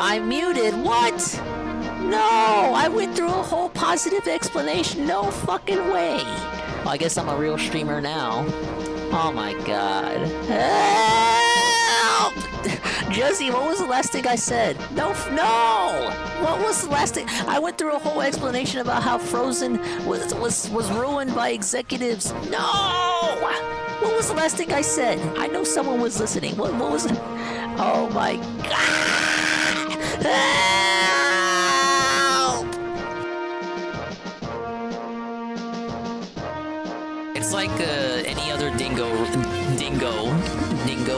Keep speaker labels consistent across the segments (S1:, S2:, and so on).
S1: I'm muted. What? No, I went through a whole positive explanation. No fucking way. Well, I guess I'm a real streamer now. Oh my god. Help! Jesse, what was the last thing I said? No! What was the last thing? I went through a whole explanation about how Frozen was ruined by executives. No! What was the last thing I said? I know someone was listening. What was it? Oh my god! Help! It's like any other Dingo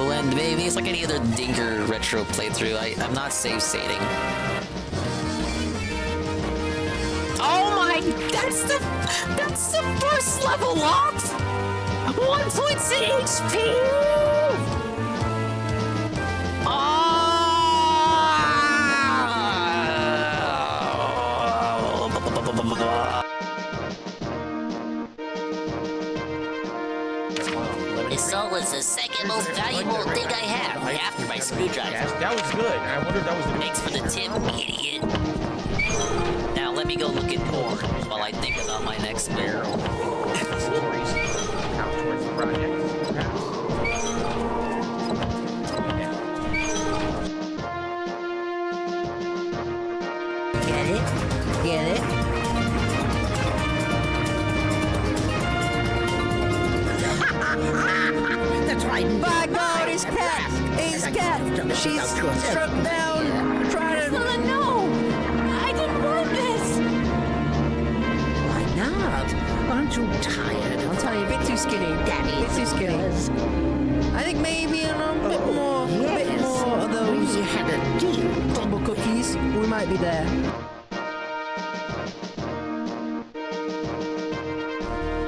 S1: Land, baby. It's like any other Dinger retro playthrough. I'm not save stating. Oh my! That's the first level up. 1.6 HP. This soul is the second most valuable thing I have, right after my screwdriver.
S2: That was good. I wonder if that was the...
S1: Thanks for the tip, idiot. Now let me go look at porn while I think about my next move. Get it? Get it?
S3: That's right.
S1: By God, his cat! His cat! She's struck down, trying to... No! I didn't want this!
S3: Why not? Aren't you tired?
S1: I'll tell you, a bit too skinny.
S3: Daddy,
S1: A bit too skinny. I think maybe a bit more of those
S3: We had a deal.
S1: crumble cookies. We might be there.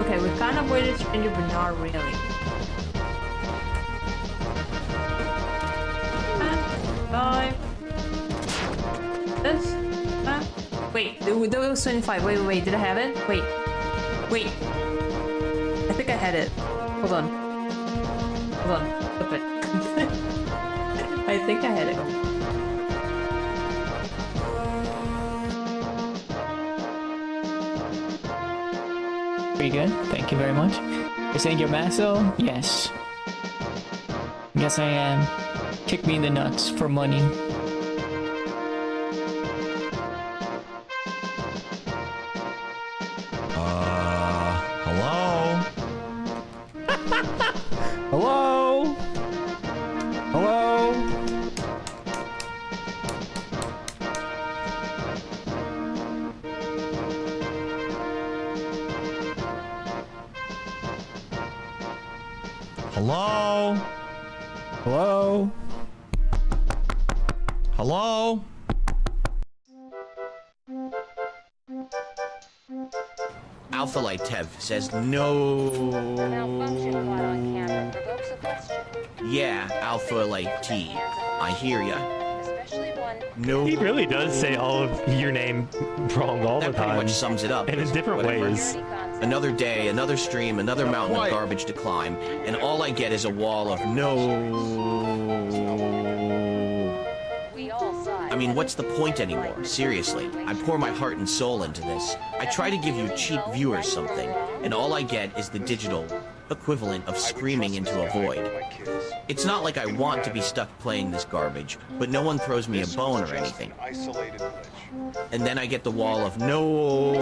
S4: Okay, we kind of waited stranger, but not really. Five. This. Wait, there was 25. Wait. Did I have it? Wait. I think I had it. Hold on. Flip it. I think I had it.
S5: Pretty good. Thank you very much. You're saying your Maso? Yes. Yes, I am. Kick me in the nuts for money.
S2: Hello?
S5: Hello? Hello?
S2: Hello?
S5: Hello?
S2: Hello? Alpha Light Tev says no. Yeah, Alpha Light T. I hear ya. No.
S6: He really does say all of your name wrong all the
S2: That pretty
S6: time.
S2: much sums it up.
S6: And in different
S2: Whatever.
S6: ways.
S2: Another day, another stream, another mountain of garbage to climb, and all I get is a wall of no. I mean, what's the point anymore? Seriously, I pour my heart and soul into this. I try to give you cheap viewers something, and all I get is the digital equivalent of screaming into a void. It's not like I want to be stuck playing this garbage, but no one throws me a bone or anything. And then I get the wall of no.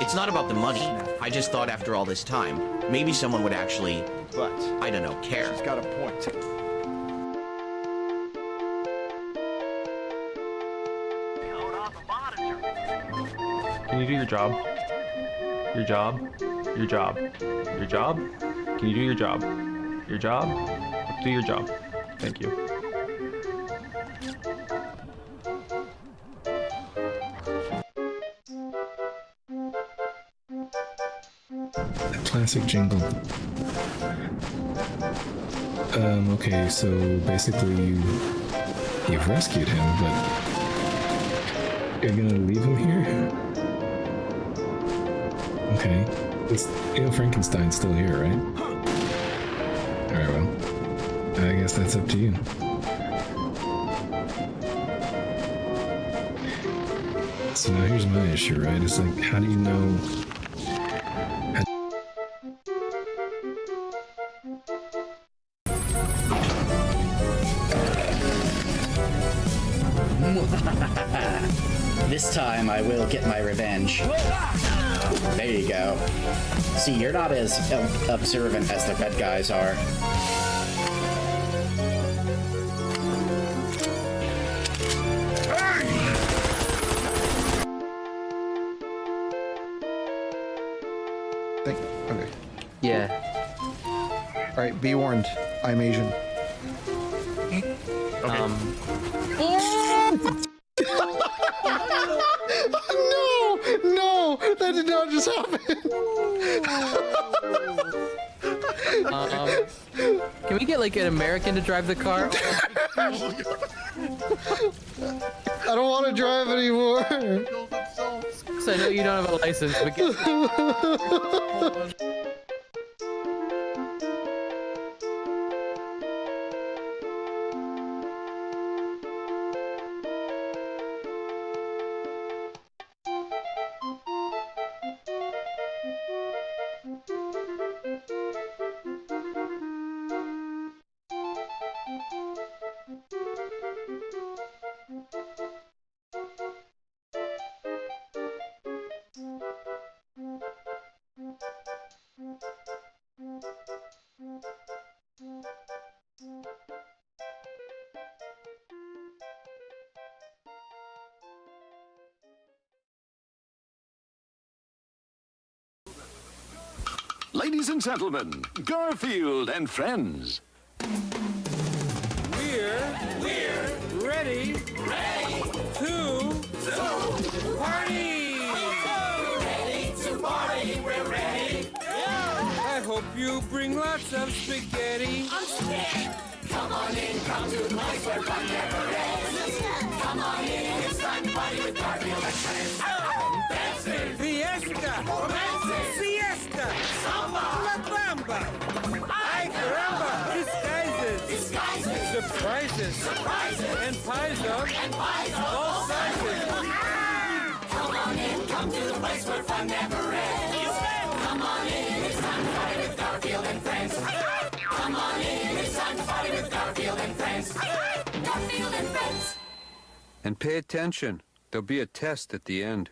S2: It's not about the money. I just thought after all this time, maybe someone would actually, I don't know, care.
S7: She's got a point.
S6: Can you do your job? Your job? Your job? Your job? Can you do your job? Your job? Do your job. Thank you.
S8: Classic jingle. Okay, so basically you've rescued him, but you're gonna leave him here? Okay. Frankenstein's still here, right? Alright, well. I I guess that's up to you. So now here's my issue, right? It's like, how do you know?
S7: This time I will get my revenge. There you go. See, you're not as observant as the red guys are.
S9: Okay. Yeah. Alright, be warned. I'm Asian. No! That did not just happen!
S10: Can we get like an American to drive the car?
S9: I don't want to drive anymore!
S10: So I know you don't have a license, but get...
S11: Ladies and gentlemen, Garfield and friends.
S12: We're ready to party! Ready to party, we're ready! I hope you bring lots of spaghetti. I'm scared! Come on in, come to the place where fun never ends. Come on in, it's time to party with Garfield and friends. Dancing! Fiesta! Romancing! Siesta! Samba! La Bamba! Ay caramba! Disguises! Surprises! And pies of all sizes! Come on in, come to the place where fun never ends. Come on in, it's time to party with Garfield and friends. Come on in, it's time to party with Garfield and friends. Garfield and friends.
S13: And pay attention. There'll be a test at the end.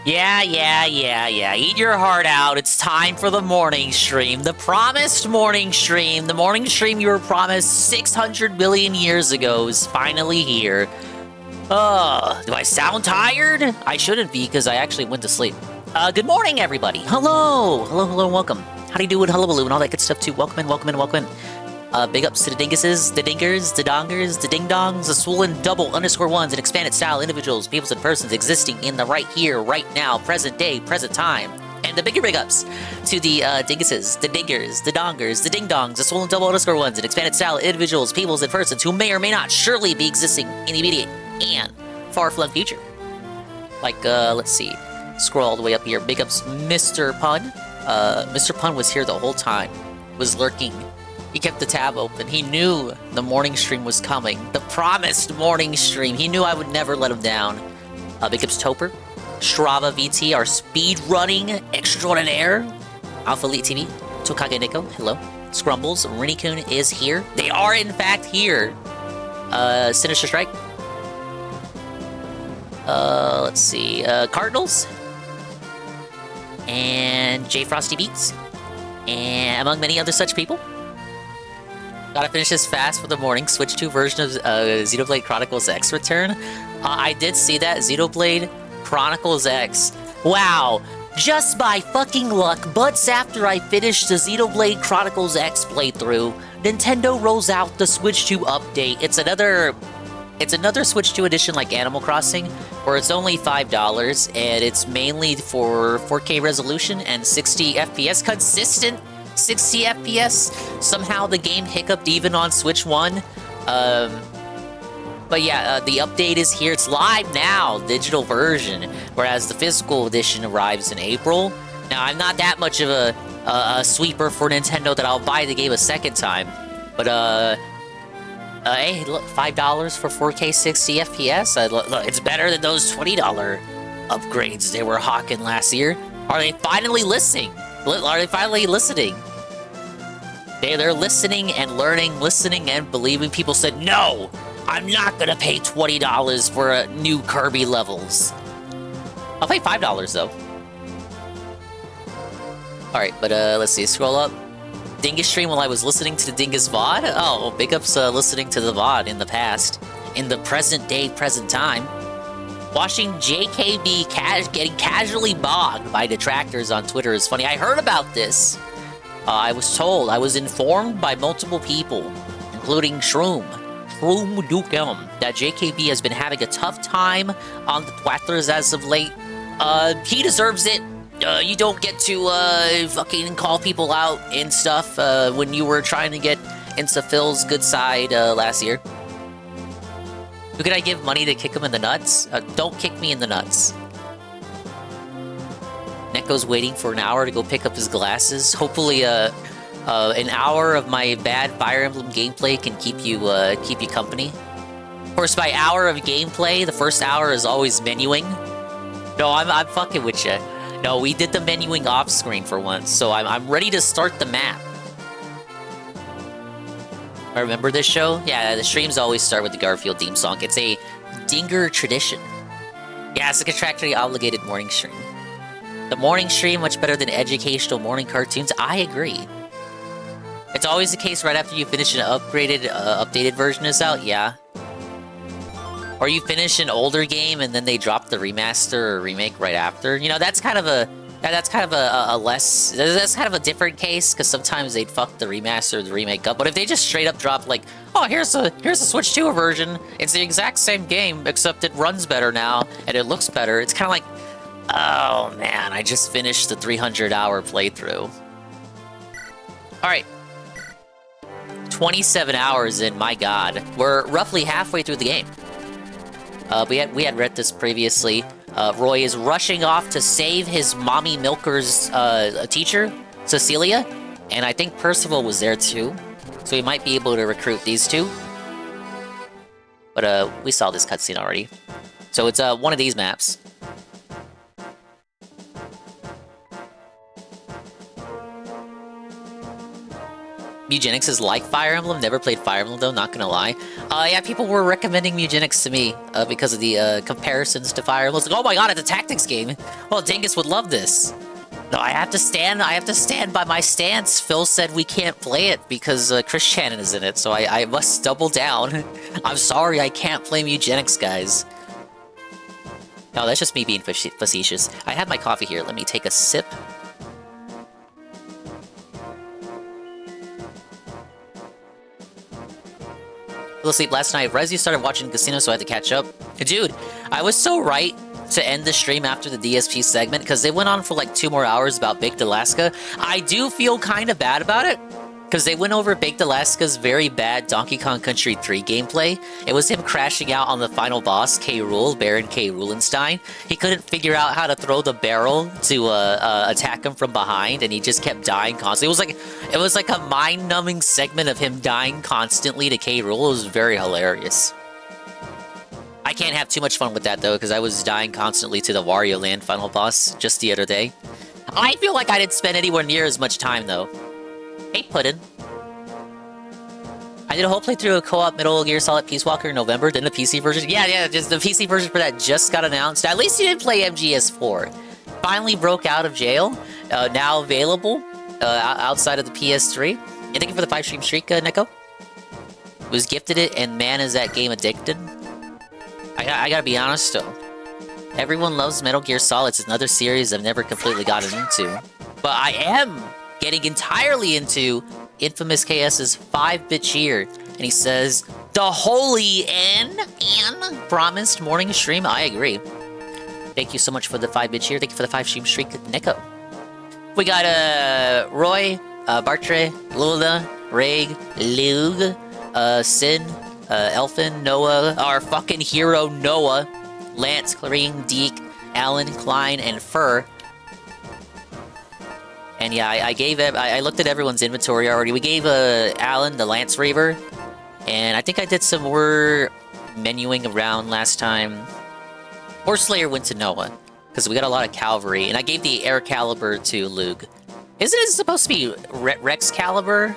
S1: Yeah. Eat your heart out. It's time for the morning stream. The promised morning stream. The morning stream you were promised 600 million years ago is finally here. Do I sound tired? I shouldn't be because I actually went to sleep. Good morning, everybody. Hello, welcome. How do you do with hullabaloo and all that good stuff too? Welcome in. Big ups to the dinguses, the dingers, the dongers, the ding-dongs, the swollen double underscore ones, and expanded style individuals, peoples, and persons existing in the right here, right now, present day, present time. And the bigger big ups to the dinguses, the dingers, the dongers, the ding-dongs, the swollen double underscore ones, and expanded style individuals, peoples, and persons who may or may not surely be existing in the immediate and far-flung future. Like, let's see, scroll all the way up here. Big ups, Mr. Pun. Mr. Pun was here the whole time, was lurking. He kept the tab open. He knew the morning stream was coming. The promised morning stream. He knew I would never let him down. Big ups Toper. Strava VT, our speed running extraordinaire. Alpha Elite TV. Tokage Nico, hello. Scrumbles, Rinny-kun is here. They are in fact here. Sinister Strike. Let's see. Cardinals. And J Frosty Beats. And among many other such people. Gotta finish this fast for the morning. Switch to version of Xenoblade Chronicles X return. I did see that. Xenoblade Chronicles X. Wow. Just by fucking luck, months after I finished the Xenoblade Chronicles X playthrough, Nintendo rolls out the Switch 2 update. It's another Switch 2 edition like Animal Crossing, where it's only $5, and it's mainly for 4K resolution and 60 FPS consistent 60 FPS. Somehow the game hiccuped even on Switch 1. But yeah, the update is here. It's live now, digital version, whereas the physical edition arrives in April. Now, I'm not that much of a sweeper for Nintendo that I'll buy the game a second time. But, hey, look, $5 for 4K 60 FPS. Look, it's better than those $20 upgrades they were hawking last year. Are they finally listening? Are they finally listening? They're listening and learning, listening and believing. People said, no, I'm not gonna pay $20 for new Kirby levels. I'll pay $5 though. Alright, but let's see, scroll up. Dingus stream while I was listening to the Dingus VOD? Oh, big ups listening to the VOD in the past. In the present day, present time. Watching JKB getting casually bogged by detractors on Twitter is funny. I heard about this. I was told, I was informed by multiple people, including Shroom Dukem, that JKB has been having a tough time on the Twatters as of late. He deserves it. You don't get to fucking call people out and stuff when you were trying to get into Phil's good side last year. Who could I give money to kick him in the nuts? Don't kick me in the nuts. Neko's waiting for an hour to go pick up his glasses. Hopefully, an hour of my bad Fire Emblem gameplay can keep you company. Of course, by hour of gameplay, the first hour is always menuing. No, I'm fucking with you. No, we did the menuing off screen for once, so I'm ready to start the map. I remember this show? Yeah, the streams always start with the Garfield theme song. It's a Dinger tradition. Yeah, it's a contractually obligated morning stream. The morning stream, much better than educational morning cartoons. I agree. It's always the case right after you finish an updated version is out, yeah. Or you finish an older game and then they drop the remaster or remake right after. You know, that's kind of a different case, because sometimes they'd fuck the remaster or the remake up. But if they just straight up drop like, oh, here's a Switch 2 version, it's the exact same game, except it runs better now and it looks better. It's kind of like, oh man, I just finished the 300-hour playthrough. Alright. 27 hours in, my god. We're roughly halfway through the game. We had read this previously. Roy is rushing off to save his mommy milker's teacher, Cecilia, and I think Percival was there too, so we might be able to recruit these two. But we saw this cutscene already, so it's one of these maps. Mugenics is like Fire Emblem. Never played Fire Emblem though, not gonna lie. Yeah, people were recommending Mugenics to me because of the comparisons to Fire Emblem. Like, oh my god, it's a tactics game. Well, Dingus would love this. No, I have to stand by my stance. Phil said we can't play it because Chris Shannon is in it, so I must double down. I'm sorry, I can't play Mugenics, guys. No, that's just me being facetious. I have my coffee here. Let me take a sip. Fell asleep last night. Resi started watching Casino, so I had to catch up. Dude, I was so right to end the stream after the DSP segment, because they went on for like 2 more hours about Baked Alaska. I do feel kind of bad about it, because they went over Baked Alaska's very bad Donkey Kong Country 3 gameplay. It was him crashing out on the final boss, K. Rool, Baron K. Rulenstein. He couldn't figure out how to throw the barrel to attack him from behind, and he just kept dying constantly. It was like a mind-numbing segment of him dying constantly to K. Rool. It was very hilarious. I can't have too much fun with that, though, because I was dying constantly to the Wario Land final boss just the other day. I feel like I didn't spend anywhere near as much time, though. Hey, Puddin'. I did a whole playthrough of co-op Metal Gear Solid Peace Walker in November, then the PC version. Yeah, just the PC version for that just got announced. At least you didn't play MGS4. Finally broke out of jail. Now available outside of the PS3. And thank you for the 5-stream streak, Neko. Was gifted it, and man, is that game addicted. I gotta be honest, though. Everyone loves Metal Gear Solid. It's another series I've never completely gotten into. But I am getting entirely into Infamous KS's 5-bit cheer. And he says, the holy N promised morning stream. I agree. Thank you so much for the 5-bit cheer. Thank you for the 5-stream streak, Neko. We got Roy Bartre, Lula, Reg, Lug, Sin, Elfin, Noah, our fucking hero Noah, Lance, Clarine, Deke, Alan, Klein, and Fur. And yeah, I looked at everyone's inventory already. We gave Alan the Lance Raver, and I think I did some more menuing around last time. Horse Slayer went to Noah, because we got a lot of cavalry, and I gave the Air Caliber to Lug. Isn't it supposed to be Rex Caliber?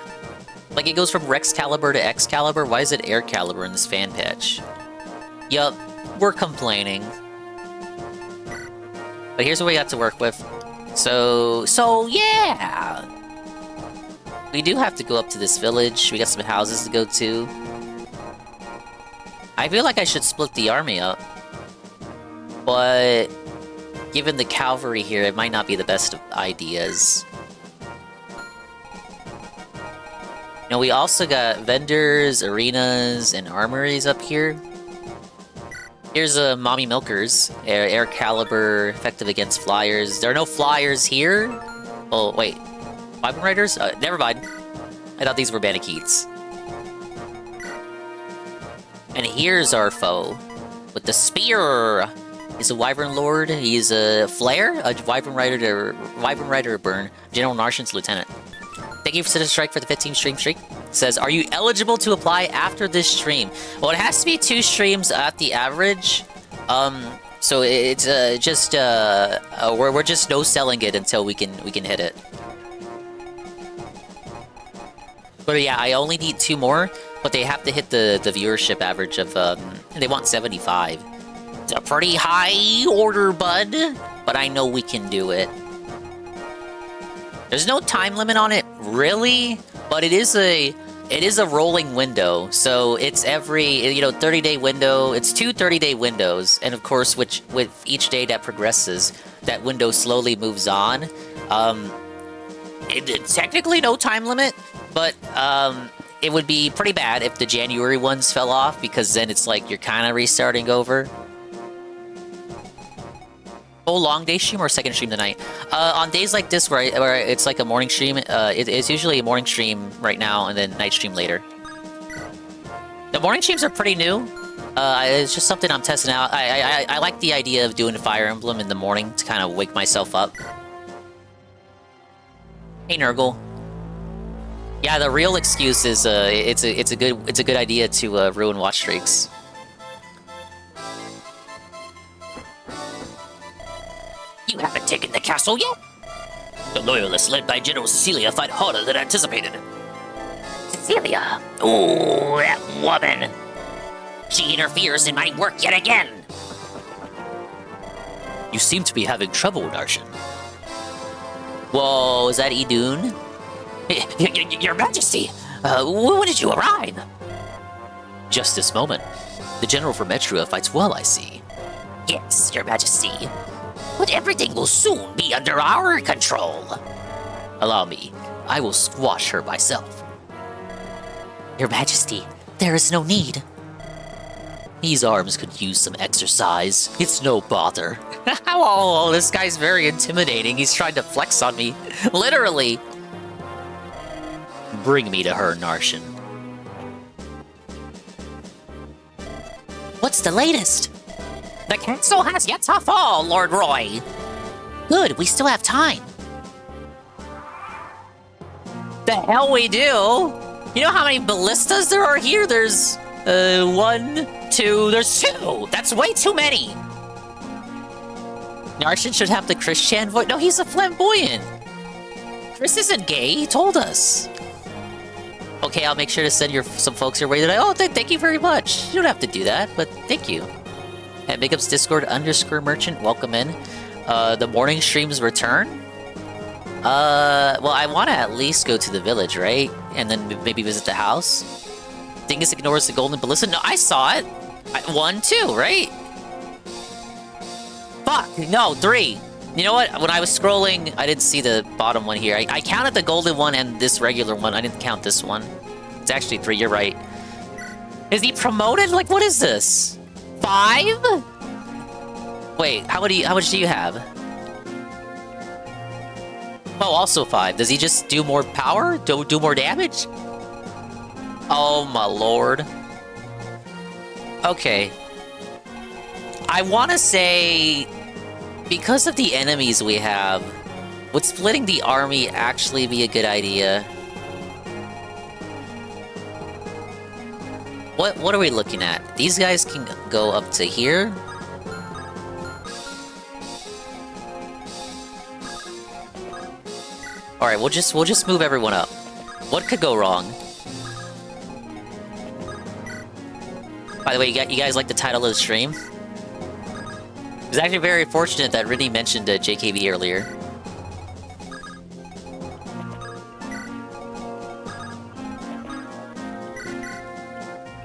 S1: Like, it goes from Rex Caliber to Excalibur? Why is it Air Caliber in this fan patch? Yup, we're complaining. But here's what we got to work with. So yeah! We do have to go up to this village. We got some houses to go to. I feel like I should split the army up. But given the cavalry here, it might not be the best of ideas. You know, we also got vendors, arenas, and armories up here. Here's Mommy Milkers, Air Caliber, effective against flyers. There are no flyers here. Oh wait, Wyvern Riders? Never mind. I thought these were Bandicots. And here's our foe with the spear. He's a Wyvern Lord. He's a Flare, a Wyvern Rider Burn, General Narshan's lieutenant. Thank you for the strike for the 15 stream streak. Says, are you eligible to apply after this stream? Well, it has to be 2 streams at the average. So it's we're just no selling it until we can hit it. But yeah, I only need 2 more, but they have to hit the viewership average of they want 75. It's a pretty high order, bud, but I know we can do it. There's no time limit on it, really, but it is a rolling window. So it's every 30-day window. It's 2 30-day windows, and of course, with each day that progresses, that window slowly moves on. It's technically no time limit, but it would be pretty bad if the January ones fell off, because then it's like you're kind of restarting over. Oh, long day stream or second stream tonight? On days like this where it's like a morning stream, it's usually a morning stream right now and then night stream later. The morning streams are pretty new. It's just something I'm testing out. I like the idea of doing Fire Emblem in the morning to kind of wake myself up. Hey, Nurgle. Yeah, the real excuse is it's a good idea to ruin watch streaks. You haven't taken the castle yet? The Loyalists led by General Cecilia fight harder than anticipated. Cecilia? Ooh, that woman. She interferes in my work yet again. You seem to be having trouble, Narshan. Whoa, is that Idun? Your Majesty, when did you arrive? Just this moment. The General from Etria fights well, I see. Yes, Your Majesty. But everything will soon be under our control. Allow me. I will squash her myself. Your Majesty, there is no need. These arms could use some exercise. It's no bother. Oh, this guy's very intimidating. He's trying to flex on me. Literally. Bring me to her, Narshan. What's the latest? The castle has yet to fall, Lord Roy. Good, we still have time. The hell we do? You know how many ballistas there are here? There's, 1, 2, there's 2! That's way too many! Narshan should have the Christian voice. No, he's a flamboyant! Chris isn't gay, he told us. Okay, I'll make sure to send some folks your way today. Oh, thank you very much. You don't have to do that, but thank you. At Big Ups Discord _merchant, welcome in. The morning streams return. Well, I want to at least go to the village, right? And then maybe visit the house. Dingus ignores the golden ballista. No, I saw it. 1, 2, right? Fuck, no, 3. You know what? When I was scrolling, I didn't see the bottom one here. I counted the golden one and this regular one. I didn't count this one. It's actually 3, you're right. Is he promoted? Like, what is this? 5? Wait, how much do you have? Oh, also 5. Does he just do more power? Do more damage? Oh my lord. Okay. I want to say, because of the enemies we have, would splitting the army actually be a good idea? What are we looking at? These guys can go up to here. All right, we'll just move everyone up. What could go wrong? By the way, you guys like the title of the stream? It's actually very fortunate that Riddy mentioned JKB earlier.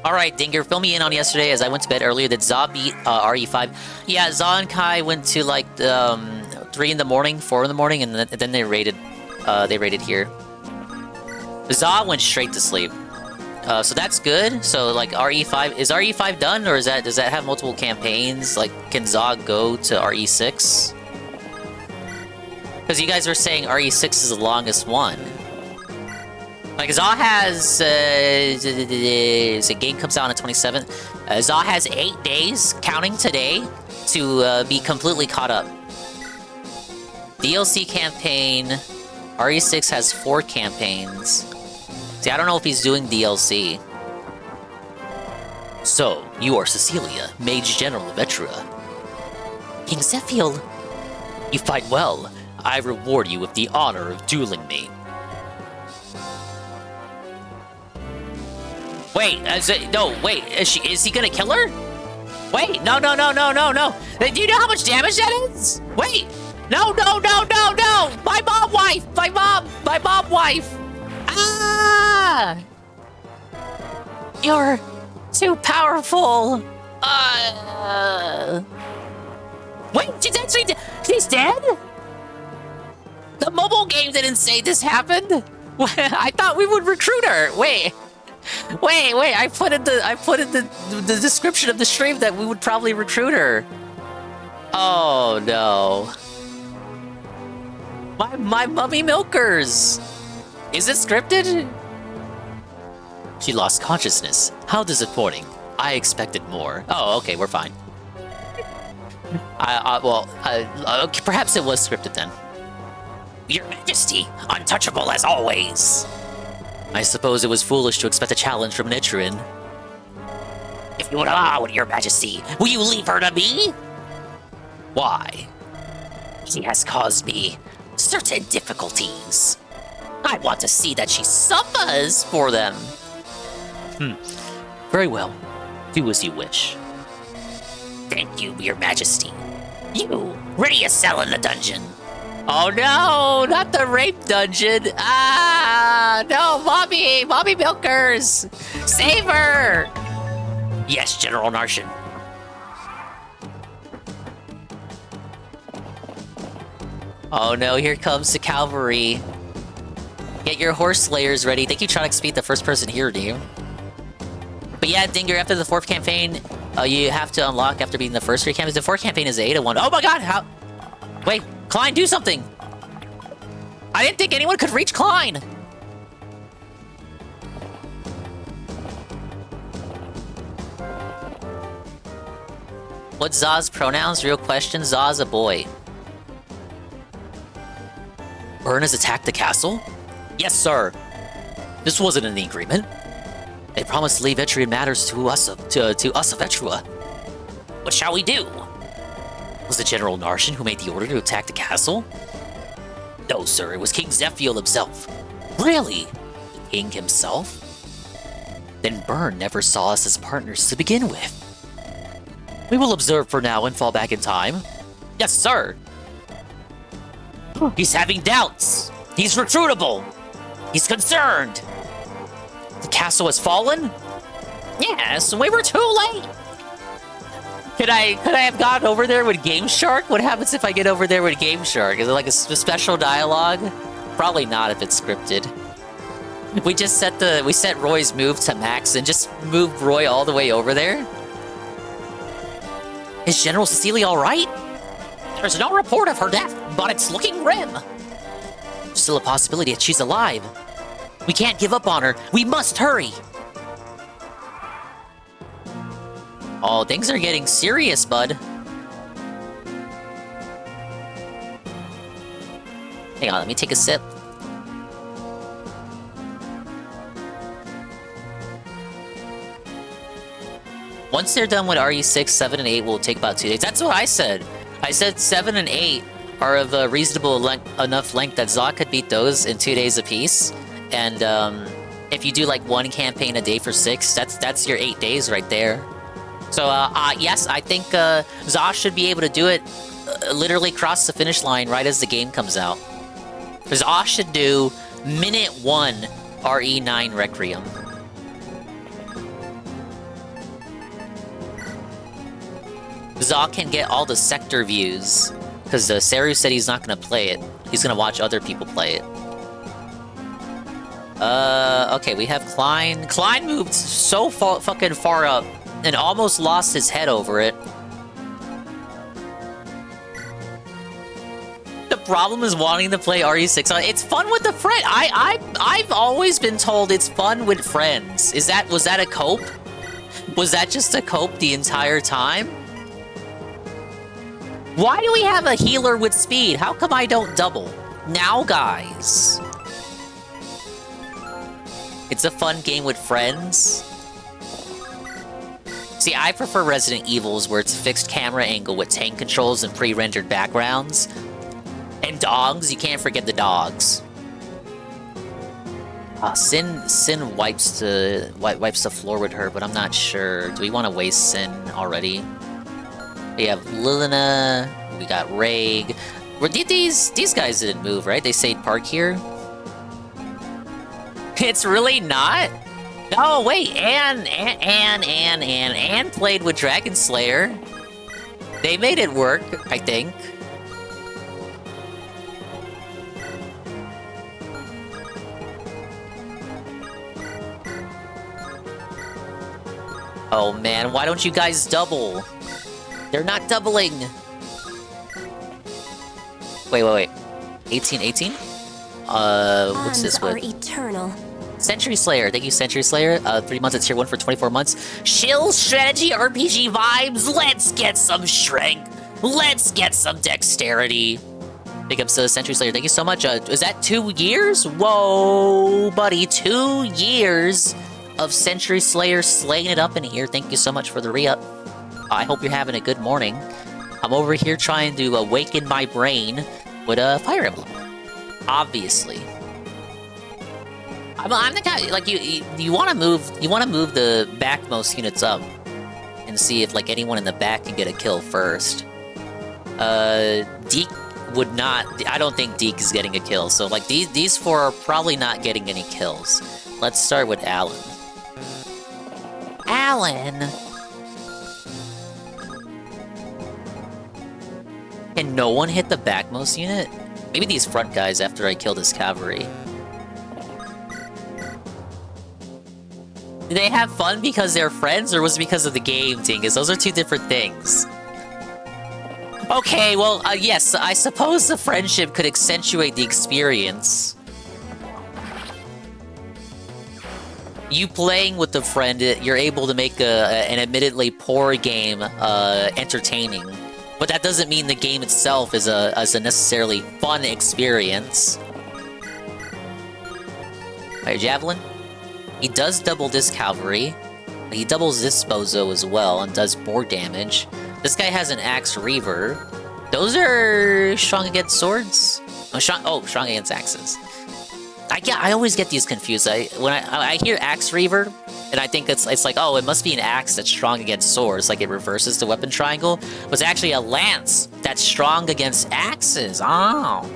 S1: Alright, Dinger, fill me in on yesterday as I went to bed earlier that Za beat RE5. Yeah, Za and Kai went to like 3 in the morning, 4 in the morning, and then they raided here. Za went straight to sleep. So that's good. So like RE5, is RE5 done, or does that have multiple campaigns? Like, can Za go to RE6? Because you guys were saying RE6 is the longest one. Like, Za has, the game comes out on the 27th. Za has 8 days, counting today, to be completely caught up. DLC campaign, RE6 has 4 campaigns. See, I don't know if he's doing DLC. So, you are Cecilia, Mage General of Etria. King Zephiel, you fight well. I reward you with the honor of dueling me. Wait, wait, is he gonna kill her? Wait, no. Do you know how much damage that is? Wait, no. My mom wife. Ah! You're too powerful. Wait, she's dead? The mobile game didn't say this happened. I thought we would recruit her. Wait. I put in the description of the stream that we would probably recruit her. Oh no. My mummy milkers. Is it scripted? She lost consciousness. How disappointing. I expected more. Oh, okay, we're fine. Perhaps it was scripted then. Your Majesty, untouchable as always. I suppose it was foolish to expect a challenge from Nichiren. If you would allow it, Your Majesty, will you leave her to me? Why? She has caused me certain difficulties. I want to see that she suffers for them. Very well. Do as you wish. Thank you, Your Majesty. You, ready a cell in the dungeon. Oh no, not the rape dungeon. Ah, no, Mommy milkers. Save her. Yes, General Narshin. Oh no, here comes the cavalry. Get your horse slayers ready. Thank you, Tronic Speed, the first person here, do you? But yeah, Dinger, after the 4th campaign, you have to unlock after beating the first 3 campaigns. The 4th campaign is 8-1. Oh my god, how? Wait, Klein, do something! I didn't think anyone could reach Klein! What's Za's pronouns? Real question, Za's a boy. Byrne has attacked the castle? Yes, sir. This wasn't in the agreement. They promised to leave Etrian matters to us of Etrua. What shall we do? Was it General Narshin who made the order to attack the castle? No, sir, it was King Zephiel himself. Really? The king himself? Then Byrne never saw us as partners to begin with. We will observe for now and fall back in time. Yes, sir. He's having doubts. He's recruitable. He's concerned. The castle has fallen? Yes, we were too late. Could I have gone over there with Game Shark? What happens if I get over there with Game Shark? Is it like a special dialogue? Probably not if it's scripted. We just set Roy's move to max and just moved Roy all the way over there. Is General Cecilia all right? There's no report of her death, but it's looking grim. Still a possibility that she's alive. We can't give up on her. We must hurry. Oh, things are getting serious, bud. Hang on, let me take a sip. Once they're done with RE6, 7 and 8 will take about 2 days. That's what I said. I said 7 and 8 are of a reasonable enough length that Zod could beat those in 2 days apiece. And if you do like 1 campaign a day for 6, that's your 8 days right there. So yes, I think Zod should be able to do it, literally cross the finish line right as the game comes out. Zod should do minute 1 RE9 Requiem. Zod can get all the sector views, because Seru said he's not going to play it. He's going to watch other people play it. Okay, we have Klein. Klein moved so fucking far up and almost lost his head over it. The problem is wanting to play RE6. It's fun with a friend. I've always been told it's fun with friends. Was that a cope? Was that just a cope the entire time? Why do we have a healer with speed? How come I don't double? Now, guys. It's a fun game with friends. See, I prefer Resident Evils where it's a fixed camera angle with tank controls and pre-rendered backgrounds. And dogs, you can't forget the dogs. Sin wipes the floor with her, but I'm not sure. Do we want to waste Sin already? We have Lilina, we got Raig. These guys didn't move, right? They stayed parked here. It's really not? Oh, wait, Anne played with Dragon Slayer. They made it work, I think. Oh man, why don't you guys double? They're not doubling. Wait. 18? What's this with?
S14: Bonds are eternal.
S1: Century Slayer. Thank you, Century Slayer. 3 months at tier 1 for 24 months. Shill strategy RPG vibes. Let's get some strength. Let's get some dexterity. Big ups to Century Slayer. Thank you so much. Is that 2 years? Whoa, buddy. 2 years of Century Slayer slaying it up in here. Thank you so much for the re-up. I hope you're having a good morning. I'm over here trying to awaken my brain with a Fire Emblem. Obviously. I'm the guy, like, you want to move the backmost units up and see if, like, anyone in the back can get a kill first. Deke would not, I don't think Deke is getting a kill, so, like, these 4 are probably not getting any kills. Let's start with Alan. Alan! Can no one hit the backmost unit? Maybe these front guys after I kill this cavalry. Did they have fun because they're friends, or was it because of the game, Dingus? Those are 2 different things. Okay, well, yes, I suppose the friendship could accentuate the experience. You playing with a friend, you're able to make an admittedly poor game entertaining. But that doesn't mean the game itself is a necessarily fun experience. Alright, Javelin. He does double this cavalry. He doubles this bozo as well and does more damage. This guy has an Axe Reaver. Those are strong against swords? Strong against axes. I always get these confused. When I hear Axe Reaver, and I think it's like, oh, it must be an axe that's strong against swords, like it reverses the weapon triangle. But it's actually a lance that's strong against axes. Oh.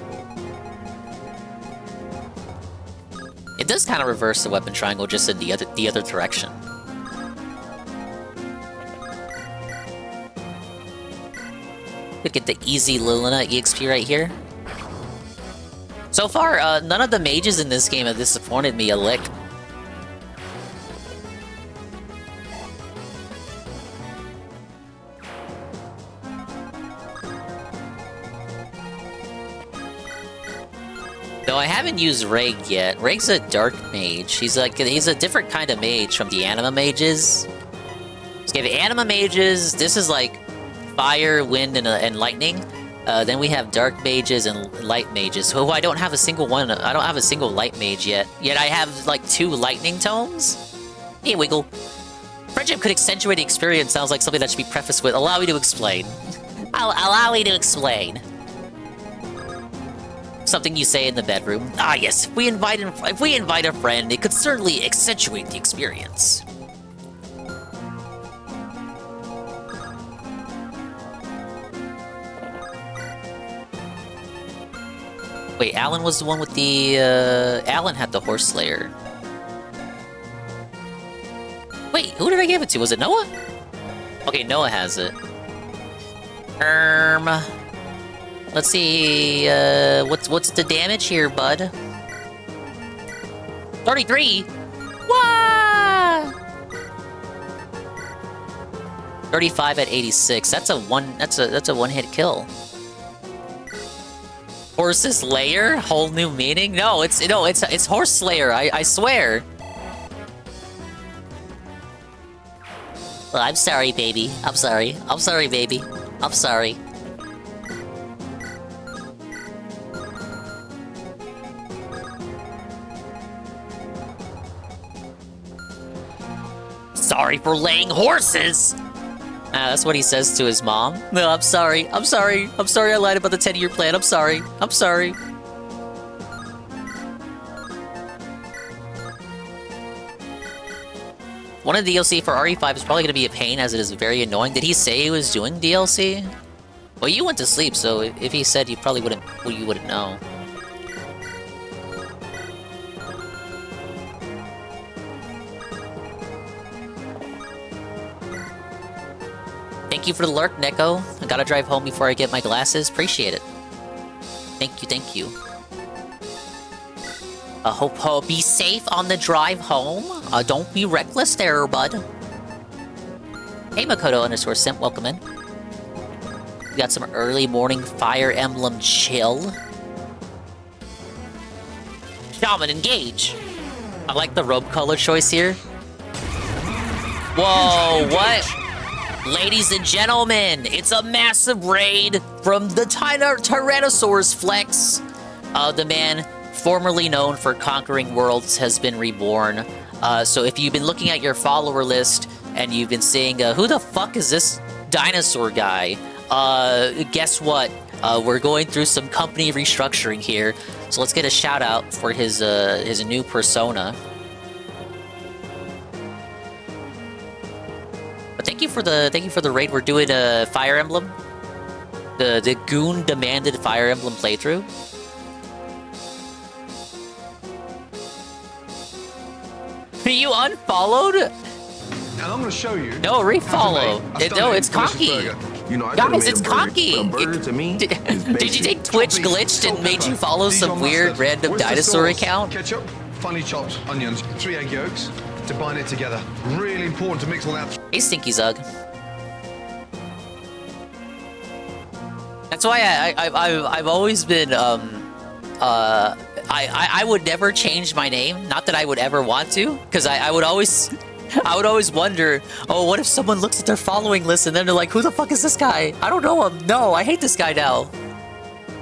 S1: It does kind of reverse the weapon triangle, just in the other direction. Could get the easy Lilina EXP right here. So far, none of the mages in this game have disappointed me a lick. No, I haven't used Reg yet. Reg's a dark mage. He's a different kind of mage from the anima mages. So we have anima mages. This is like fire, wind, and lightning. Then we have dark mages and light mages. Who I don't have a single one. I don't have a single light mage yet. Yet I have like 2 lightning tomes. Hey, Wiggle. Friendship could accentuate the experience. Sounds like something that should be prefaced with, allow me to explain. Allow me to explain. Something you say in the bedroom. Ah, yes. If we invite a friend, it could certainly accentuate the experience. Wait, Alan was the one with the, Alan had the horse slayer. Wait, who did I give it to? Was it Noah? Okay, Noah has it. Let's see, what's the damage here, bud? 33? What? 35 at 86. That's a one-hit kill. Horse's Lair? Whole new meaning? No, it's Horse Slayer, I swear. Well, I'm sorry, baby. I'm sorry. I'm sorry, baby. I'm sorry. Sorry for laying horses! That's what he says to his mom. No, I'm sorry. I'm sorry. I'm sorry I lied about the 10-year plan. I'm sorry. I'm sorry. One of the DLC for RE5 is probably going to be a pain, as it is very annoying. Did he say he was doing DLC? Well, you went to sleep, so if he said, you probably wouldn't. Well, you wouldn't know. Thank you for the lurk, Neko. I gotta drive home before I get my glasses. Appreciate it. Thank you, thank you. Hope be safe on the drive home. Don't be reckless there, bud. Hey, Makoto_simp, welcome in. We got some early morning Fire Emblem chill. Shaman, engage! I like the robe color choice here. Whoa, what? Ladies and gentlemen, it's a massive raid from the Tyrannosaurus Flex. The man formerly known for conquering worlds has been reborn. So if you've been looking at your follower list and you've been saying, who the fuck is this dinosaur guy? Guess what? We're going through some company restructuring here. So let's get a shout out for his new persona. But thank you for the raid. We're doing a Fire Emblem. The Goon demanded Fire Emblem playthrough. You unfollowed?
S14: And I'm gonna show you.
S1: No, refollow. No, it's cocky.
S14: You know,
S1: guys, it's cocky.
S14: To me,
S1: did you think Twitch glitched and made you follow some weird random dinosaur account?
S14: Ketchup, funny chopped onions, 3 egg yolks to bind it together. Really important to mix all that.
S1: Hey, Stinky Zug. That's why I've always been I would never change my name. Not that I would ever want to, because I would always wonder, oh, what if someone looks at their following list and then they're like, who the fuck is this guy? I don't know him. No, I hate this guy now.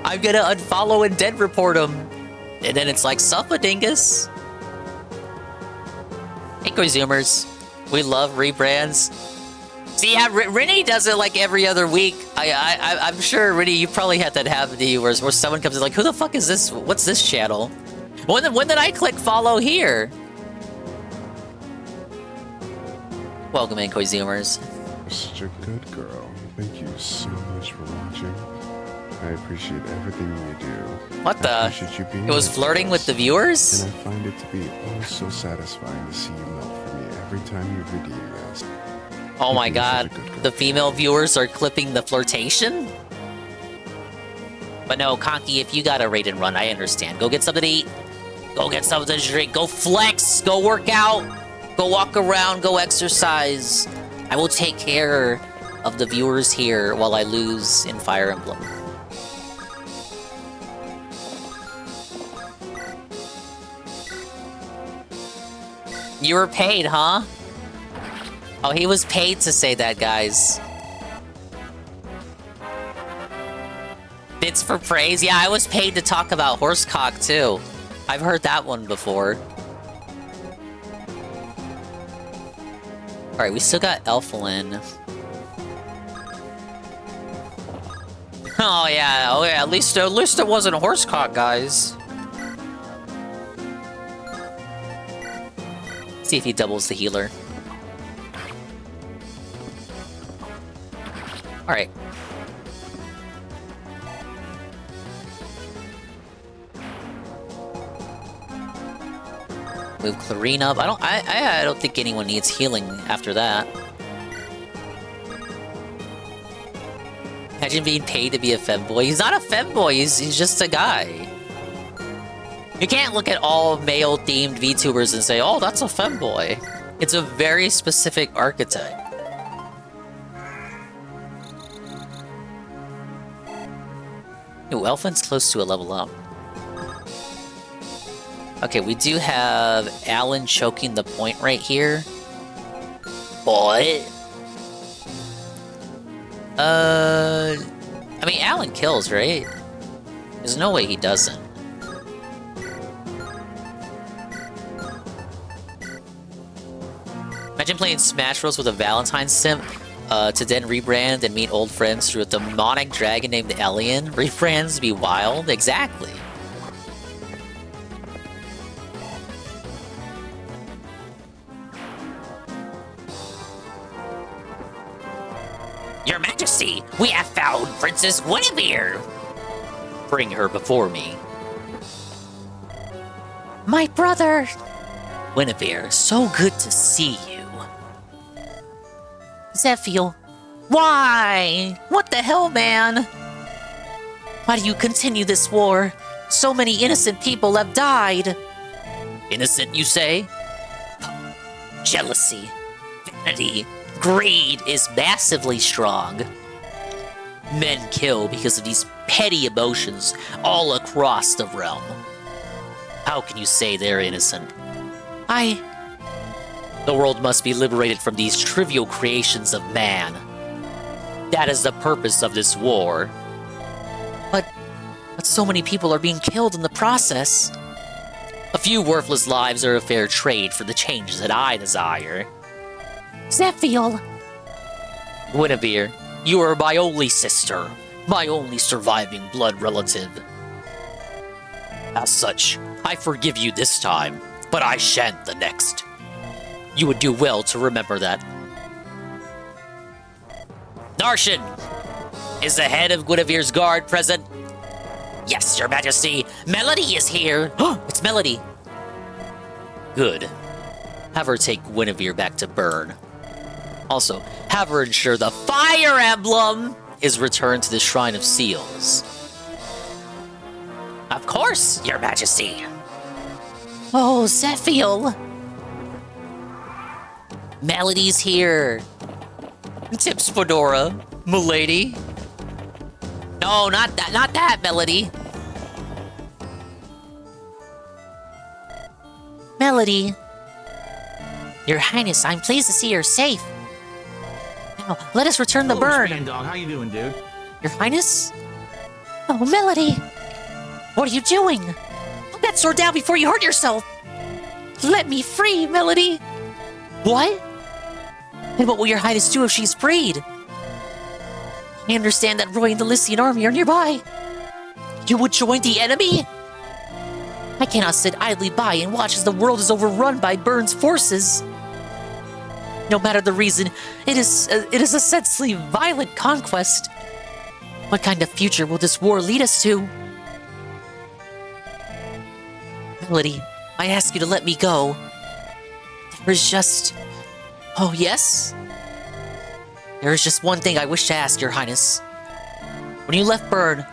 S1: I'm gonna unfollow and dead report him. And then it's like, suffer dingus. Hey, consumers. We love rebrands. See, yeah, Rennie does it like every other week. I'm sure, Rennie, you probably had that happen to you where someone comes in like, who the fuck is this? What's this channel? When did I click follow here? Welcome in, consumers.
S15: Such a good girl. Thank you so much for watching. I appreciate everything you do.
S1: What the? It was flirting with the viewers?
S15: And I find it to be oh so satisfying to see you melt for me every time you redeem us.
S1: Oh my god, the female viewers are clipping the flirtation? But no, Conky, if you got a raid and run, I understand. Go get something to eat. Go get something to drink. Go flex. Go work out. Go walk around. Go exercise. I will take care of the viewers here while I lose in Fire Emblem. You were paid, huh? Oh, he was paid to say that, guys. Bits for praise? Yeah, I was paid to talk about horsecock, too. I've heard that one before. Alright, we still got Elflin. Oh yeah, at least it wasn't a horsecock, guys. See if he doubles the healer. Alright. Move Clarine up. I don't think anyone needs healing after that. Imagine being paid to be a femboy. He's not a femboy, he's just a guy. You can't look at all male-themed VTubers and say, oh, that's a femboy. It's a very specific archetype. Ooh, Elflin's close to a level up. Okay, we do have Alan choking the point right here. But... I mean, Alan kills, right? There's no way he doesn't. Imagine playing Smash Bros. With a Valentine simp, to then rebrand and meet old friends through a demonic dragon named Elian. Rebrands be wild? Exactly. Your Majesty, we have found Princess Guinevere! Bring her before me. My brother! Guinevere, so good to see you. Zephiel. Why? What the hell, man? Why do you continue this war? So many innocent people have died. Innocent, you say? Jealousy, vanity, greed is massively strong. Men kill because of these petty emotions all across the realm. How can you say they're innocent? The world must be liberated from these trivial creations of man. That is the purpose of this war. But so many people are being killed in the process. A few worthless lives are a fair trade for the changes that I desire. Zephiel! Guinevere, you are my only sister, my only surviving blood relative. As such, I forgive you this time, but I shan't the next. You would do well to remember that. Narshan! Is the head of Guinevere's guard present? Yes, Your Majesty. Melody is here. It's Melody. Good. Have her take Guinevere back to Bern. Also, have her ensure the Fire Emblem is returned to the Shrine of Seals. Of course, Your Majesty. Oh, Zephiel. Melody's here. Tips, Fedora. Milady. No, not that, Melody. Melody. Your Highness, I'm pleased to see you're safe. Now, let us return the Bern.
S2: Dog, how you doing, dude?
S1: Your Highness? Oh, Melody. What are you doing? Put that sword down before you hurt yourself. Let me free, Melody. What? And what will your Highness do if she's freed? I understand that Roy and the Lycian army are nearby. You would join the enemy? I cannot sit idly by and watch as the world is overrun by Bern's forces. No matter the reason, it is a senselessly violent conquest. What kind of future will this war lead us to? Melody, I ask you to let me go. There is just... Oh, yes? There is just one thing I wish to ask, Your Highness. When you left Bern,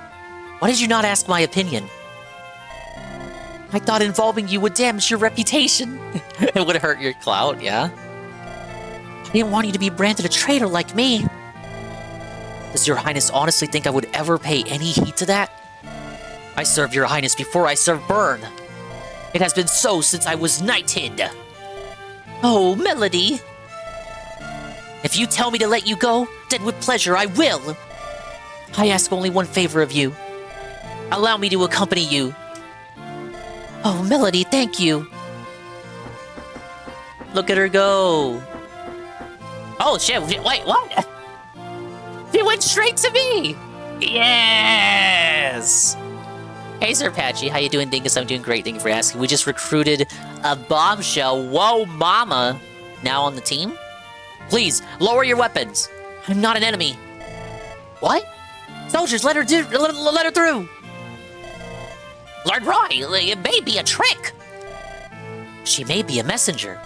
S1: why did you not ask my opinion? I thought involving you would damage your reputation. It would hurt your clout, yeah? I didn't want you to be branded a traitor like me. Does Your Highness honestly think I would ever pay any heed to that? I served Your Highness before I served Bern. It has been so since I was knighted. Oh, Melody. If you tell me to let you go, then with pleasure I will. I ask only one favor of you. Allow me to accompany you. Oh, Melody, thank you. Look at her go. Oh, shit. Wait, what? She went straight to me. Yes. Hey, Sir Patchy. How you doing, Dingus? I'm doing great. Thank you for asking. We just recruited a bombshell. Whoa, mama. Now on the team? Please, lower your weapons. I'm not an enemy. What? Soldiers, let her through. Lord Roy, it may be a trick. She may be a messenger.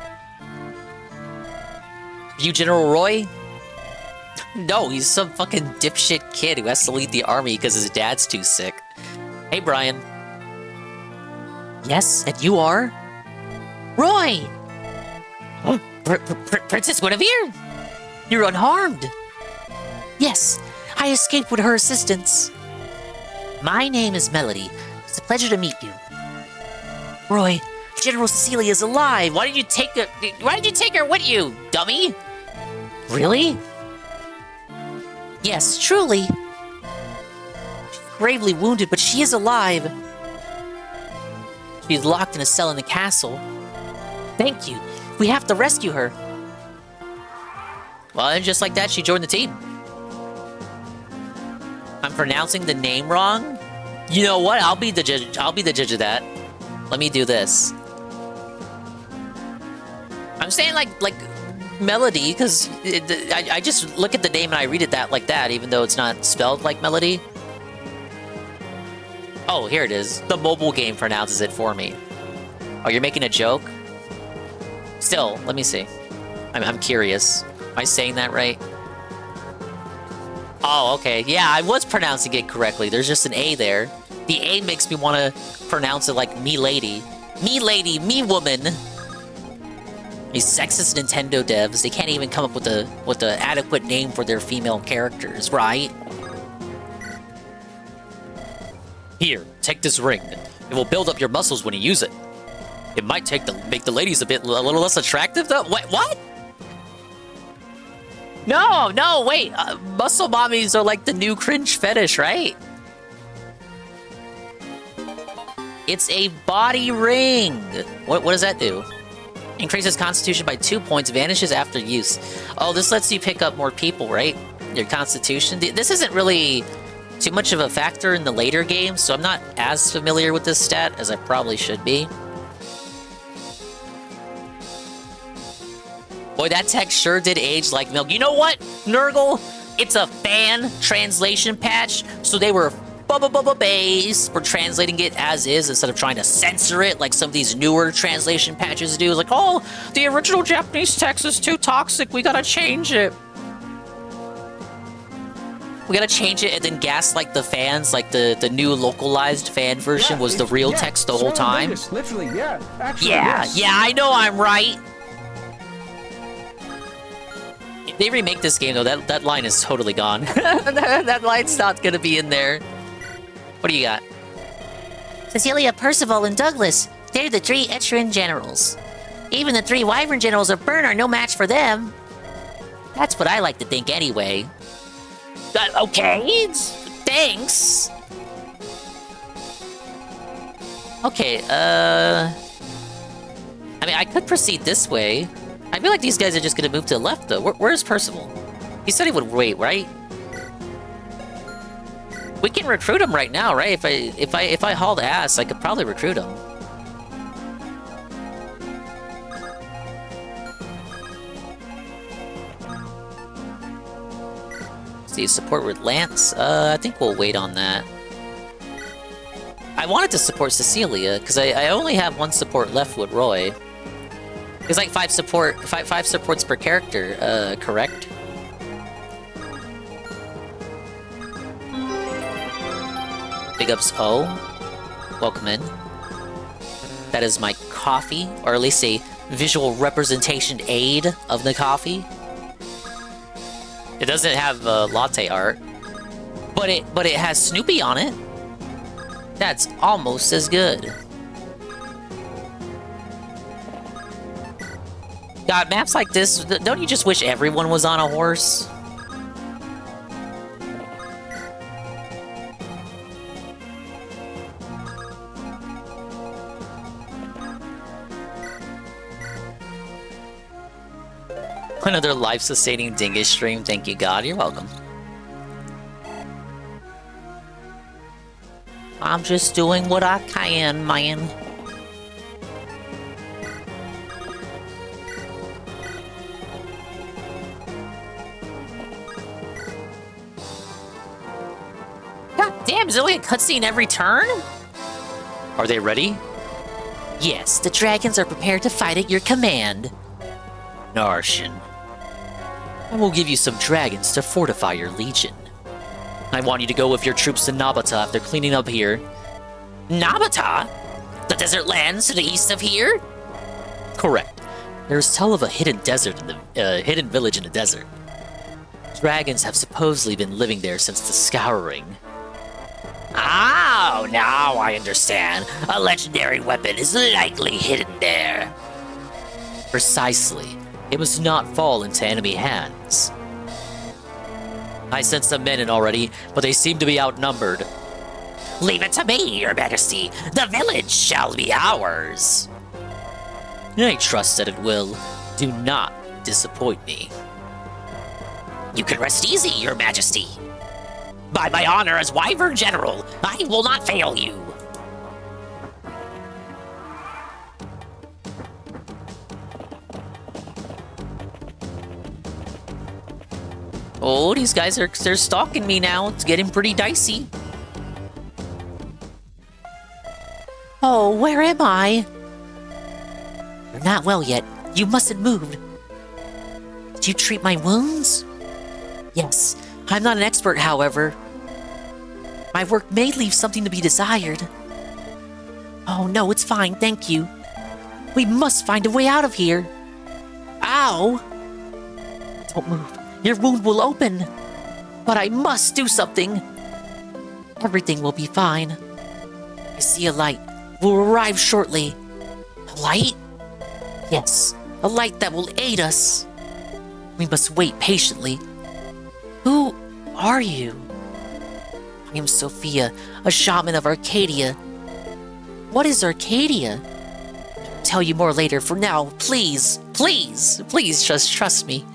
S1: You General Roy? No, he's some fucking dipshit kid who has to lead the army because his dad's too sick. Hey, Brian. Yes, and you are? Roy! Princess Guinevere? You're unharmed. Yes, I escaped with her assistance. My name is Melody. It's a pleasure to meet you. Roy, General Cecilia is alive. Why did you take her with you, dummy? Really? Yes, truly. She's gravely wounded, but she is alive. She's locked in a cell in the castle. Thank you. We have to rescue her. Well, and just like that, she joined the team. I'm pronouncing the name wrong? You know what? I'll be the judge. I'll be the judge of that. Let me do this. I'm saying like Melody because I just look at the name and I read it like that, even though it's not spelled like Melody. Oh, here it is. The mobile game pronounces it for me. Oh, you're making a joke? Still, let me see. I'm curious. Am I saying that right? Oh, okay. Yeah, I was pronouncing it correctly. There's just an A there. The A makes me want to pronounce it like me lady. Me lady, me woman. These sexist Nintendo devs, they can't even come up with a adequate name for their female characters, right? Here, take this ring. It will build up your muscles when you use it. It might make the ladies a little less attractive, though. Wait, what? No, wait. Muscle mommies are like the new cringe fetish, right? It's a body ring. What does that do? Increases constitution by 2 points, vanishes after use. Oh, this lets you pick up more people, right? Your constitution. This isn't really too much of a factor in the later games, so I'm not as familiar with this stat as I probably should be. Boy, that text sure did age like milk. You know what, Nurgle? It's a fan translation patch, so they were base for translating it as is instead of trying to censor it like some of these newer translation patches do. It's like, oh, the original Japanese text is too toxic. We gotta change it. We gotta change it and then gaslight the fans like the new localized fan version was the real text the whole time.
S12: Literally, yeah. Actually,
S1: yeah, I know I'm right. If they remake this game, though, that line is totally gone. that line's not gonna be in there. What do you got? Cecilia, Percival, and Douglas. They're the 3 Etrian generals. Even the 3 Wyvern generals of Bern are no match for them. That's what I like to think anyway. Okay, thanks. Okay, I mean, I could proceed this way. I feel like these guys are just gonna move to the left, though. Where's Percival? He said he would wait, right? We can recruit him right now, right? If I hauled ass, I could probably recruit him. See, support with Lance? I think we'll wait on that. I wanted to support Cecilia, because I only have 1 support left with Roy. There's like 5 supports per character, correct? Big ups O. Welcome in. That is my coffee, or at least a visual representation aid of the coffee. It doesn't have latte art, but it has Snoopy on it. That's almost as good. God, maps like this, don't you just wish everyone was on a horse? Another life-sustaining dingus stream. Thank you, God. You're welcome. I'm just doing what I can, man. God damn, is there like a cutscene every turn? Are they ready? Yes, the dragons are prepared to fight at your command. Narshin. I will give you some dragons to fortify your legion. I want you to go with your troops to Nabata after cleaning up here. Nabata? The desert lands to the east of here? Correct. There is tell of a hidden desert in the hidden village in the desert. Dragons have supposedly been living there since the Scouring. Oh, now I understand. A legendary weapon is likely hidden there. Precisely. It must not fall into enemy hands. I sent some men in already, but they seem to be outnumbered. Leave it to me, Your Majesty. The village shall be ours. I trust that it will. Do not disappoint me. You can rest easy, Your Majesty. By my honor as Wyvern General, I will not fail you. Oh, these guys they're stalking me now. It's getting pretty dicey. Oh, where am I? You're not well yet. You mustn't move. Did you treat my wounds? Yes. I'm not an expert, however. My work may leave something to be desired. Oh, no, it's fine, thank you. We must find a way out of here. Ow! Don't move. Your wound will open. But I must do something. Everything will be fine. I see a light. Will arrive shortly. A light? Yes, a light that will aid us. We must wait patiently. Who are you? I am Sophia, a shaman of Arcadia. What is Arcadia? I'll tell you more later. For now, please, please, please just trust me.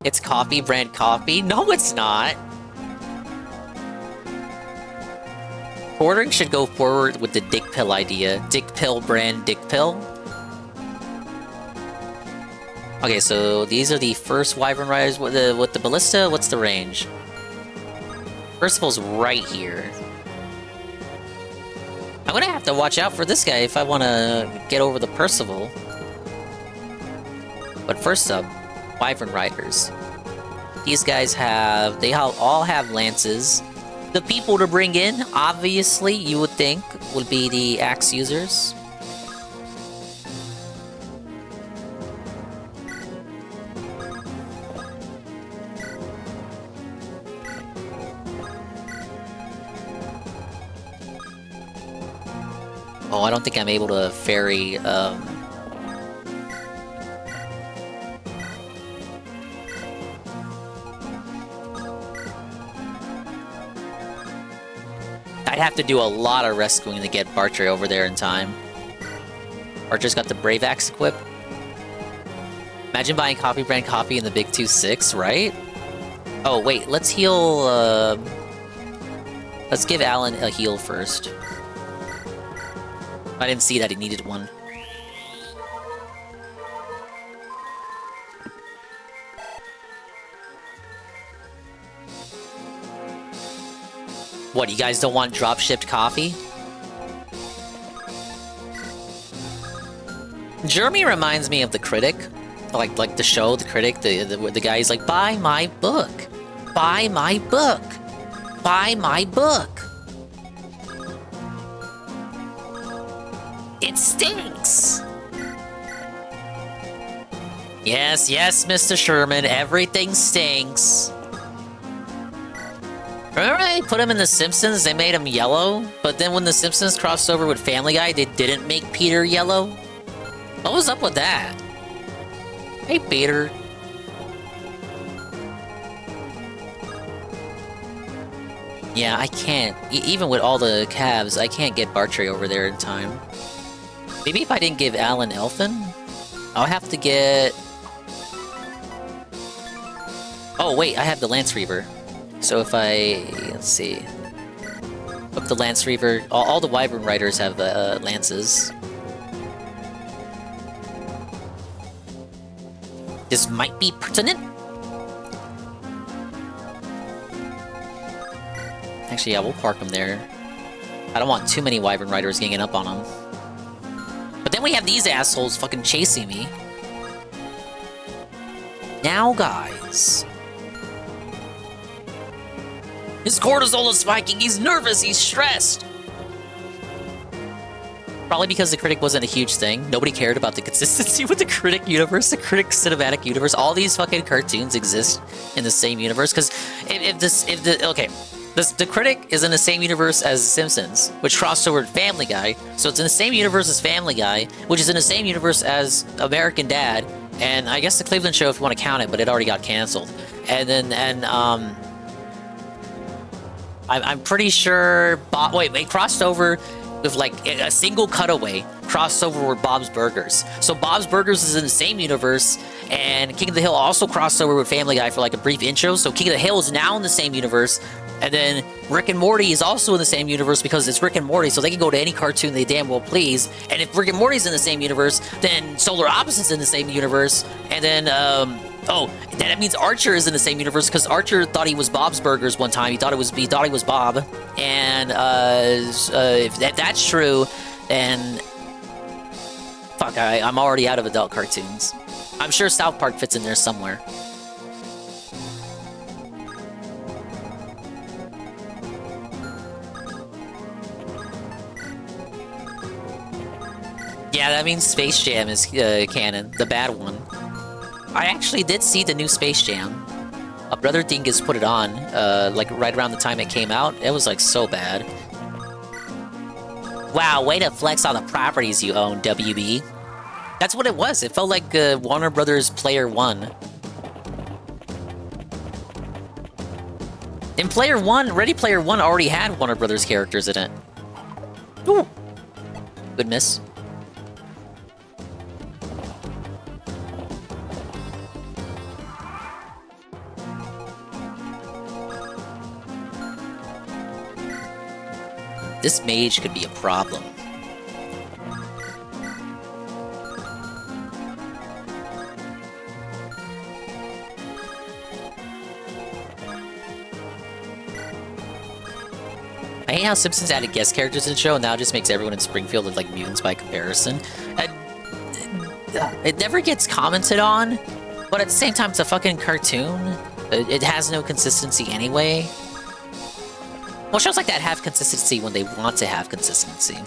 S1: It's coffee brand coffee? No, it's not. Ordering should go forward with the Dick Pill idea. Dick Pill brand Dick Pill. Okay, so these are the first Wyvern Riders with the ballista. What's the range? Percival's right here. I'm gonna have to watch out for this guy if I want to get over the Percival. But first up, Wyvern Riders. These guys have... they all have lances. The people to bring in, obviously, you would think, would be the axe users. Oh, I don't think I'm able to ferry, I'd have to do a lot of rescuing to get Bartre over there in time. Bartre's got the Brave Axe equipped. Imagine buying Coffee brand coffee in the Big 2-6, right? Oh, wait, let's heal, let's give Alan a heal first. I didn't see that he needed one. What, you guys don't want drop-shipped coffee? Jeremy reminds me of The Critic. Like the show, The Critic, the guy's like, buy my book! Buy my book! Buy my book! It stinks! Yes, yes, Mr. Sherman, everything stinks. Remember they put him in The Simpsons? They made him yellow? But then when The Simpsons crossed over with Family Guy, they didn't make Peter yellow? What was up with that? Hey, Peter. Yeah, I can't. Even with all the calves, I can't get Bartray over there in time. Maybe if I didn't give Alan Elfin, I'll have to get... Oh, wait, I have the Lance Reaver. So if I... Let's see. Hook the Lance Reaver. All the Wyvern Riders have lances. This might be pertinent. Actually, yeah, we'll park them there. I don't want too many Wyvern Riders ganging up on them. But then we have these assholes fucking chasing me. Now, guys. His cortisol is spiking. He's nervous. He's stressed. Probably because the critic wasn't a huge thing. Nobody cared about the consistency with the critic universe, the critic cinematic universe. All these fucking cartoons exist in the same universe. Because the critic is in the same universe as The Simpsons, which crossed over to Family Guy. So it's in the same universe as Family Guy, which is in the same universe as American Dad, and I guess the Cleveland Show if you want to count it, but it already got canceled. I'm pretty sure it crossed over with like a single cutaway, crossed over with Bob's Burgers. So Bob's Burgers is in the same universe, and King of the Hill also crossed over with Family Guy for like a brief intro. So King of the Hill is now in the same universe. And then Rick and Morty is also in the same universe because it's Rick and Morty, so they can go to any cartoon they damn well please. And if Rick and Morty's in the same universe, then Solar Opposite's in the same universe. And then, that means Archer is in the same universe because Archer thought he was Bob's Burgers one time. He thought he was Bob. And if that's true, then fuck, I'm already out of adult cartoons. I'm sure South Park fits in there somewhere. Yeah, that means Space Jam is canon, the bad one. I actually did see the new Space Jam. A brother Dingus put it on, like right around the time it came out. It was like so bad. Wow, way to flex on the properties you own, WB. That's what it was. It felt like Warner Brothers Player One. In Player One, Ready Player One already had Warner Brothers characters in it. Ooh. Good miss. This mage could be a problem. I hate how Simpsons added guest characters in the show, and now it just makes everyone in Springfield look like mutants by comparison. It never gets commented on, but at the same time, it's a fucking cartoon. It has no consistency anyway. Well, shows like that have consistency when they want to have consistency.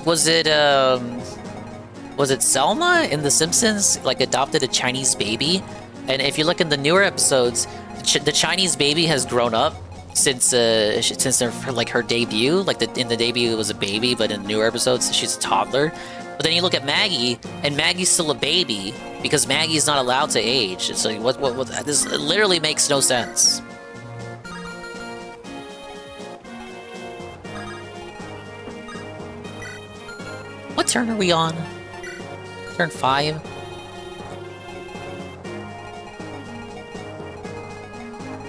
S1: Was it Selma in The Simpsons, like, adopted a Chinese baby? And if you look in the newer episodes, the Chinese baby has grown up since her debut. Like, in the debut it was a baby, but in the newer episodes she's a toddler. But then you look at Maggie, and Maggie's still a baby because Maggie's not allowed to age. It's like, what this literally makes no sense. What turn are we on? Turn 5?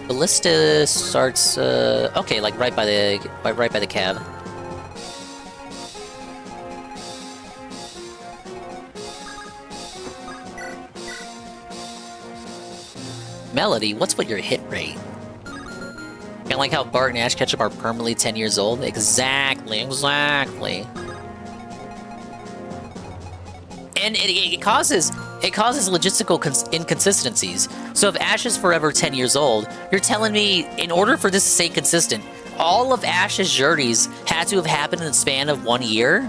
S1: Ballista starts, okay, like right by the cab. Melody, what's with your hit rate? Kinda like how Bart and Ash Ketchum are permanently 10 years old? Exactly. And it causes logistical inconsistencies. So if Ash is forever 10 years old, you're telling me in order for this to stay consistent, all of Ash's journeys had to have happened in the span of 1 year?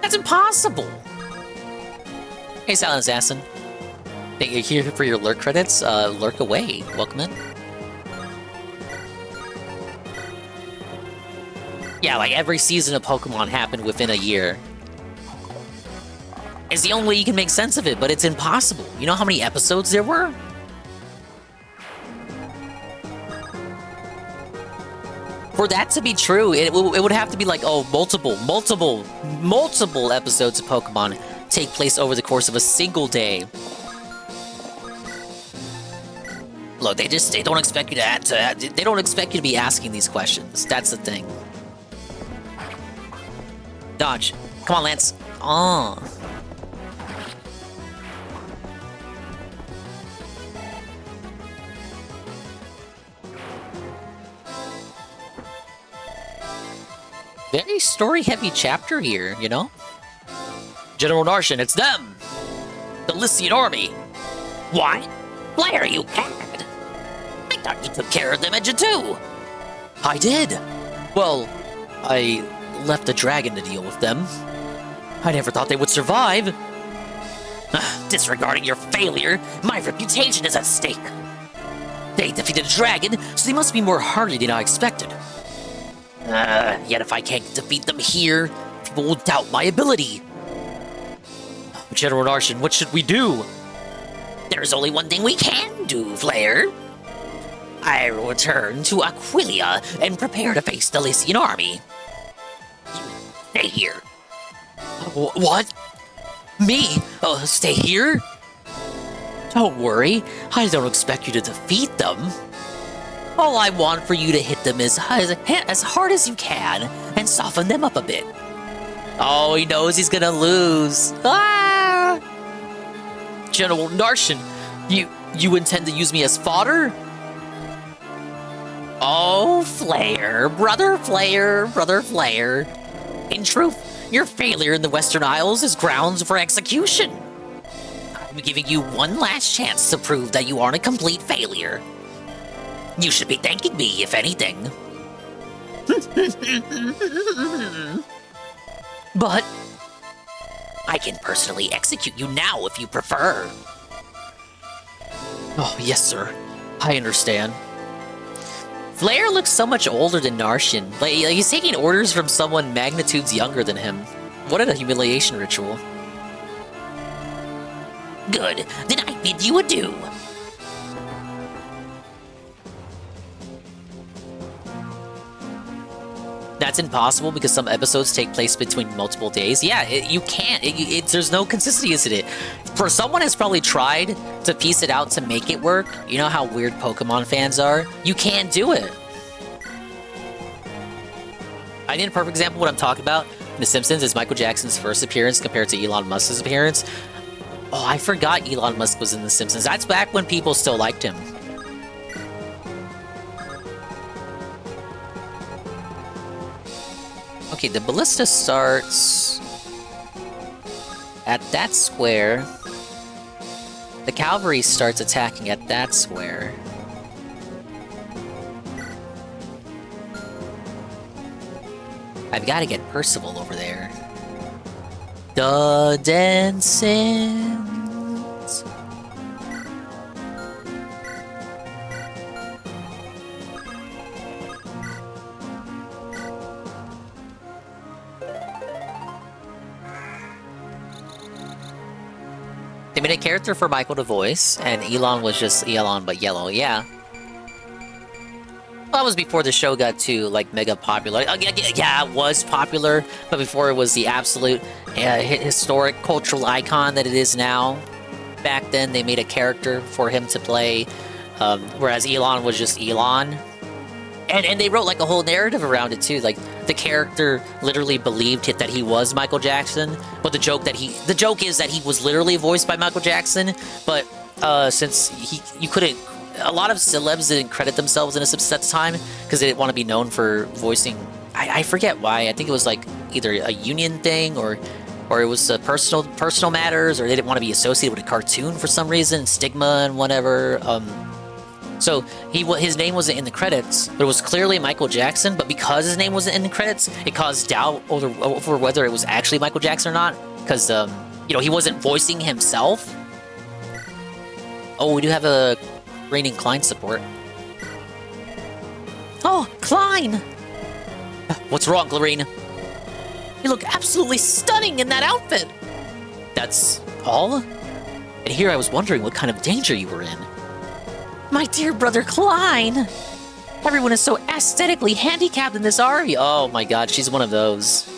S1: That's impossible! Hey, Silent Assassin. Think you're here for your lurk credits? Lurk away. Welcome in. Yeah, like every season of Pokemon happened within a year. It's the only way you can make sense of it, but it's impossible. You know how many episodes there were? For that to be true, it would have to be like, oh, multiple episodes of Pokemon take place over the course of a single day. Look, they don't expect you they don't expect you to be asking these questions. That's the thing. Dodge. Come on, Lance. Oh. Very story-heavy chapter here, you know? General Narshan, it's them! The Lycian army! What? Why are you mad? I thought you took care of them at Jatu! I did! Well, I left a dragon to deal with them. I never thought they would survive! Disregarding your failure, my reputation is at stake! They defeated a dragon, so they must be more hardy than I expected. Yet if I can't defeat them here, people will doubt my ability. General Narshan, what should we do? There's only one thing we can do, Flare. I will return to Aquilia and prepare to face the Lycian army. You stay here. What? Me? Stay here? Don't worry, I don't expect you to defeat them. All I want for you to hit them as hard as you can and soften them up a bit. Oh, he knows he's gonna lose. Ah! General Narshan, you intend to use me as fodder? Oh, Flare, brother Flare, brother Flare. In truth, your failure in the Western Isles is grounds for execution. I'm giving you one last chance to prove that you aren't a complete failure. You should be thanking me, if anything. But I can personally execute you now if you prefer. Oh, yes, sir. I understand. Flare looks so much older than Narshan. Like, he's taking orders from someone magnitudes younger than him. What a humiliation ritual. Good. Then I bid you adieu. That's impossible because some episodes take place between multiple days. Yeah, you can't. There's no consistency in it. For someone who's probably tried to piece it out to make it work, you know how weird Pokemon fans are? You can't do it. I think a perfect example of what I'm talking about in The Simpsons is Michael Jackson's first appearance compared to Elon Musk's appearance. Oh, I forgot Elon Musk was in The Simpsons. That's back when people still liked him. Okay, the ballista starts at that square. The cavalry starts attacking at that square. I've got to get Percival over there. The dancing. They made a character for Michael to voice, and Elon was just Elon but yellow, yeah. Well, that was before the show got too, like, mega popular. Yeah, it was popular, but before it was the absolute historic cultural icon that it is now. Back then, they made a character for him to play, whereas Elon was just Elon. And they wrote, like, a whole narrative around it, too. Like, the character literally believed that he was Michael Jackson, but the joke is that he was literally voiced by Michael Jackson, but since you couldn't, a lot of celebs didn't credit themselves in a set time because they didn't want to be known for voicing. I forget why. I think it was like either a union thing or it was personal matters, or they didn't want to be associated with a cartoon for some reason, stigma and whatever. So his name wasn't in the credits, but it was clearly Michael Jackson. But because his name wasn't in the credits, it caused doubt over whether it was actually Michael Jackson or not. Because you know, he wasn't voicing himself. Oh, we do have a reigning Klein support. Oh, Klein! What's wrong, Clarine? You look absolutely stunning in that outfit! That's all? And here I was wondering what kind of danger you were in. My dear brother Klein! Everyone is so aesthetically handicapped in this Ari. Oh my god, she's one of those.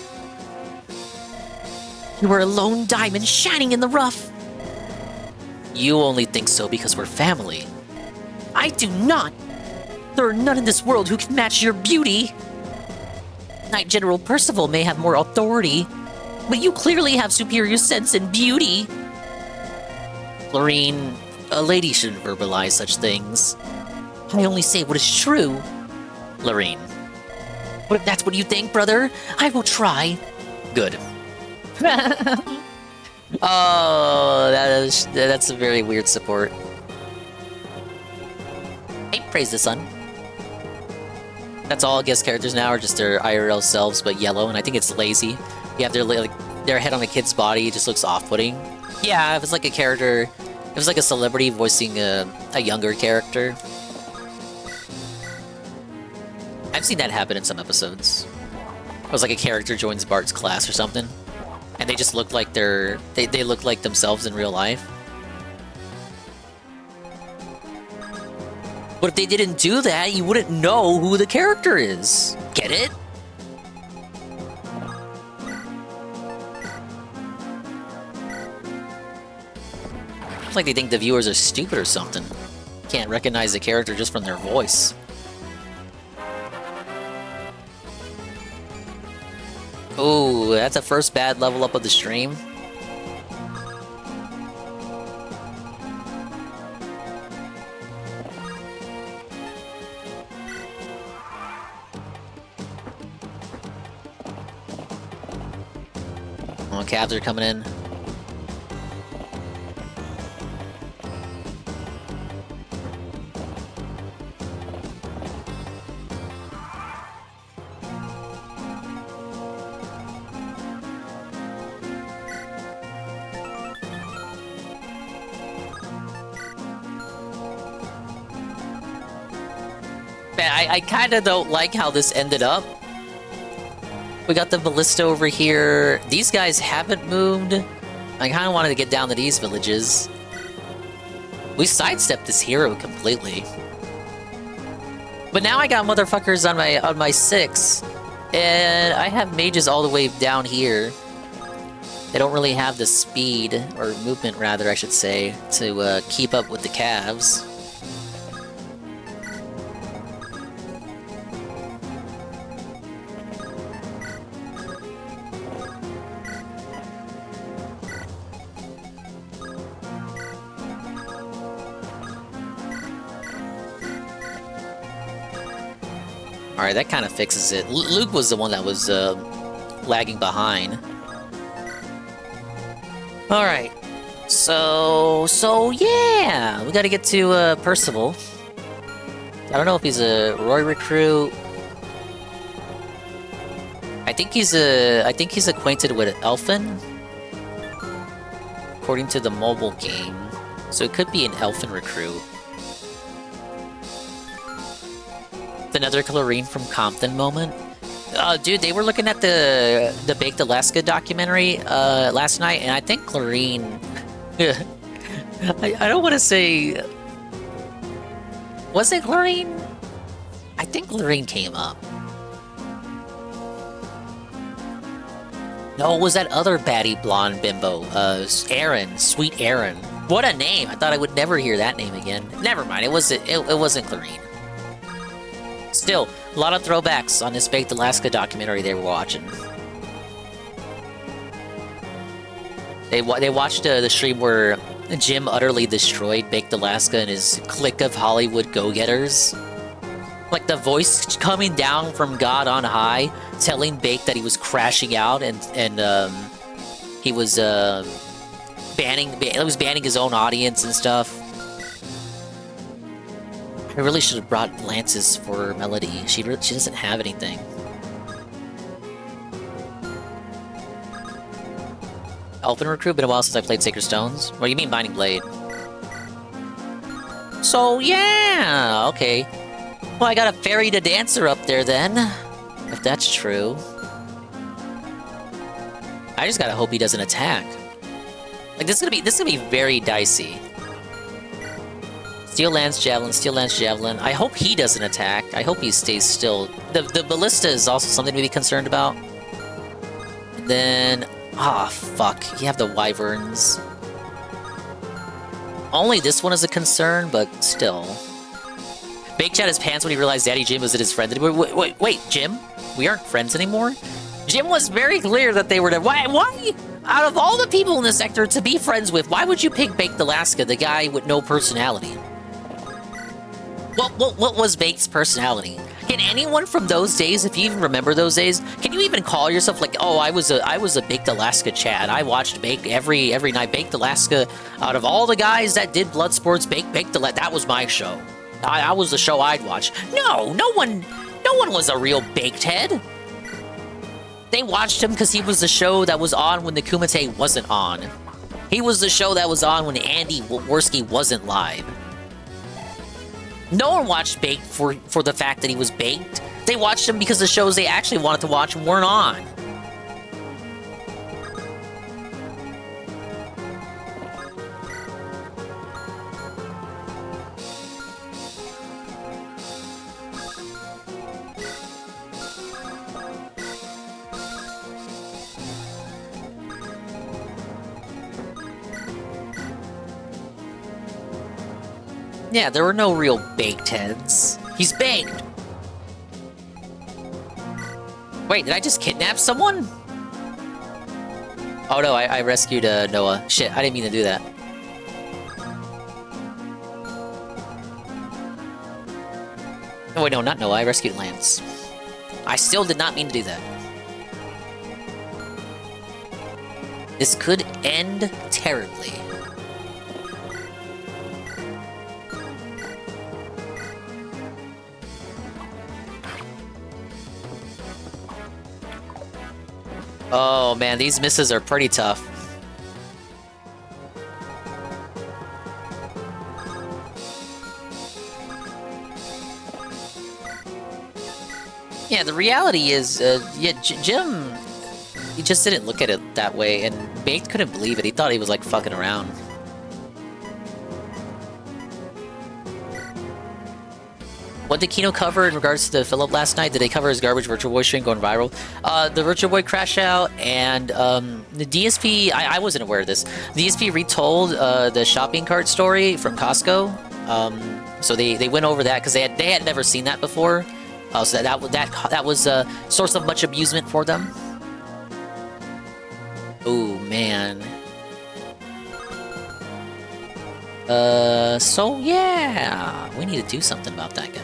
S1: You were a lone diamond shining in the rough. You only think so because we're family. I do not. There are none in this world who can match your beauty. Knight General Percival may have more authority, but you clearly have superior sense and beauty. Clarine, a lady shouldn't verbalize such things. I only say what is true. Clarine. But if that's what you think, brother, I will try. Good. Oh, that's a very weird support. Hey, praise the sun. That's all guest characters now are just their IRL selves, but yellow, and I think it's lazy. You have their head on a kid's body, it just looks off-putting. Yeah, if it's like a character, if it's like a celebrity voicing a younger character. I've seen that happen in some episodes. It was like a character joins Bart's class or something, and they just look like they look like themselves in real life. But if they didn't do that, you wouldn't know who the character is. Get it? It's like they think the viewers are stupid or something. Can't recognize the character just from their voice. Ooh, that's the first bad level up of the stream. Oh, cabs are coming in. I kind of don't like how this ended up. We got the ballista over here. These guys haven't moved. I kind of wanted to get down to these villages. We sidestepped this hero completely. But now I got motherfuckers on my 6. And I have mages all the way down here. They don't really have the speed, or movement rather, I should say, to keep up with the calves. Alright, that kind of fixes it. Luke was the one that was lagging behind. Alright. So yeah! We gotta get to Percival. I don't know if he's a Roy recruit. I think he's acquainted with Elfin. According to the mobile game. So it could be an Elfin recruit. Another Clarine from Compton moment. Dude, they were looking at the Baked Alaska documentary last night, and I think Clarine... I don't want to say... Was it Clarine? I think Clarine came up. No, it was that other baddie blonde bimbo. Erin. Sweet Erin. What a name! I thought I would never hear that name again. Never mind, it wasn't Clarine. Still, a lot of throwbacks on this Baked Alaska documentary they were watching. They watched the stream where Jim utterly destroyed Baked Alaska and his clique of Hollywood go-getters. Like the voice coming down from God on high, telling Baked that he was crashing out and he was banning his own audience and stuff. I really should have brought lances for Melody. She doesn't have anything. Elfin recruit, been a while since I played Sacred Stones. What do you mean Binding Blade? So yeah, okay. Well, I got a fairy to dancer up there then. If that's true. I just gotta hope he doesn't attack. Like, this is gonna be very dicey. Steel Lance Javelin, Steel Lance Javelin. I hope he doesn't attack. I hope he stays still. The Ballista is also something to be concerned about. And then... ah, fuck. You have the Wyverns. Only this one is a concern, but still. Baked out his pants when he realized Daddy Jim wasn't his friend anymore. Wait, Jim? We aren't friends anymore? Jim was very clear that they were... Why? Out of all the people in the sector to be friends with, why would you pick Baked Alaska, the guy with no personality? What was Baked's personality? Can anyone from those days, if you even remember those days, can you even call yourself like, oh, I was a Baked Alaska Chad. I watched Baked every night. Baked Alaska, out of all the guys that did Bloodsports, Baked Alaska, that was my show. I was the show I'd watch. No one was a real Baked head. They watched him because he was the show that was on when the Kumite wasn't on. He was the show that was on when Andy Worski wasn't live. No one watched Baked for the fact that he was Baked. They watched him because the shows they actually wanted to watch weren't on. Yeah, there were no real baked heads. He's baked! Wait, did I just kidnap someone? Oh no, I rescued Noah. Shit, I didn't mean to do that. Oh wait, no, not Noah, I rescued Lance. I still did not mean to do that. This could end terribly. Oh man, these misses are pretty tough. Yeah, the reality is, yeah, Jim, he just didn't look at it that way, and Baked couldn't believe it. He thought he was like fucking around. What did Kino cover in regards to the Philip last night? Did they cover his garbage Virtual Boy stream going viral? The Virtual Boy crash out and the DSP, I wasn't aware of this. The DSP retold the shopping cart story from Costco. So they went over that because they had never seen that before. So that was a source of much amusement for them. Oh man. So yeah, we need to do something about that guy.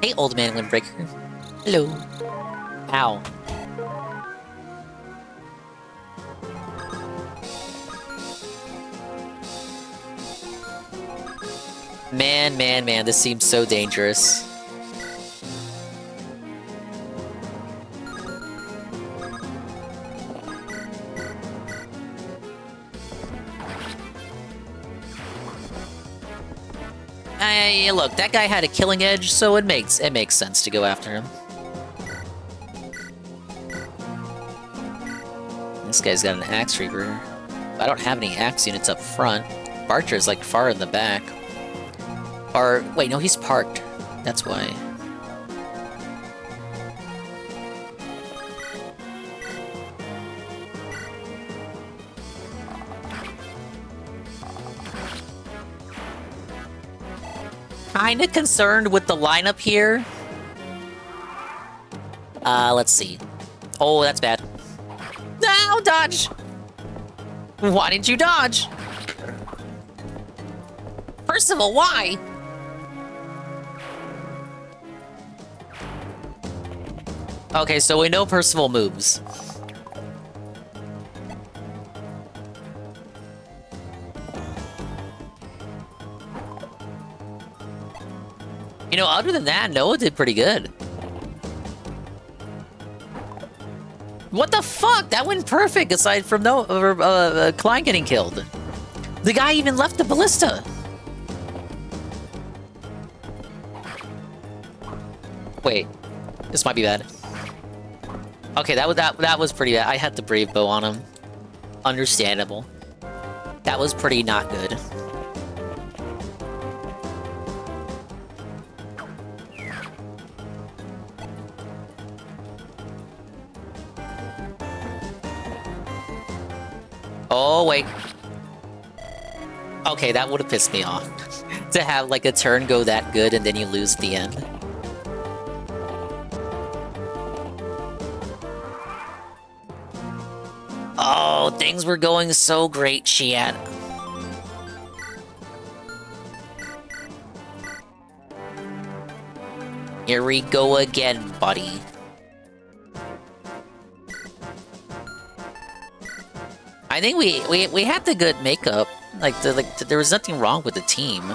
S1: Hey, old man Windbreaker. Hello. Ow. Man, this seems so dangerous. Look, that guy had a killing edge, so it makes sense to go after him. This guy's got an axe reaver. I don't have any axe units up front. Barcher's like far in the back. Or wait, no, he's parked. That's why. Kinda concerned with the lineup here. Let's see. Oh, that's bad. No, dodge! Why didn't you dodge? First of all, why? Okay, so we know Percival moves. You know, other than that, Noah did pretty good. What the fuck? That went perfect, aside from Klein getting killed. The guy even left the ballista. Wait, this might be bad. Okay, that was pretty bad. I had the brave bow on him. Understandable. That was pretty not good. Oh, wait. Okay, that would have pissed me off. To have, like, a turn go that good and then you lose at the end. Oh, things were going so great, Shiat. Here we go again, buddy. I think we had the good makeup. There was nothing wrong with the team.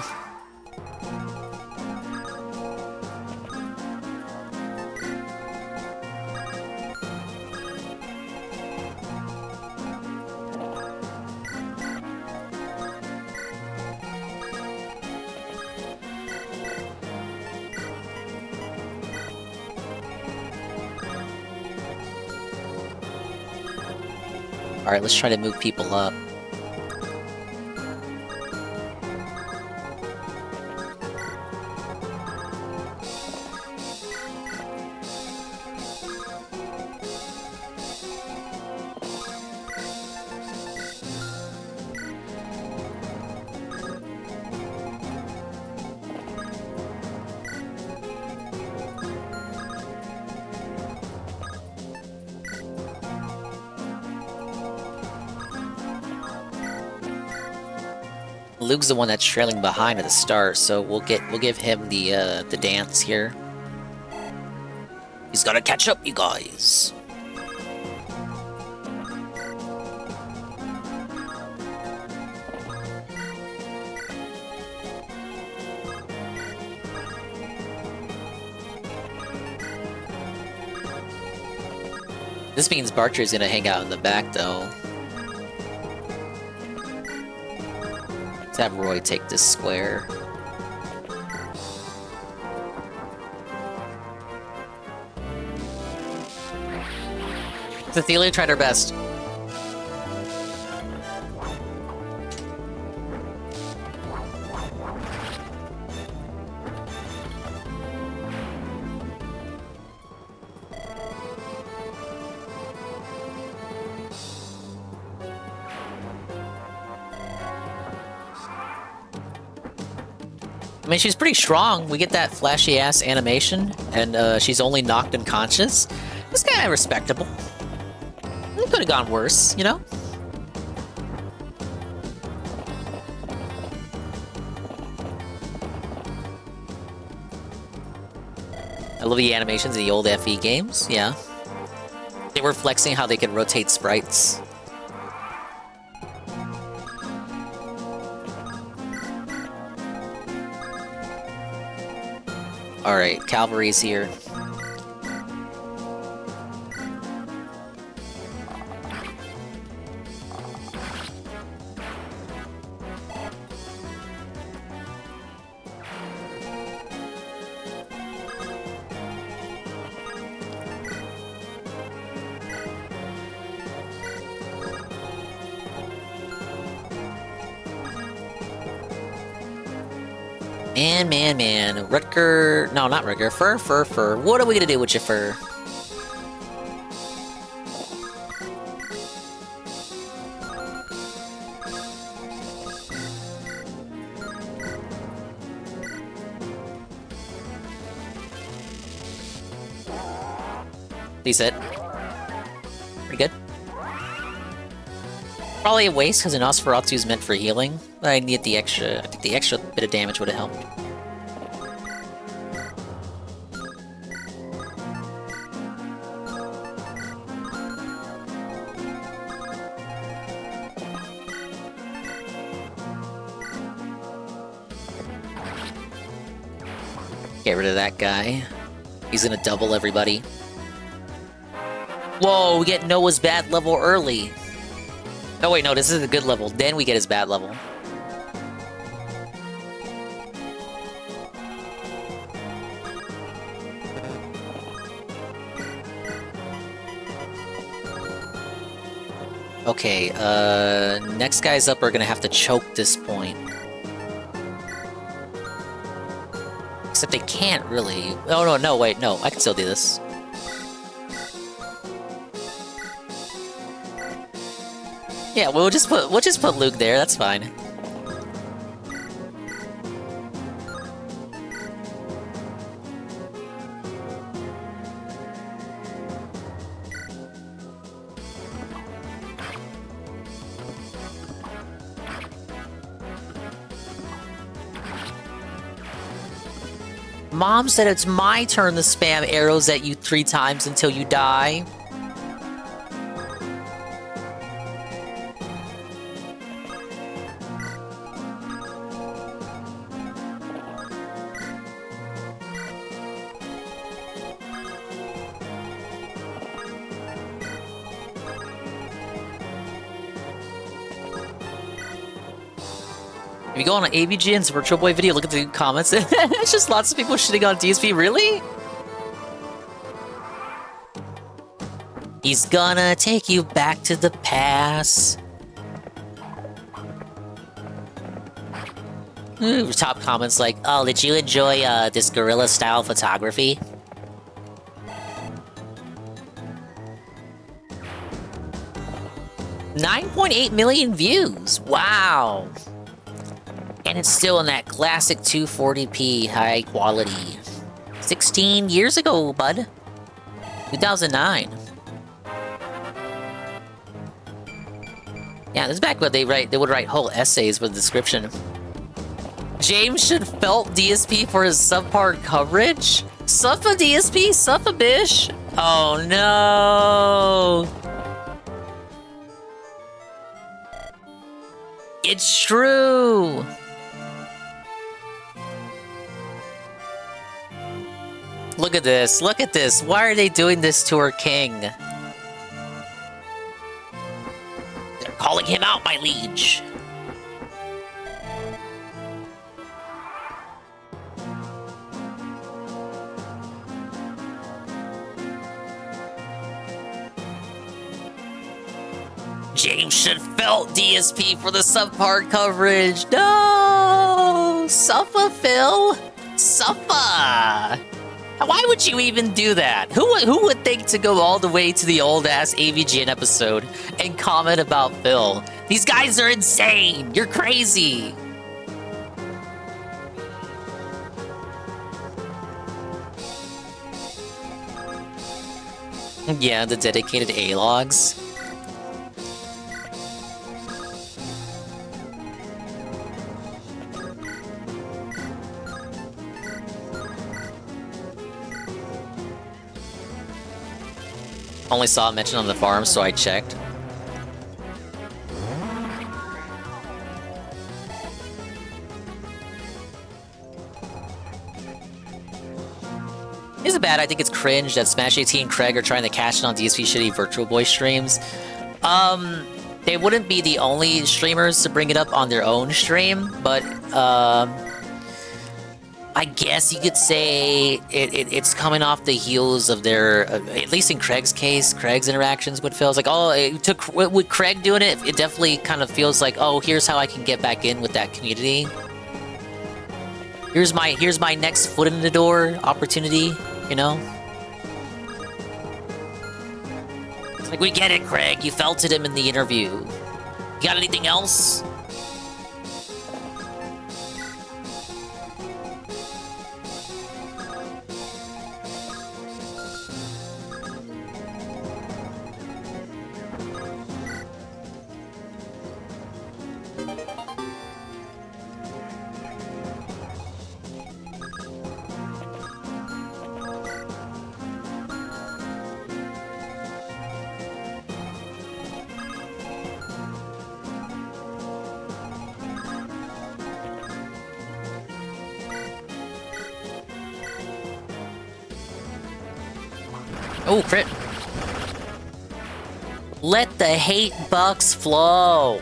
S1: Alright, let's try to move people up. Luke's the one that's trailing behind at the start, so we'll give him the dance here. He's gotta catch up, you guys. This means Barcher's gonna hang out in the back, though. Let's have Roy take this square. Cecilia tried her best. I mean, she's pretty strong. We get that flashy-ass animation, and she's only knocked unconscious. It's kind of respectable. It could have gone worse, you know? I love the animations in the old FE games, yeah. They were flexing how they could rotate sprites. Alright, cavalry's here. Man. Rutger... No, not Rutger. Fur. What are we gonna do with your fur? Decent. Pretty good. Probably a waste because an Nosferatu is meant for healing. But I need the extra... I think the extra bit of damage would have helped. Get rid of that guy. He's gonna double everybody. Whoa, we get Noah's bad level early. Oh wait, no, this is a good level. Then we get his bad level. Okay, next guys up are gonna have to choke this point. Except they can't really. Oh no, wait, no, I can still do this. Yeah, we'll just put Luke there. That's fine. Mom said it's my turn to spam arrows at you 3 times until you die. If you go on an AVGN's Virtual Boy video, look at the comments. It's just lots of people shitting on DSP. Really? He's gonna take you back to the past. Ooh, top comments like, oh, did you enjoy this guerrilla style photography? $9.8 million views. Wow. And it's still in that classic 240p high quality. 16 years ago, bud. 2009. Yeah, this is back when they would write whole essays with the description. James should felt DSP for his subpar coverage? Suffa DSP? Suffa bish? Oh no! It's true! Look at this, look at this. Why are they doing this to her king? They're calling him out, my liege. James should felt DSP for the subpar coverage. No! Suffa, Phil? Suffa! Why would you even do that? Who would think to go all the way to the old-ass AVGN episode and comment about Phil? These guys are insane! You're crazy! Yeah, the dedicated A-logs. Only saw it mentioned on the farm, so I checked. Isn't bad. I think it's cringe that Smash 18 and Craig are trying to cash in on DSP shitty Virtual Boy streams. They wouldn't be the only streamers to bring it up on their own stream, but I guess you could say it's coming off the heels of their, at least in Craig's case, Craig's interactions with Phil. It's like, oh, with Craig doing it, it definitely kind of feels like, oh, here's how I can get back in with that community. Here's my next foot in the door opportunity, you know? It's like, we get it, Craig. You felted him in the interview. You got anything else? Oh, crit. Let the hate bucks flow.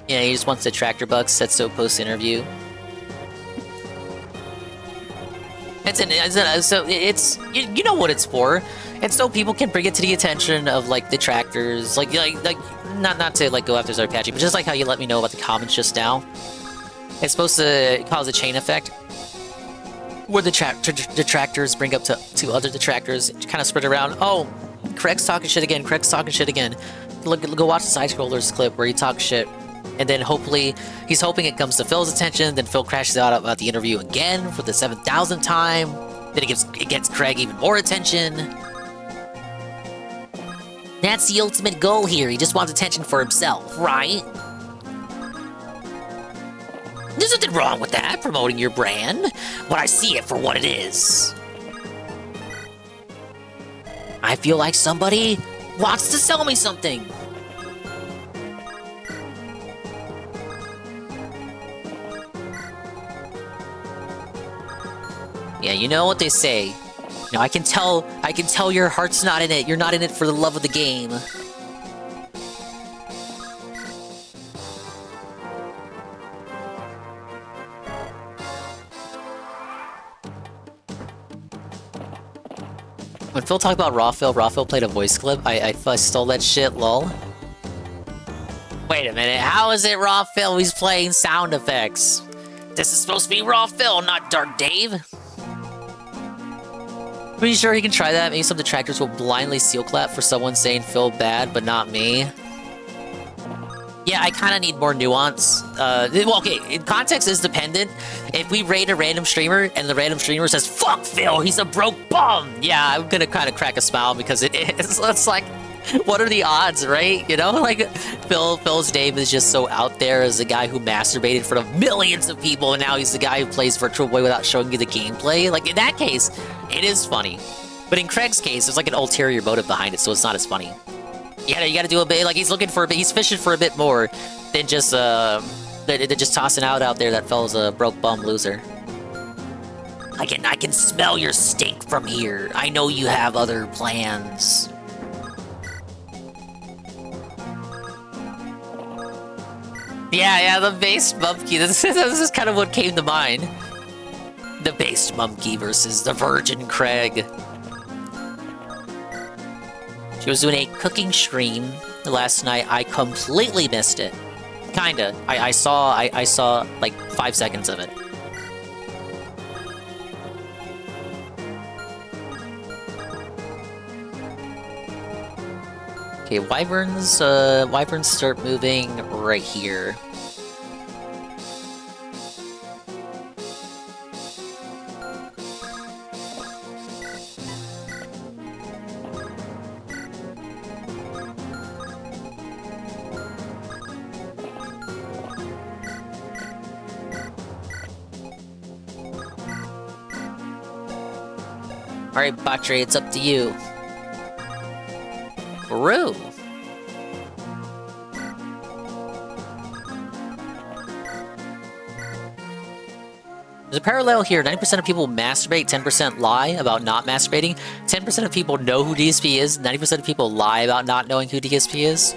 S1: Yeah, he just wants the tractor bucks, said so post-interview. It's you know what it's for. It's so people can bring it to the attention of like the tractors, like not to like go after Zarpachi, but just like how you let me know about the comments just now. It's supposed to cause a chain effect where the detractors bring up to other detractors, kind of spread around. Oh, Craig's talking shit again. Craig's talking shit again. Go watch the Side Scrollers clip where he talks shit. And then hopefully, he's hoping it comes to Phil's attention. Then Phil crashes out about the interview again for the 7,000th time. Then it gets Craig even more attention. That's the ultimate goal here. He just wants attention for himself, right? There's nothing wrong with that, promoting your brand, but I see it for what it is. I feel like somebody wants to sell me something. Yeah, you know what they say. You know, I can tell your heart's not in it. You're not in it for the love of the game. When Phil talked about Raw Phil played a voice clip. I stole that shit, lol. Wait a minute, how is it Raw Phil? He's playing sound effects. This is supposed to be Raw Phil, not Dark Dave. Pretty sure he can try that. Maybe some detractors will blindly seal clap for someone saying Phil bad, but not me. Yeah, I kind of need more nuance. Well, okay, context is dependent. If we raid a random streamer and the random streamer says, "Fuck Phil, he's a broke bum," yeah, I'm gonna kind of crack a smile because it's like, what are the odds, right? You know, like Phil's name is just so out there as a guy who masturbated in front of millions of people, and now he's the guy who plays Virtual Boy without showing you the gameplay. Like in that case, it is funny, but in Craig's case, there's like an ulterior motive behind it, so it's not as funny. Yeah, you gotta do a bit, like he's looking for a bit, he's fishing for a bit more than just tossing out there that Phil's a broke bum loser. I can smell your stink from here. I know you have other plans. Yeah, the based monkey. This is kind of what came to mind. The based monkey versus the virgin Craig. She was doing a cooking stream last night. I completely missed it. Kinda. I saw like 5 seconds of it. Okay, wyverns start moving right here. Alright, Batre, it's up to you. Brew. There's a parallel here. 90% of people masturbate, 10% lie about not masturbating. 10% of people know who DSP is, 90% of people lie about not knowing who DSP is.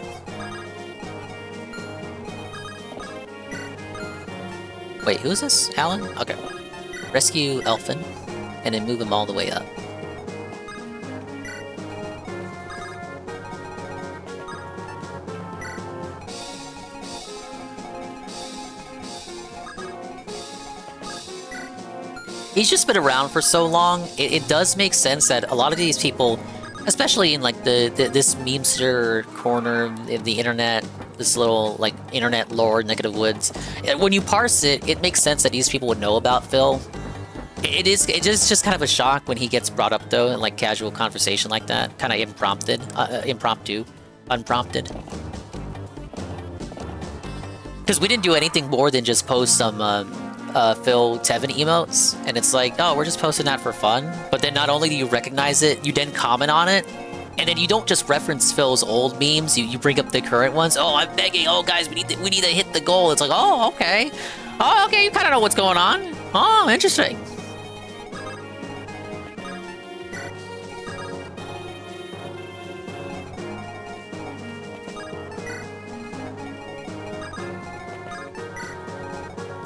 S1: Wait, who is this? Alan? Okay. Rescue Elfin, and then move him all the way up. He's just been around for so long, it does make sense that a lot of these people, especially in like this memester corner of the internet, this little like internet lore, neck of the woods, when you parse it, it makes sense that these people would know about Phil. It is just kind of a shock when he gets brought up though in like casual conversation like that, kind of unprompted. Because we didn't do anything more than just post some Phil Tevin emotes, and it's like, oh, we're just posting that for fun. But then not only do you recognize it, you then comment on it, and then you don't just reference Phil's old memes, you bring up the current ones. Oh, I'm begging, oh guys, we need to hit the goal. It's like, oh, okay, you kind of know what's going on. Oh, interesting.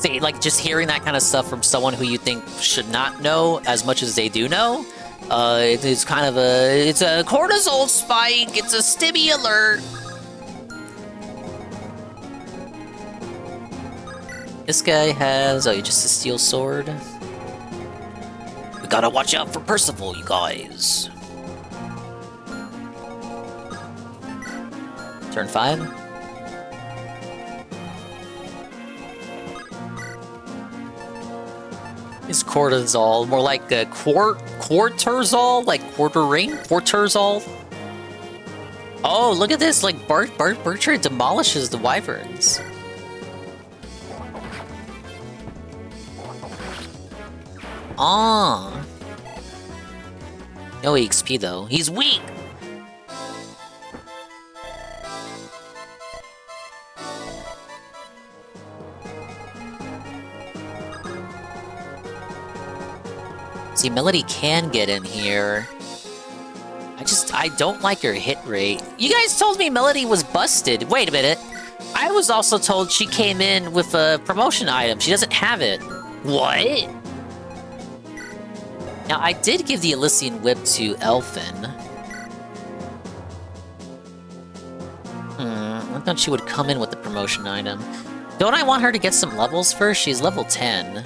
S1: See, like, just hearing that kind of stuff from someone who you think should not know as much as they do know, it's kind of it's a cortisol spike, it's a stimmy alert. This guy has, just a steel sword. We gotta watch out for Percival, you guys. Turn 5. Is cortisol more like a quarterzol, like quarter ring, quarterzol? Oh, look at this! Like Bertrand demolishes the wyverns. Ah, no EXP though. He's weak. See, Melody can get in here. I don't like her hit rate. You guys told me Melody was busted. Wait a minute. I was also told she came in with a promotion item. She doesn't have it. What? Now, I did give the Elysian Whip to Elfin. I thought she would come in with the promotion item. Don't I want her to get some levels first? She's level 10.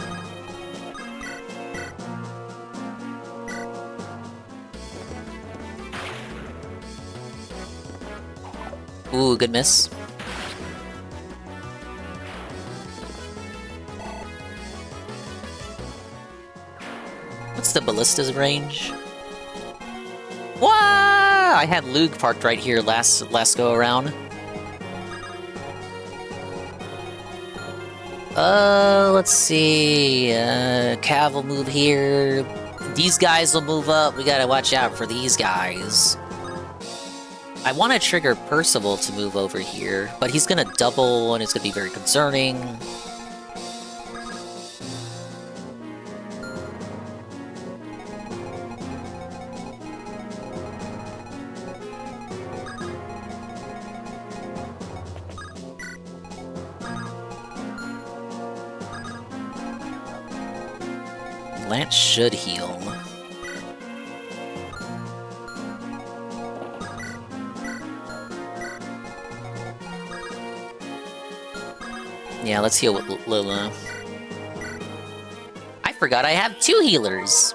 S1: Ooh, good miss. What's the ballista's range? What? I had Luke parked right here last go around. Let's see. Cav will move here. These guys will move up. We gotta watch out for these guys. I want to trigger Percival to move over here, but he's gonna double and it's gonna be very concerning. Lance should heal. Yeah, let's heal with Lila. I forgot I have 2 healers.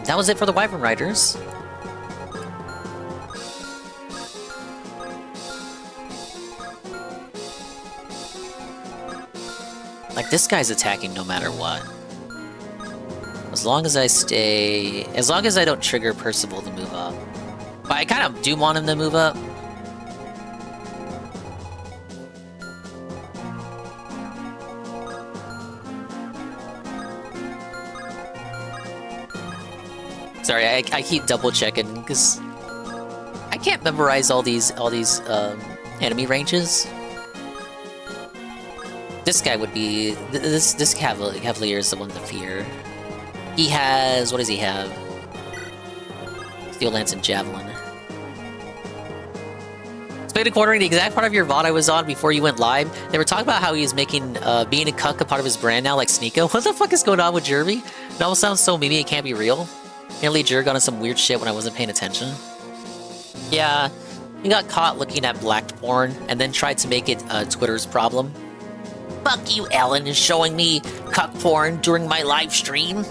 S1: That was it for the Wyvern Riders. Like, this guy's attacking no matter what. As long as I stay... As long as I don't trigger Percival to move up. But I kind of do want him to move up. Sorry, I keep double checking because I can't memorize all these enemy ranges. This guy would be this Cavalier is the one to fear. He has, what does he have? Steel Lance and Javelin. Spade Quartering, the exact part of your VOD I was on before you went live, they were talking about how he's making being a cuck a part of his brand now, like Sneeko. What the fuck is going on with Jeremy? It almost sounds so memey it can't be real. Nearly jerked on some weird shit when I wasn't paying attention. Yeah, he got caught looking at black porn and then tried to make it Twitter's problem. Fuck you, Ellen, is showing me cuck porn during my live stream.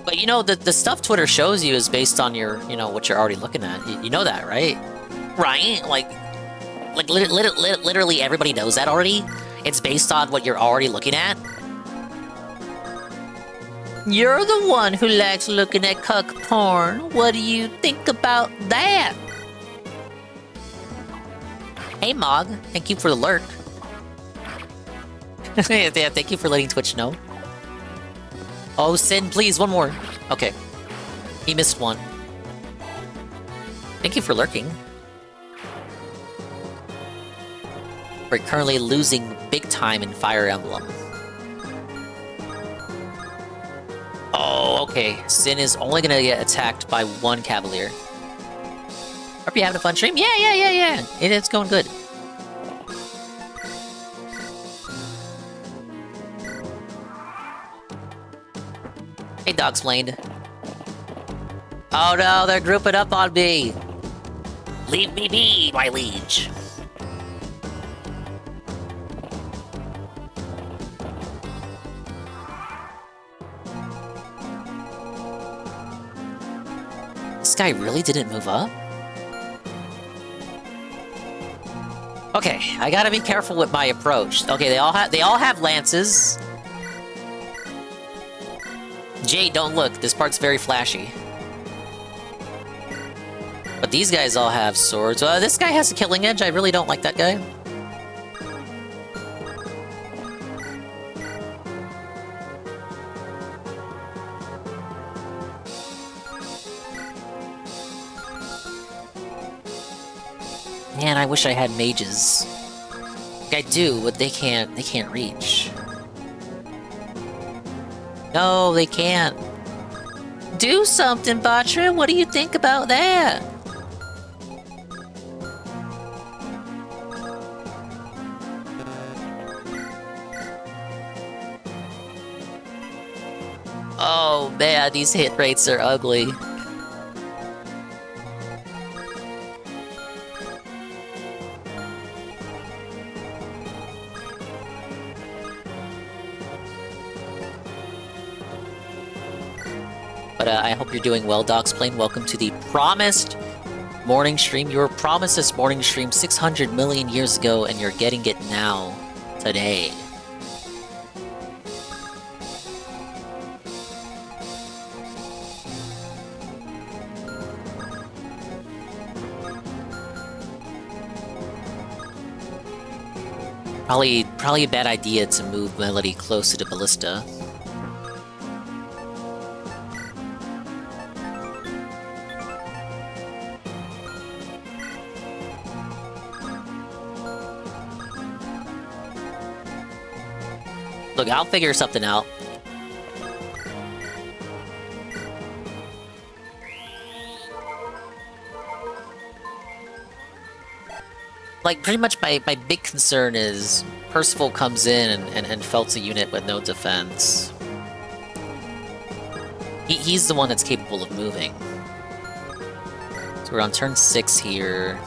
S1: But you know, the stuff Twitter shows you is based on your, you know, what you're already looking at. You know that, right? Right? Like literally everybody knows that already. It's based on what you're already looking at. You're the one who likes looking at cuck porn. What do you think about that? Hey, Mog. Thank you for the lurk. Yeah, thank you for letting Twitch know. Oh, Sin, please, one more. Okay. He missed one. Thank you for lurking. We're currently losing big time in Fire Emblem. Oh, okay. Sin is only gonna get attacked by one Cavalier. Hope you're having a fun stream. Yeah. It's going good. Hey, Dog Splained. Oh no, they're grouping up on me. Leave me be, my liege. This guy really didn't move up? Okay, I gotta be careful with my approach. Okay, they all have lances. Jade, don't look. This part's very flashy. But these guys all have swords. This guy has a killing edge. I really don't like that guy. Man, I wish I had mages. Like I do, but they can't reach. No, they can't. Do something, Batra. What do you think about that? Oh man, these hit rates are ugly. But I hope you're doing well, Dogsplane. Welcome to the promised morning stream. You were promised this morning stream 600 million years ago, and you're getting it now, today. Probably a bad idea to move Melody closer to Ballista. Look, I'll figure something out. Like, pretty much my big concern is Percival comes in and felts a unit with no defense. He's the one that's capable of moving. So we're on turn 6 here.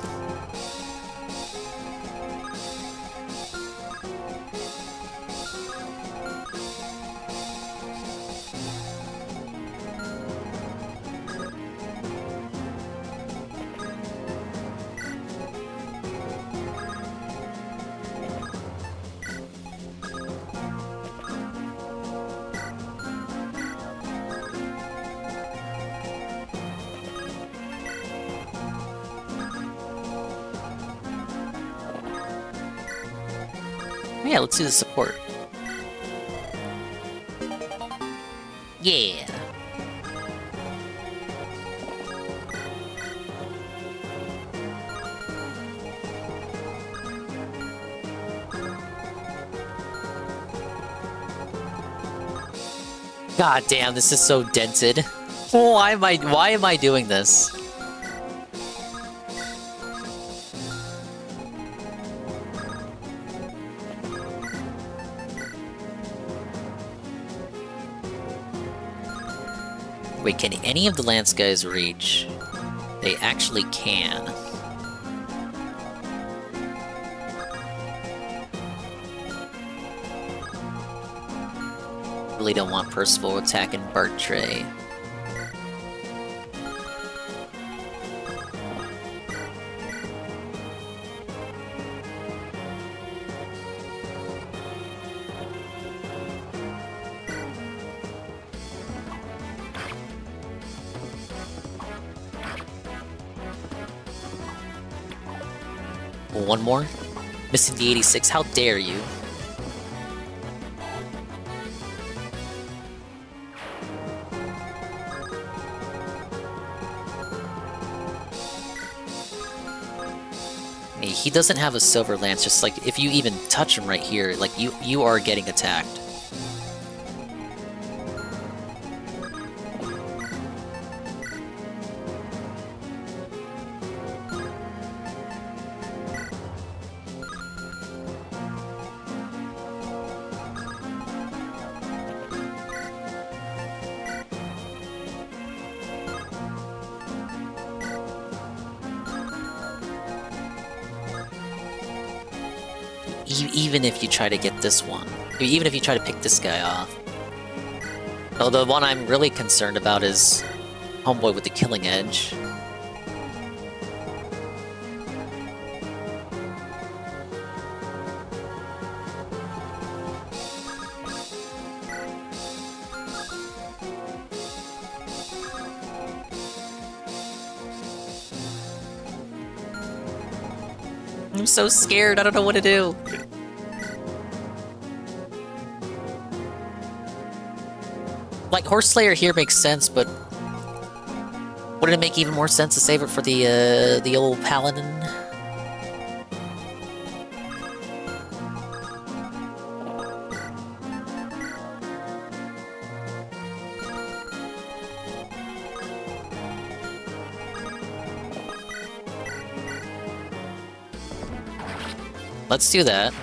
S1: Yeah, let's do the support. Yeah. God damn, this is so dented. Why am I doing this? Wait, can any of the Lance guys reach? They actually can. Really don't want Percival attacking Bartray. One more? Missing the 86, how dare you? He doesn't have a silver lance, just like if you even touch him right here, like you are getting attacked. even if you try to get this one, even if you try to pick this guy off. Though the one I'm really concerned about is Homeboy with the Killing Edge. I'm so scared, I don't know what to do. Like, Horse Slayer here makes sense, but wouldn't it make even more sense to save it for the old Paladin? Let's do that.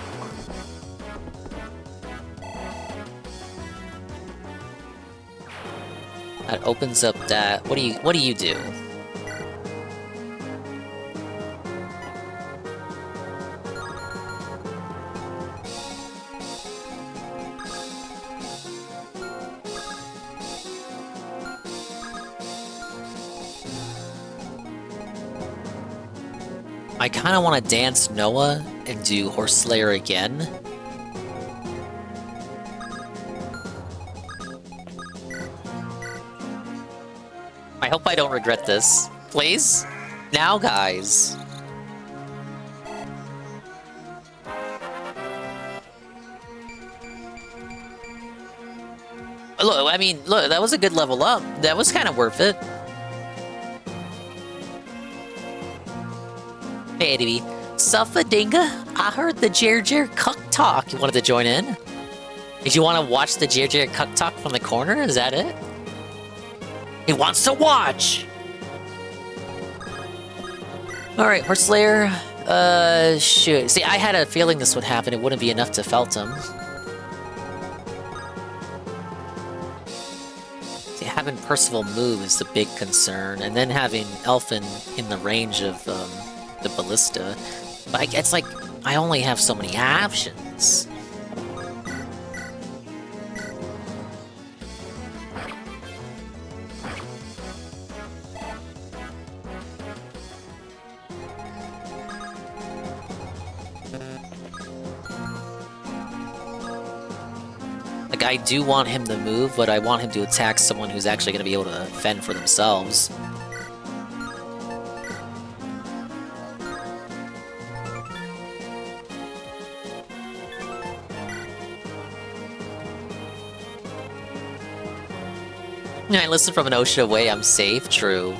S1: That opens up that. What do you do? I kind of want to dance Noah and do Horse Slayer again. I hope I don't regret this. Please? Now, guys. Look, I mean, look, that was a good level up. That was kind of worth it. Hey, ADB. Suffadinga, I heard the Jer Cuck Talk. You wanted to join in? Did you want to watch the Jer Cuck Talk from the corner? Is that it? He wants to watch! Alright, Horse Slayer. Shoot. See, I had a feeling this would happen. It wouldn't be enough to felt him. See, having Percival move is the big concern, and then having Elfin in the range of the ballista. But it's like, I only have so many options. Like, I do want him to move, but I want him to attack someone who's actually going to be able to fend for themselves. I listen from an ocean away, I'm safe. True.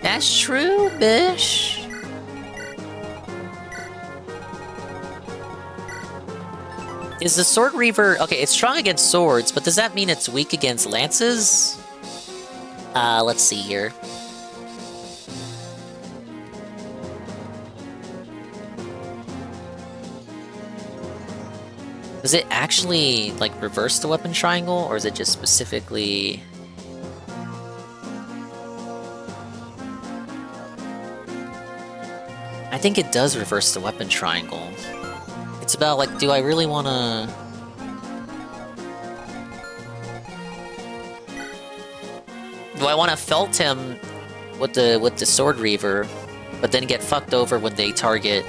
S1: That's true, bish. Is the Sword Reaver... Okay, it's strong against swords, but does that mean it's weak against lances? Let's see here. Does it actually, like, reverse the weapon triangle, or is it just specifically... I think it does reverse the weapon triangle. It's about, like, do I really want to... Do I want to felt him with the Sword Reaver, but then get fucked over when they target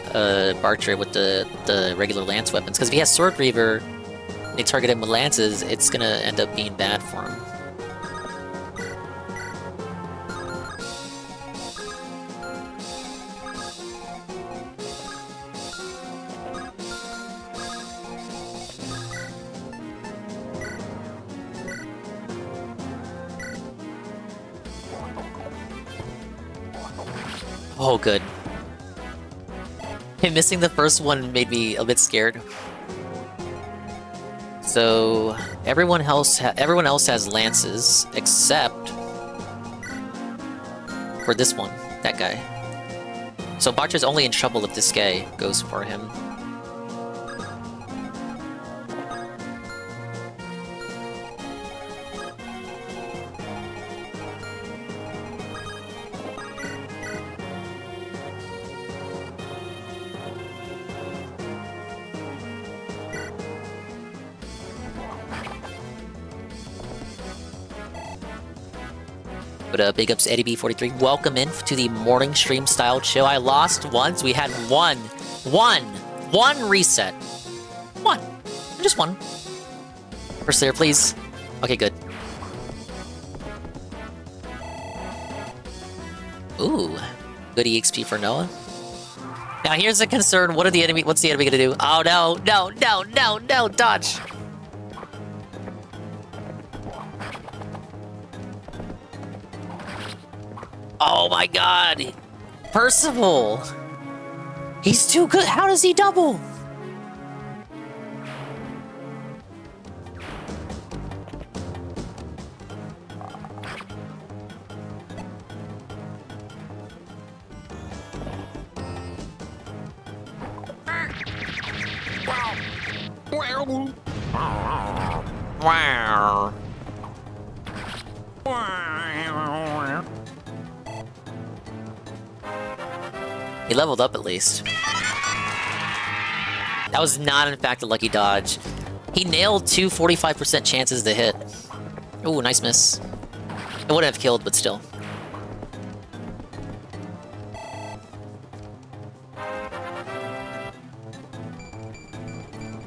S1: Bartre with the regular lance weapons? Because if he has Sword Reaver, they target him with lances, it's gonna end up being bad for him. Oh, good. Him missing the first one made me a bit scared. So everyone else has lances except for this one, that guy. So Bartra's only in trouble if this guy goes for him. But big ups to Eddie B43. Welcome in to the morning stream style chill. I lost once. We had one reset. One. Just one. First there, please. Okay, good. Ooh. Good EXP for Noah. Now here's the concern. What's the enemy gonna do? Oh no, no, no, no, no, dodge. Oh my god. Percival. He's too good. How does he double? Wow. He leveled up at least. That was not, in fact, a lucky dodge. He nailed two 45% chances to hit. Ooh, nice miss. It wouldn't have killed, but still.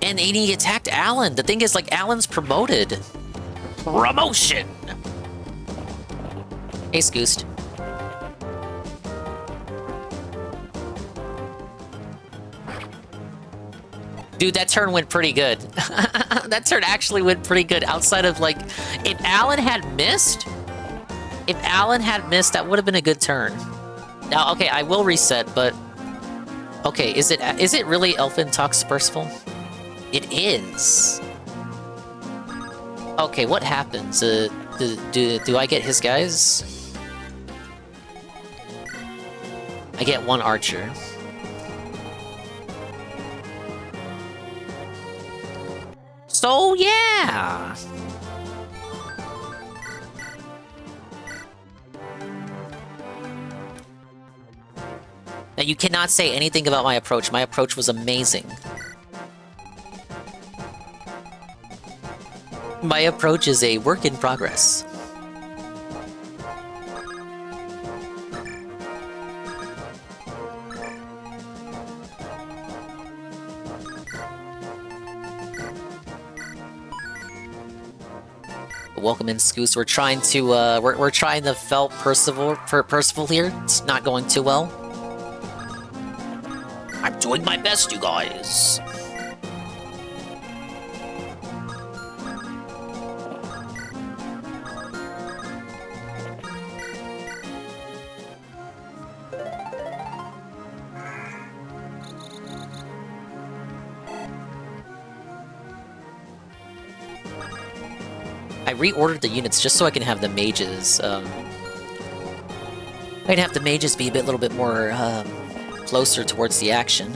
S1: And he attacked Alan. The thing is, like, Alan's promoted. Promotion! Hey, Scoosed. Dude, that turn went pretty good. That turn actually went pretty good. Outside of, like, if Alan had missed, that would have been a good turn. Now, okay, I will reset, but okay, is it really Elfin Talks Percival? It is. Okay, what happens? Do I get his guys? I get one archer. So, yeah! Now, you cannot say anything about my approach. My approach was amazing. My approach is a work in progress. Welcome in, Scoos. We're trying to we're trying to felt Percival here. It's not going too well. I'm doing my best, you guys. I reordered the units just so I can have the mages. I'd have the mages be a little bit more closer towards the action.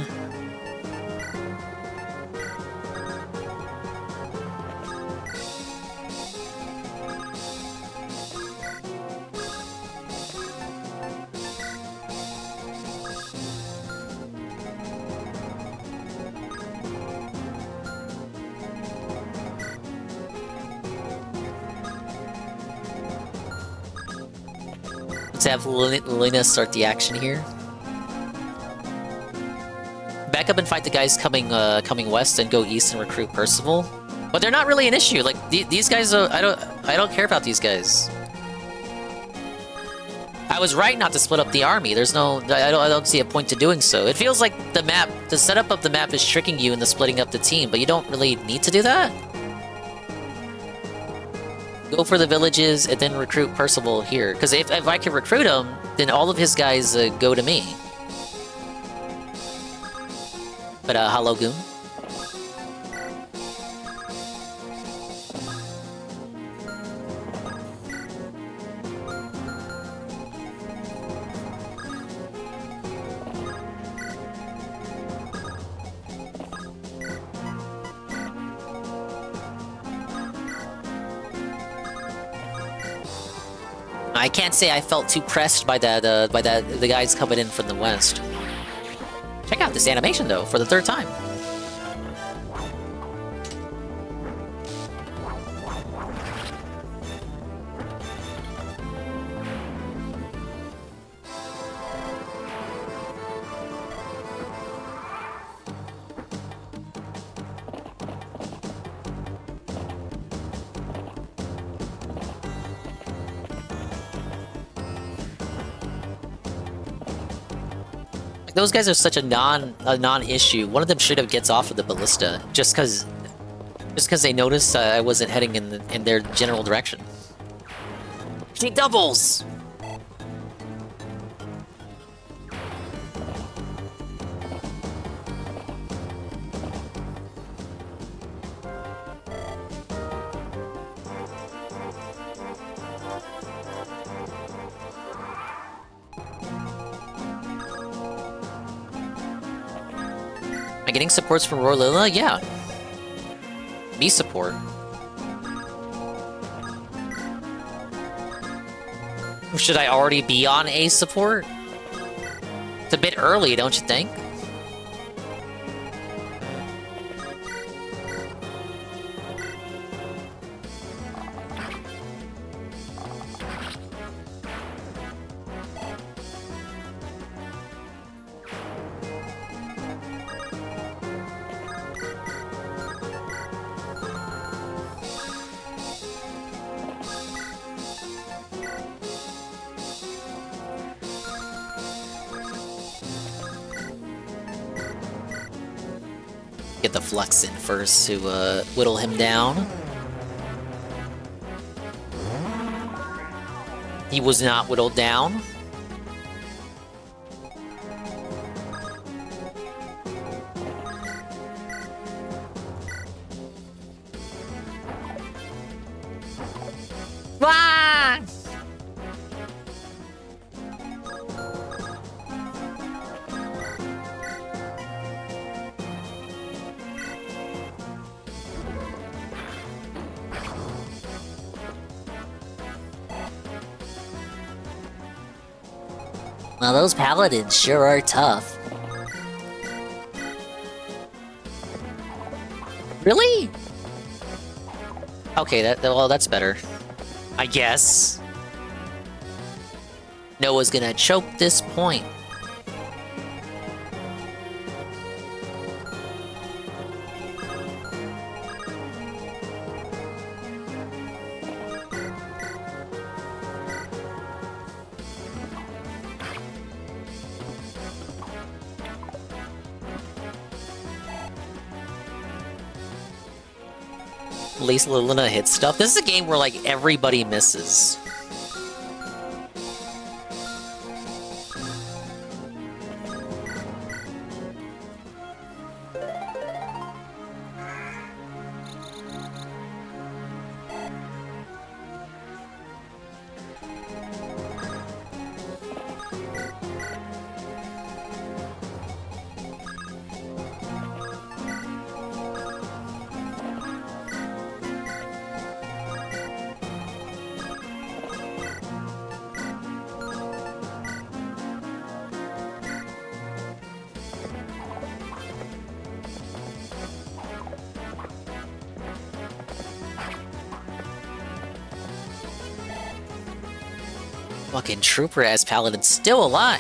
S1: Let's have Lena start the action here. Back up and fight the guys coming west, and go east and recruit Percival. But they're not really an issue. Like these guys, I don't care about these guys. I was right not to split up the army. There's no, I don't see a point to doing so. It feels like the setup of the map is tricking you into splitting up the team, but you don't really need to do that. Go for the villages and then recruit Percival here. Because if I can recruit him, then all of his guys go to me. But hello, Goon. I can't say I felt too pressed by the guys coming in from the west. Check out this animation though for the third time. Those guys are such a non-issue. One of them straight up gets off of the ballista just because they noticed I wasn't heading in their general direction. She doubles. Am I getting supports from Rorlilla? Yeah. Me support. Should I already be on A support? It's a bit early, don't you think? Get the Flux in first to whittle him down. He was not whittled down. Ah! Well, those paladins sure are tough. Really? Okay, well, that's better. I guess. Noah's gonna choke this point. At least Lilina hits stuff. This is a game where, like, everybody misses. Fucking Trooper as Paladin still alive.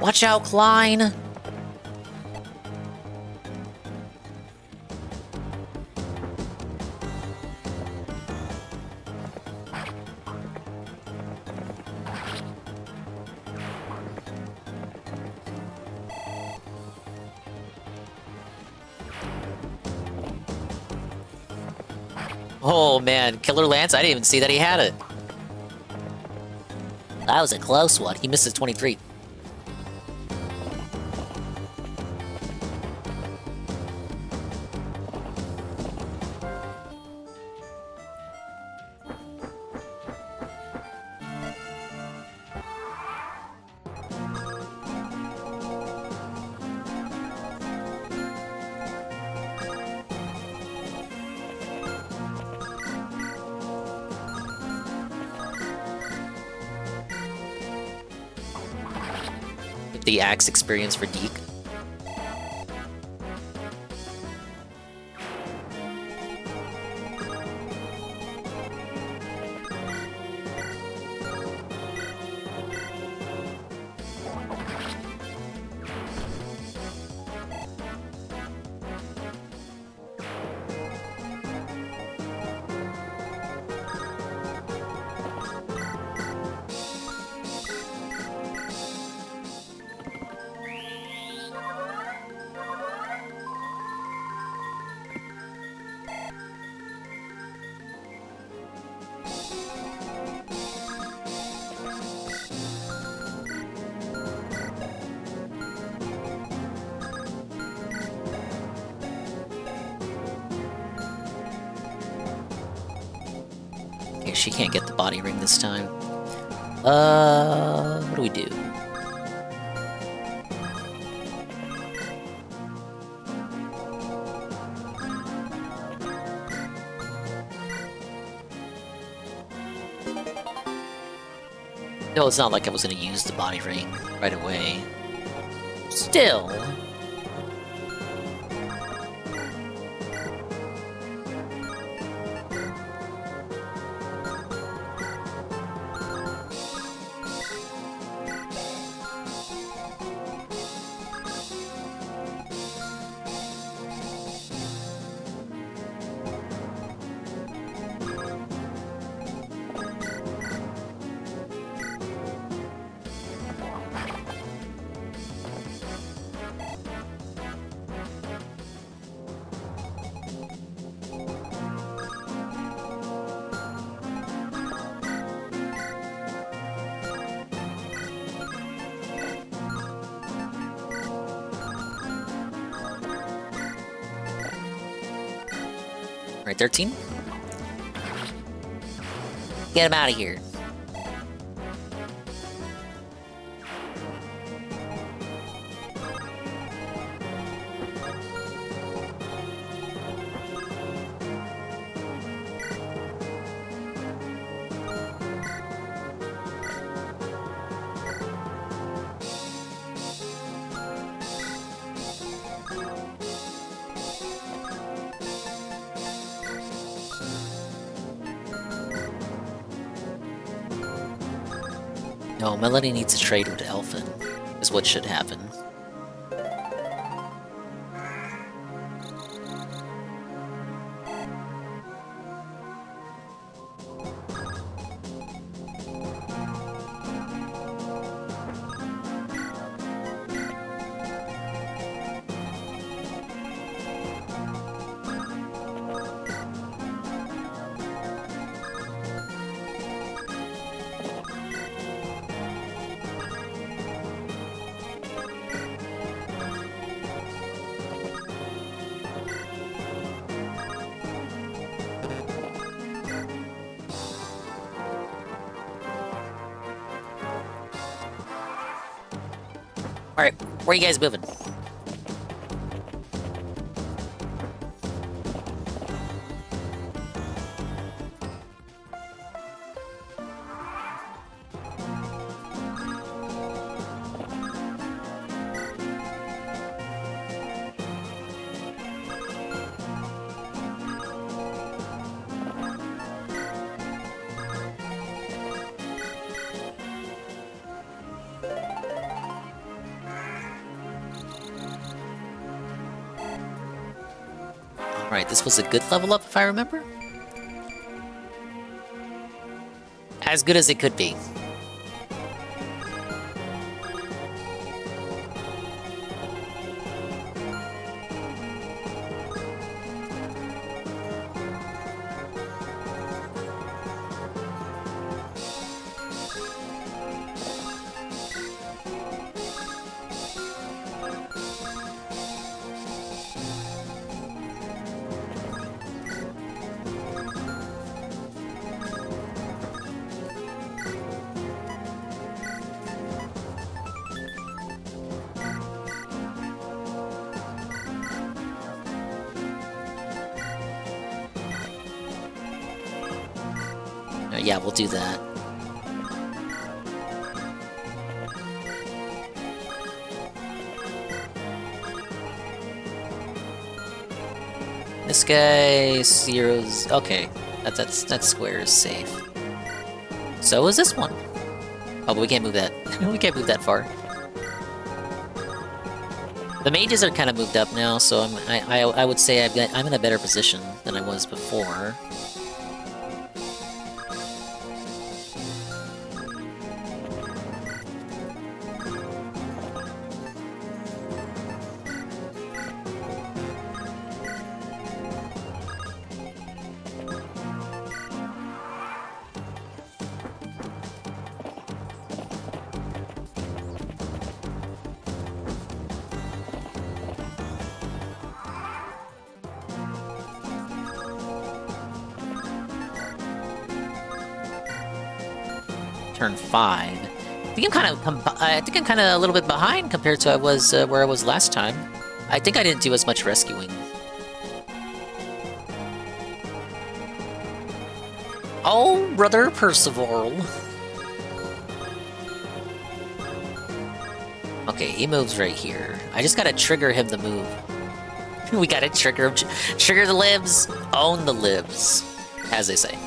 S1: Watch out, Klein. Oh man, Killer Lance, I didn't even see that he had it. That was a close one. He misses 23. The axe experience for Deke. she can't get the body ring this time. What do we do? No, it's not like I was gonna use the body ring right away. Still. Right, 13? Get him out of here. No, Melody needs to trade with Elfin, is what should happen. Alright, where are you guys moving? Alright, this was a good level up if I remember. As good as it could be. Yeah, we'll do that. This guy zeros. Okay, that square is safe. So is this one. Oh, but we can't move that. We can't move that far. The mages are kind of moved up now, so I would say I'm in a better position than I was before. turn 5. I think I'm kind of a little bit behind compared to where I was last time. I think I didn't do as much rescuing. Oh, brother Percival. Okay, he moves right here. I just gotta trigger him to move. We gotta trigger him. Trigger the libs, own the libs, as they say.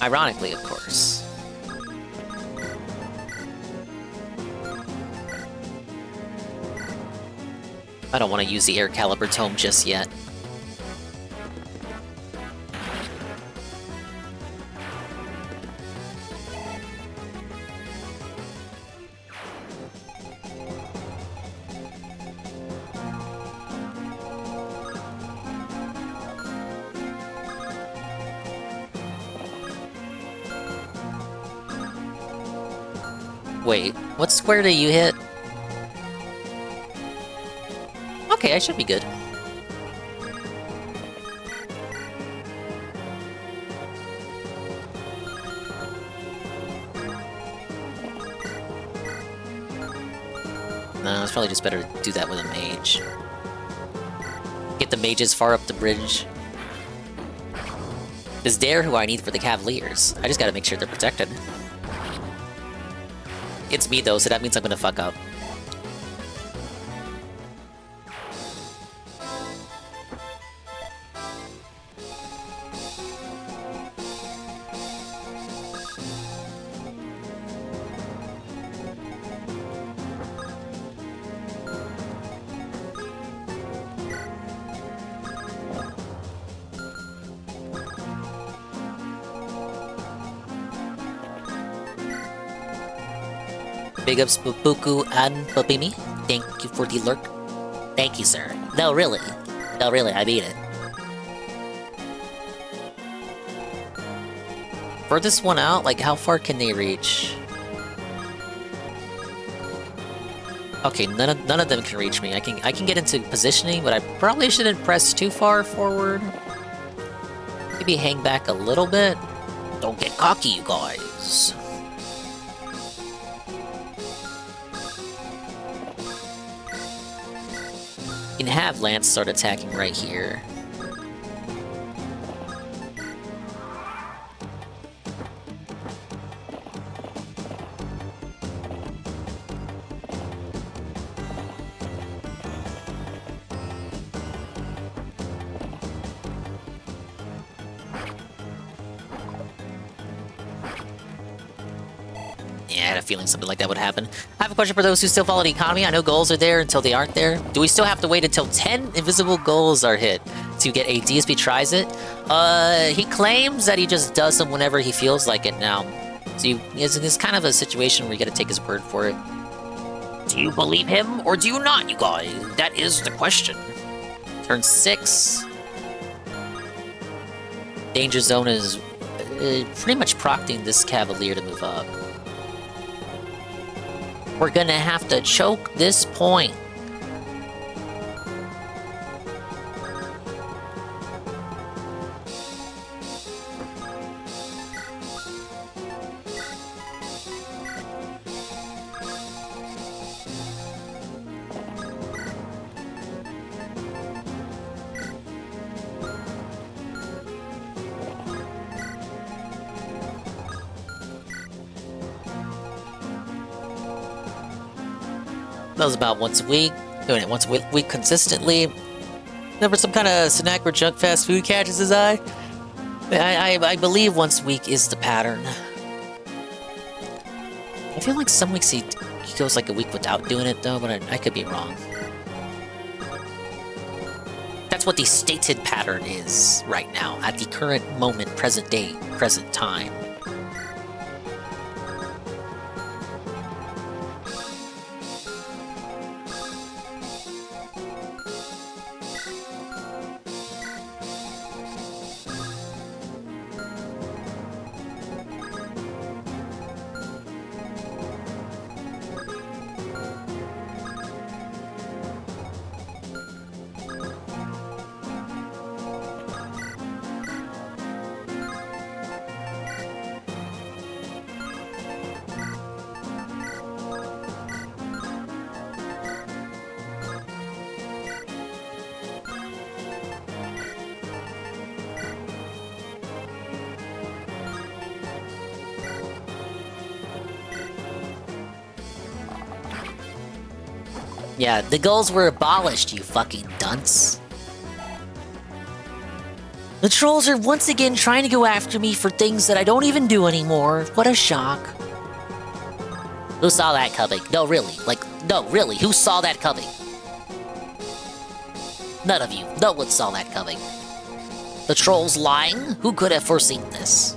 S1: Ironically, of course. I don't want to use the air caliber tome just yet. Wait, what square do you hit? Okay, I should be good. No, it's probably just better to do that with a mage. Get the mages far up the bridge. Is Dare who I need for the Cavaliers? I just gotta make sure they're protected. It's me though, so that means I'm gonna fuck up. Big ups Buku and Papimi. Thank you for the lurk. Thank you, sir. No, really. No, really, I mean it. For this one out, like, how far can they reach? Okay, none of them can reach me. I can get into positioning, but I probably shouldn't press too far forward. Maybe hang back a little bit. Don't get cocky, you guys. You can have Lance start attacking right here. Yeah, I had a feeling something like that would happen. I have a question for those who still follow the economy. I know goals are there until they aren't there. Do we still have to wait until 10 invisible goals are hit to get a DSP tries it? He claims that he just does them whenever he feels like it now. So it's kind of a situation where you gotta take his word for it. Do you believe him or do you not, you guys? That is the question. Turn 6. Danger Zone is pretty much procting this Cavalier to move up. We're gonna have to choke this point. That was about once a week, doing it once a week consistently. Never some kind of snack or junk fast food catches his eye. I believe once a week is the pattern. I feel like some weeks he goes like a week without doing it though, but I could be wrong. That's what the stated pattern is right now, at the current moment, present day, present time. Yeah, the goals were abolished, you fucking dunce. The trolls are once again trying to go after me for things that I don't even do anymore. What a shock. Who saw that coming? No, really. Like, no, really. Who saw that coming? None of you. No one saw that coming. The trolls lying? Who could have foreseen this?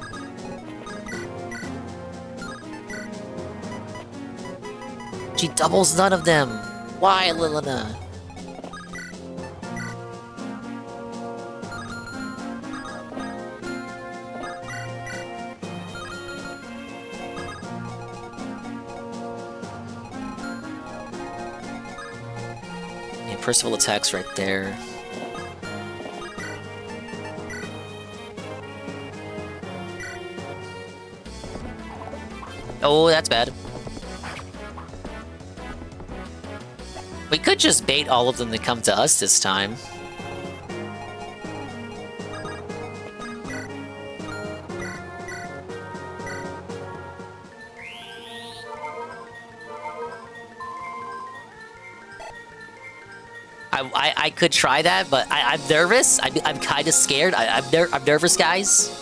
S1: She doubles none of them. Why, Lilina? Yeah, Percival attacks right there. Oh, that's bad. We could just bait all of them to come to us this time. I could try that, but I'm nervous. I'm kind of scared. I'm nervous, guys.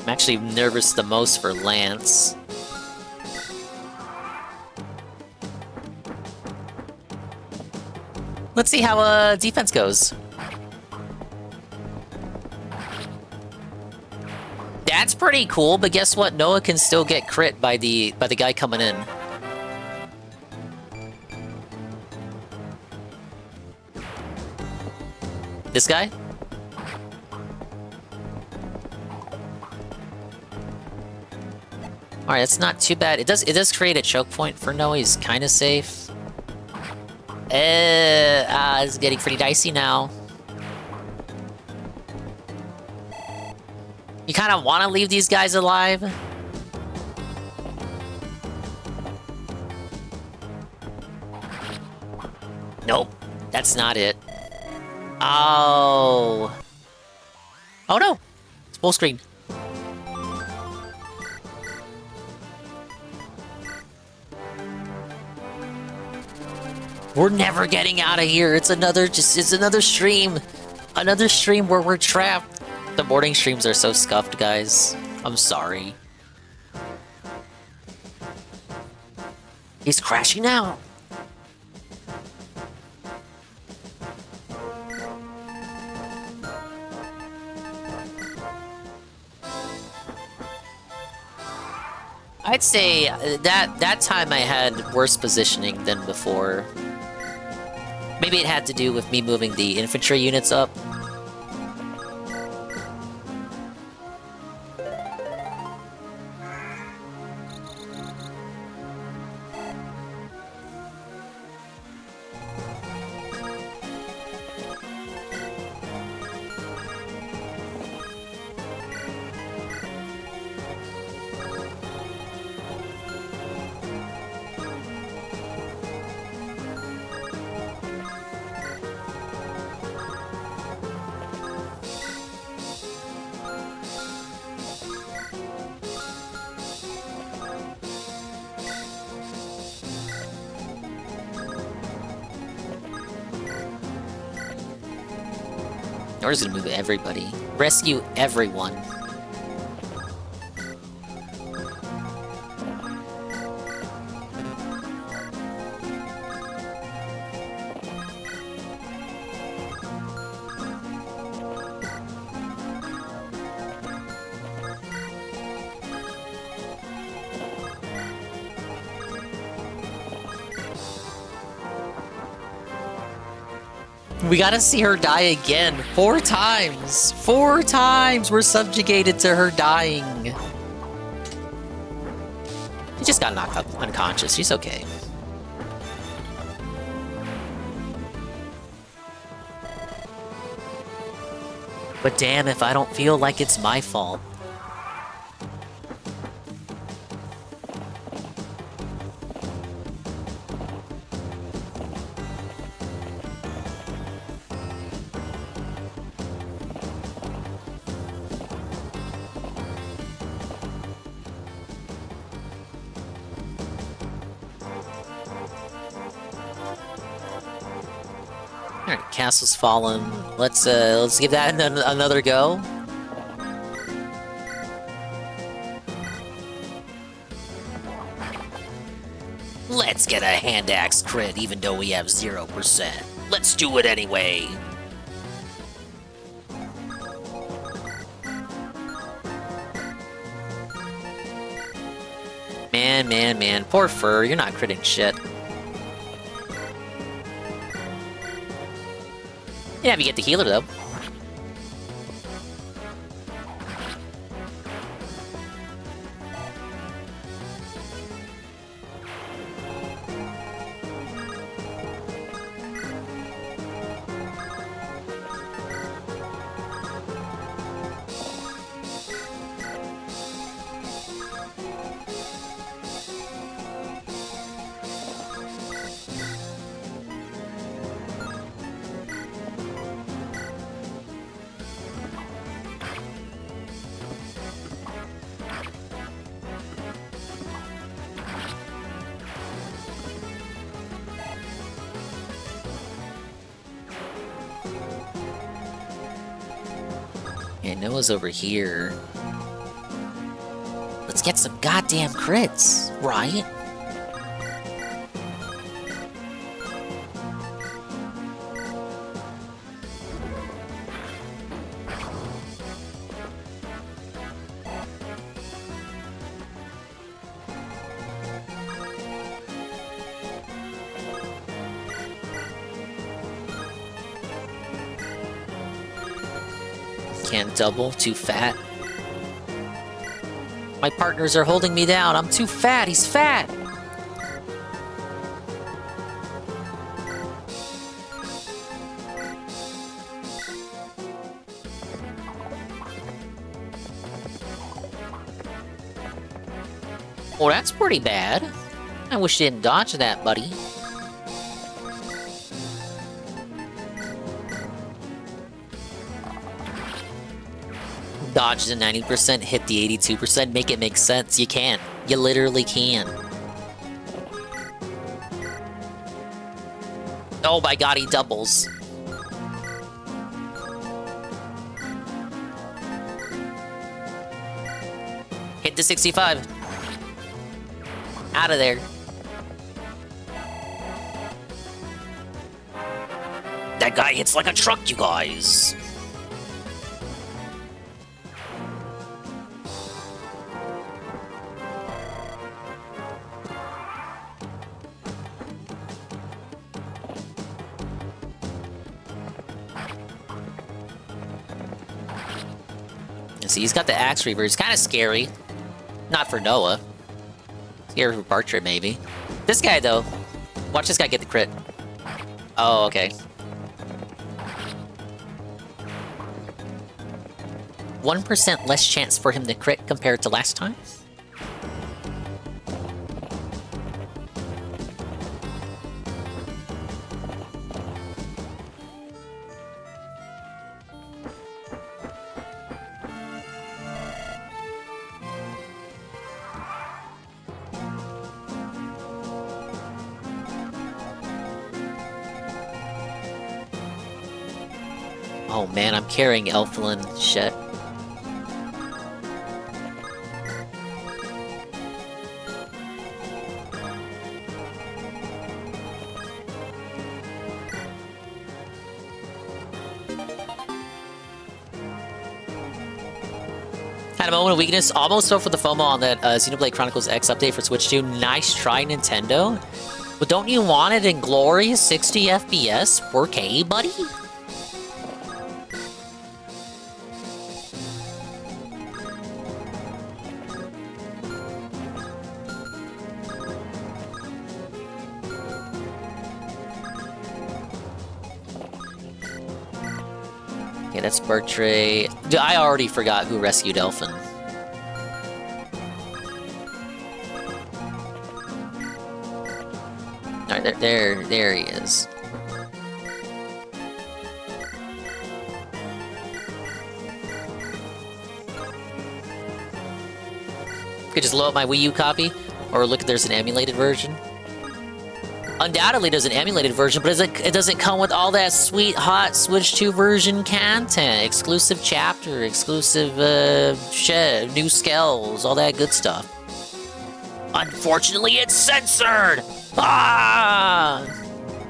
S1: I'm actually nervous the most for Lance. Let's see how defense goes. That's pretty cool, but guess what? Noah can still get crit by the guy coming in. This guy? Alright, that's not too bad. It does create a choke point for Noah. He's kind of safe. It's getting pretty dicey now. You kind of want to leave these guys alive. Nope, that's not it. Oh. Oh no! It's full screen. We're never getting out of here. It's another stream. Another stream where we're trapped. The morning streams are so scuffed, guys. I'm sorry. He's crashing out. I'd say that time I had worse positioning than before. Maybe it had to do with me moving the infantry units up. We're just gonna move everybody. Rescue everyone. We gotta see her die again. 4 times. 4 times we're subjugated to her dying. She just got knocked out unconscious. She's okay. But damn if I don't feel like it's my fault. Alright, castle's fallen. Let's give that another go. Let's get a hand axe crit even though we have 0%. Let's do it anyway. Man. Poor Fur, you're not critting shit. Yeah, if you get the healer, though. Yeah, Noah's over here. Let's get some goddamn crits, right? Can't double, too fat. My partners are holding me down. I'm too fat. He's fat. Well, that's pretty bad. I wish you didn't dodge that, buddy. Dodge the 90%, hit the 82%, make it make sense. You can. You literally can. Oh my god, he doubles. Hit the 65. Out of there. That guy hits like a truck, you guys. See, he's got the Axe Reaver. It's kind of scary. Not for Noah. Scary for Bartram, maybe. This guy, though. Watch this guy get the crit. Oh, okay. 1% less chance for him to crit compared to last time. Oh man, I'm carrying Elflin. Shit. Had a moment of weakness. Almost fell for the FOMO on that Xenoblade Chronicles X update for Switch 2. Nice try, Nintendo. But don't you want it in glorious 60 FPS 4K, buddy? Okay, that's Bertray. Dude, I already forgot who rescued Elfin. Alright, there he is. Could just load up my Wii U copy, or look, there's an emulated version. Undoubtedly, there's an emulated version, but it doesn't come with all that sweet, hot Switch 2 version content, exclusive chapter, exclusive new skills, all that good stuff. Unfortunately, it's censored. Ah!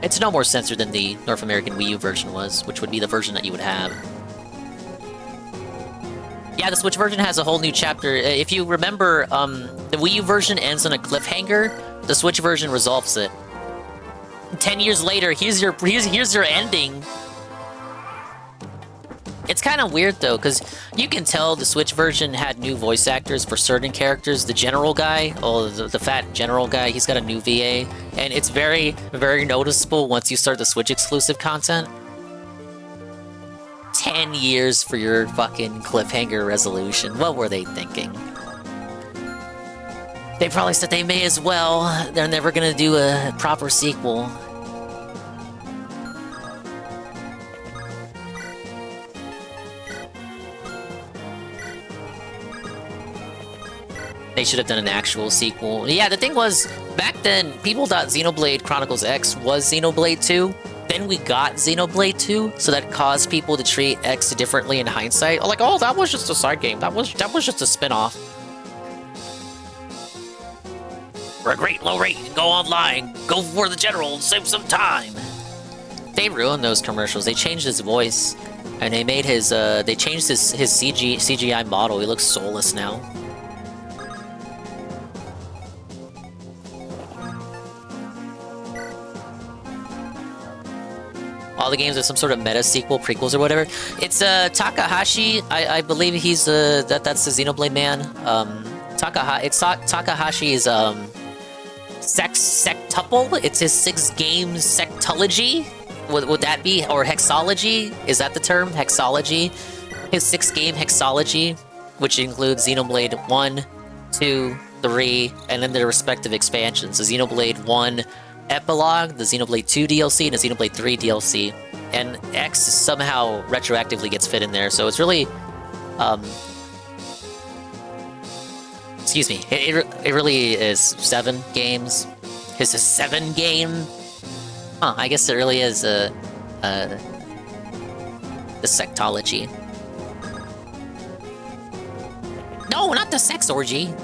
S1: It's no more censored than the North American Wii U version was, which would be the version that you would have. Yeah, the Switch version has a whole new chapter. If you remember, the Wii U version ends on a cliffhanger. The Switch version resolves it. 10 years later, here's your ending. It's kind of weird though, because you can tell the Switch version had new voice actors for certain characters. The general guy, the fat general guy, he's got a new VA, and it's very, very noticeable once you start the Switch exclusive content. 10 years for your fucking cliffhanger resolution. What were they thinking? They probably said they may as well. They're never gonna do a proper sequel. They should have done an actual sequel. Yeah, the thing was, back then, people thought Xenoblade Chronicles X was Xenoblade 2. Then we got Xenoblade 2, so that caused people to treat X differently in hindsight. Like, oh, that was just a side game. That was just a spin-off. For a great low rate, go online, go for the general, save some time. They ruined those commercials. They changed his voice, and they made his they changed his CGI model. He looks soulless now. All the games are some sort of meta sequel, prequels or whatever. It's Takahashi. I believe he's that's the Xenoblade man. Takahashi's sectuple. It's his 6-game sectology. Would that be, or hexology? Is that the term? Hexology. His 6-game hexology, which includes Xenoblade 1, 2, 3, and then their respective expansions. The Xenoblade 1 Epilogue, the Xenoblade 2 DLC, and the Xenoblade 3 DLC. And X somehow retroactively gets fit in there, so it's really... excuse me, it really is 7 games. It's a 7-game? Huh, I guess it really is the sectology. No, not the sex orgy!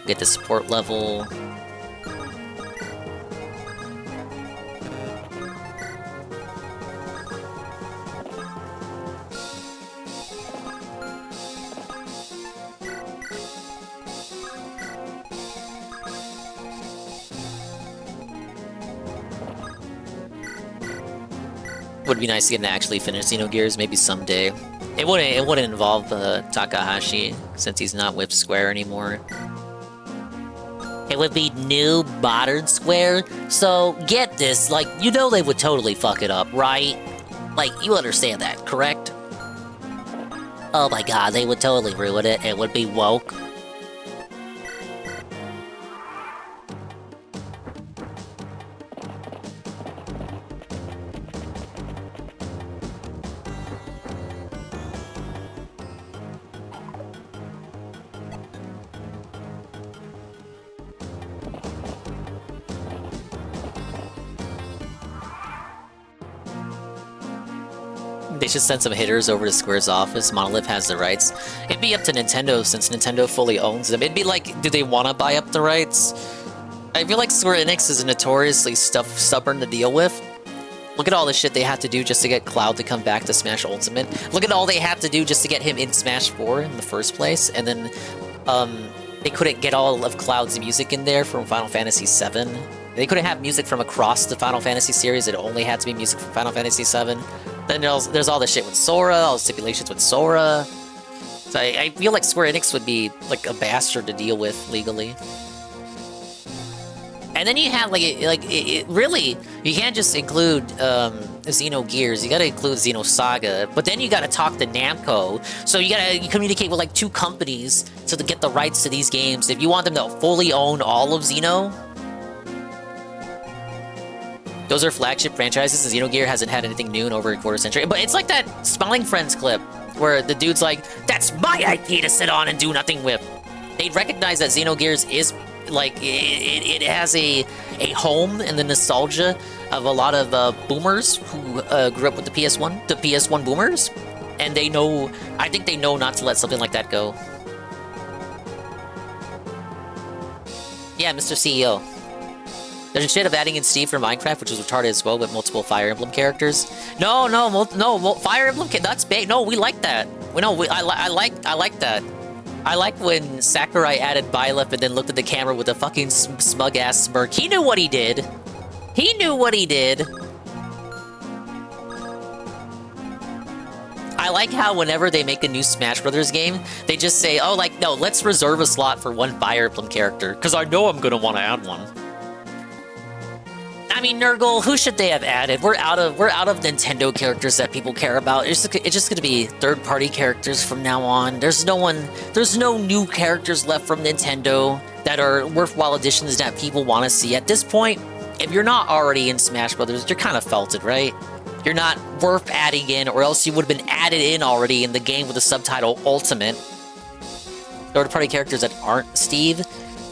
S1: Get the support level. Would be nice to get to actually finish Xenogears, maybe someday. It wouldn't involve Takahashi, since he's not with Square anymore. It would be new, modern Square. So, get this, like, you know they would totally fuck it up, right? Like, you understand that, correct? Oh my god, they would totally ruin it. It would be woke. They should send some hitters over to Square's office. Monolith has the rights. It'd be up to Nintendo since Nintendo fully owns them. It'd be like, do they want to buy up the rights? I feel like Square Enix is notoriously stubborn to deal with. Look at all the shit they have to do just to get Cloud to come back to Smash Ultimate. Look at all they have to do just to get him in Smash 4 in the first place. And then, they couldn't get all of Cloud's music in there from Final Fantasy VII. They couldn't have music from across the Final Fantasy series. It only had to be music from Final Fantasy VII. Then there's all the shit with Sora, all the stipulations with Sora. So I feel like Square Enix would be like a bastard to deal with legally. And then you have really, you can't just include Xenogears. You gotta include Xenosaga. But then you gotta talk to Namco. So you gotta communicate with like 2 companies to get the rights to these games. If you want them to fully own all of Xeno. Those are flagship franchises, and Xenogear hasn't had anything new in over a quarter century. But it's like that Smiling Friends clip, where the dude's like, that's my IP to sit on and do nothing with. They recognize that Xenogears is, like, it has a home in the nostalgia of a lot of boomers who grew up with the PS1 boomers. And they know, I think they know not to let something like that go. Yeah, Mr. CEO. There's a shit of adding in Steve from Minecraft, which was retarded as well, with multiple Fire Emblem characters. No, Fire Emblem, that's bait. No, we like that. I like that. I like when Sakurai added Byleth and then looked at the camera with a fucking smug-ass smirk. He knew what he did. He knew what he did. I like how whenever they make a new Smash Brothers game, they just say, oh, like, no, let's reserve a slot for one Fire Emblem character, because I know I'm gonna want to add one. I mean, Nurgle, who should they have added? We're out of Nintendo characters that people care about. It's just gonna be third-party characters from now on. There's no new characters left from Nintendo that are worthwhile additions that people want to see. At this point, if you're not already in Smash Brothers, you're kind of felted, right? You're not worth adding in, or else you would have been added in already in the game with the subtitle Ultimate. Third-party characters that aren't Steve.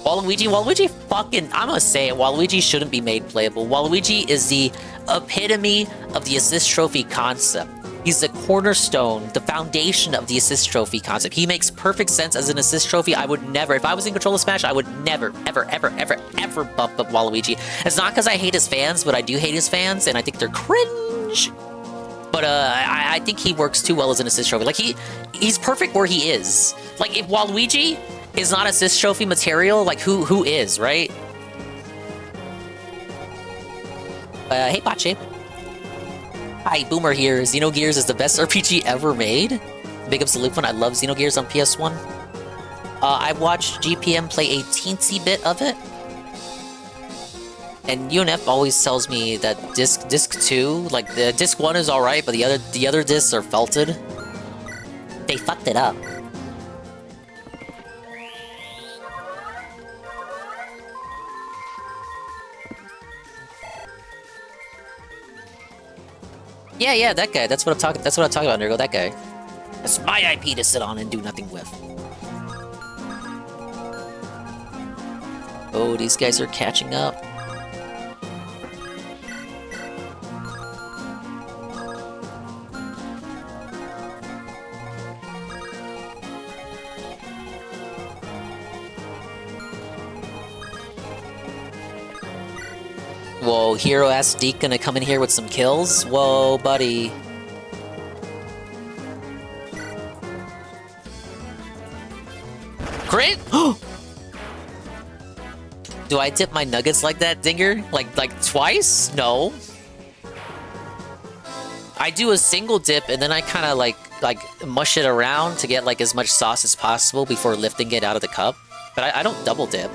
S1: Waluigi fucking, I'm gonna say it, Waluigi shouldn't be made playable. Waluigi is the epitome of the assist trophy concept. He's the cornerstone, the foundation of the assist trophy concept. He makes perfect sense as an assist trophy. I would never, if I was in control of Smash, I would never, ever, ever, ever, ever bump up Waluigi. It's not because I hate his fans, but I do hate his fans, and I think they're cringe. But I think he works too well as an assist trophy. Like, he's perfect where he is. Like, if Waluigi is not assist trophy material, like, who is, right? Hey, Pache. Hi, Boomer here. Xenogears is the best RPG ever made. Big ups to Lupin. I love Xenogears on PS1. I watched GPM play a teensy bit of it. And UNF always tells me that disc 2, like, the disc 1 is alright, but the other discs are felted. They fucked it up. Yeah, that guy. That's what I'm talking about, Nurgle. That guy. That's my IP to sit on and do nothing with. Oh, these guys are catching up. Whoa, hero-ass Deke gonna come in here with some kills? Whoa, buddy. Crit? Do I dip my nuggets like that, Dinger? Like twice? No. I do a single dip and then I kind of like mush it around to get like as much sauce as possible before lifting it out of the cup. But I don't double dip.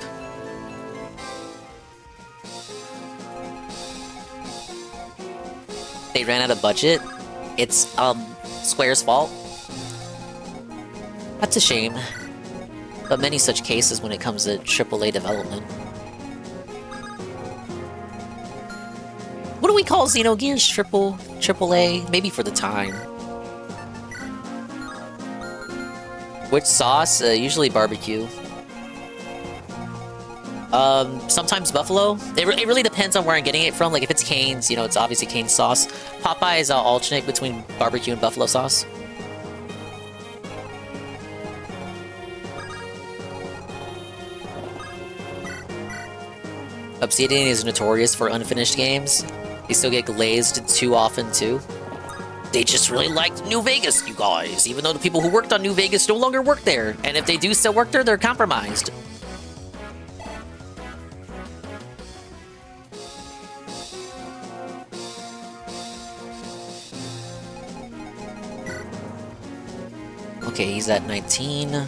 S1: They ran out of budget. It's Square's fault. That's a shame. But many such cases when it comes to AAA development. What do we call Xenogears? AAA? Maybe for the time. Which sauce? Usually barbecue. Sometimes buffalo. It really depends on where I'm getting it from. Like if it's Cane's, you know, it's obviously Cane's sauce. Popeyes alternate between barbecue and buffalo sauce. Obsidian is notorious for unfinished games. They still get glazed too often too. They just really liked New Vegas, you guys, even though the people who worked on New Vegas no longer work there. And if they do still work there, they're compromised. Okay, he's at 19.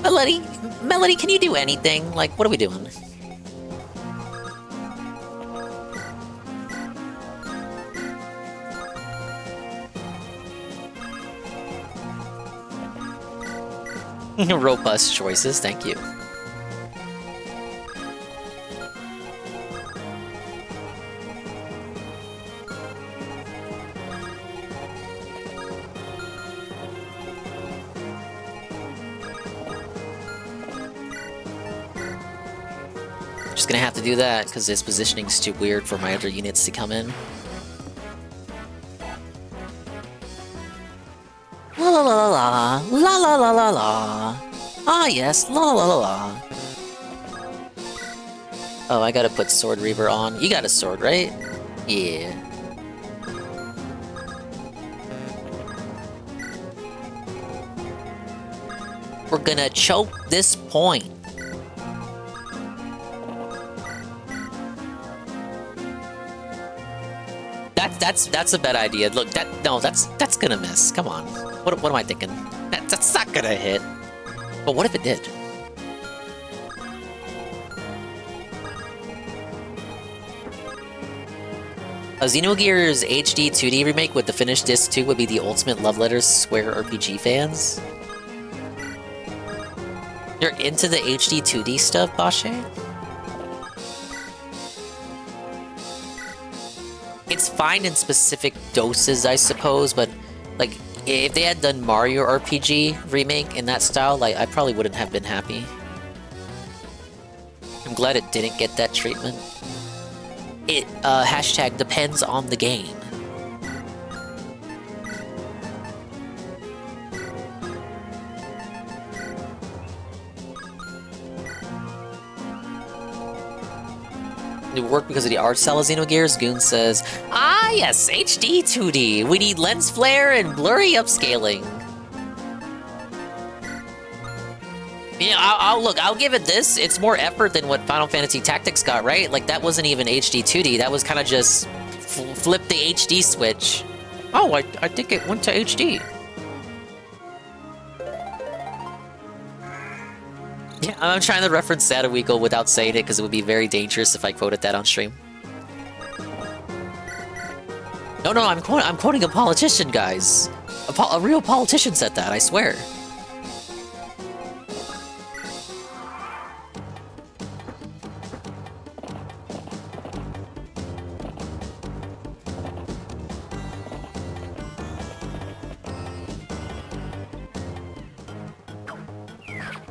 S1: Melody, can you do anything? Like, what are we doing? Robust choices, thank you. Just gonna have to do that because his positioning's too weird for my other units to come in. La la la la la la la la la la. Ah yes, la la la la. Oh, I gotta put Sword Reaver on. You got a sword, right? Yeah. We're gonna choke this point. That's a bad idea. Look, that's gonna miss. Come on. What am I thinking? That's not gonna hit. But what if it did? A Xenogears HD 2D remake with the finished disc 2 would be the ultimate love letters to Square RPG fans. You're into the HD 2D stuff, Bashe? It's fine in specific doses, I suppose, but like if they had done Mario RPG remake in that style, like I probably wouldn't have been happy. I'm glad it didn't get that treatment. It hashtag depends on the game. It worked because of the art style of Xenogears. Goon says, ah yes, HD 2D. We need lens flare and blurry upscaling. Yeah, I'll give it this. It's more effort than what Final Fantasy Tactics got, right? Like that wasn't even HD 2D. That was kind of just flip the HD switch. Oh, I think it went to HD. Yeah, I'm trying to reference Sadaweekle without saying it because it would be very dangerous if I quoted that on stream. No, I'm quoting a politician, guys. A real politician said that, I swear.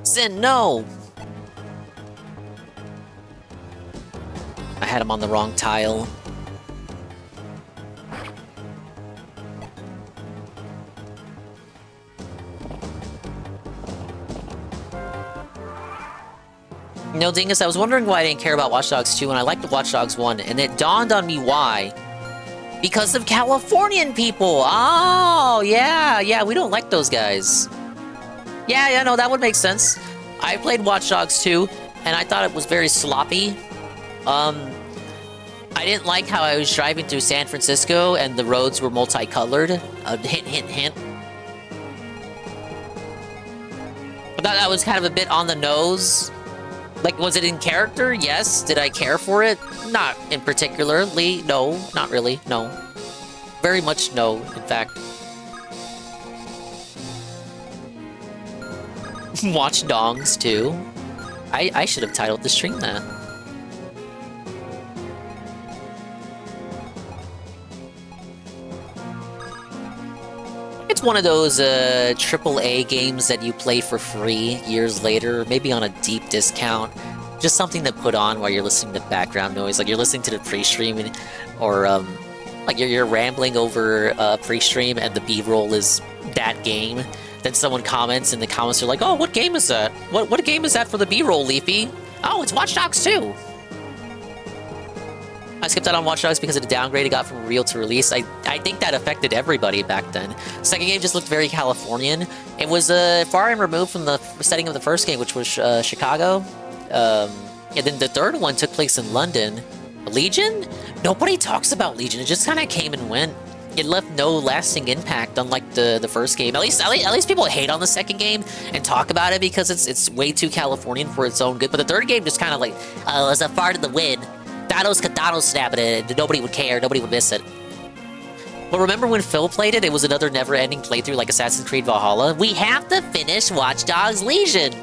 S1: Sin, no! I had him on the wrong tile. No, Dingus, I was wondering why I didn't care about Watch Dogs 2 and I liked Watch Dogs 1, and it dawned on me why. Because of Californian people! Oh, yeah, we don't like those guys. Yeah, no, that would make sense. I played Watch Dogs 2, and I thought it was very sloppy. I didn't like how I was driving through San Francisco, and the roads were multicolored. Hint. But that was kind of a bit on the nose. Like, was it in character? Yes. Did I care for it? Not in particularly. No, not really. No. Very much no, in fact. Watch Dogs too. I should have titled the stream that. It's one of those AAA games that you play for free years later, maybe on a deep discount. Just something to put on while you're listening to background noise, like you're listening to the pre-stream, or like you're rambling over pre-stream and the B-roll is that game. Then someone comments, and the comments are like, "Oh, what game is that? What game is that for the B-roll, Leafy? Oh, it's Watch Dogs 2." I skipped out on Watch Dogs because of the downgrade it got from real to release. I think that affected everybody back then. Second game just looked very Californian. It was far and removed from the setting of the first game, which was Chicago. And then the third one took place in London. Legion? Nobody talks about Legion. It just kind of came and went. It left no lasting impact, unlike the first game. At least people hate on the second game and talk about it because it's way too Californian for its own good. But the third game just kind of like, oh, it's a fart in the wind. Dados snapping it. Nobody would care. Nobody would miss it. But remember when Phil played it? It was another never-ending playthrough like Assassin's Creed Valhalla. We have to finish Watch Dogs Legion.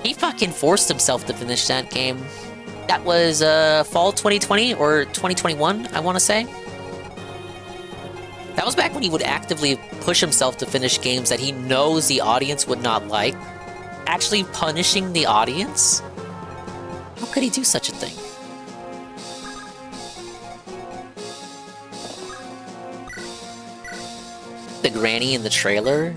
S1: He fucking forced himself to finish that game. That was fall 2020 or 2021, I want to say. That was back when he would actively push himself to finish games that he knows the audience would not like. Actually punishing the audience? How could he do such a thing? The granny in the trailer?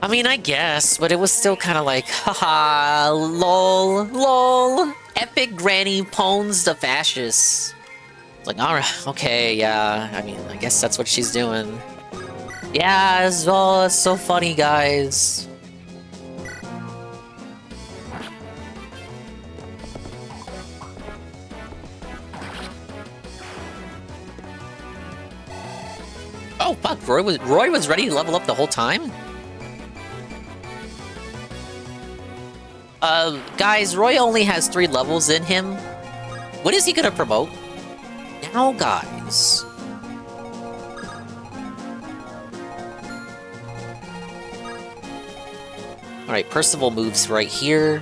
S1: I mean, I guess, but it was still kind of like, haha, lol. Epic granny pawns the fascists. It's like, alright, okay, yeah, I mean, I guess that's what she's doing. Yeah, it's so funny, guys. Oh, fuck, Roy was ready to level up the whole time? Guys, Roy only has 3 levels in him. What is he gonna promote? Now, guys. Alright, Percival moves right here.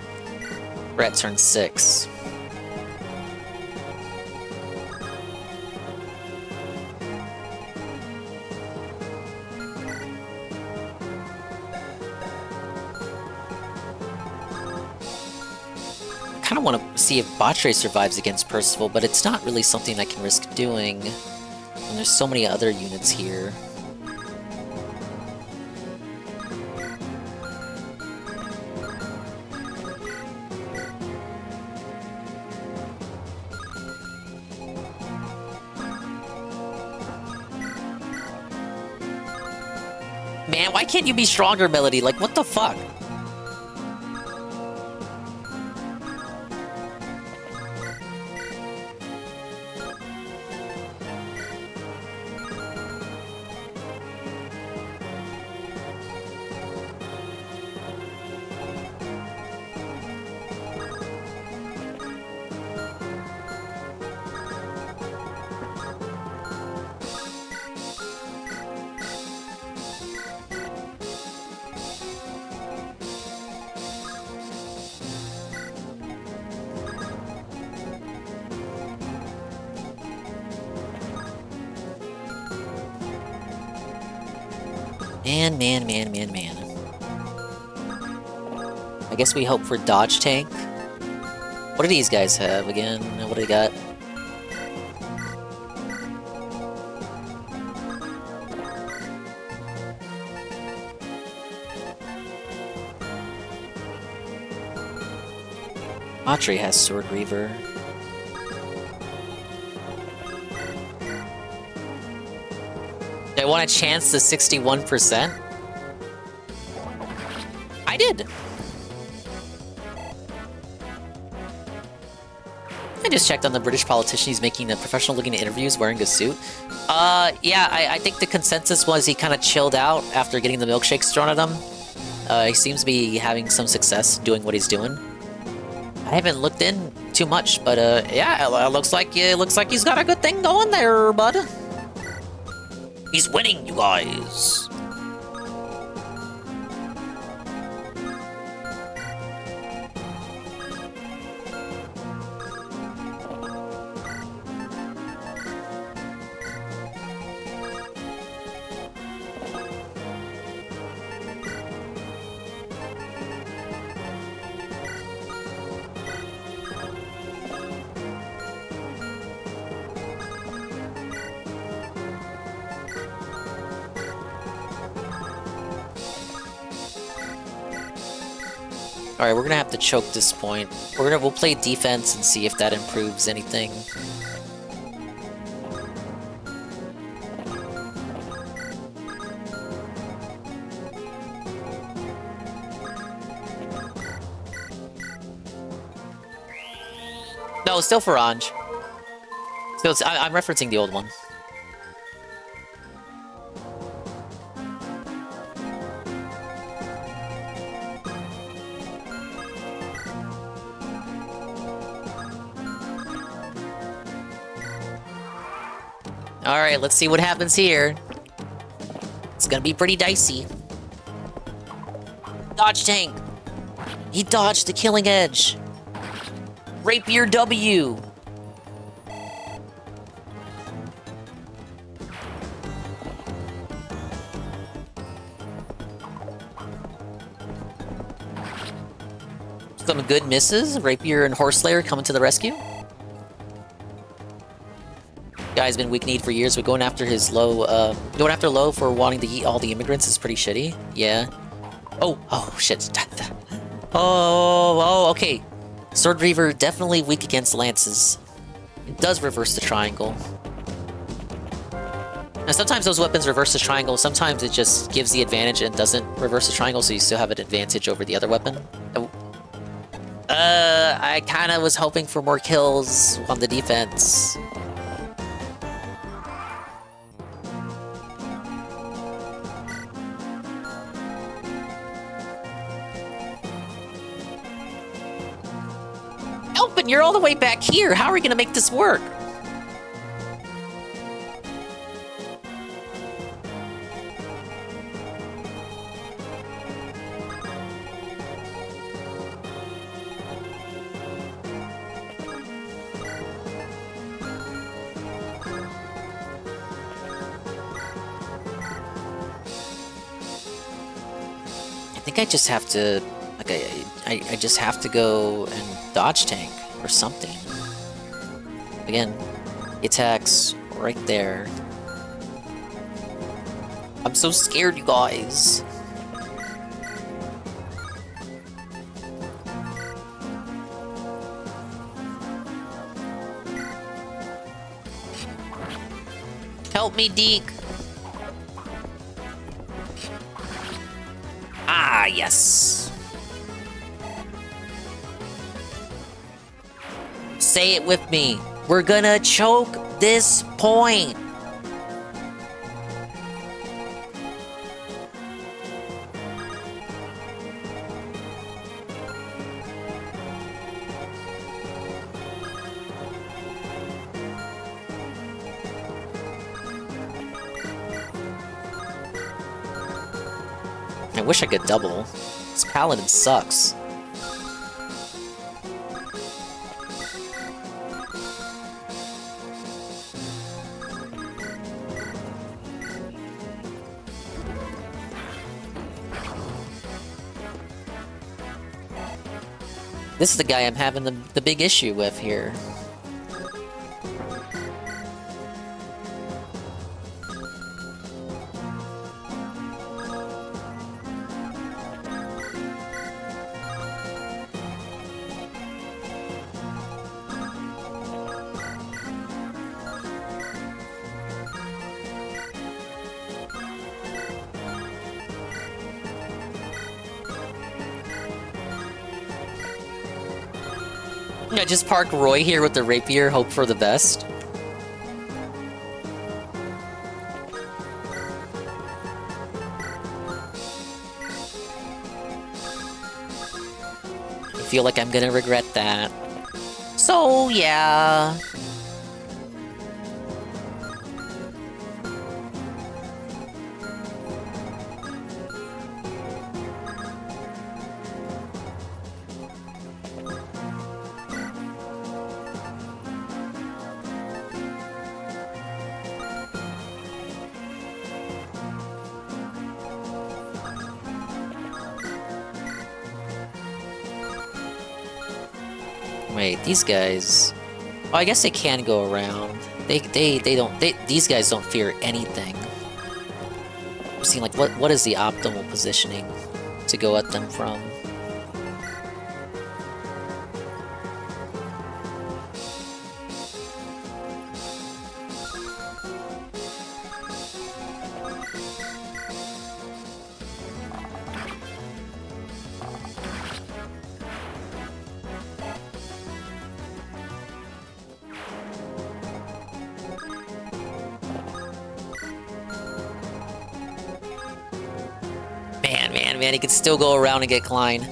S1: We're at turn 6. I kind of want to see if Batre survives against Percival, but it's not really something I can risk doing. And there's so many other units here. Man, why can't you be stronger, Melody? Like, what the fuck? Man. I guess we hope for Dodge Tank. What do these guys have again? What do they got? Matre has Sword Reaver. I want to chance the 61%? I did! I just checked on the British politician. He's making professional looking interviews wearing a suit. Yeah, I think the consensus was he kind of chilled out after getting the milkshakes thrown at him. He seems to be having some success doing what he's doing. I haven't looked in too much, but yeah, it looks like he's got a good thing going there, bud. He's winning, you guys. Alright, we're gonna have to choke this point. We'll play defense and see if that improves anything. No, still for Anj. Still, I'm referencing the old one. Alright, let's see what happens here. It's gonna be pretty dicey. Dodge tank! He dodged the killing edge! Rapier W! Some good misses. Rapier and Horslayer coming to the rescue. Guy's been weak-kneed for years, but going after his low, going after low for wanting to eat all the immigrants is pretty shitty. Yeah. Oh, shit. Okay. Sword Reaver definitely weak against lances. It does reverse the triangle. Now, sometimes those weapons reverse the triangle, sometimes it just gives the advantage and doesn't reverse the triangle, so you still have an advantage over the other weapon. I kinda was hoping for more kills on the defense. Elfin, you're all the way back here. How are we gonna make this work? I think I just have to, like, I just have to go and dodge tank or something. Again, attacks right there. I'm so scared, you guys. Help me, Deke. Ah, yes. Say it with me. We're gonna choke this point. I wish I could double. This paladin sucks. This is the guy I'm having the big issue with here. I just park Roy here with the rapier, hope for the best. I feel like I'm gonna regret that. So, yeah. Wait, these guys... Oh, I guess they can go around. These guys don't fear anything. I'm seeing, like, what is the optimal positioning to go at them from? fine, man. He can still go around and get Klein.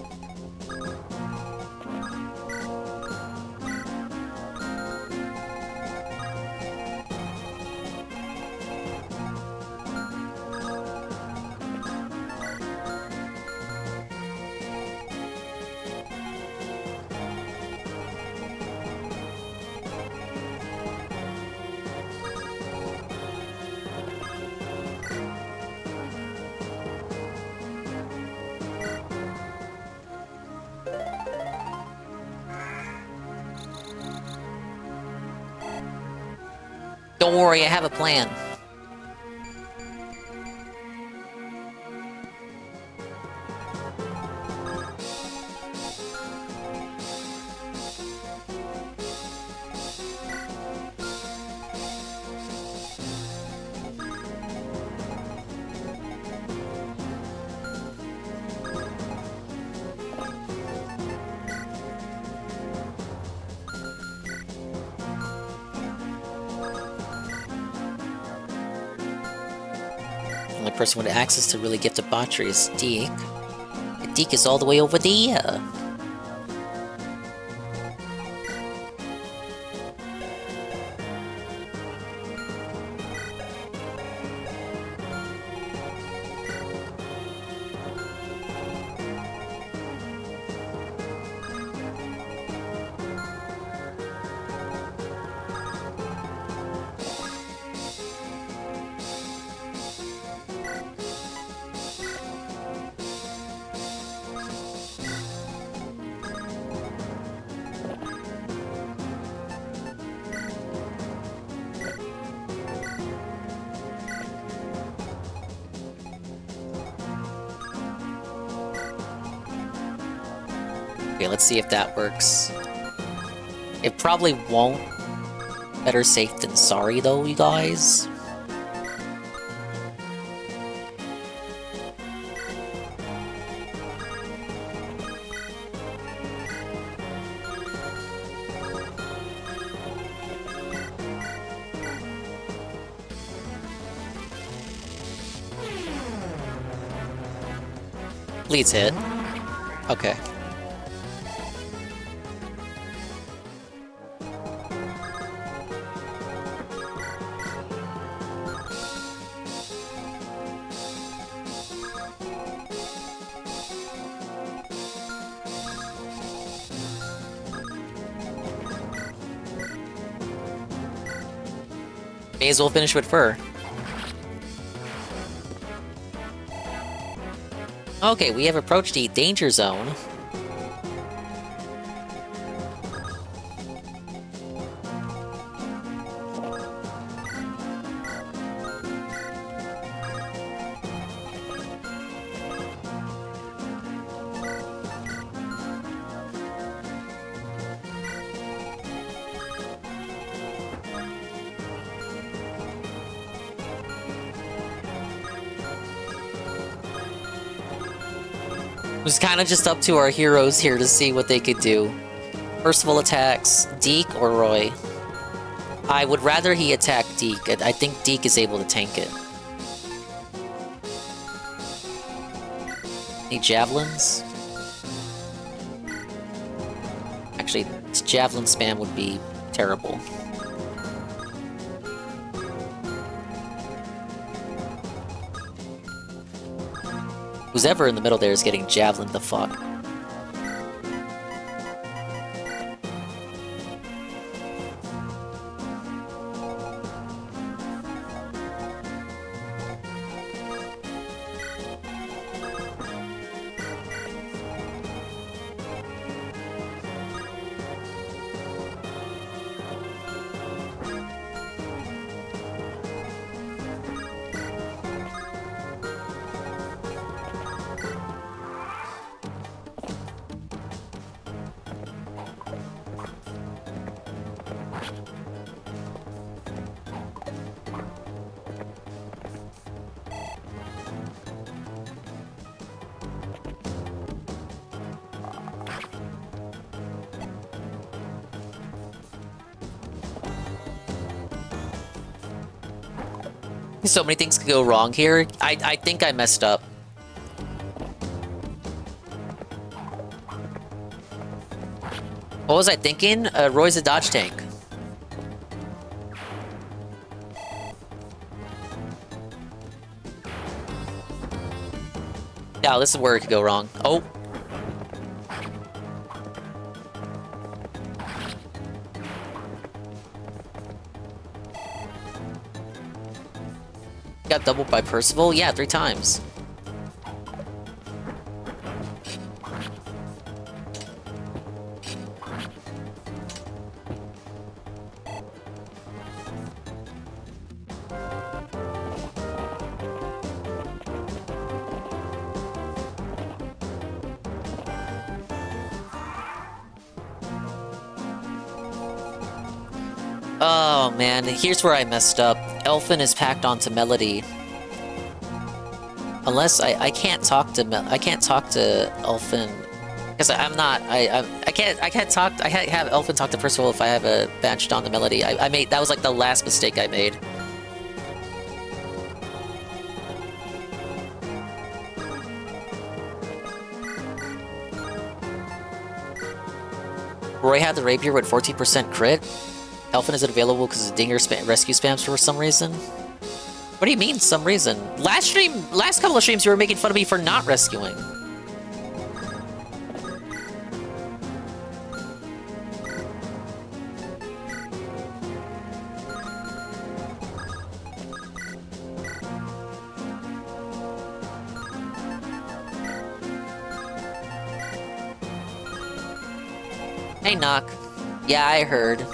S1: Don't worry, I have a plan. The only person with access to really gifted botchery is Deke. Deke is all the way over there. Okay, let's see if that works. It probably won't. Better safe than sorry, though, you guys. Leads hit. Okay. May as well finish with Fur. Okay, we have approached the danger zone. It's kind of just up to our heroes here to see what they could do. First of all, attacks Deke or Roy. I would rather he attack Deke. I think Deke is able to tank it. Any javelins? Actually, javelin spam would be terrible. Who's ever in the middle there is getting javelin the fuck. So many things could go wrong here. I think I messed up. What was I thinking? Roy's a dodge tank. Yeah, this is where it could go wrong. Oh. Got doubled by Percival? Yeah, 3 times. Oh man, here's where I messed up. Elfin is packed onto Melody. Unless I can't talk to Elfin because I'm not I can't have Elfin talk to Percival if I have a banched on the Melody. I made that was like the last mistake I made. Roy had the rapier with 14% crit. Elfin isn't available because the Dinger rescue spams for some reason. What do you mean, some reason? Last couple of streams, you were making fun of me for not rescuing. Hey, Knock. Yeah, I heard.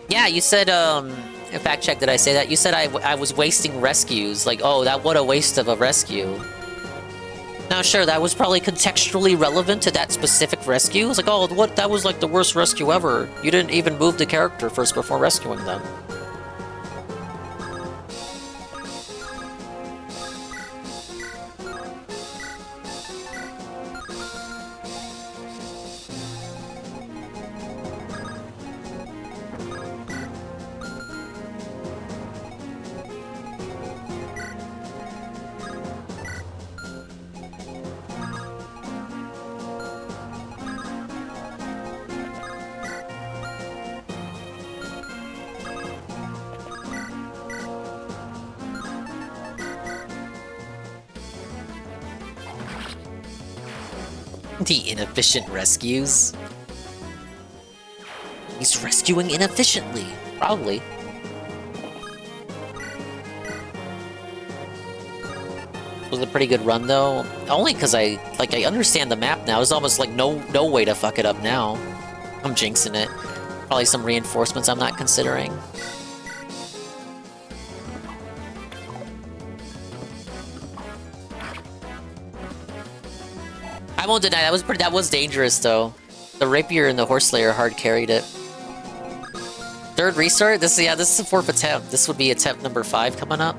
S1: Yeah, you said, in fact check, did I say that? You said I was wasting rescues. Like, oh, what a waste of a rescue. Now, sure, that was probably contextually relevant to that specific rescue. It's like, oh, that was like the worst rescue ever. You didn't even move the character first before rescuing them. The inefficient rescues. He's rescuing inefficiently. Probably. It was a pretty good run though. Only because I understand the map now. There's almost like no way to fuck it up now. I'm jinxing it. Probably some reinforcements I'm not considering. I won't deny that was dangerous though. The rapier and the horse slayer hard carried it. Third restart? This is the 4th attempt. This would be attempt number 5 coming up.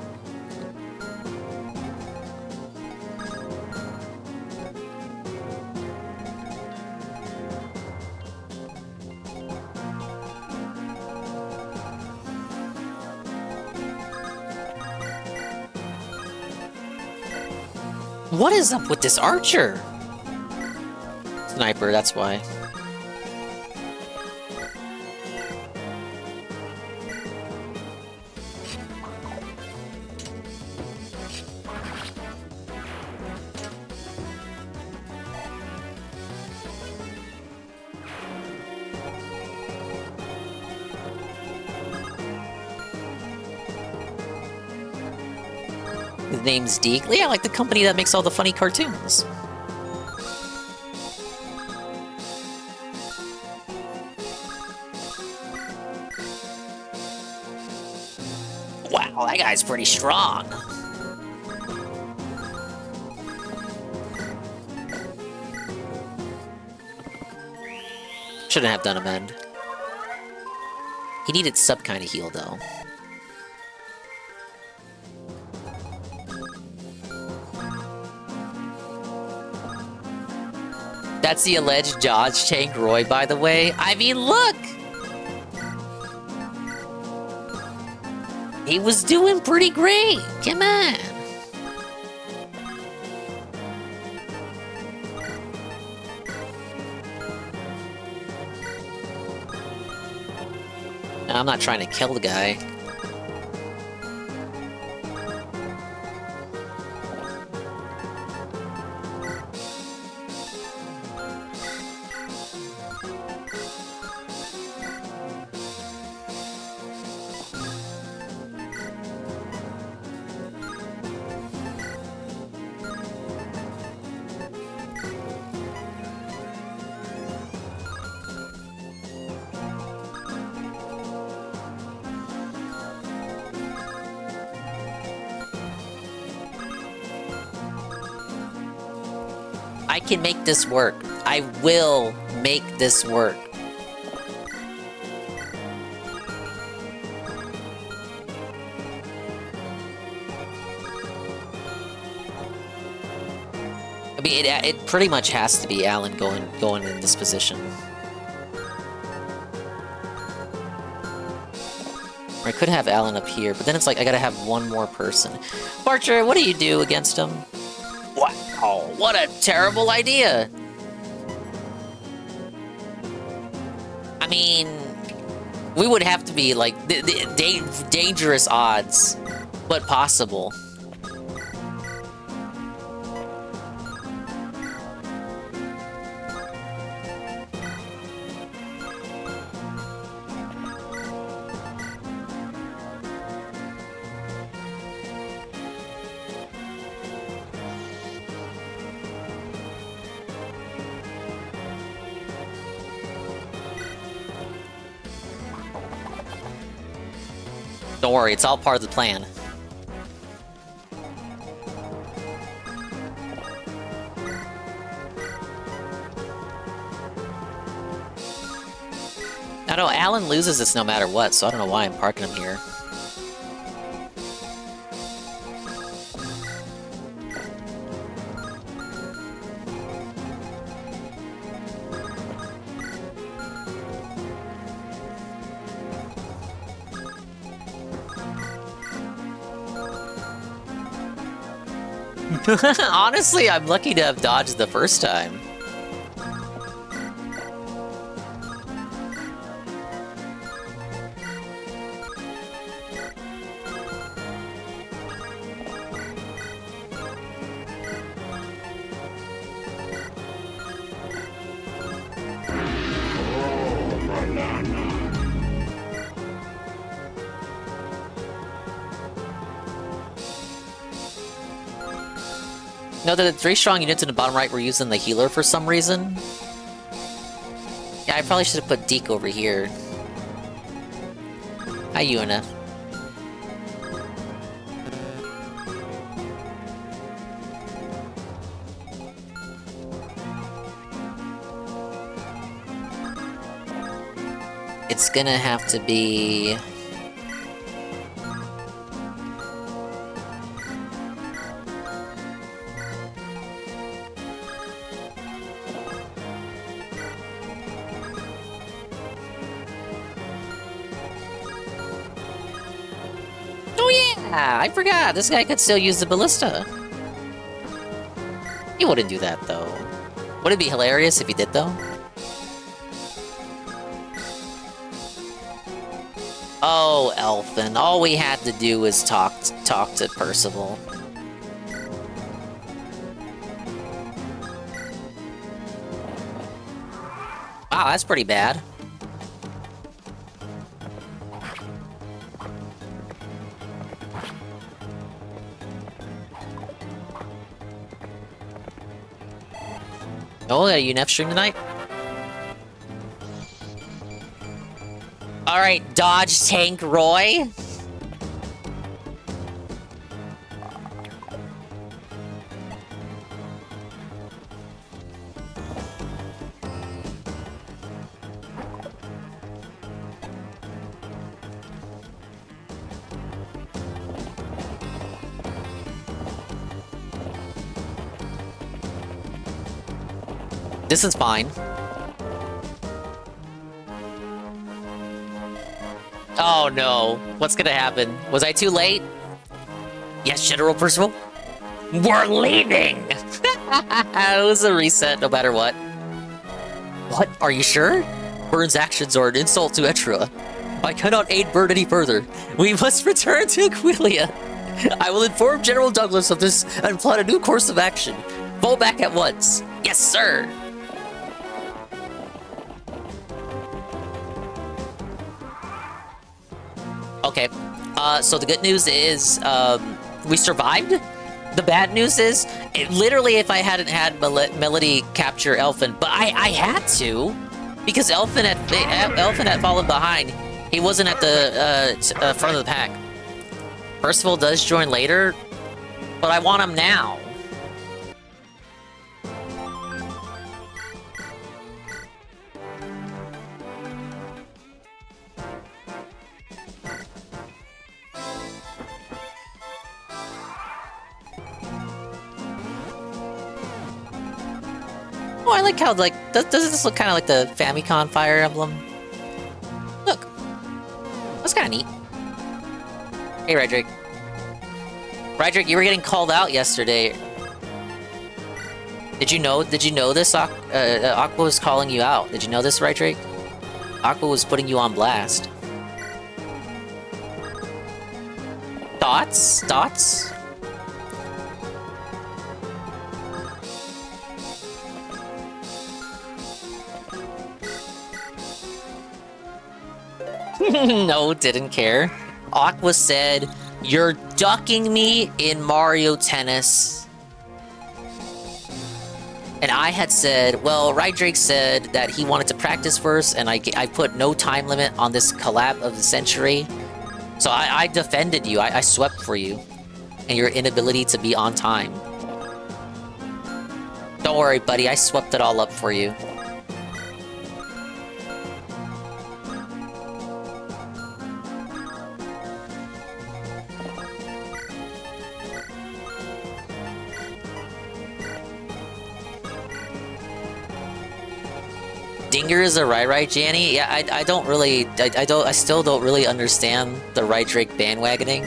S1: What is up with this archer? Sniper, that's why. His name's Deke. Yeah, like the company that makes all the funny cartoons. Wow, that guy's pretty strong. Shouldn't have done a mend. He needed some kind of heal, though. That's the alleged dodge tank Roy, by the way. I mean, look! He was doing pretty great. Come on. I'm not trying to kill the guy. I can make this work. I will make this work. I mean, it pretty much has to be Alan going in this position. Or I could have Alan up here, but then it's like I gotta have one more person. Archer, what do you do against him? Wow, what a terrible idea! I mean, we would have to be like dangerous odds, but possible. Don't worry, it's all part of the plan. I know Alan loses this no matter what, so I don't know why I'm parking him here. Honestly, I'm lucky to have dodged the first time. Know that the 3 strong units in the bottom right were using the healer for some reason? Yeah, I probably should have put Deke over here. Hi, Yuna. It's gonna have to be... I forgot, this guy could still use the ballista. He wouldn't do that, though. Would it be hilarious if he did, though? Oh, Elfin. All we had to do was talk to Percival. Wow, that's pretty bad. Oh, are you Nef stream tonight? Alright, dodge tank Roy. This is fine. Oh no. What's gonna happen? Was I too late? Yes, General Percival? We're leaving! It was a reset no matter what. What? Are you sure? Burns' actions are an insult to Etra. I cannot aid Bird any further. We must return to Aquilia. I will inform General Douglas of this and plot a new course of action. Fall back at once. Yes, sir. Okay. So the good news is we survived. The bad news is, literally, if I hadn't had Melody capture Elfin, but I had to, because Elfin had fallen behind. He wasn't at the front of the pack. Percival does join later, but I want him now. Oh, I like how, like, doesn't this look kind of like the Famicom Fire Emblem? Look. That's kind of neat. Hey, Rydrick. Rydrick, you were getting called out yesterday. Did you know this? Aqua was calling you out. Did you know this, Rydrick? Aqua was putting you on blast. Thoughts? Thoughts? No, didn't care. Aqua said, "You're ducking me in Mario Tennis." And I had said, well, Rydrick said that he wanted to practice first, and I put no time limit on this collab of the century. So I defended you. I swept for you. And your inability to be on time. Don't worry, buddy. I swept it all up for you. Dinger is a Rai Janny? Yeah, I don't really, I still don't really understand the Rydrick bandwagoning.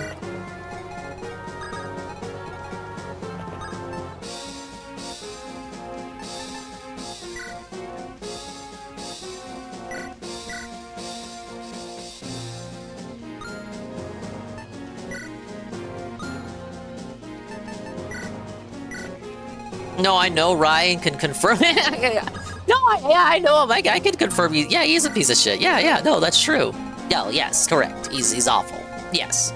S1: No, I know Ryan can confirm it. No, I know him. I can confirm he. Yeah, he's a piece of shit. Yeah, no, that's true. No, yes, correct. He's awful. Yes.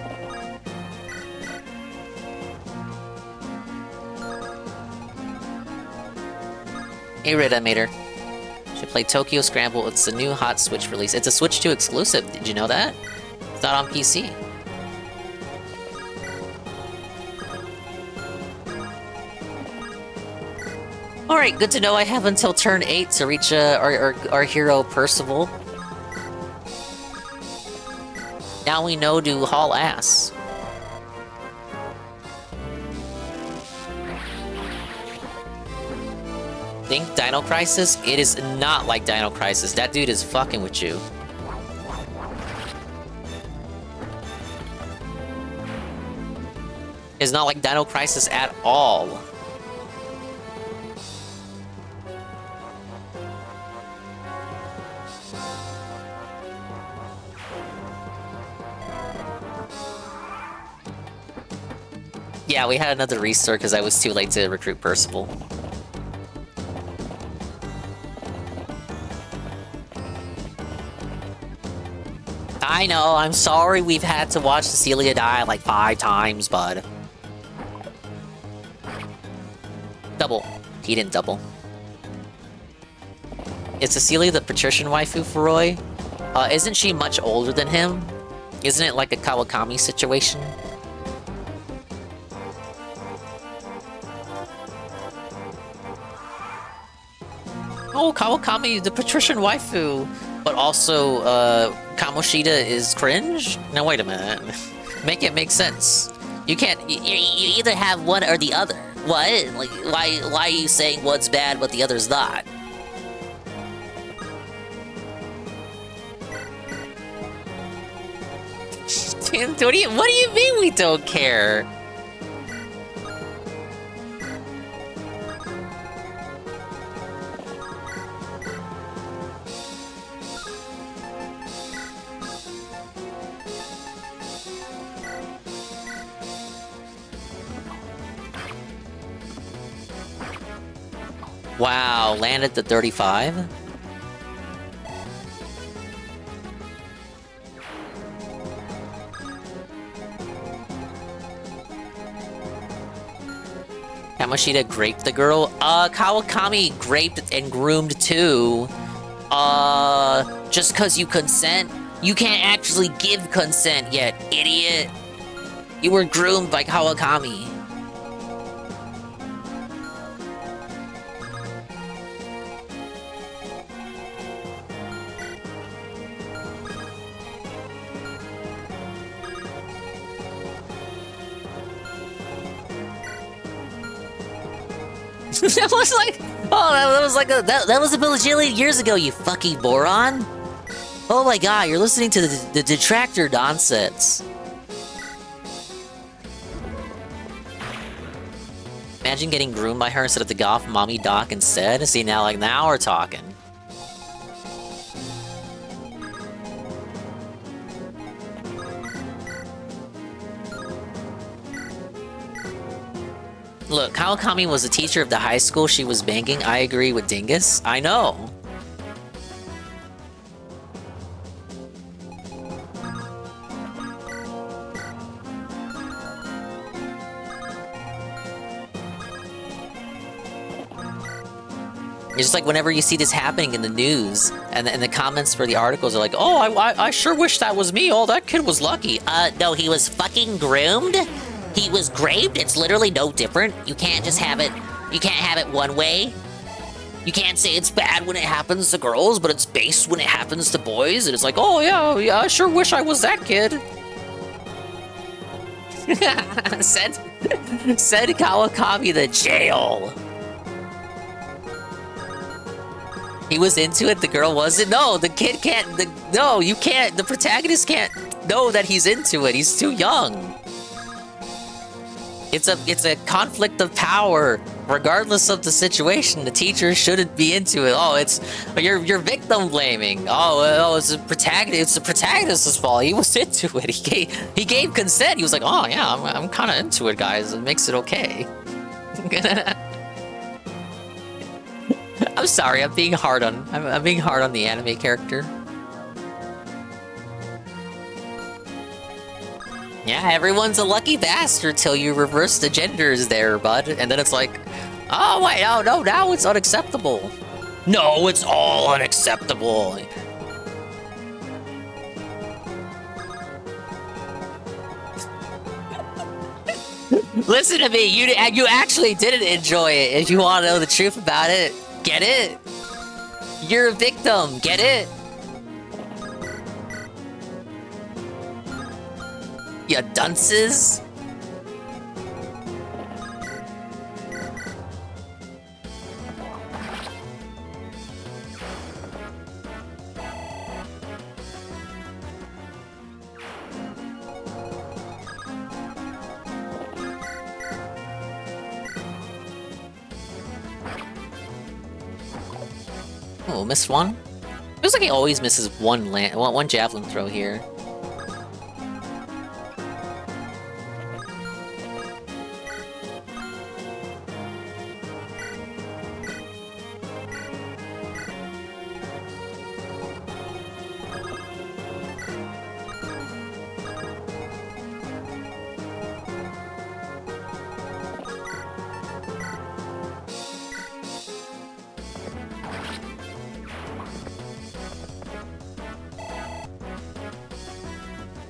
S1: Hey, Red Animator. Should play Tokyo Scramble. It's the new hot Switch release. It's a Switch 2 exclusive. Did you know that? It's not on PC. Alright, good to know I have until turn 8 to reach our hero Percival. Now we know to haul ass. Think Dino Crisis? It is not like Dino Crisis. That dude is fucking with you. It's not like Dino Crisis at all. Yeah, we had another restart because I was too late to recruit Percival. I know, I'm sorry we've had to watch Cecilia die like 5 times, bud. Double. He didn't double. Is Cecilia the patrician waifu for Roy? Isn't she much older than him? Isn't it like a Kawakami situation? Oh, Kawakami, the patrician waifu! But also, Kamoshida is cringe? Now wait a minute. Make it make sense. You can't... You either have one or the other. What? Like, why are you saying one's bad but the other's not? What do you mean we don't care? Wow, landed the 35? Kamoshida graped the girl? Kawakami graped and groomed too. Just cause you consent? You can't actually give consent yet, idiot. You were groomed by Kawakami. That was like, oh, that was like that was a bajillion years ago, you fucking moron. Oh my god, you're listening to the detractor nonsense. Imagine getting groomed by her instead of the goth mommy doc instead. See, now we're talking. Look, Kawakami was a teacher of the high school she was banking. I agree with Dingus. I know. It's just like whenever you see this happening in the news, and the comments for the articles are like, oh, I sure wish that was me. Oh, that kid was lucky. No, he was fucking groomed. He was graped. It's literally no different. You can't just have it. You can't have it one way. You can't say it's bad when it happens to girls, but it's based when it happens to boys. And it's like, oh yeah, I sure wish I was that kid. Send Kawakami to jail. He was into it, the girl wasn't? No, the kid can't, no, you can't, the protagonist can't know that he's into it. He's too young. It's a conflict of power. Regardless of the situation, the teacher shouldn't be into it. Oh, you're victim blaming. Oh, it's the protagonist's fault. He was into it. He gave consent. He was like, oh yeah, I'm kind of into it, guys. It makes it okay. I'm sorry. I'm being hard on the anime character. Yeah, everyone's a lucky bastard till you reverse the genders there, bud. And then it's like, oh, wait, no, now it's unacceptable. No, it's all unacceptable. Listen to me, you actually didn't enjoy it. If you want to know the truth about it, get it? You're a victim, get it? You dunces? Oh, missed one? Feels like he always misses one javelin throw here.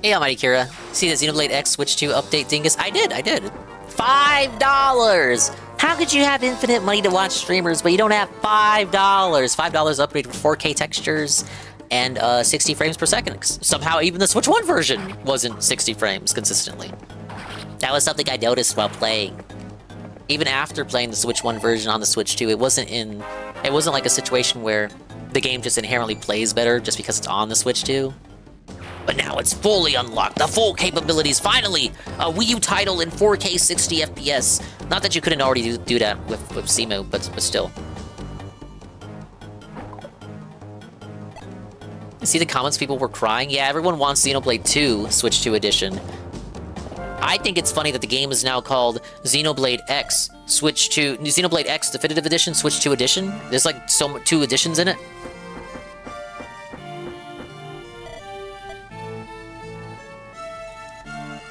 S1: Hey, Almighty Kira. See the Xenoblade X Switch 2 update, Dingus? I did. $5! How could you have infinite money to watch streamers, but you don't have $5? $5 upgrade for 4K textures and 60 frames per second. Somehow, even the Switch 1 version wasn't 60 frames consistently. That was something I noticed while playing. Even after playing the Switch 1 version on the Switch 2, it wasn't like a situation where the game just inherently plays better just because it's on the Switch 2. But now it's fully unlocked. The full capabilities, finally! A Wii U title in 4K 60 FPS. Not that you couldn't already do that with Simu, but still. See the comments, people were crying? Yeah, everyone wants Xenoblade 2 Switch 2 edition. I think it's funny that the game is now called Xenoblade X. Switch to Xenoblade X Definitive Edition. Switch to Edition. There's like 2 editions in it.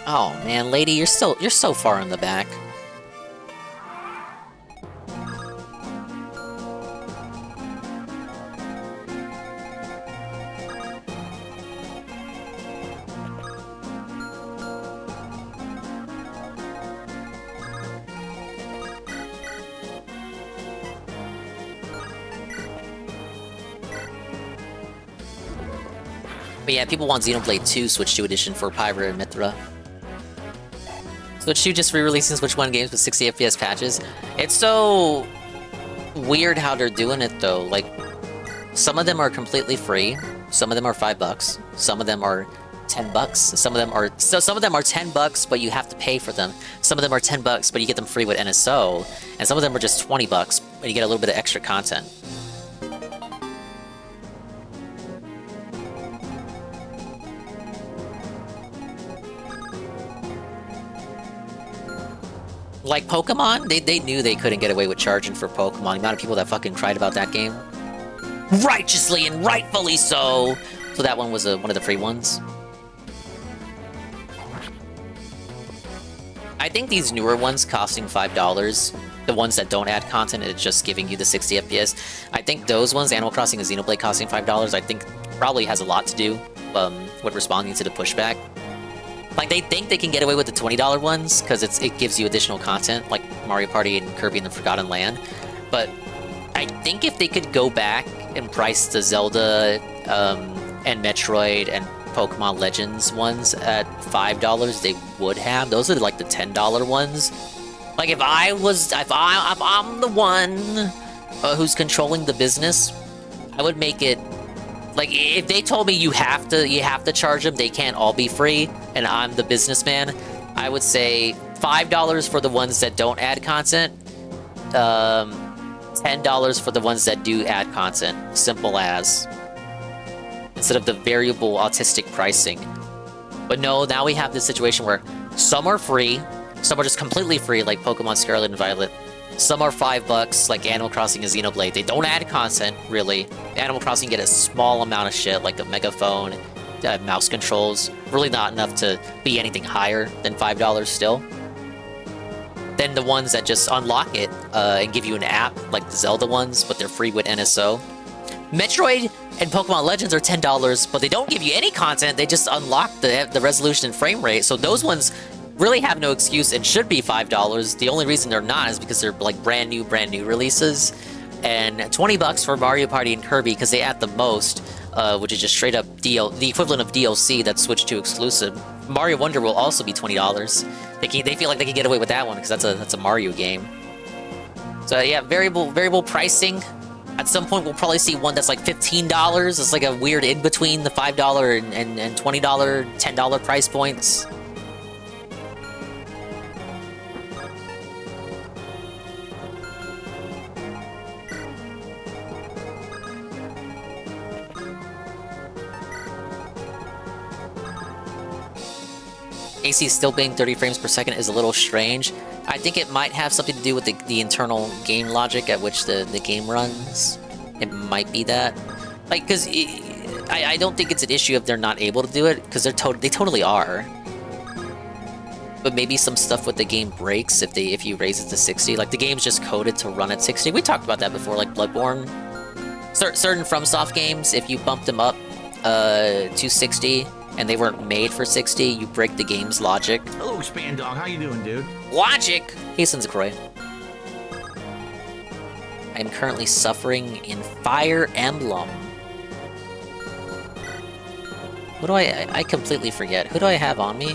S1: Oh man, lady, you're so far in the back. But yeah, people want Xenoblade 2 Switch 2 Edition for Pyra and Mithra. Switch 2 just re-releasing Switch 1 games with 60 FPS patches. It's so weird how they're doing it though. Like, some of them are completely free. Some of them are $5. Some of them are $10. Some of them are $10, but you have to pay for them. Some of them are $10, but you get them free with NSO. And some of them are just $20, but you get a little bit of extra content. Like Pokemon, they knew they couldn't get away with charging for Pokemon. The amount of people that fucking cried about that game. Righteously and rightfully so! So that one was one of the free ones. I think these newer ones costing $5, the ones that don't add content, it's just giving you the 60 FPS. I think those ones, Animal Crossing and Xenoblade costing $5, I think probably has a lot to do with responding to the pushback. Like, they think they can get away with the $20 ones, because it gives you additional content, like Mario Party and Kirby and the Forgotten Land. But I think if they could go back and price the Zelda and Metroid and Pokemon Legends ones at $5, they would have. Those are like the $10 ones. Like, if I'm the one who's controlling the business, I would make it. Like, if they told me you have to charge them, they can't all be free, and I'm the businessman, I would say $5 for the ones that don't add content, $10 for the ones that do add content. Simple as. Instead of the variable autistic pricing. But no, now we have this situation where some are free, some are just completely free, like Pokemon Scarlet and Violet. Some are $5, like Animal Crossing and Xenoblade. They don't add content, really. Animal Crossing get a small amount of shit, like a megaphone, mouse controls. Really not enough to be anything higher than $5 still. Then the ones that just unlock it and give you an app, like the Zelda ones, but they're free with NSO. Metroid and Pokemon Legends are $10, but they don't give you any content. They just unlock the resolution and frame rate. So those ones really have no excuse and should be $5. The only reason they're not is because they're like brand new releases. And $20 for Mario Party and Kirby because they add the most, which is just straight up the equivalent of DLC that's Switch 2 exclusive. Mario Wonder will also be $20. They feel like they can get away with that one because that's a Mario game. So yeah, variable pricing. At some point, we'll probably see one that's like $15. It's like a weird in between the $5 and $20, $10 price points. AC still being 30 frames per second is a little strange. I think it might have something to do with the internal game logic at which the game runs. It might be that. Like, because I don't think it's an issue if they're not able to do it, because they totally are. But maybe some stuff with the game breaks if you raise it to 60. Like, the game's just coded to run at 60. We talked about that before, like Bloodborne. Certain FromSoft games, if you bump them up to 60, and they weren't made for 60, you break the game's logic.
S2: Hello, Spandog. How you doing, dude?
S1: Logic! Hey, Sensei. I am currently suffering in Fire Emblem. What do I completely forget. Who do I have on me?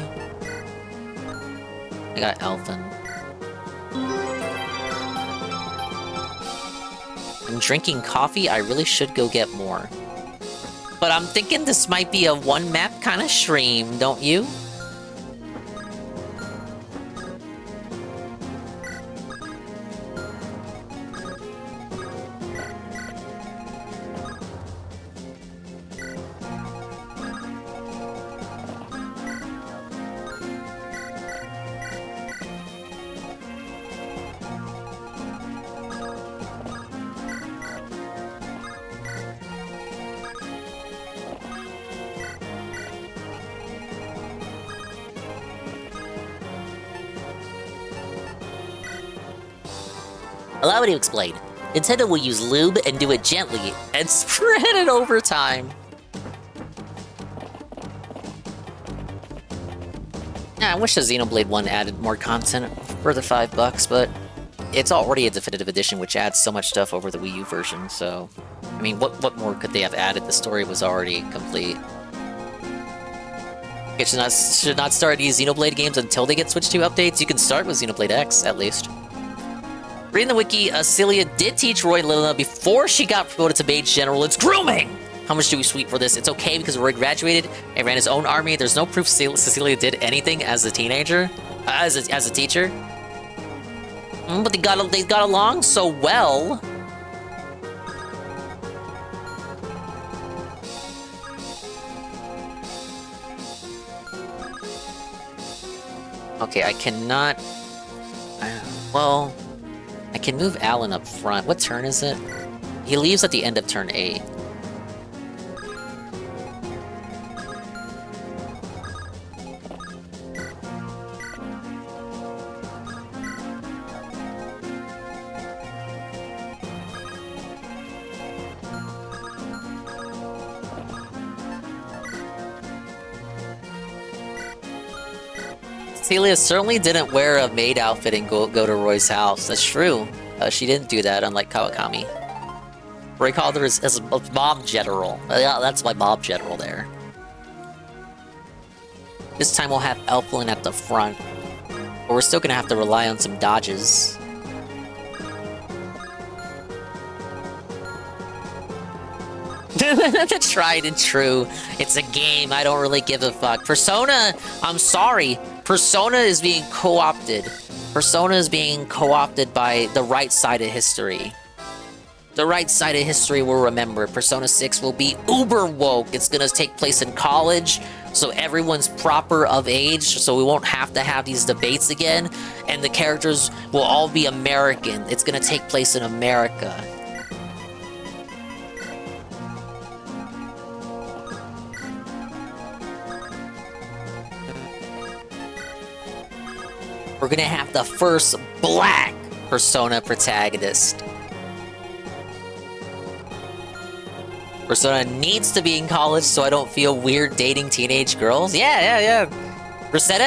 S1: I got Elfin. I'm drinking coffee. I really should go get more. But I'm thinking this might be a one-map kind of stream, don't you? Allow me to explain. Nintendo will use lube and do it gently and spread it over time. Yeah, I wish the Xenoblade 1 added more content for the $5, but it's already a definitive edition, which adds so much stuff over the Wii U version, so... I mean, what more could they have added? The story was already complete. You should not start these Xenoblade games until they get Switch 2 updates. You can start with Xenoblade X, at least. Reading the wiki, Celia did teach Roy Lilina before she got promoted to Mage General. It's grooming! How much do we sweep for this? It's okay because Roy graduated and ran his own army. There's no proof Cecilia did anything as a teenager, as a teacher. But they got along so well. Okay, I cannot... well... I can move Alan up front. What turn is it? He leaves at the end of turn 8. Celia certainly didn't wear a maid outfit and go to Roy's house. That's true. She didn't do that, unlike Kawakami. Roy called her as a mob general. Yeah, that's my mob general there. This time we'll have Elflin at the front. But we're still gonna have to rely on some dodges. Tried and true. It's a game. I don't really give a fuck. Persona, I'm sorry. Persona is being co-opted. Persona is being co-opted by the right side of history. The right side of history will remember. Persona 6 will be uber woke. It's gonna take place in college, so everyone's proper of age, so we won't have to have these debates again, and the characters will all be American. It's gonna take place in America. We're gonna have the first black Persona protagonist. Persona needs to be in college so I don't feel weird dating teenage girls. Yeah. Reset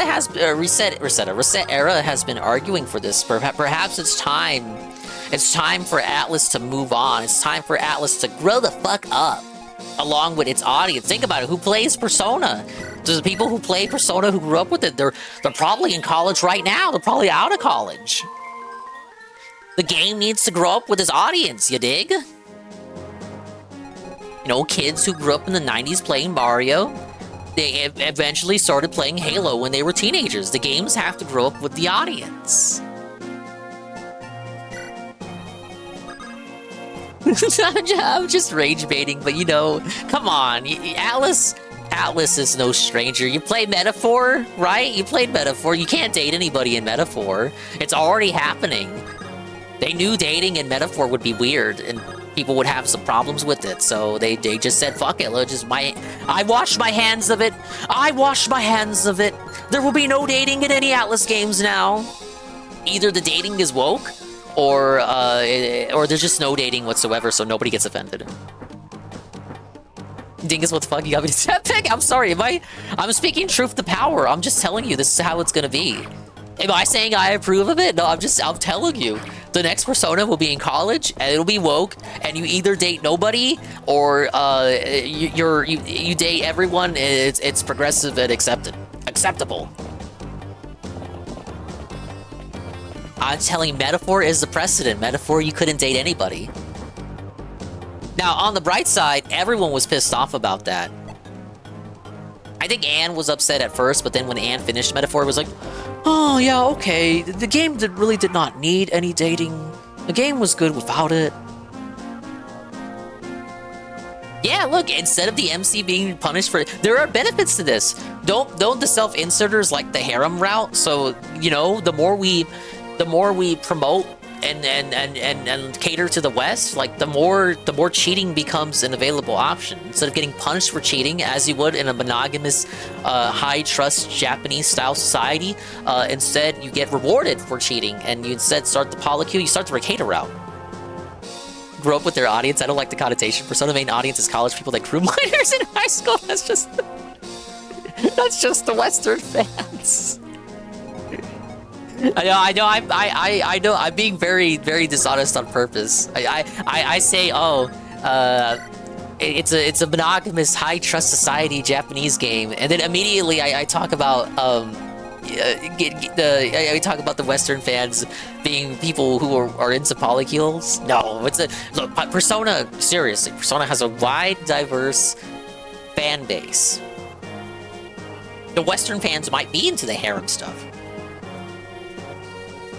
S1: Era has been arguing for this. Perhaps it's time. It's time for Atlas to move on. It's time for Atlas to grow the fuck up along with its audience. Think about it. Who plays Persona? The people who play Persona who grew up with it, they're probably in college right now. They're probably out of college. The game needs to grow up with its audience, you dig? You know, kids who grew up in the 90s playing Mario, they eventually started playing Halo when they were teenagers. The games have to grow up with the audience. I'm just rage baiting, but you know, come on, Atlas is no stranger. You play Metaphor, right? You played Metaphor. You can't date anybody in Metaphor. It's already happening. They knew dating in Metaphor would be weird, and people would have some problems with it, so they just said, fuck it, I wash my hands of it. I wash my hands of it. There will be no dating in any Atlas games now. Either the dating is woke, or there's just no dating whatsoever, so nobody gets offended. Dingus, what the fuck? You got me to step back? I'm sorry, I'm speaking truth to power. I'm just telling you, this is how it's gonna be. Am I saying I approve of it? No, I'm telling you. The next Persona will be in college, and it'll be woke, and you either date nobody, or you date everyone. It's progressive and acceptable. I'm telling you, Metaphor is the precedent. Metaphor, you couldn't date anybody. Now, on the bright side, everyone was pissed off about that. I think Anne was upset at first, but then when Anne finished Metaphor, it was like, oh, yeah, okay. The game really did not need any dating. The game was good without it. Yeah, look, instead of the MC being punished for it, there are benefits to this. Don't the self-inserters like the harem route? So, you know, the more we promote and cater to the West, like the more cheating becomes an available option. Instead of getting punished for cheating, as you would in a monogamous, high trust Japanese style society, instead you get rewarded for cheating, and you instead start the polycule. You start the Recator route. Grow up with their audience. I don't like the connotation. Persona main audience is college people that grew minors in high school. That's just the Western fans. I know. I'm being very, very dishonest on purpose. I say, it's a monogamous, high trust society Japanese game, and then immediately I talk about I talk about the Western fans being people who are into polycules. No, look. Persona, seriously, Persona has a wide, diverse fan base. The Western fans might be into the harem stuff.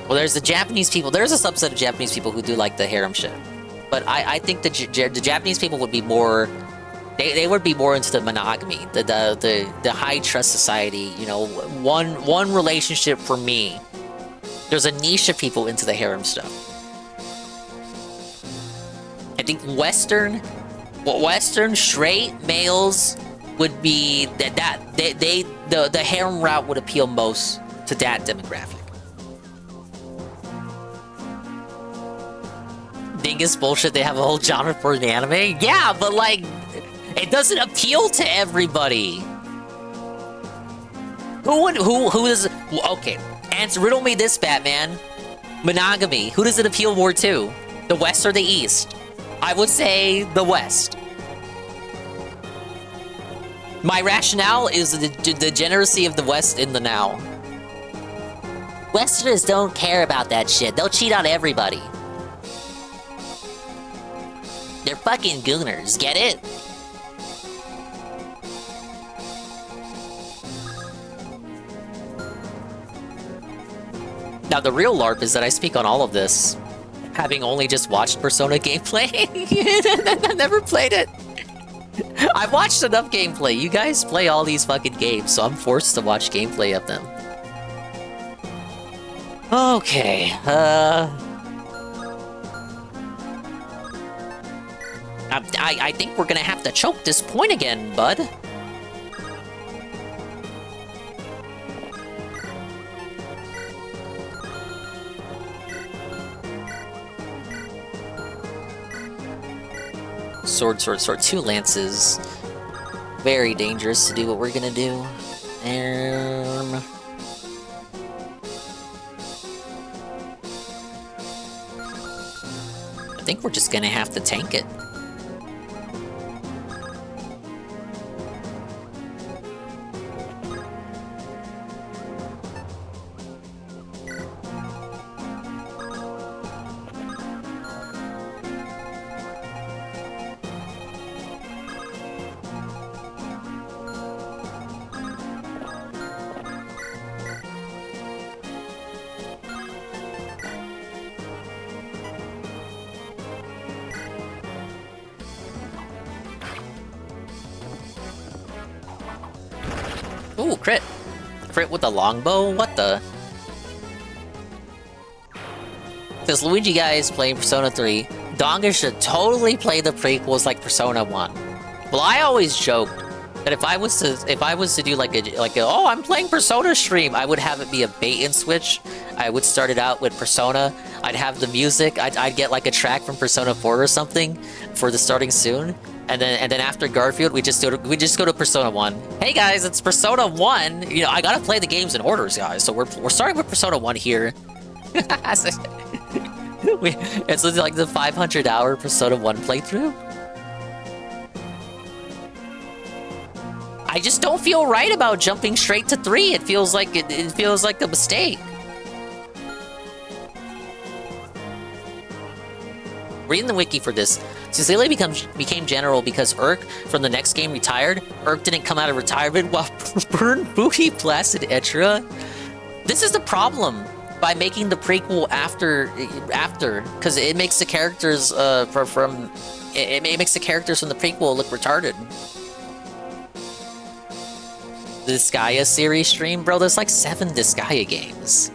S1: Well, there's the Japanese people. There's a subset of Japanese people who do like the harem shit, but I think the Japanese people would be more. They would be more into the monogamy, the high trust society. You know, one relationship for me. There's a niche of people into the harem stuff. I think Western straight males would be the harem route would appeal most to that demographic. Dingus bullshit. They have a whole genre for an anime. Yeah, but like. It doesn't appeal to everybody. Who does... Okay, riddle me this, Batman. Monogamy. Who does it appeal more to? The West or the East? I would say the West. My rationale is the degeneracy of the West in the now. Westerners don't care about that shit. They'll cheat on everybody. They're fucking gooners, get it? Now, the real LARP is that I speak on all of this, having only just watched Persona gameplay. I never played it. I've watched enough gameplay. You guys play all these fucking games, so I'm forced to watch gameplay of them. Okay, I think we're gonna have to choke this point again, bud. Sword. 2 lances. Very dangerous to do what we're gonna do. I think we're just gonna have to tank it. Ooh, crit. Crit with the longbow? What the? Because Luigi guy is playing Persona 3. Donga should totally play the prequels like Persona 1. Well, I always joked that if I was to do like a oh, I'm playing Persona stream, I would have it be a bait and switch. I would start it out with Persona. I'd have the music. I'd get like a track from Persona 4 or something for the starting soon. And then after Garfield, we just go to Persona 1. Hey guys, it's Persona 1. You know, I gotta play the games in orders, guys. So we're starting with Persona 1 here. It's like the 500-hour Persona 1 playthrough. I just don't feel right about jumping straight to 3. It feels like it feels like a mistake. Reading the wiki for this, Cecilia became general because Urk from the next game retired. Urk didn't come out of retirement while Burn Booty blasted Etra. This is the problem by making the prequel after, because it makes the characters it makes the characters from the prequel look retarded. The Disgaea series stream, bro. There's like 7 Disgaea games.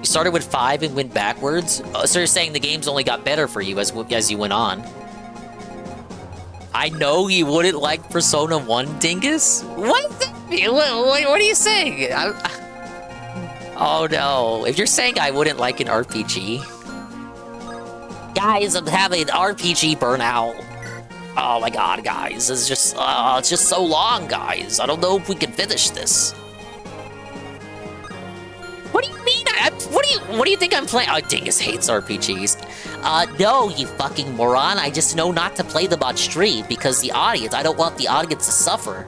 S1: You started with 5 and went backwards? So you're saying the games only got better for you as you went on? I know you wouldn't like Persona 1, Dingus? What does that mean? What are you saying? Oh no. If you're saying I wouldn't like an RPG... Guys, I'm having RPG burnout. Oh my god, guys. It's just so long, guys. I don't know if we can finish this. What do you mean? What do you think I'm playing? Oh, Dingus hates RPGs. No, you fucking moron. I just know not to play them on stream because I don't want the audience to suffer.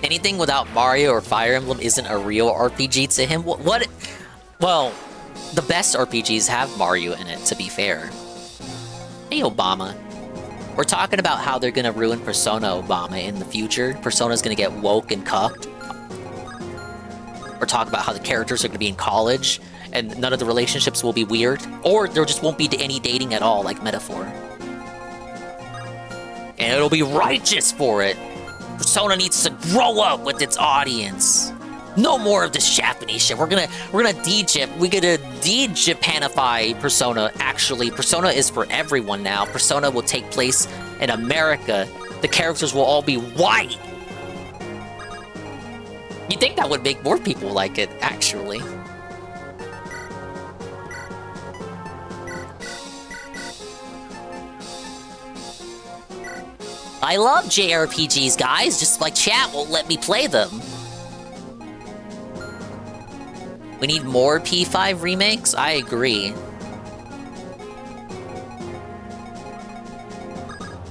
S1: Anything without Mario or Fire Emblem isn't a real RPG to him. What? Well, the best RPGs have Mario in it, to be fair. Hey, Obama. We're talking about how they're gonna ruin Persona, Obama, in the future. Persona's gonna get woke and cucked. We're talking about how the characters are gonna be in college, and none of the relationships will be weird. Or there just won't be any dating at all, like Metaphor. And it'll be righteous for it. Persona needs to grow up with its audience. No more of this Japanese shit. We're gonna de-Japanify Persona. Actually, Persona is for everyone now. Persona will take place in America. The characters will all be white. You'd think that would make more people like it, actually. I love JRPGs, guys. Just like chat won't let me play them. We need more P5 remakes? I agree.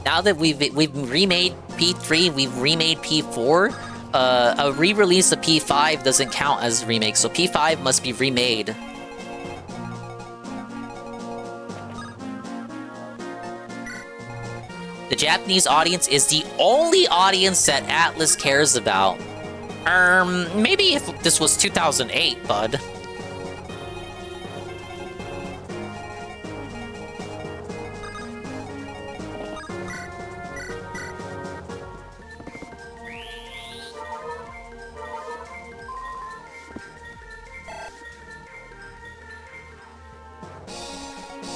S1: Now that we've remade P3, we've remade P4, a re-release of P5 doesn't count as a remake, so P5 must be remade. The Japanese audience is the only audience that Atlus cares about. Maybe if this was 2008, bud.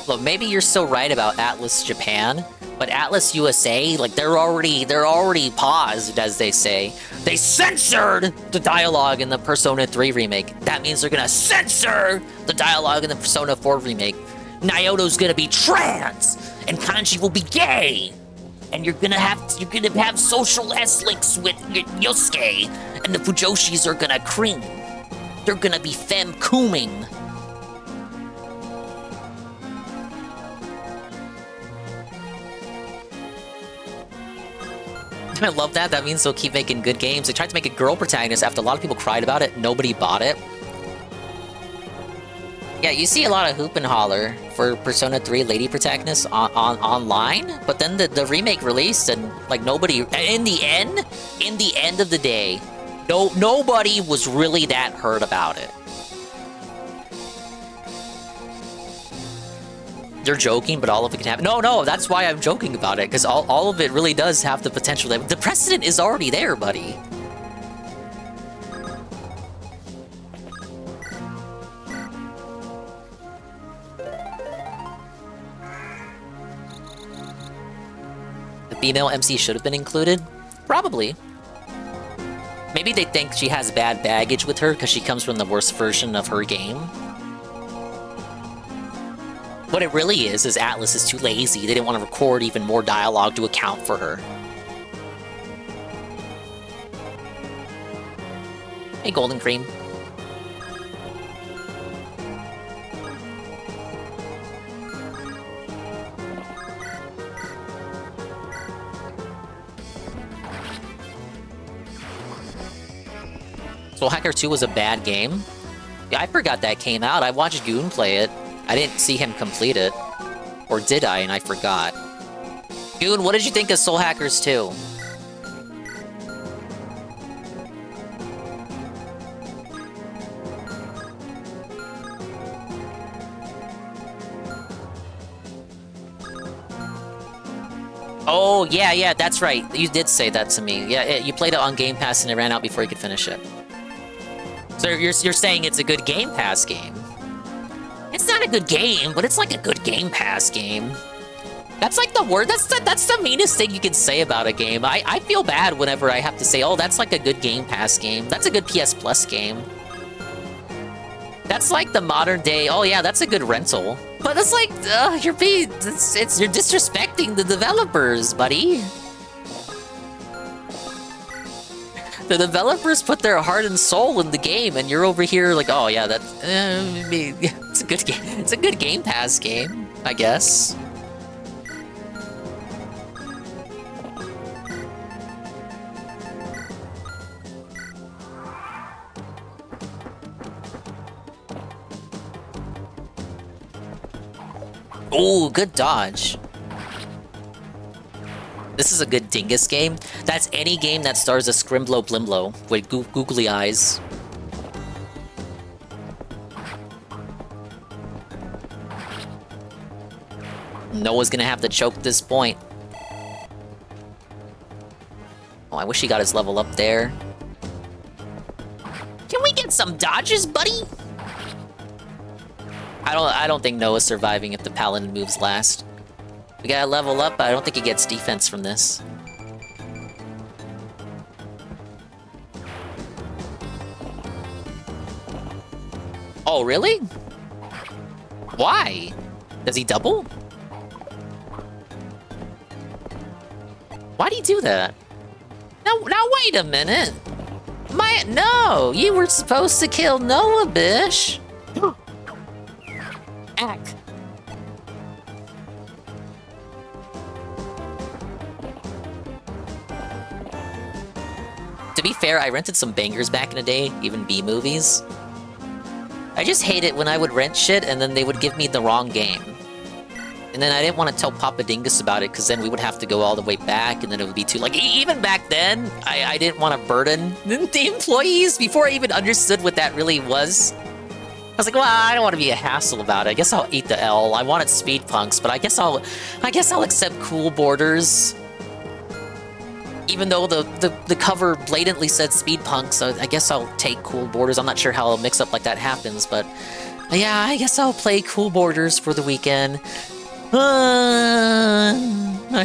S1: Look, maybe you're still right about Atlus Japan, but Atlus USA, like, they're already paused, as they say. They censored the dialogue in the Persona 3 remake. That means they're gonna censor the dialogue in the Persona 4 remake. Naoto's gonna be trans, and Kanji will be gay, and you're gonna have social S-links with Yosuke, and the Fujoshis are gonna cream. They're gonna be femme-cooming. I love that. That means they'll keep making good games. They tried to make a girl protagonist after a lot of people cried about it. Nobody bought it. Yeah, you see a lot of hoop and holler for Persona 3 lady protagonists online, but then the remake released and like nobody. In the end of the day, nobody was really that hurt about it. You're joking, but all of it can happen. No, that's why I'm joking about it, because all of it really does have the potential. The precedent is already there, buddy. The female MC should have been included? Probably. Maybe they think she has bad baggage with her because she comes from the worst version of her game. What it really is Atlus is too lazy. They didn't want to record even more dialogue to account for her. Hey, Golden Cream. Soul Hacker 2 was a bad game? Yeah, I forgot that came out. I watched Goon play it. I didn't see him complete it. Or did I, and I forgot. Goon, what did you think of Soul Hackers 2? Oh, yeah, that's right. You did say that to me. Yeah, you played it on Game Pass and it ran out before you could finish it. So you're saying it's a good Game Pass game? It's not a good game, but it's like a good Game Pass game. That's like the word. That's the meanest thing you can say about a game. I feel bad whenever I have to say, oh, that's like a good Game Pass game. That's a good PS Plus game. That's like the modern day, oh yeah, that's a good rental. But it's like, you're disrespecting the developers, buddy. The developers put their heart and soul in the game, and you're over here like, oh yeah, it's a good game. It's a good Game Pass game, I guess. Ooh, good dodge. This is a good dingus game. That's any game that stars a Scrimblow Blimblow with googly eyes. Noah's gonna have to choke this point. Oh, I wish he got his level up there. Can we get some dodges, buddy? I don't think Noah's surviving if the Paladin moves last. We gotta level up, but I don't think he gets defense from this. Oh, really? Why? Does he double? Why'd he do that? Now wait a minute. No, you were supposed to kill Noah, Bish. Ack. To be fair, I rented some bangers back in the day, even B movies. I just hate it when I would rent shit and then they would give me the wrong game. And then I didn't want to tell Papa Dingus about it because then we would have to go all the way back and then it would be too... Like, even back then, I didn't want to burden the employees before I even understood what that really was. I was like, well, I don't want to be a hassle about it. I guess I'll eat the L. I wanted speed punks, but I guess I'll accept cool borders. Even though the cover blatantly said speed punks, so I guess I'll take cool borders. I'm not sure how a mix-up like that happens, but yeah, I guess I'll play cool borders for the weekend. I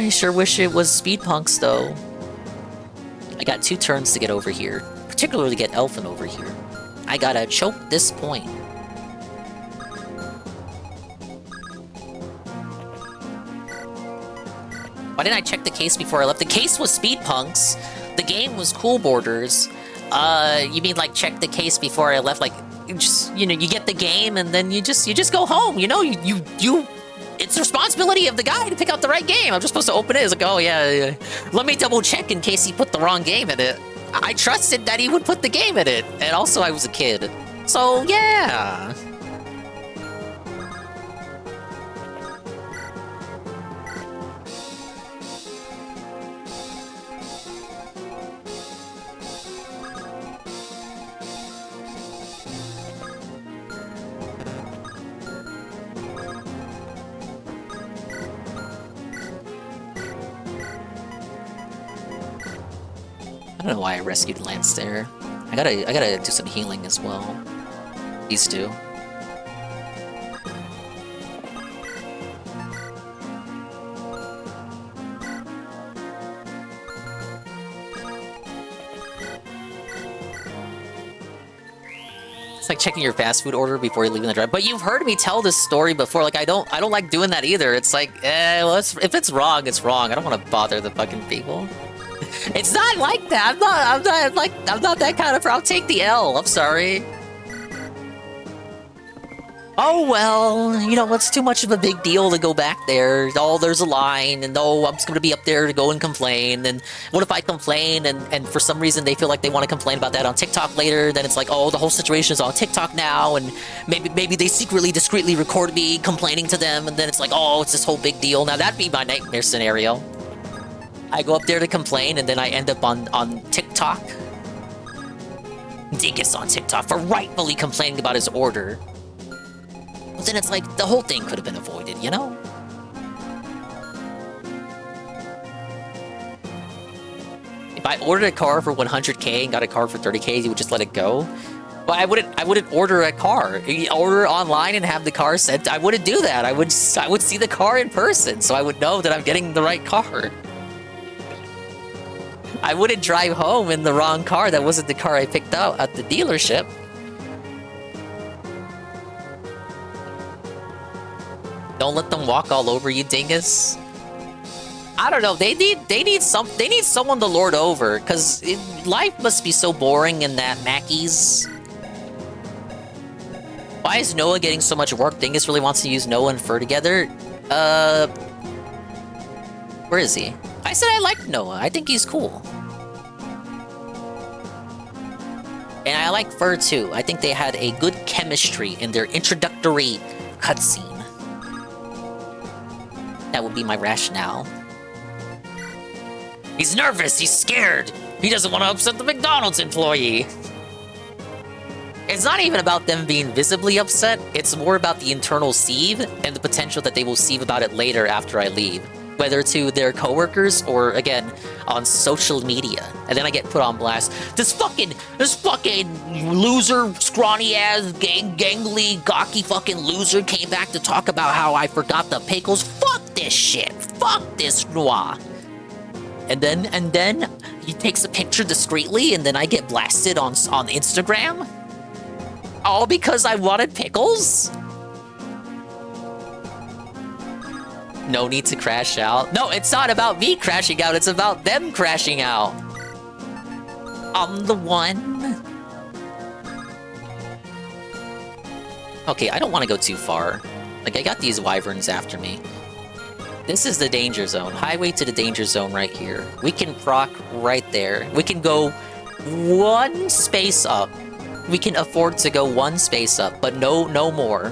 S1: sure wish it was speed punks, though. I got 2 turns to get over here, particularly to get Elfin over here. I gotta choke this point. Why didn't I check the case before I left? The case was speed punks. The game was cool borders. You mean like check the case before I left? Like, just, you know, you get the game and then you just go home. You know, you. It's the responsibility of the guy to pick out the right game. I'm just supposed to open it. It's like, oh yeah. Let me double check in case he put the wrong game in it. I trusted that he would put the game in it, and also I was a kid, so yeah. I don't know why I rescued Lance there. I gotta do some healing as well. These two. It's like checking your fast food order before you leave in the drive. But you've heard me tell this story before. Like I don't like doing that either. It's like, well, if it's wrong, it's wrong. I don't want to bother the fucking people. It's not like that. I'm not that kind of... I'll take the L. I'm sorry. Oh, well, you know, it's too much of a big deal to go back there. Oh, there's a line, and oh, I'm just going to be up there to go and complain. And what if I complain, and for some reason they feel like they want to complain about that on TikTok later? Then it's like, oh, the whole situation is on TikTok now, and maybe they secretly, discreetly record me complaining to them, and then it's like, oh, it's this whole big deal. Now, that'd be my nightmare scenario. I go up there to complain, and then I end up on TikTok. Dingus on TikTok for rightfully complaining about his order. But then it's like, the whole thing could have been avoided, you know? If I ordered a car for 100K and got a car for 30K, you would just let it go? But I wouldn't order a car. You order online and have the car sent. I wouldn't do that. I would see the car in person, so I would know that I'm getting the right car. I wouldn't drive home in the wrong car. That wasn't the car I picked out at the dealership. Don't let them walk all over you, dingus. I don't know. They need someone to lord over, because life must be so boring in that Mackey's. Why is Noah getting so much work? Dingus really wants to use Noah and Fur together. Where is he? I said I like Noah. I think he's cool. And I like Fur too. I think they had a good chemistry in their introductory cutscene. That would be my rationale. He's nervous. He's scared. He doesn't want to upset the McDonald's employee. It's not even about them being visibly upset. It's more about the internal sieve and the potential that they will sieve about it later after I leave. Whether to their coworkers or, again, on social media. And then I get put on blast. This fucking loser, scrawny-ass, gangly, gawky fucking loser came back to talk about how I forgot the pickles. Fuck this shit. Fuck this noir. And then he takes a picture discreetly, and then I get blasted on Instagram? All because I wanted pickles? No need to crash out. No, it's not about me crashing out. It's about them crashing out. I'm the one. Okay, I don't want to go too far. Like, I got these wyverns after me. This is the danger zone. Highway to the danger zone right here. We can proc right there. We can go one space up. We can afford to go one space up, but no more.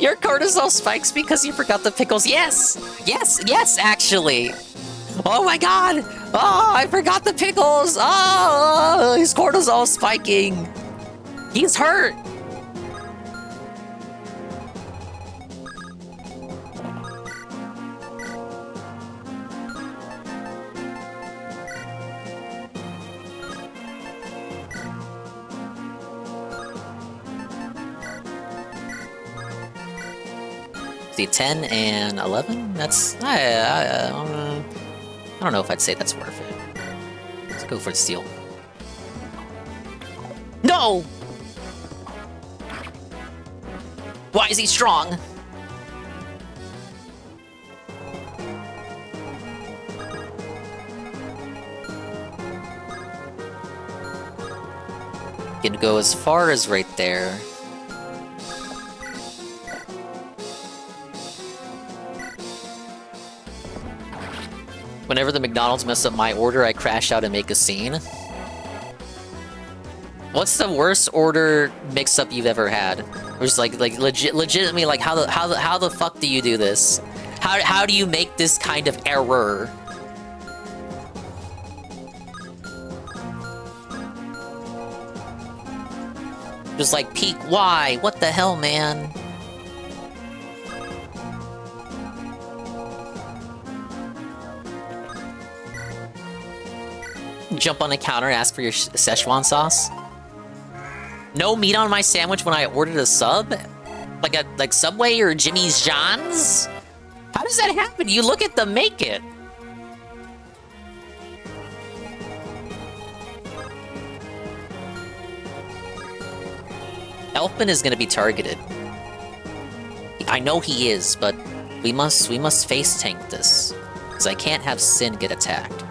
S1: Your cortisol spikes because you forgot the pickles. Yes, actually. Oh my god. Oh, I forgot the pickles. Oh, his cortisol spiking. He's hurt. The 10 and 11? That's... I don't know if I'd say that's worth it. Let's go for the steal. No! Why is he strong? Can go as far as right there. Whenever the McDonald's mess up my order, I crash out and make a scene. What's the worst order mix-up you've ever had? Or just like legitimately, like how the fuck do you do this? How do you make this kind of error? Just like peak Y. What the hell, man? Jump on the counter, ask for your Szechuan sauce. No meat on my sandwich when I ordered a sub? Like Subway or Jimmy's John's? How does that happen? You look at them make it. Elfman is gonna be targeted. I know he is, but we must face tank this. Because I can't have Sin get attacked.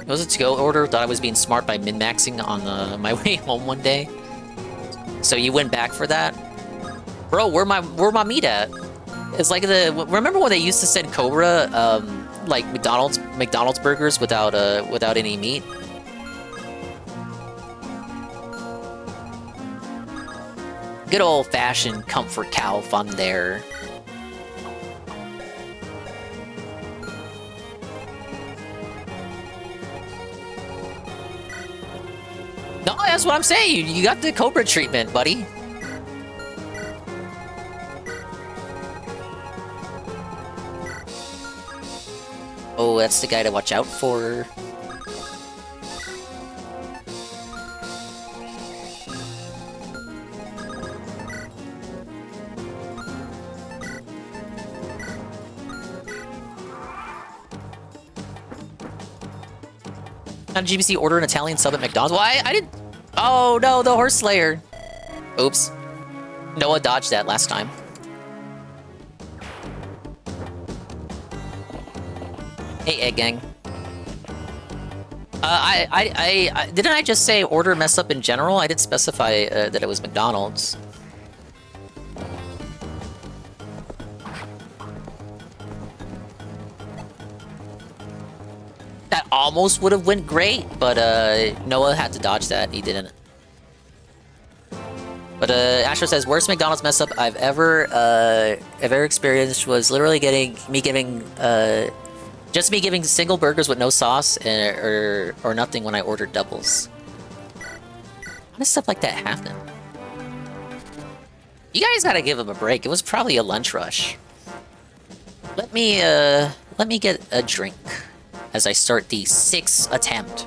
S1: It was a to-go order. Thought I was being smart by min-maxing on my way home one day. So you went back for that? Bro, where my meat at? It's like remember when they used to send Cobra like McDonald's burgers without any meat? Good old-fashioned comfort cow fun there. No, that's what I'm saying. You got the Cobra treatment, buddy. Oh, that's the guy to watch out for. On GBC, order an Italian sub at McDonald's. Well, I didn't. Oh no, the horse slayer. Oops. Noah dodged that last time. Hey, Egg Gang. Didn't I just say order mess up in general? I didn't specify that it was McDonald's. That almost would have went great, but Noah had to dodge that. He didn't. But Astro says worst McDonald's mess up I've ever experienced was literally giving single burgers with no sauce or nothing when I ordered doubles. How does stuff like that happen? You guys gotta give him a break. It was probably a lunch rush. Let me get a drink as I start the 6th attempt.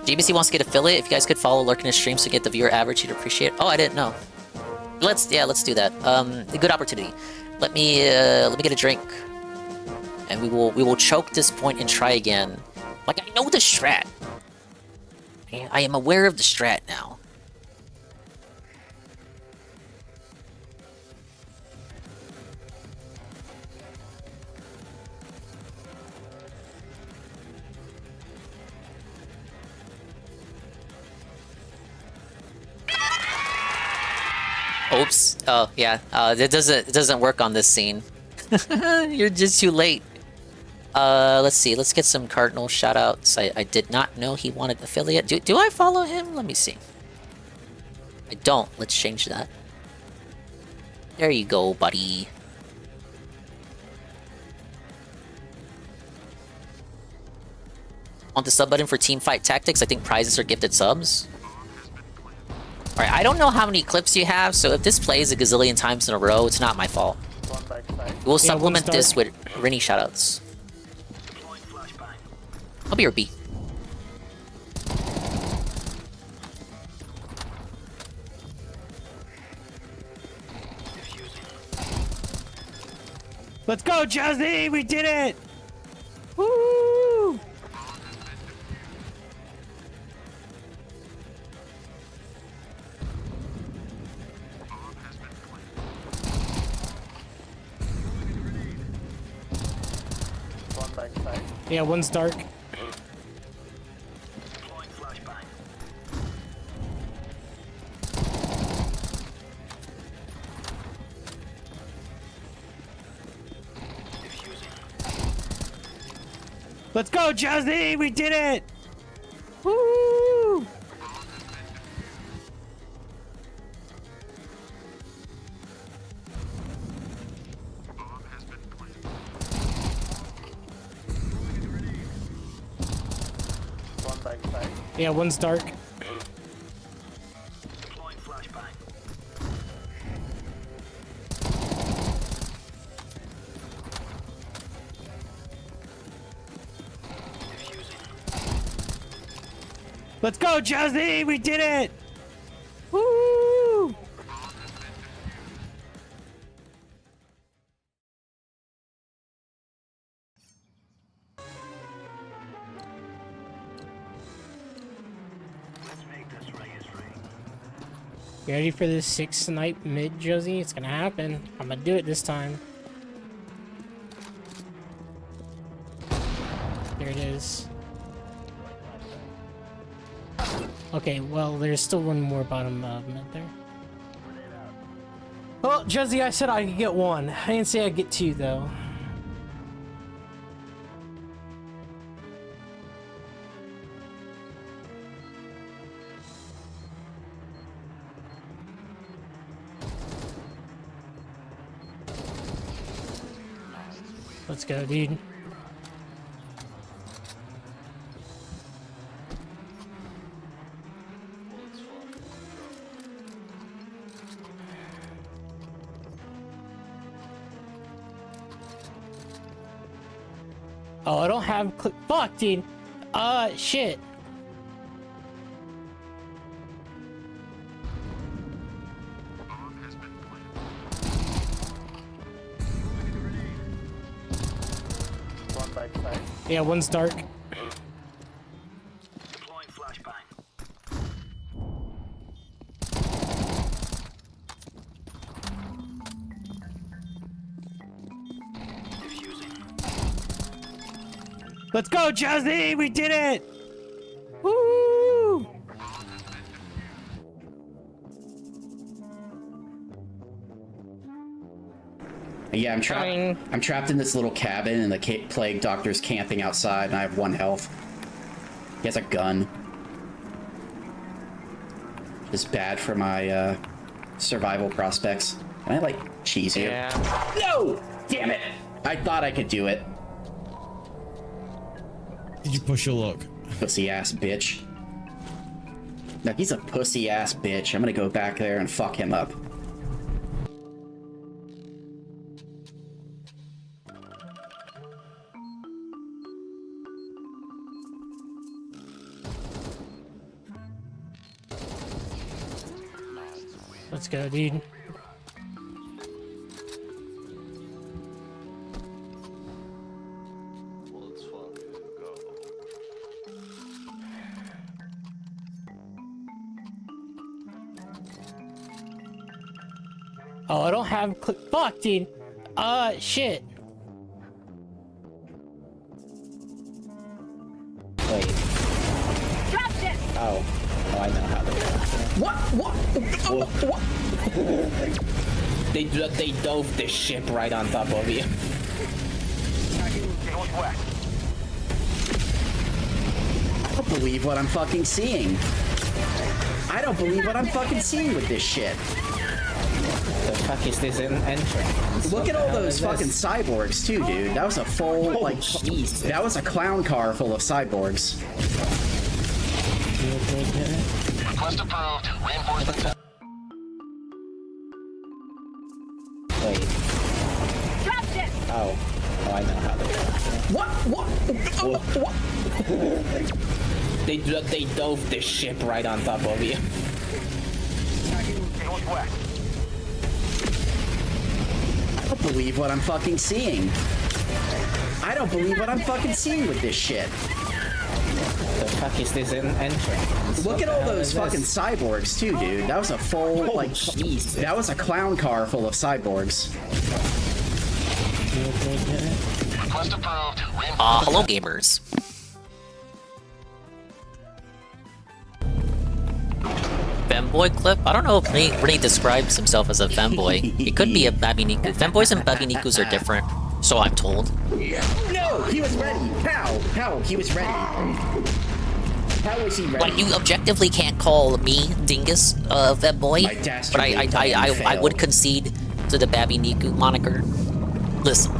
S1: GBC wants to get affiliate. If you guys could follow Lurk in his stream so get the viewer average, he'd appreciate it. Oh, I didn't know. Let's do that. A good opportunity. Let me get a drink. And we will choke this point and try again. Like, I know the strat. I am aware of the strat now. Oops. Oh, yeah. It doesn't work on this scene. You're just too late. Let's see. Let's get some Cardinal shoutouts. I did not know he wanted affiliate. Do I follow him? Let me see. I don't. Let's change that. There you go, buddy. Want the sub button for Teamfight Tactics? I think prizes are gifted subs. Alright, I don't know how many clips you have, so if this plays a gazillion times in a row, it's not my fault. We'll supplement this with Rennie shoutouts. I'll be your B.
S10: Let's go, Jazzy! We did it! Woo! Yeah, one's dark. Let's go, Jazzy! We did it! Woo! Yeah, one's dark. Let's go, Jazzy! We did it! Woo! You ready for this 6 snipe mid, Josie? It's gonna happen. I'm gonna do it this time. There it is. Okay, well, there's still one more bottom mid there. Well, Josie, I said I could get 1. I didn't say I'd get 2, though. Let's go, dude. Oh, I don't have fuck, dude. Shit. Yeah, one's dark. Let's go, Jazzy! We did it! Woo!
S7: Yeah, I'm trapped in this little cabin, and the plague doctor's camping outside, and I have 1 health. He has a gun. It's bad for my survival prospects. Can I like cheese you?
S5: Yeah.
S7: No! Damn it! I thought I could do it.
S8: Did you push your luck?
S7: Pussy ass bitch. No, he's a pussy ass bitch. I'm gonna go back there and fuck him up.
S10: Let's go, dude. Oh, I don't have fuck, dude. Shit.
S7: Wait. Oh. Oh, I know how to do it. What? They dove the ship right on top of you. I don't believe what I'm fucking seeing. I don't believe what I'm fucking seeing with this shit.
S5: The fuck is this entrance?
S7: Look at all those fucking cyborgs too, dude. That was a full, like, that was a clown car full of cyborgs.
S11: Request approved. Reinforcements.
S7: Wait. Oh. Oh, I know how to do it. What? They dove the ship right on top of you. I don't believe what I'm fucking seeing. I don't believe what I'm fucking seeing with this shit.
S5: The fuck is this entrance?
S7: Look at all those fucking cyborgs too, dude. That was a full, like, that was a clown car full of cyborgs.
S11: Request approved.
S1: Hello, gamers. Femboy clip? I don't know if Renee describes himself as a femboy. He could be a Babiniku. Femboys and Babinikus are different, so I'm told.
S7: No, he was ready. How? He was ready. How was he ready?
S1: But you objectively can't call me Dingus a femboy. But I would concede to the Babiniku moniker. Listen.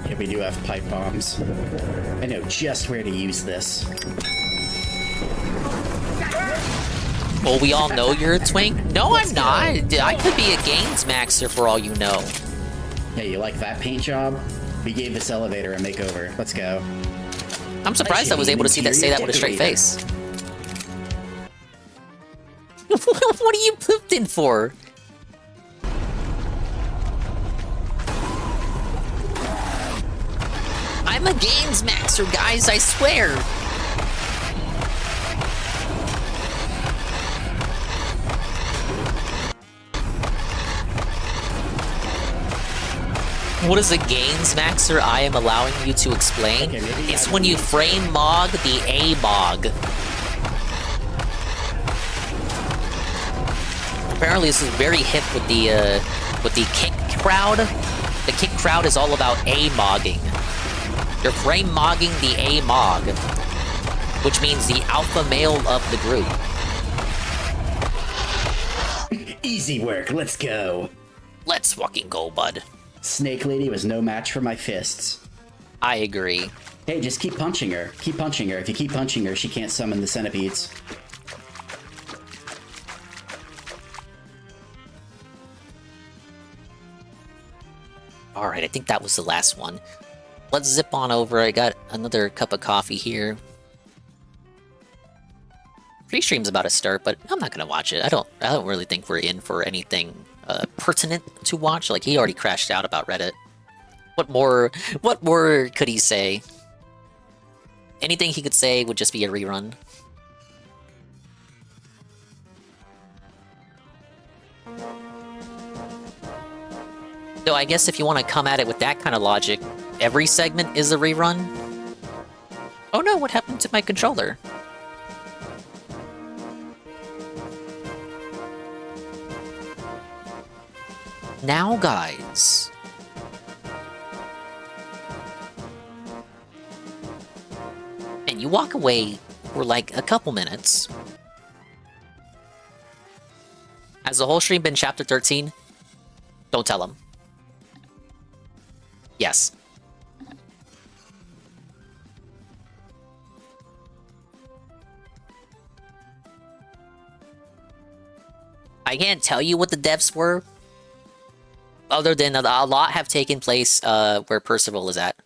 S7: Yeah, we do have pipe bombs. I know just where to use this.
S1: Well, we all know you're a twink. No, I'm not. I could be a gains maxer for all you know.
S7: Hey, you like that paint job? We gave this elevator a makeover. Let's go.
S1: I'm surprised I was able to say that with a straight face. What are you pooped in for? I'm a gains maxer, guys, I swear. What is a gains maxer I am allowing you to explain? It's when you frame mog the A-mog. Apparently this is very hip with the kick crowd. The kick crowd is all about A-mogging. You're frame mogging the A-mog, which means the alpha male of the group.
S7: Easy work, let's go.
S1: Let's fucking go, bud.
S7: Snake Lady was no match for my fists.
S1: I agree.
S7: Hey, just keep punching her. Keep punching her. If you keep punching her, she can't summon the centipedes.
S1: Alright, I think that was the last one. Let's zip on over. I got another cup of coffee here. Pre-stream's about to start, but I'm not gonna watch it. I don't really think we're in for anything pertinent to watch. Like, he already crashed out about Reddit. What more could he say? Anything he could say would just be a rerun. So I guess if you want to come at it with that kind of logic, every segment is a rerun? Oh no, what happened to my controller? Now, guys. And you walk away for like a couple minutes. Has the whole stream been chapter 13? Don't tell him. Yes. I can't tell you what the devs were, other than a lot have taken place where Percival is at.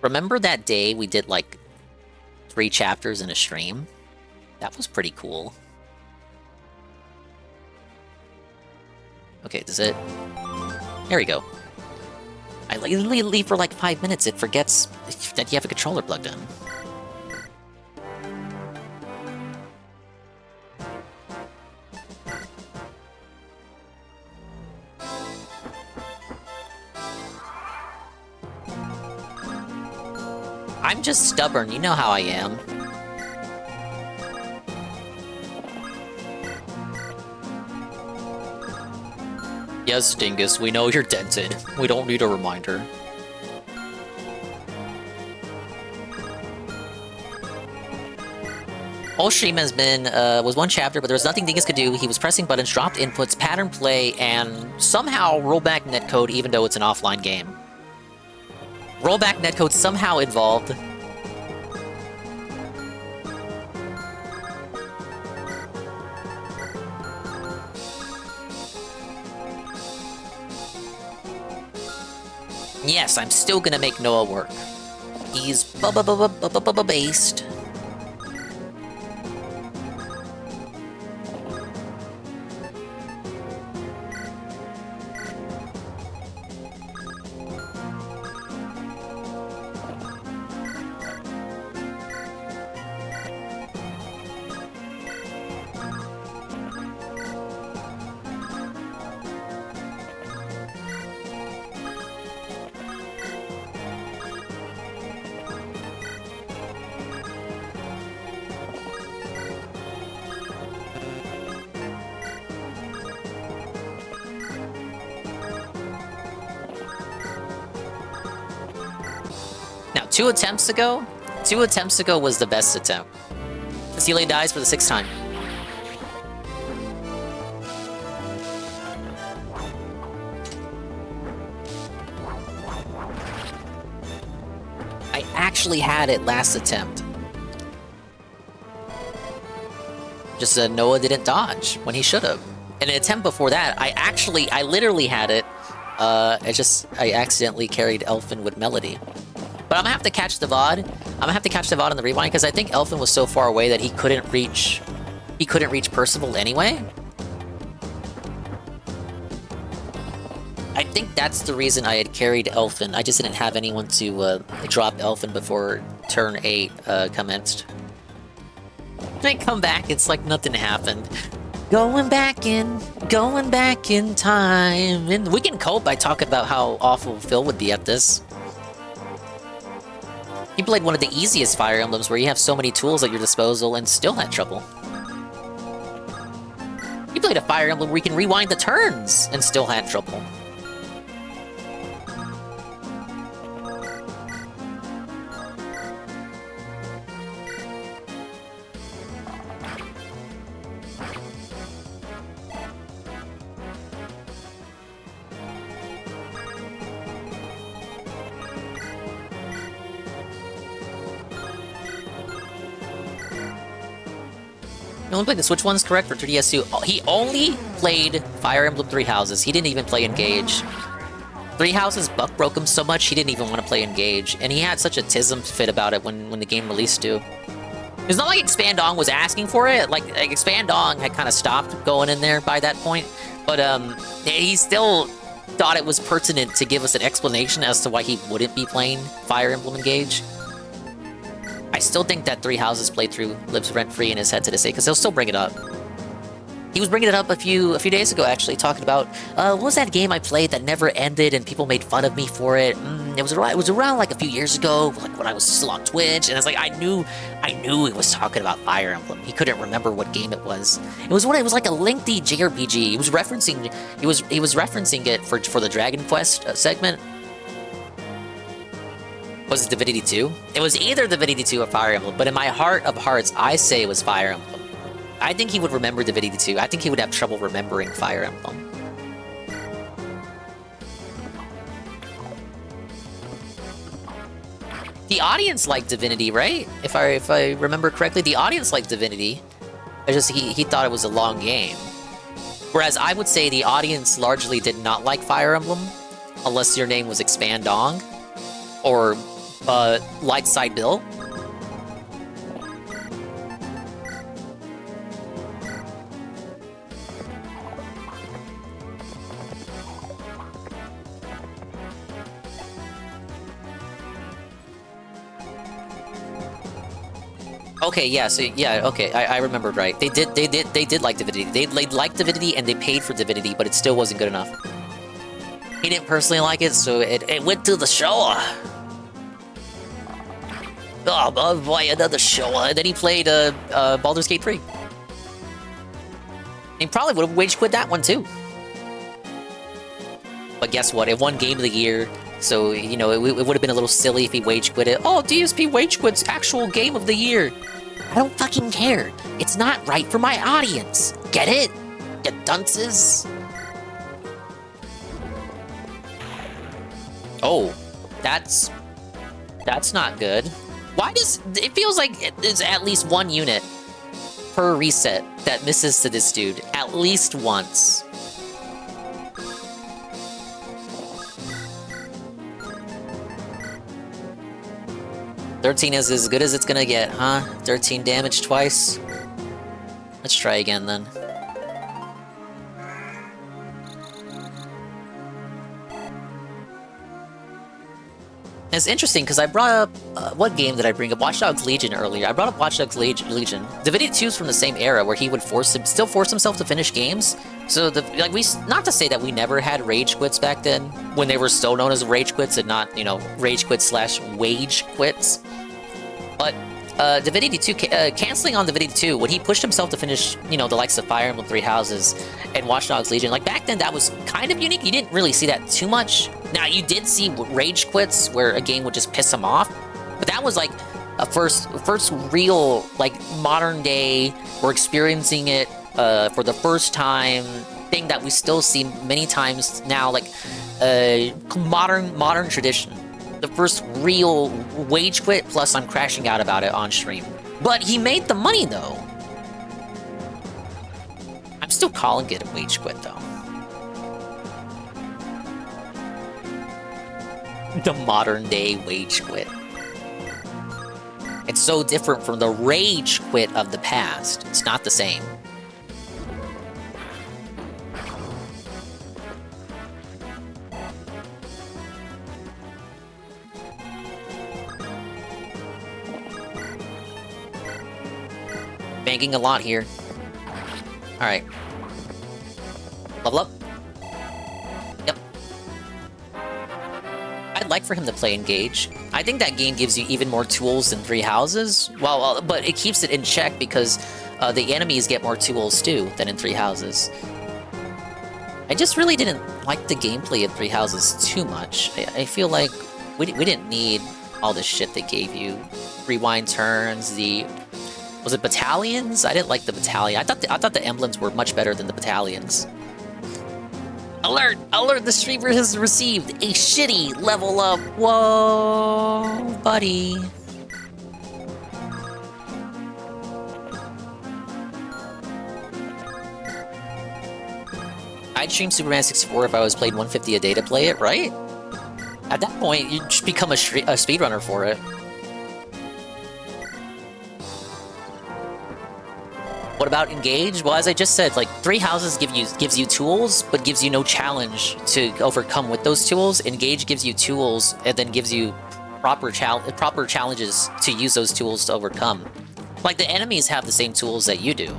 S1: Remember that day we did like 3 chapters in a stream? That was pretty cool. Okay, does it? There we go. I literally leave for like 5 minutes, it forgets that you have a controller plugged in. I'm just stubborn, you know how I am. Yes, Dingus, we know you're dented. We don't need a reminder. Whole stream has been, was 1 chapter, but there was nothing Dingus could do. He was pressing buttons, dropped inputs, pattern play, and somehow rollback netcode even though it's an offline game. Rollback netcode somehow involved. Yes, I'm still gonna make Noah work. He's based. Two attempts ago was the best attempt. Cecilia dies for the 6th time. I actually had it last attempt. Just Noah didn't dodge when he should have. In an attempt before that, I literally had it. I accidentally carried Elfin with Melody. But I'm gonna have to catch the VOD. I'm gonna have to catch the VOD on the rewind because I think Elfin was so far away that he couldn't reach Percival anyway. I think that's the reason I had carried Elfin. I just didn't have anyone to drop Elfin before turn 8 commenced. When I come back, it's like nothing happened. Going back in time. And we can cope by talking about how awful Phil would be at this. You played one of the easiest Fire Emblems where you have so many tools at your disposal and still had trouble. You played a Fire Emblem where you can rewind the turns and still had trouble. He only played the Switch ones, correct, for 3DS too. Oh, he only played Fire Emblem Three Houses. He didn't even play Engage. Three Houses buck broke him so much he didn't even want to play Engage, and he had such a tism fit about it when the game released too. It's not like Expandong was asking for it. Like Expandong had kind of stopped going in there by that point, but he still thought it was pertinent to give us an explanation as to why he wouldn't be playing Fire Emblem Engage. I still think that Three Houses playthrough lives rent-free in his head to this day, because he'll still bring it up. He was bringing it up a few days ago, actually, talking about what was that game I played that never ended and people made fun of me for it. It was around like a few years ago, like when I was still on Twitch, and it's like I knew he was talking about Fire Emblem. He couldn't remember what game it was. It was like a lengthy JRPG. He was referencing it for the Dragon Quest segment. Was it Divinity 2? It was either Divinity 2 or Fire Emblem, but in my heart of hearts, I say it was Fire Emblem. I think he would remember Divinity 2. I think he would have trouble remembering Fire Emblem. The audience liked Divinity, right? If I remember correctly, the audience liked Divinity. It's just he thought it was a long game. Whereas I would say the audience largely did not like Fire Emblem, unless your name was Expandong or Lightside Bill. Okay, yeah, so yeah, okay, I remembered right. They did like Divinity. They liked Divinity and they paid for Divinity, but it still wasn't good enough. He didn't personally like it, so it went to the show. Oh boy, another show. And then he played Baldur's Gate 3. He probably would have wage quit that one too. But guess what? It won Game of the Year, so you know it would have been a little silly if he wage quit it. Oh, DSP wage quits actual Game of the Year. I don't fucking care. It's not right for my audience. Get it? You dunces. Oh, that's not good. Why does it feels like there's at least one unit per reset that misses to this dude at least once? $13 is as good as it's gonna get, huh? 13 damage twice. Let's try again then. It's interesting because I brought up what game did I bring up? Watch Dogs Legion earlier. I brought up Watch Dogs Legion. Divinity 2 is from the same era where he would still force himself to finish games. So not to say that we never had rage quits back then when they were still known as rage quits and not, you know, rage quits / wage quits. But Divinity 2, canceling on Divinity 2, when he pushed himself to finish, you know, the likes of Fire Emblem Three Houses and Watch Dogs Legion, like back then that was kind of unique. You didn't really see that too much. Now, you did see rage quits where a game would just piss him off, but that was like a first real, like, modern day, we're experiencing it for the first time thing that we still see many times now, like modern tradition. The first real wage quit, plus I'm crashing out about it on stream. But he made the money, though. I'm still calling it a wage quit, though. The modern day wage quit. It's so different from the rage quit of the past. It's not the same. Banking a lot here. Alright. Level up. Yep. I'd like for him to play Engage. I think that game gives you even more tools than Three Houses. Well, but it keeps it in check because the enemies get more tools too than in Three Houses. I just really didn't like the gameplay of Three Houses too much. I feel like we didn't need all this shit they gave you. Rewind turns, was it battalions? I didn't like the battalion. I thought the emblems were much better than the battalions. Alert! Alert! The streamer has received a shitty level up. Whoa, buddy. I'd stream Superman 64 if I was playing 150 a day to play it, right? At that point, you'd just become a speedrunner for it. What about Engage? Well, as I just said, like 3 houses gives you tools, but gives you no challenge to overcome with those tools. Engage gives you tools and then gives you proper challenges to use those tools to overcome. Like the enemies have the same tools that you do.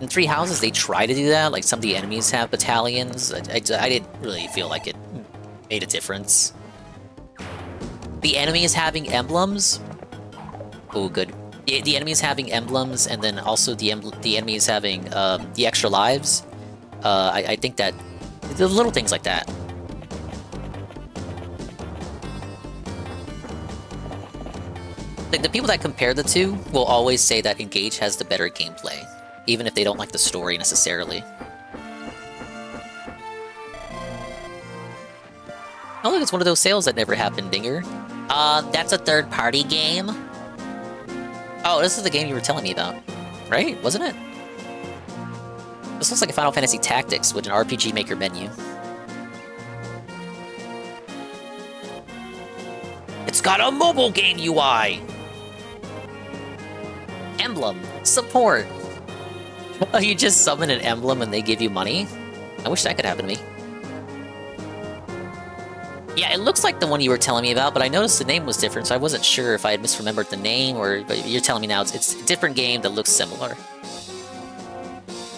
S1: In 3 houses, they try to do that. Like some of the enemies have battalions. I didn't really feel like it made a difference. The enemies having emblems. Oh, good. The enemies having emblems, and then also the enemies having the extra lives. I think that the little things like that. Like the people that compare the two will always say that Engage has the better gameplay, even if they don't like the story necessarily. Oh look, it's one of those sales that never happened, Dinger. That's a third-party game? Oh, this is the game you were telling me about, right? Wasn't it? This looks like a Final Fantasy Tactics with an RPG Maker menu. It's got a mobile game UI! Emblem. Support. Oh, you just summon an emblem and they give you money? I wish that could happen to me. Yeah, it looks like the one you were telling me about, but I noticed the name was different, so I wasn't sure if I had misremembered the name, or... But you're telling me now it's a different game that looks similar.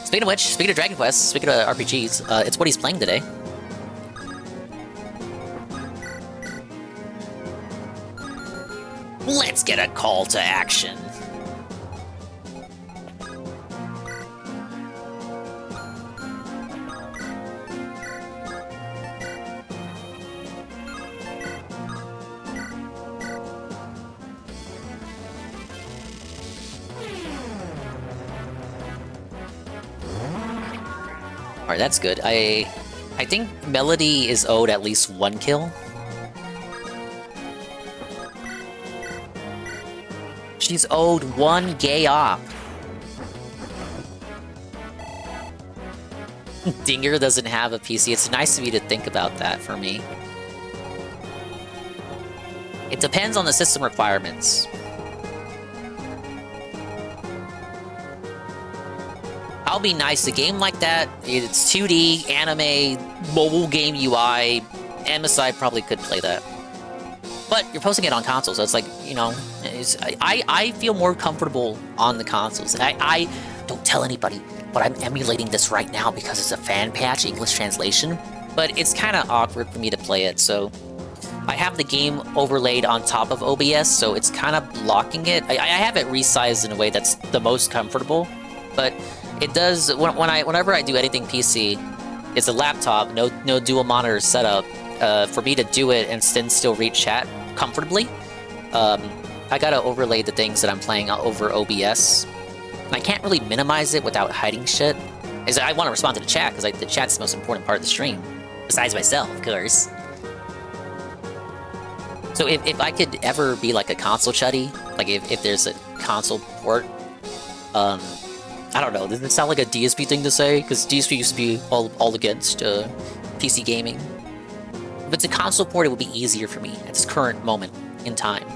S1: Speaking of which, speaking of Dragon Quest, speaking of RPGs, it's what he's playing today. Let's get a call to action. Alright, that's good. I think Melody is owed at least 1 kill. She's owed 1 gay op. Dinger doesn't have a PC. It's nice of you to think about that for me. It depends on the system requirements. I'll be nice. A game like that, it's 2D, anime, mobile game UI, MSI probably could play that. But you're posting it on consoles, so it's like, you know, I feel more comfortable on the consoles. And I don't tell anybody, but I'm emulating this right now because it's a fan patch, English translation. But it's kind of awkward for me to play it, so... I have the game overlaid on top of OBS, so it's kind of blocking it. I have it resized in a way that's the most comfortable, but... It does, whenever I do anything PC, it's a laptop, no dual monitor setup. For me to do it and then still read chat comfortably, I gotta overlay the things that I'm playing over OBS. And I can't really minimize it without hiding shit. I want to respond to the chat, because the chat's the most important part of the stream. Besides myself, of course. So if I could ever be like a console chuddy, like if there's a console port, I don't know, does it sound like a DSP thing to say? Because DSP used to be all against PC gaming. If it's a console port, it would be easier for me at this current moment in time.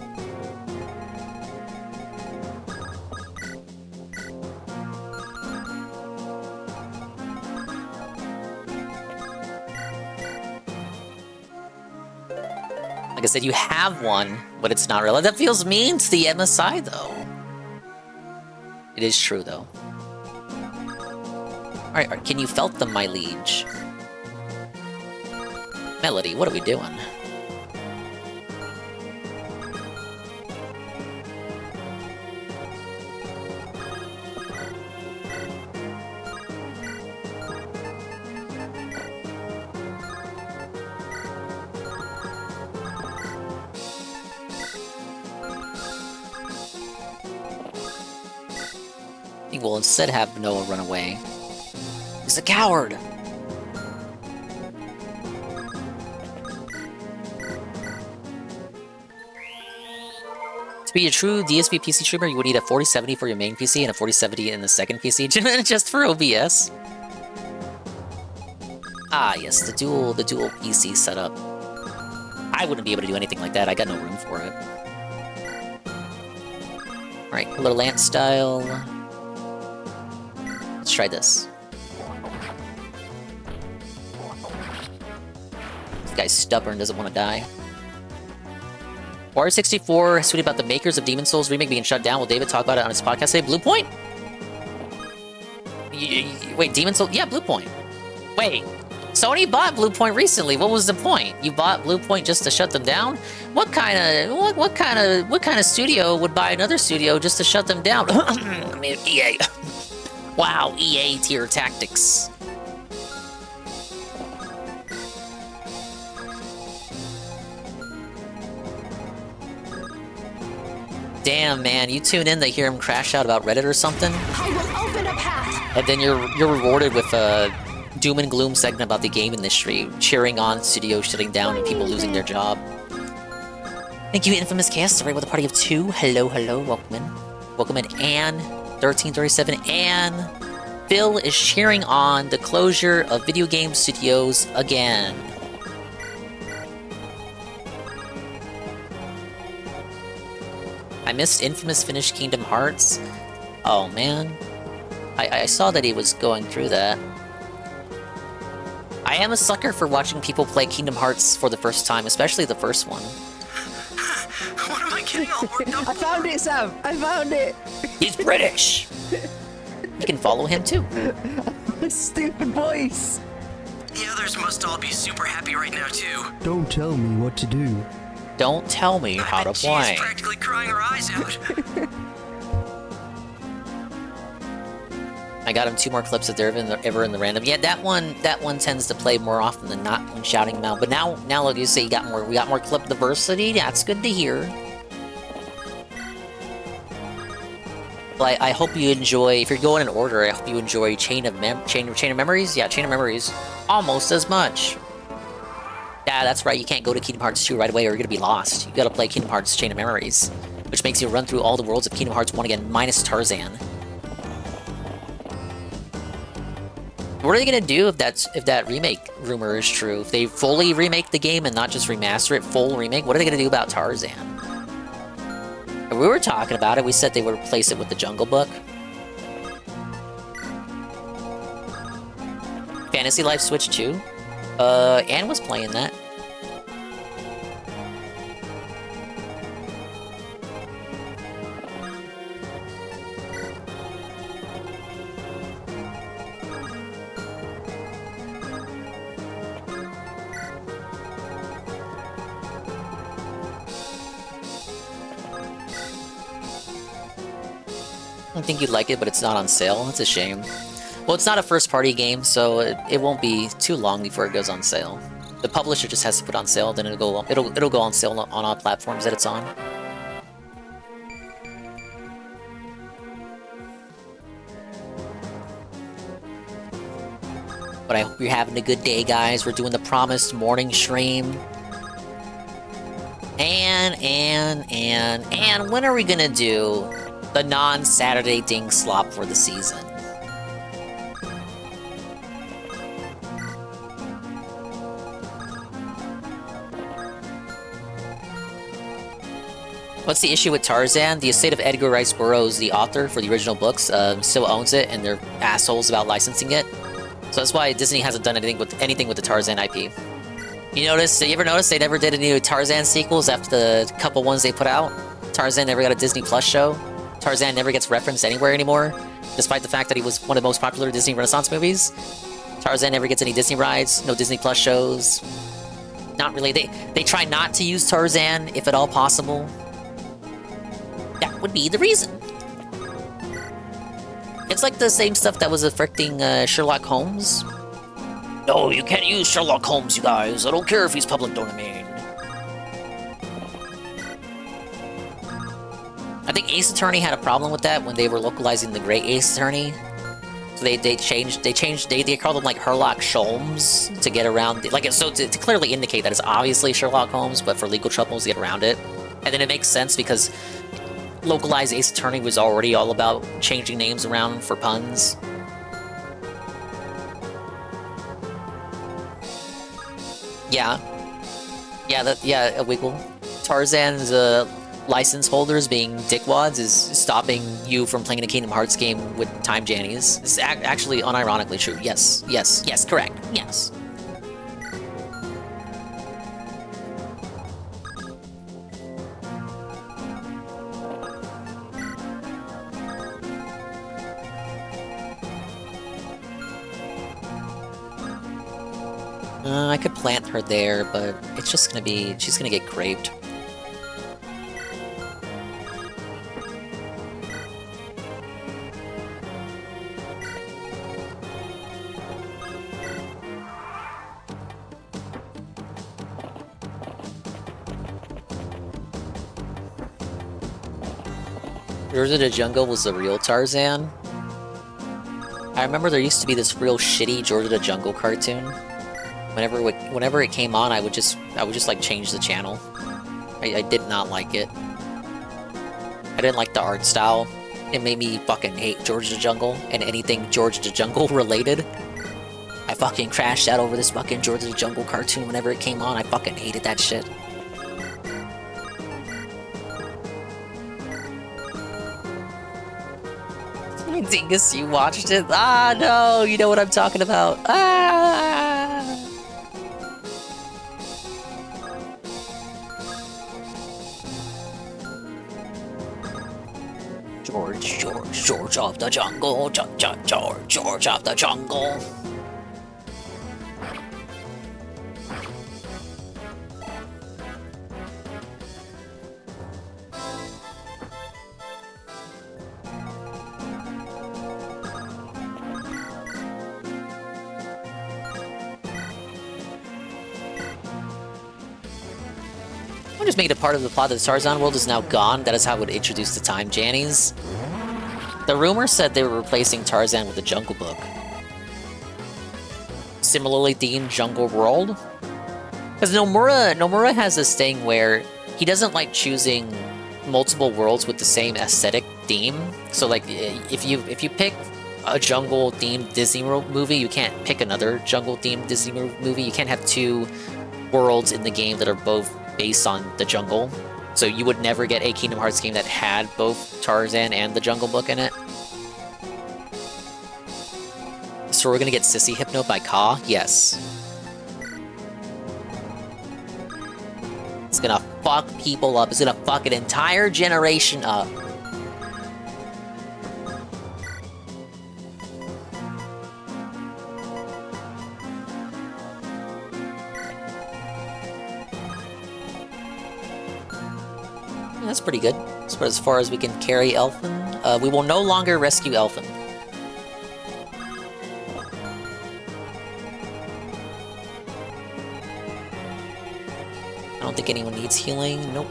S1: Like I said, you have one, but it's not real. That feels mean to the MSI, though. It is true, though. Alright, can you felt them, my liege? Melody, what are we doing? I think we'll instead have Noah run away. He's a coward! To be a true DSP PC streamer, you would need a 4070 for your main PC and a 4070 in the second PC, just for OBS. Ah, yes, the dual PC setup. I wouldn't be able to do anything like that. I got no room for it. Alright, a little lamp style. Let's try this. This guy's stubborn, doesn't want to die. Wario 64 tweeted about the makers of Demon Souls remake being shut down. Will David talk about it on his podcast today? Blue Point? Wait, Demon Souls? Yeah, Blue Point. Wait, Sony bought Blue Point recently. What was the point? You bought Blue Point just to shut them down? What kind of studio would buy another studio just to shut them down? I mean, EA. Wow, EA tier tactics. Damn, man, you tune in to hear him crash out about Reddit or something,
S16: I will open a path.
S1: and then you're rewarded with a doom and gloom segment about the game industry, cheering on studios shutting down and people losing their job. Thank you, Infamous Cast, right with a party of 2. Hello, hello, welcome in. Welcome in, Anne, 1337, Anne. Phil is cheering on the closure of video game studios again. I missed Infamous finish Kingdom Hearts. Oh man. I saw that he was going through that. I am a sucker for watching people play Kingdom Hearts for the first time, especially the first one.
S16: What am I getting all worked up? I found it, Sam. I found it.
S1: He's British. You can follow him too.
S16: Stupid voice.
S17: The others must all be super happy right now too.
S18: Don't tell me what to do.
S1: Don't tell me how to play.
S17: She's practically crying her eyes out.
S1: I got him 2 more clips if they're ever in the random. Yeah, that one tends to play more often than not when shouting him out. But now look, you say we got more clip diversity. That's good to hear. But I hope you enjoy. If you're going in order, I hope you enjoy Chain of Memories. Yeah, Chain of Memories almost as much. Yeah, that's right. You can't go to Kingdom Hearts 2 right away, or you're gonna be lost. You gotta play Kingdom Hearts Chain of Memories, which makes you run through all the worlds of Kingdom Hearts 1 again, minus Tarzan. What are they gonna do if that remake rumor is true? If they fully remake the game and not just remaster it, full remake, what are they gonna do about Tarzan? And we were talking about it. We said they would replace it with the Jungle Book. Fantasy Life Switch 2. Anne was playing that. I think you'd like it, but it's not on sale. That's a shame. Well, it's not a first-party game, so it won't be too long before it goes on sale. The publisher just has to put on sale, then it'll go on sale on all platforms that it's on. But I hope you're having a good day, guys. We're doing the promised morning stream. And when are we gonna do the non-Saturday ding slop for the season? What's the issue with Tarzan? The estate of Edgar Rice Burroughs, the author for the original books, still owns it, and they're assholes about licensing it. So that's why Disney hasn't done anything with the Tarzan IP. You ever notice they never did any Tarzan sequels after the couple ones they put out? Tarzan never got a Disney Plus show. Tarzan never gets referenced anywhere anymore, despite the fact that he was one of the most popular Disney Renaissance movies. Tarzan never gets any Disney rides, no Disney Plus shows. Not really. They try not to use Tarzan, if at all possible. That would be the reason. It's like the same stuff that was affecting Sherlock Holmes. No, you can't use Sherlock Holmes, you guys. I don't care if he's public domain. I think Ace Attorney had a problem with that when they were localizing the Great Ace Attorney. So they call them like Sherlock Sholmes to get around to clearly indicate that it's obviously Sherlock Holmes, but for legal troubles to get around it. And then it makes sense because localized Ace Attorney was already all about changing names around for puns. Yeah. Yeah, a wiggle. Tarzan's license holders being dickwads is stopping you from playing a Kingdom Hearts game with time jannies. It's actually unironically true. Yes, correct. Yes. I could plant her there, but it's just gonna be... she's gonna get graped. Georgia the Jungle was the real Tarzan. I remember there used to be this real shitty Georgia the Jungle cartoon. Whenever it came on, I would just like change the channel. I did not like it. I didn't like the art style. It made me fucking hate Georgia the Jungle and anything Georgia the Jungle related. I fucking crashed out over this fucking Georgia the Jungle cartoon whenever it came on. I fucking hated that shit. Dingus, you watched it? Ah, no, you know what I'm talking about. Ah! George of the Jungle, George of the Jungle. I just made a part of the plot that the Tarzan world is now gone. That is how it would introduce the time jannies. The rumor said they were replacing Tarzan with the Jungle Book. Similarly themed Jungle World. Because Nomura has this thing where he doesn't like choosing multiple worlds with the same aesthetic theme. So like if you pick a jungle themed Disney movie, you can't pick another jungle themed Disney movie. You can't have two worlds in the game that are both based on the jungle. So you would never get a Kingdom Hearts game that had both Tarzan and the Jungle Book in it. So we're gonna get Sissy Hypno by Ka? Yes. It's gonna fuck people up. It's gonna fuck an entire generation up. That's pretty good. As far as we can carry Elfin. We will no longer rescue Elfin. I don't think anyone needs healing. Nope.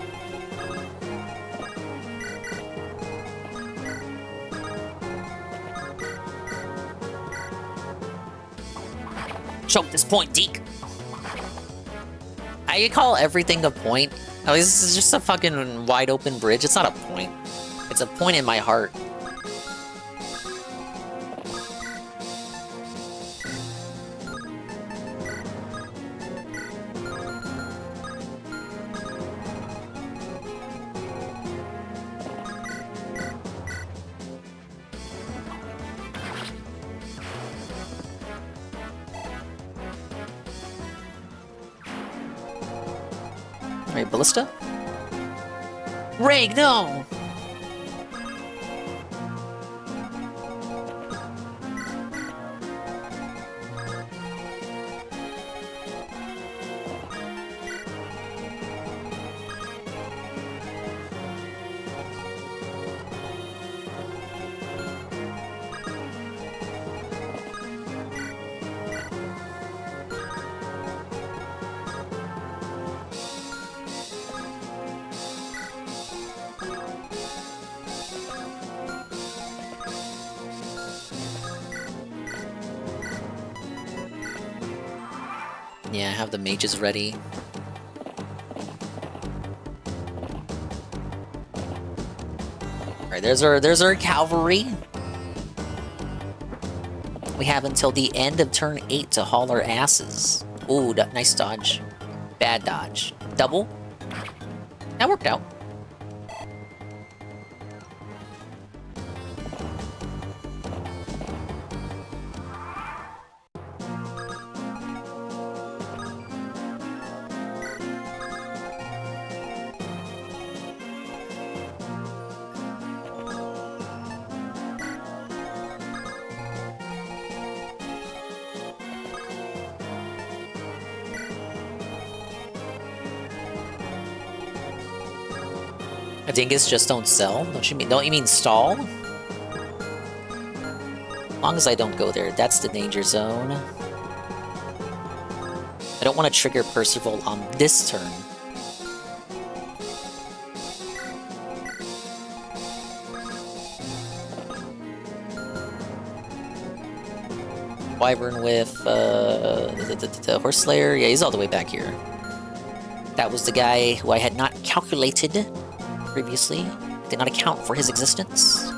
S1: Choke this point, Deke! I call everything a point. Oh, this is just a fucking wide open bridge. It's not a point. It's a point in my heart. Alright, Ballista? Reg, no! Yeah, have the mages ready. right, there's our cavalry. We have until the end of turn 8 to haul our asses. Ooh, nice dodge. Bad dodge. Double. That worked out. Dingus just don't sell? Don't you mean stall? As long as I don't go there, that's the danger zone. I don't want to trigger Percival on this turn. Wyvern with the Horse Slayer. Yeah, he's all the way back here. That was the guy who I had not calculated previously. Did not account for his existence.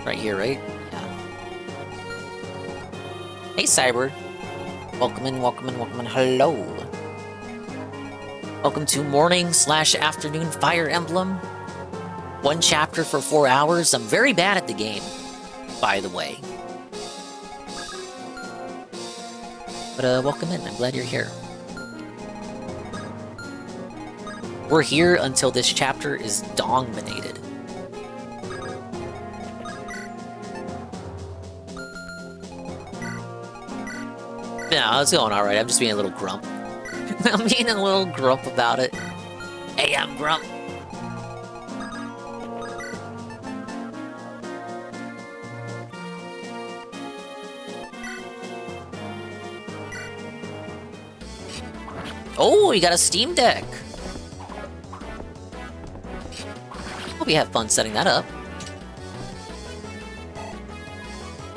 S1: Right here, right? Yeah. Hey, Cyber. Welcome in, welcome in, welcome in. Hello. Welcome to morning/afternoon Fire Emblem. 1 chapter for 4 hours. I'm very bad at the game, by the way. But welcome in. I'm glad you're here. We're here until this chapter is dominated. No, it's going alright. I'm just being a little grump. I'm being a little grump about it. Hey, I'm grump. Oh, you got a Steam Deck. Hope you have fun setting that up.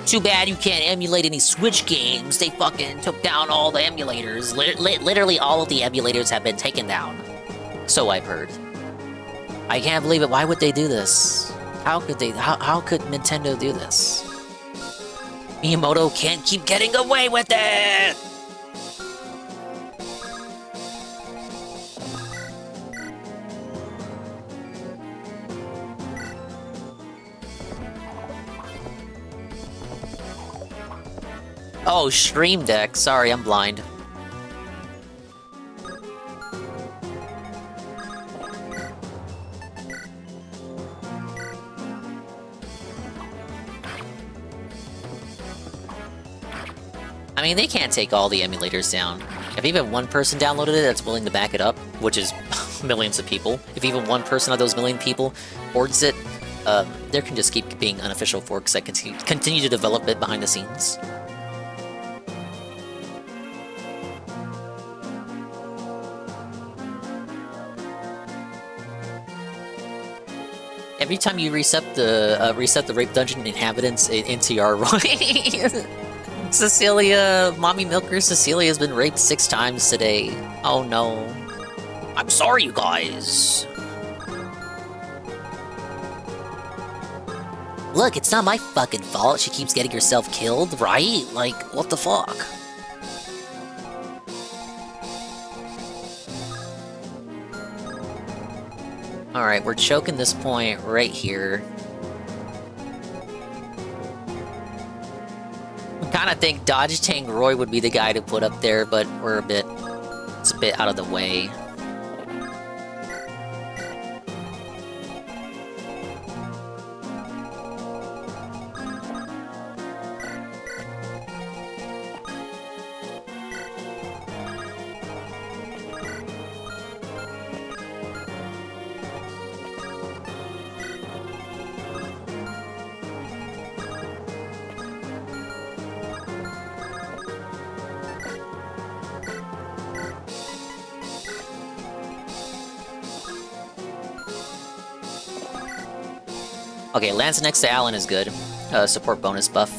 S1: Too bad you can't emulate any Switch games. They fucking took down all the emulators. Literally all of the emulators have been taken down. So I've heard. I can't believe it. Why would they do this? How could they? How could Nintendo do this? Miyamoto can't keep getting away with it! Oh, Stream Deck. Sorry, I'm blind. I mean, they can't take all the emulators down. If even one person downloaded it that's willing to back it up, which is millions of people, if even one person of those million people boards it, there can just keep being unofficial forks that continue to develop it behind the scenes. Every time you reset the rape dungeon inhabitants into your Cecilia, Mommy Milker Cecilia has been raped 6 times today. Oh no. I'm sorry, you guys. Look, it's not my fucking fault she keeps getting herself killed, right? Like, what the fuck? Alright, we're choking this point right here. I kinda think Dodge Tank Roy would be the guy to put up there, but it's a bit out of the way. Okay, Lance next to Alan is good. Support bonus buff.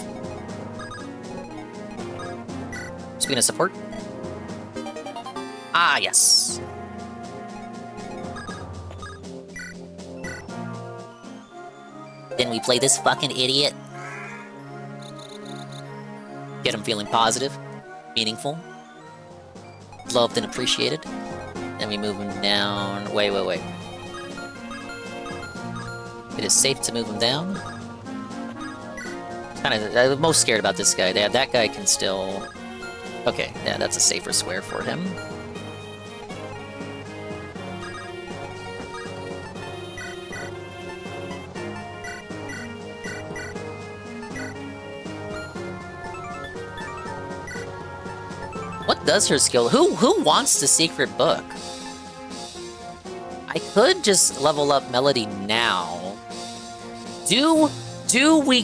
S1: Speaking of support. Ah, yes. Then we play this fucking idiot. Get him feeling positive, meaningful, loved and appreciated. Then we move him down. Wait. It is safe to move him down. I'm most scared about this guy. Yeah, that guy can still... Okay, yeah, that's a safer square for him. What does her skill? Who wants the secret book? I could just level up Melody now. Do we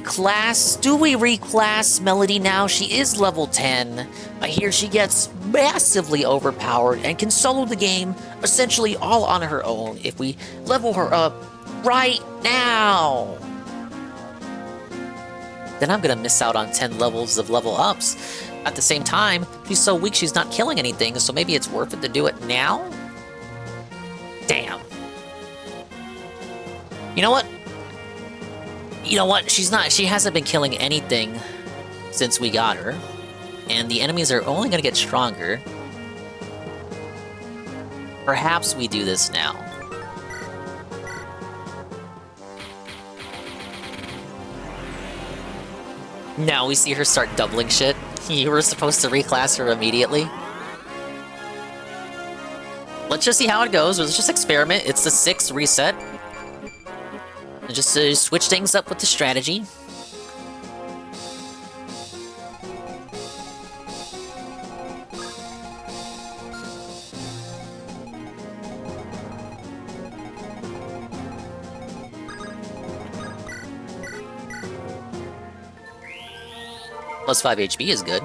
S1: reclass Melody now? She is level 10. I hear she gets massively overpowered and can solo the game essentially all on her own if we level her up right now. Then I'm gonna miss out on 10 levels of level ups. At the same time, she's so weak she's not killing anything, so maybe it's worth it to do it now? Damn. You know what? She hasn't been killing anything since we got her. And the enemies are only gonna get stronger. Perhaps we do this now. Now we see her start doubling shit. You were supposed to reclass her immediately. Let's just see how it goes. Let's just experiment. It's the 6th reset. And just switch things up with the strategy. Plus 5 HP is good.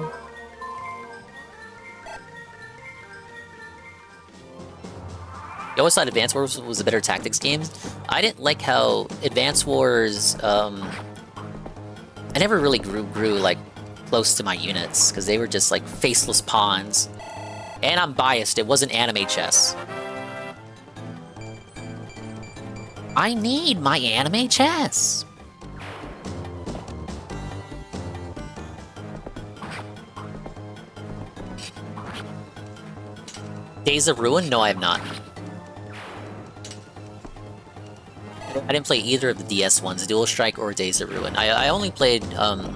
S1: I always thought Advance Wars was a better tactics game. I didn't like how Advance Wars, I never really grew like close to my units, because they were just like faceless pawns. And I'm biased, it wasn't anime chess. I need my anime chess! Days of Ruin? No, I have not. I didn't play either of the DS ones, Dual Strike or Days of Ruin. I only played, yeah,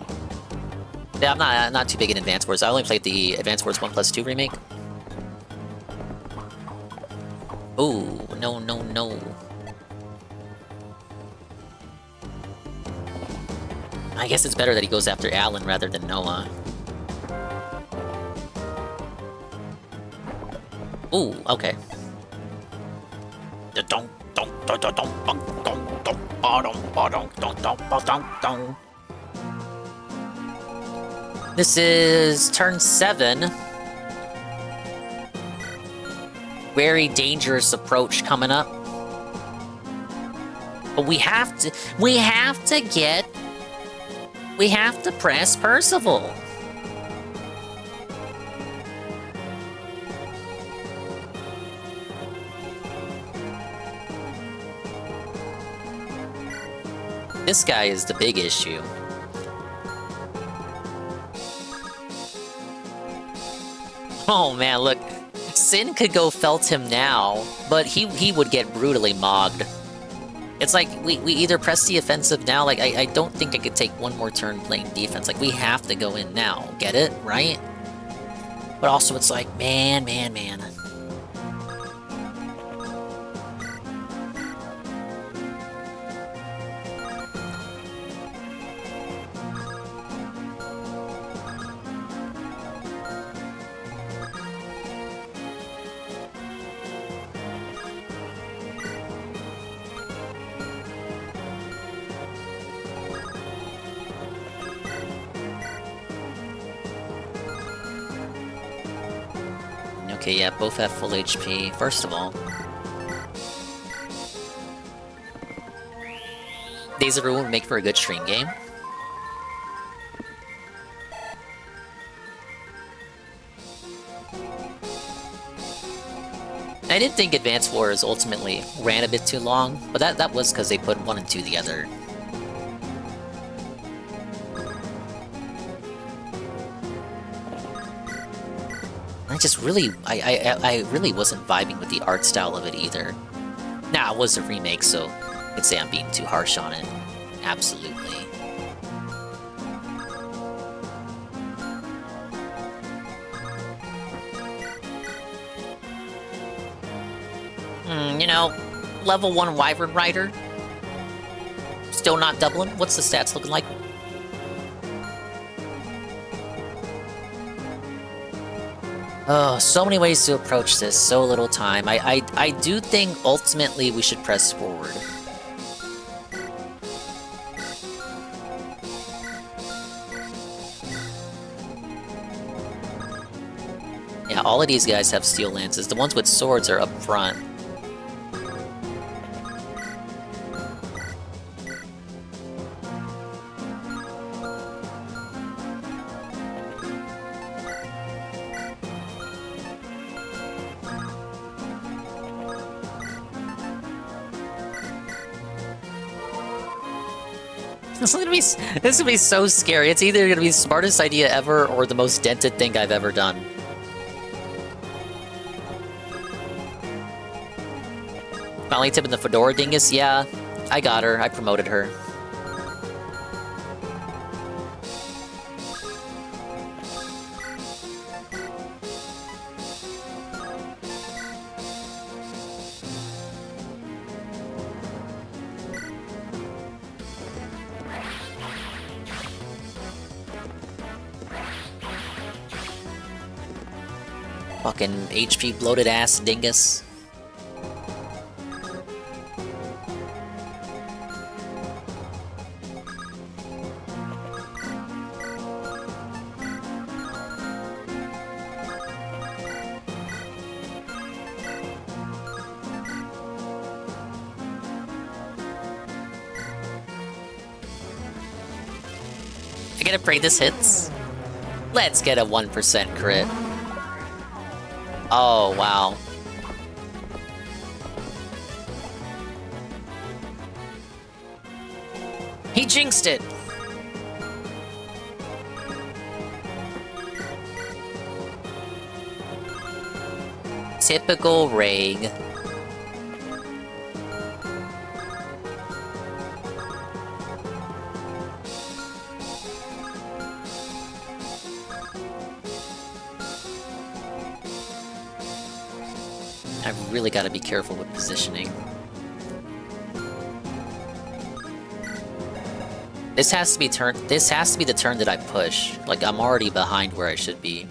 S1: I'm not too big in Advance Wars. I only played the Advance Wars 1+2 remake. Ooh, no. I guess it's better that he goes after Alan rather than Noah. Ooh, okay. This is turn 7. Very dangerous approach coming up. But we have to press Percival. This guy is the big issue. Oh man, look. Sin could go felt him now, but he would get brutally mogged. It's like, we either press the offensive now, like, I don't think I could take one more turn playing defense. Like, we have to go in now. Get it? Right? But also, it's like, man. Okay, yeah, both have full HP. First of all, Days of Ruin would make for a good stream game. I did think Advance Wars ultimately ran a bit too long, but that was because they put 1 and 2 together. I just really, I really wasn't vibing with the art style of it either. Now, it was a remake, so I could say I'm being too harsh on it. Absolutely. You know, level 1 Wyvern Rider. Still not doubling. What's the stats looking like? Oh, so many ways to approach this, so little time. I do think ultimately we should press forward. Yeah, all of these guys have steel lances. The ones with swords are up front. This is gonna be so scary. It's either gonna be the smartest idea ever or the most dented thing I've ever done. Finally tipping the Fedora dingus? Yeah, I got her. I promoted her. Fucking HP bloated ass dingus. I gotta pray this hits. Let's get a 1% crit. Oh, wow. He jinxed it! Typical Rag. I've really got to be careful with positioning. This has to be the turn that I push. Like, I'm already behind where I should be.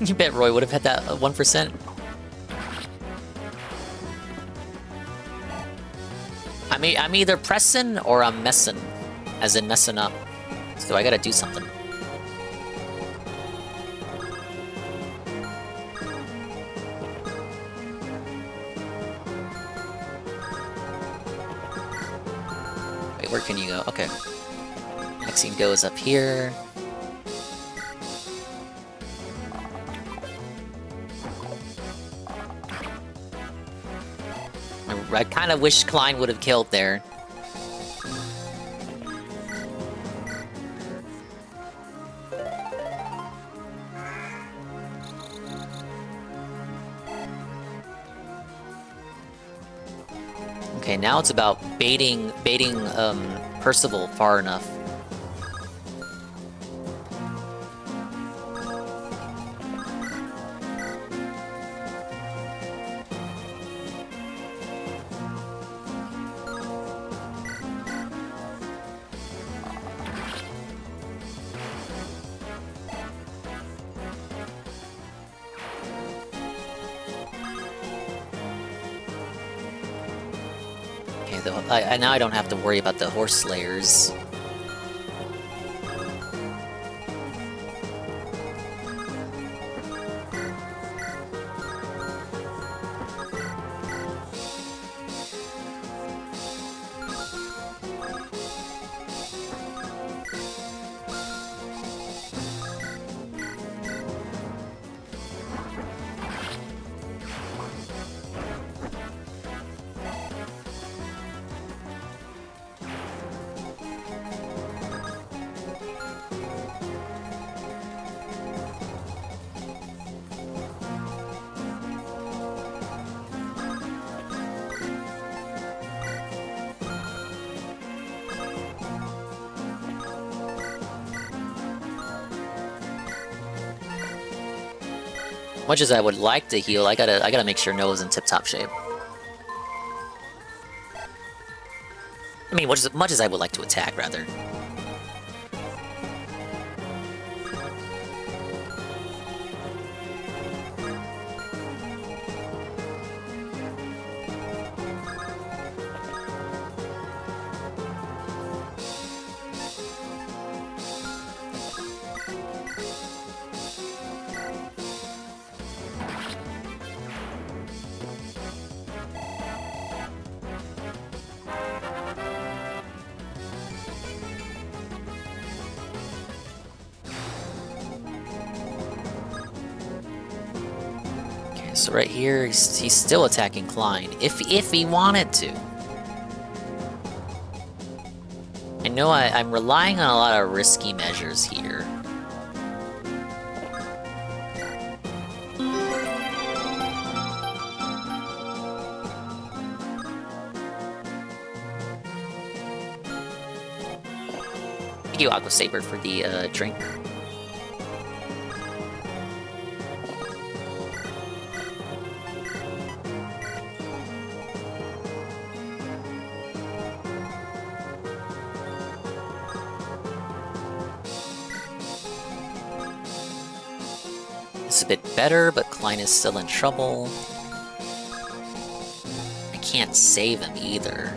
S1: You bet Roy would have had that 1%. I'm either pressing or I'm messing, as in messing up. So I gotta do something. Wait, where can you go? Okay. Maxine goes up here. I kind of wish Klein would have killed there. Okay, now it's about baiting Percival far enough. now I don't have to worry about the horse slayers. Much as I would like to heal, I gotta make sure Noah's in tip-top shape. I mean, much as I would like to attack, rather. So right here, he's still attacking Klein, if he wanted to. I know I'm relying on a lot of risky measures here. Thank you, Aqua Saber, for the drink. It's a bit better, but Klein is still in trouble. I can't save him either.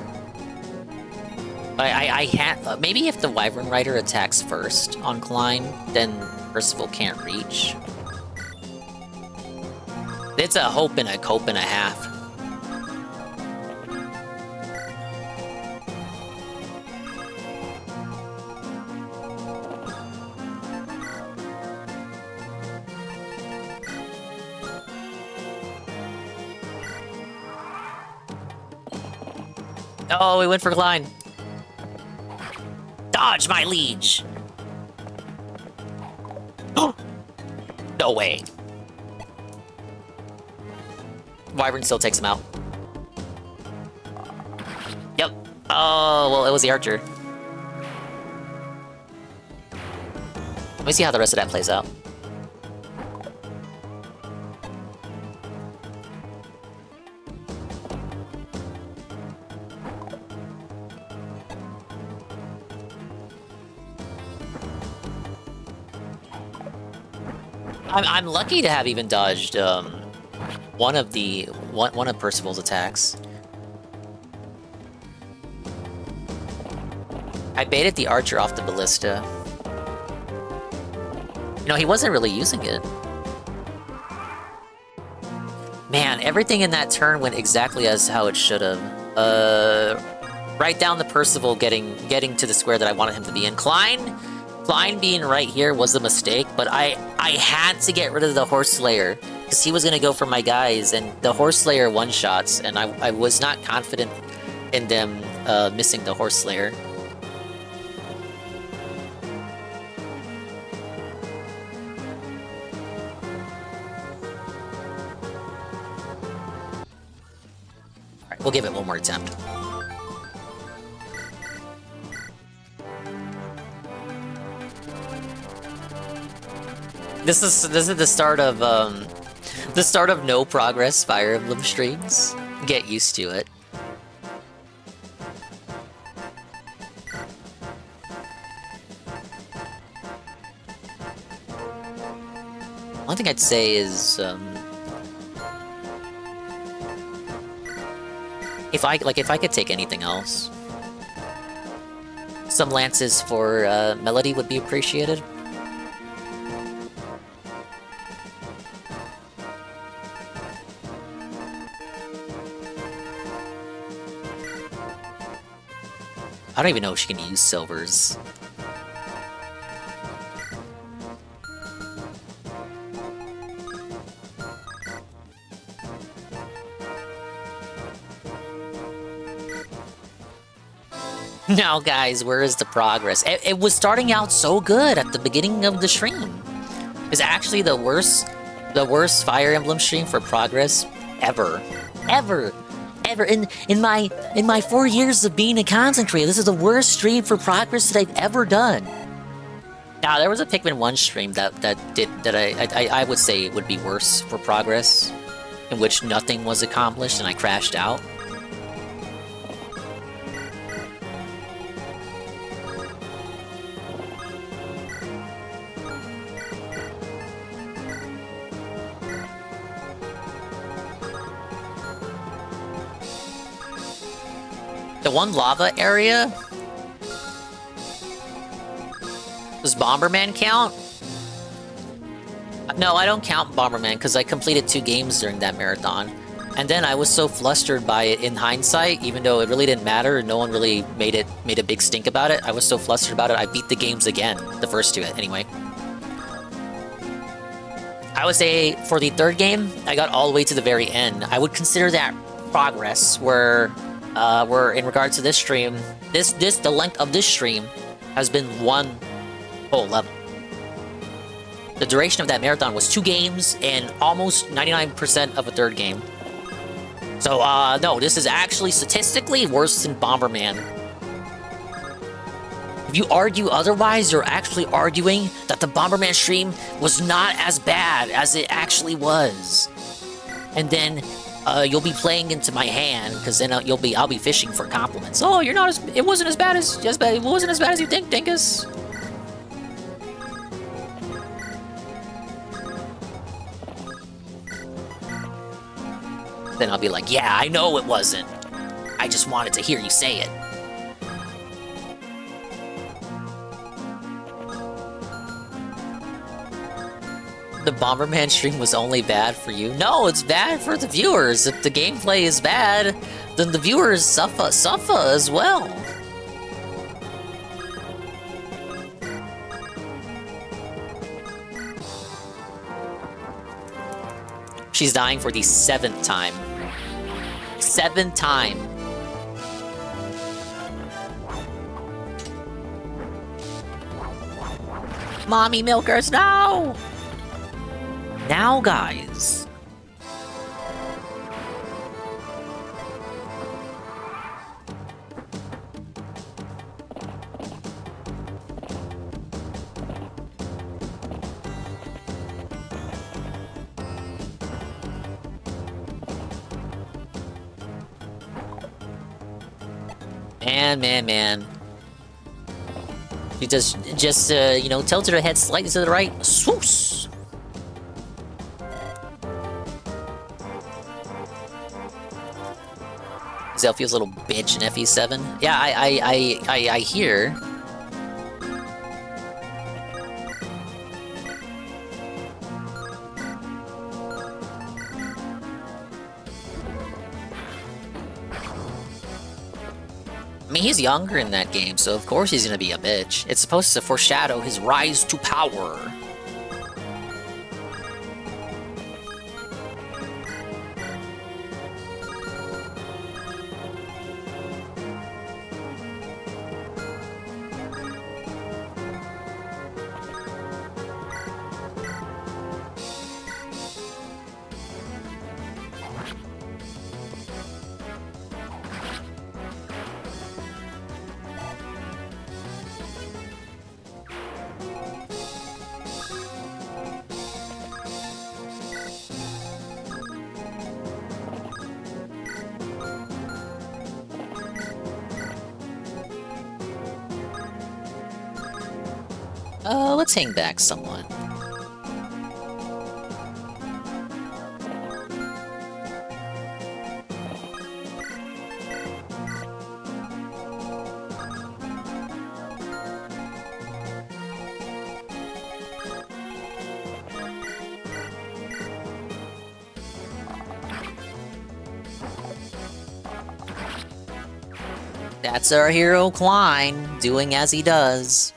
S1: I had maybe if the Wyvern Rider attacks first on Klein, then Percival can't reach. It's a hope and a cope and a half. Oh, we went for Klein. Dodge, my liege! No way. Wyvern still takes him out. Yep. Oh, well, it was the archer. Let me see how the rest of that plays out. I'm lucky to have even dodged one of Percival's attacks. I baited the archer off the ballista. You know, he wasn't really using it. Man, everything in that turn went exactly as how it should have. Right down the Percival getting to the square that I wanted him to be in. Klein being right here was a mistake, but I had to get rid of the Horse Slayer, because he was going to go for my guys, and the Horse Slayer one-shots, and I was not confident in them missing the Horse Slayer. Alright, we'll give it one more attempt. This is the start of no progress Fire Emblem streams. Get used to it. One thing I'd say is if I could take anything else. Some lances for Melody would be appreciated. I don't even know if she can use silvers. Now, guys, where is the progress? It was starting out so good at the beginning of the stream. It's actually the worst Fire Emblem stream for progress ever. Ever. In my 4 years of being a content creator, this is the worst stream for progress that I've ever done. Now, there was a Pikmin 1 stream that I would say would be worse for progress, in which nothing was accomplished and I crashed out. The one lava area? Does Bomberman count? No, I don't count Bomberman because I completed 2 games during that marathon. And then I was so flustered by it in hindsight, even though it really didn't matter and no one really made a big stink about it. I was so flustered about it, I beat the games again. The first 2 anyway. I would say for the 3rd game, I got all the way to the very end. I would consider that progress where in regards to this stream, the length of this stream has been 1 whole level. The duration of that marathon was 2 games and almost 99% of a 3rd game. So, no, this is actually statistically worse than Bomberman. If you argue otherwise, you're actually arguing that the Bomberman stream was not as bad as it actually was. And then you'll be playing into my hand, because then I'll be fishing for compliments. Oh, you're not it wasn't as bad as you think, Dinkus. Then I'll be like, yeah, I know it wasn't. I just wanted to hear you say it. The Bomberman stream was only bad for you? No, it's bad for the viewers. If the gameplay is bad, then the viewers suffer as well. She's dying for the 7th time. 7th time. Mommy milkers, no! Now, guys. Man. You just you know, tilted her head slightly to the right. Swoos! Zelfie's little bitch in FE7. Yeah, I hear. I mean, he's younger in that game, so of course he's gonna be a bitch. It's supposed to foreshadow his rise to power. Let's hang back somewhat. That's our hero Klein, doing as he does.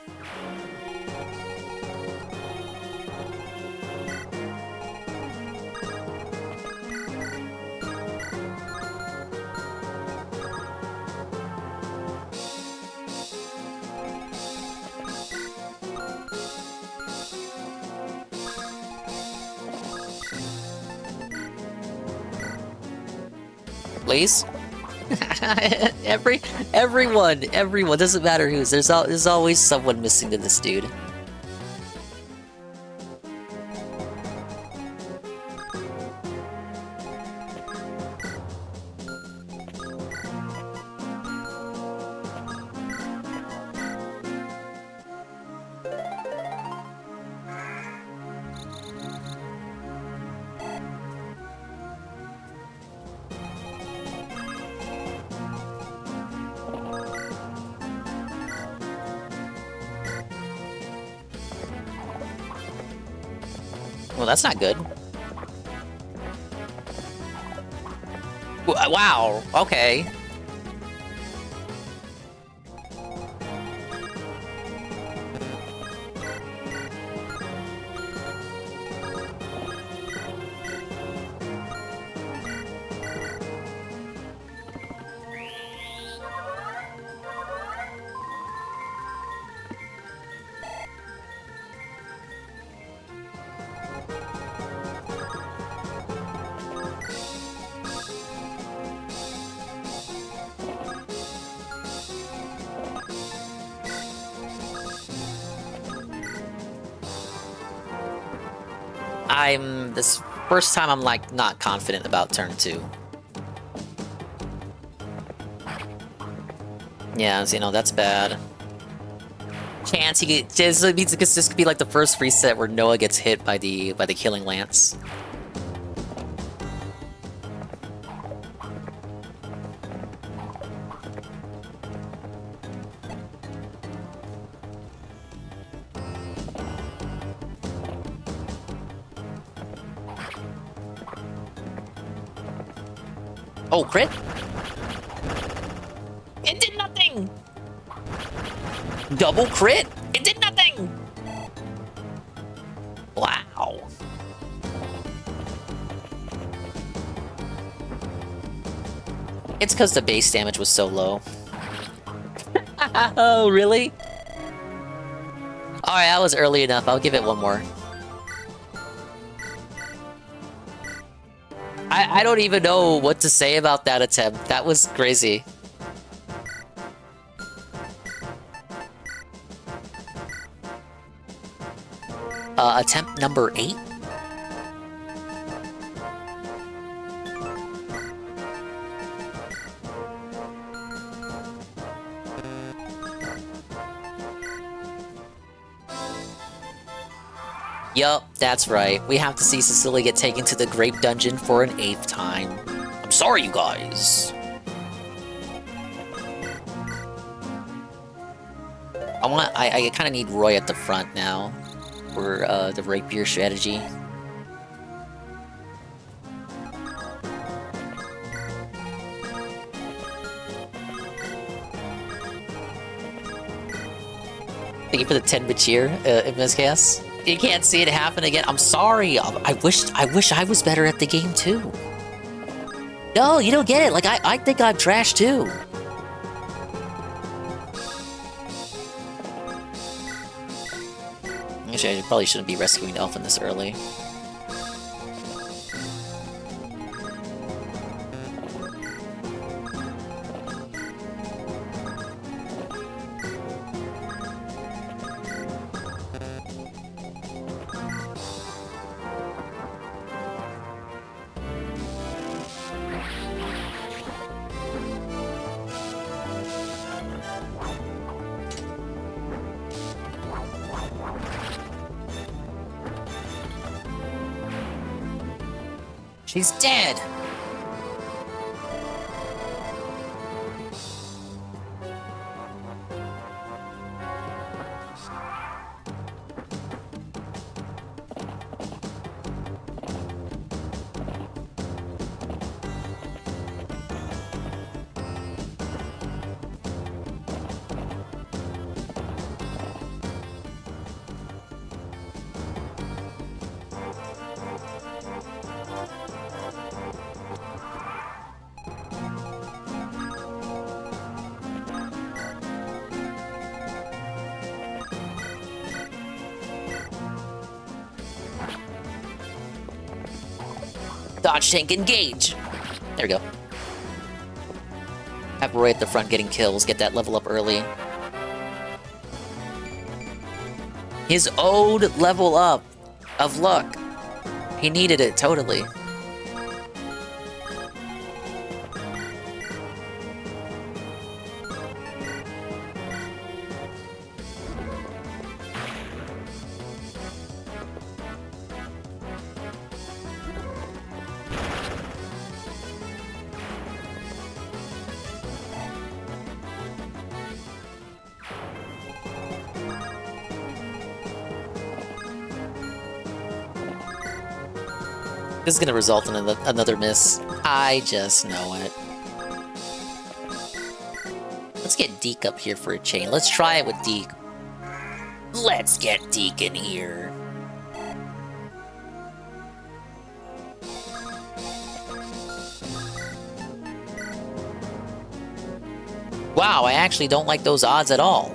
S1: Please? Everyone, doesn't matter who's. There's always someone missing to this dude. Well, that's not good. Wow, okay. This first time I'm like not confident about turn 2. Yeah, so, you know, that's bad. Chance he get this means this could be like the first reset where Noah gets hit by the killing lance. Oh, crit? It did nothing! Double crit? It did nothing! Wow. It's because the base damage was so low. Oh, really? Alright, that was early enough. I'll give it one more. I don't even know what to say about that attempt. That was crazy. Attempt number 8? Yup, that's right. We have to see Cecilia get taken to the Grape Dungeon for an 8th time. I'm sorry, you guys. I kind of need Roy at the front now for the rapier strategy. Thank you for the 10-bit cheer, in this case. You can't see it happen again. I'm sorry. I wish I was better at the game too. No, you don't get it. Like I think I'm trash too. Actually, I probably shouldn't be rescuing Elfin this early. She's dead! Dodge tank engage. There we go. Have Roy at the front getting kills. Get that level up early. His owed level up of luck. He needed it totally. This is gonna result in another miss. I just know it. Let's get Deke up here for a chain. Let's try it with Deke. Let's get Deke in here. Wow, I actually don't like those odds at all.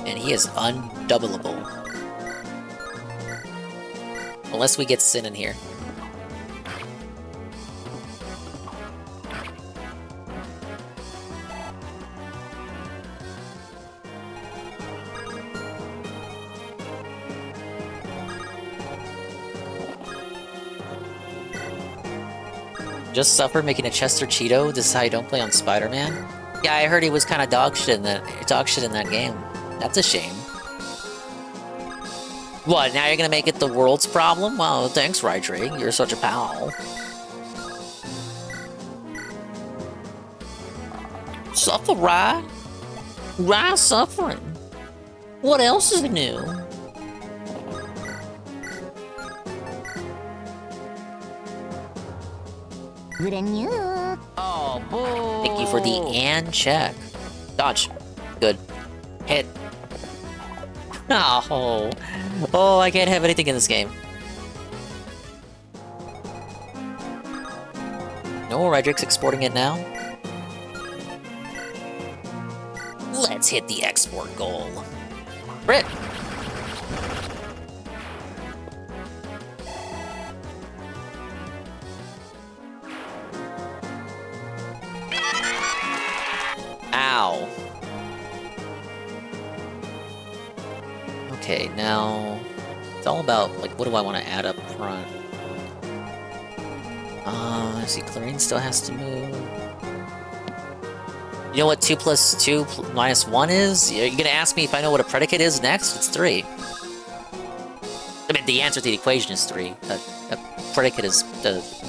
S1: And he is undoubleable. Unless we get Sin in here. Just Suffer making a Chester Cheeto? This is how you don't play on Spider-Man? Yeah, I heard he was kind of dog shit in that game. That's a shame. What, now you're gonna make it the world's problem? Well, thanks, Rydrig. You're such a pal. Suffer, Rye? Rye suffering. What else is new? Oh, boy. Thank you for the and check. Dodge. Good. Hit. Oh. Oh, I can't have anything in this game. No, Rydrig's exporting it now. Let's hit the export goal. Brit! Ow. Okay, now it's all about, like, what do I want to add up front? I see Clarine still has to move. You know what 2 plus 2 minus 1 is? You're gonna ask me if I know what a predicate is next? It's 3. I mean, the answer to the equation is 3. A predicate is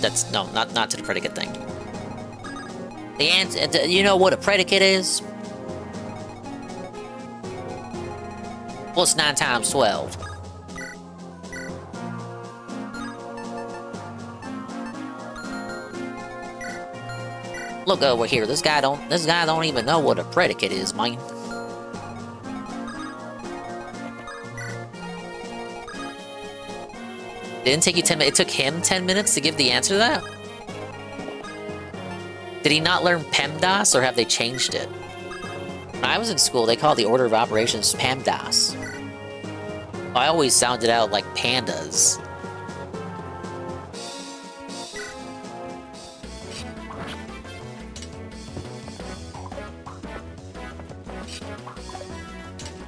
S1: that's no, not to the predicate thing. The answer, you know what a predicate is? What's 9 times 12? Look over here. This guy don't even know what a predicate is, man. Didn't take you 10 minutes. It took him 10 minutes to give the answer to that? Did he not learn PEMDAS, or have they changed it? When I was in school, they called the order of operations PEMDAS. I always sounded out like pandas.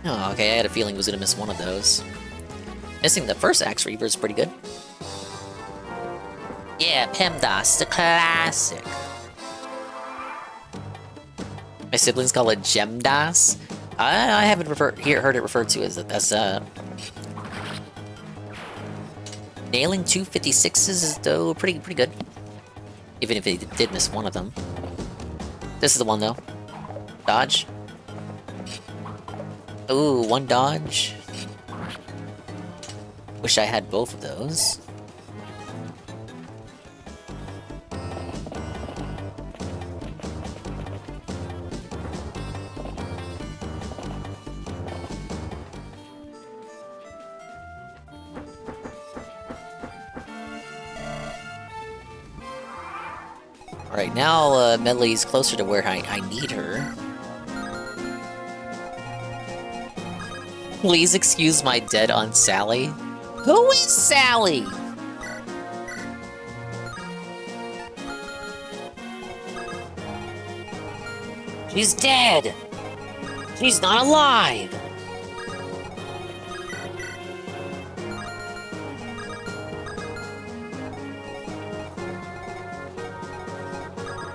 S1: Oh, okay, I had a feeling I was gonna miss one of those. Missing the first Axe Reaver is pretty good. Yeah, PEMDAS, the classic. My siblings call it GEMDAS. I haven't heard it referred to as nailing 256s is though pretty good. Even if he did miss one of them. This is the one though. Dodge. Ooh, 1 dodge. Wish I had both of those. Alright, now Medley's closer to where I need her. Please excuse my dead Aunt Sally. Who is Sally? She's dead! She's not alive!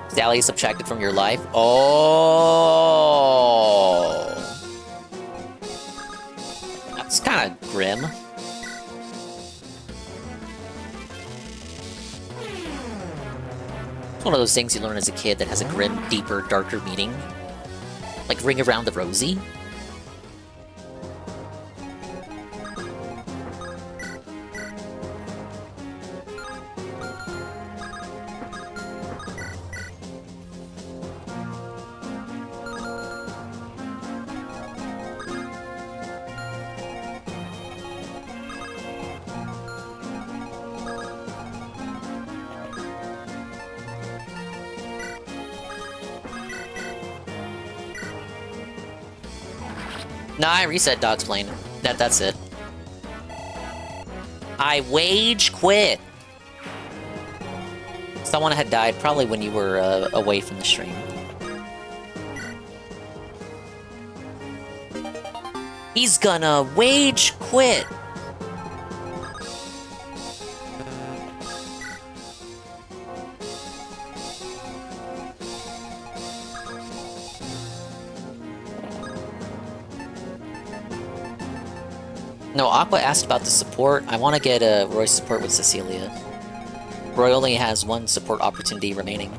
S1: Sally subtracted from your life? Oh! That's kind of grim. It's one of those things you learn as a kid that has a grim, deeper, darker meaning. Like Ring Around the Rosie. Nah, I reset Dog's plane. That's it. I wage quit. Someone had died probably when you were away from the stream. He's gonna wage quit. No, Aqua asked about the support. I want to get Roy's support with Cecilia. Roy only has one support opportunity remaining.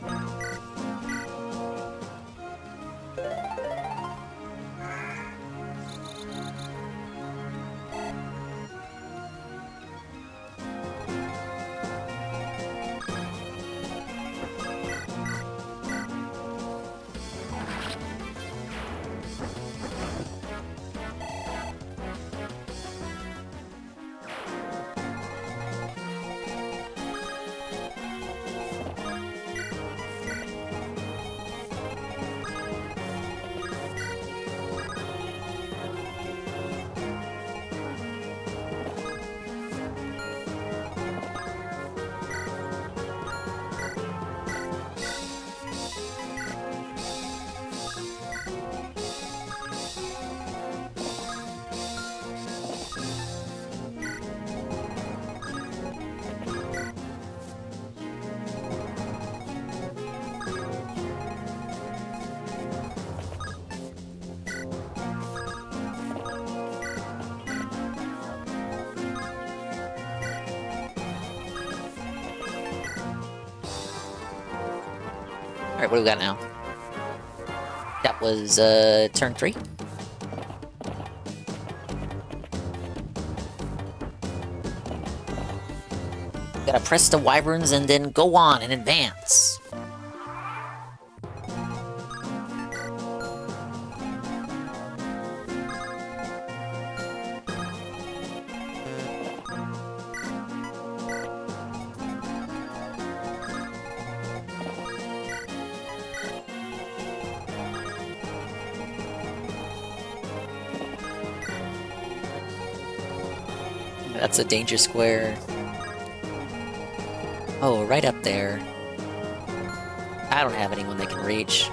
S1: Alright, what do we got now? That was, turn 3. Gotta press the wyverns and then go on and advance. That's a danger square. Oh, right up there. I don't have anyone they can reach.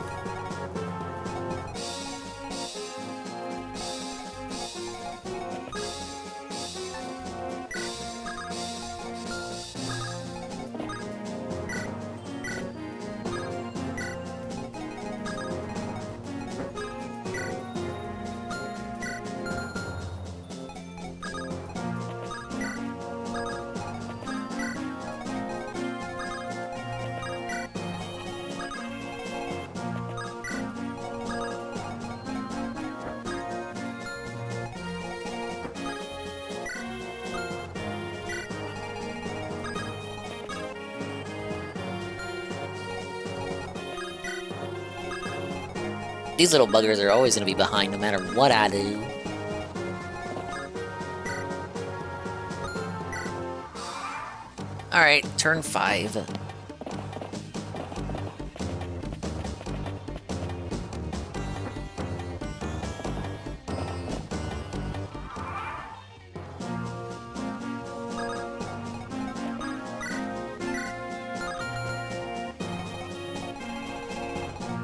S1: These little buggers are always going to be behind no matter what I do. Alright, turn 5.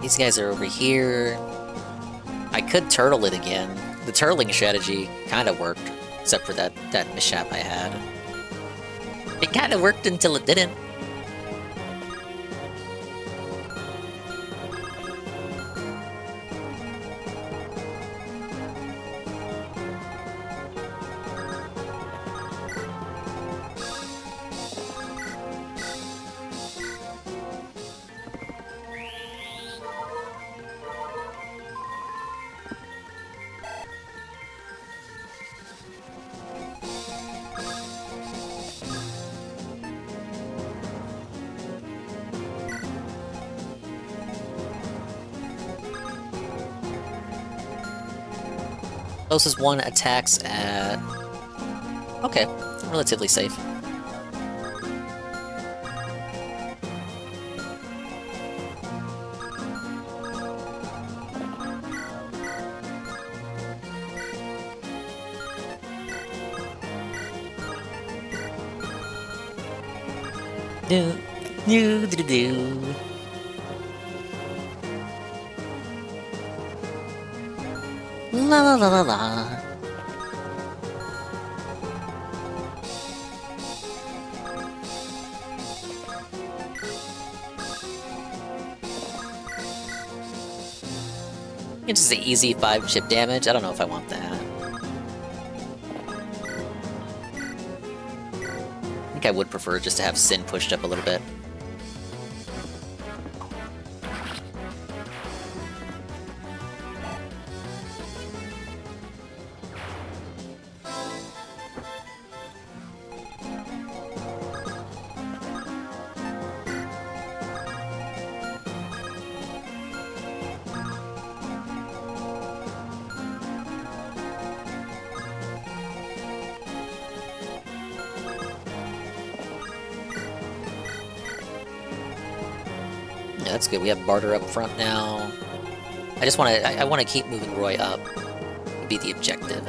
S1: These guys are over here. I could turtle it again. The turtling strategy kind of worked, except for that mishap I had. It kind of worked until it didn't. Closest one attacks at... Okay, relatively safe. Do. La la la la la. It's just an easy 5-chip damage. I don't know if I want that. I think I would prefer just to have Sin pushed up a little bit. Yeah, that's good. We have barter up front now. I just want to. I want to keep moving Roy up. Would be the objective.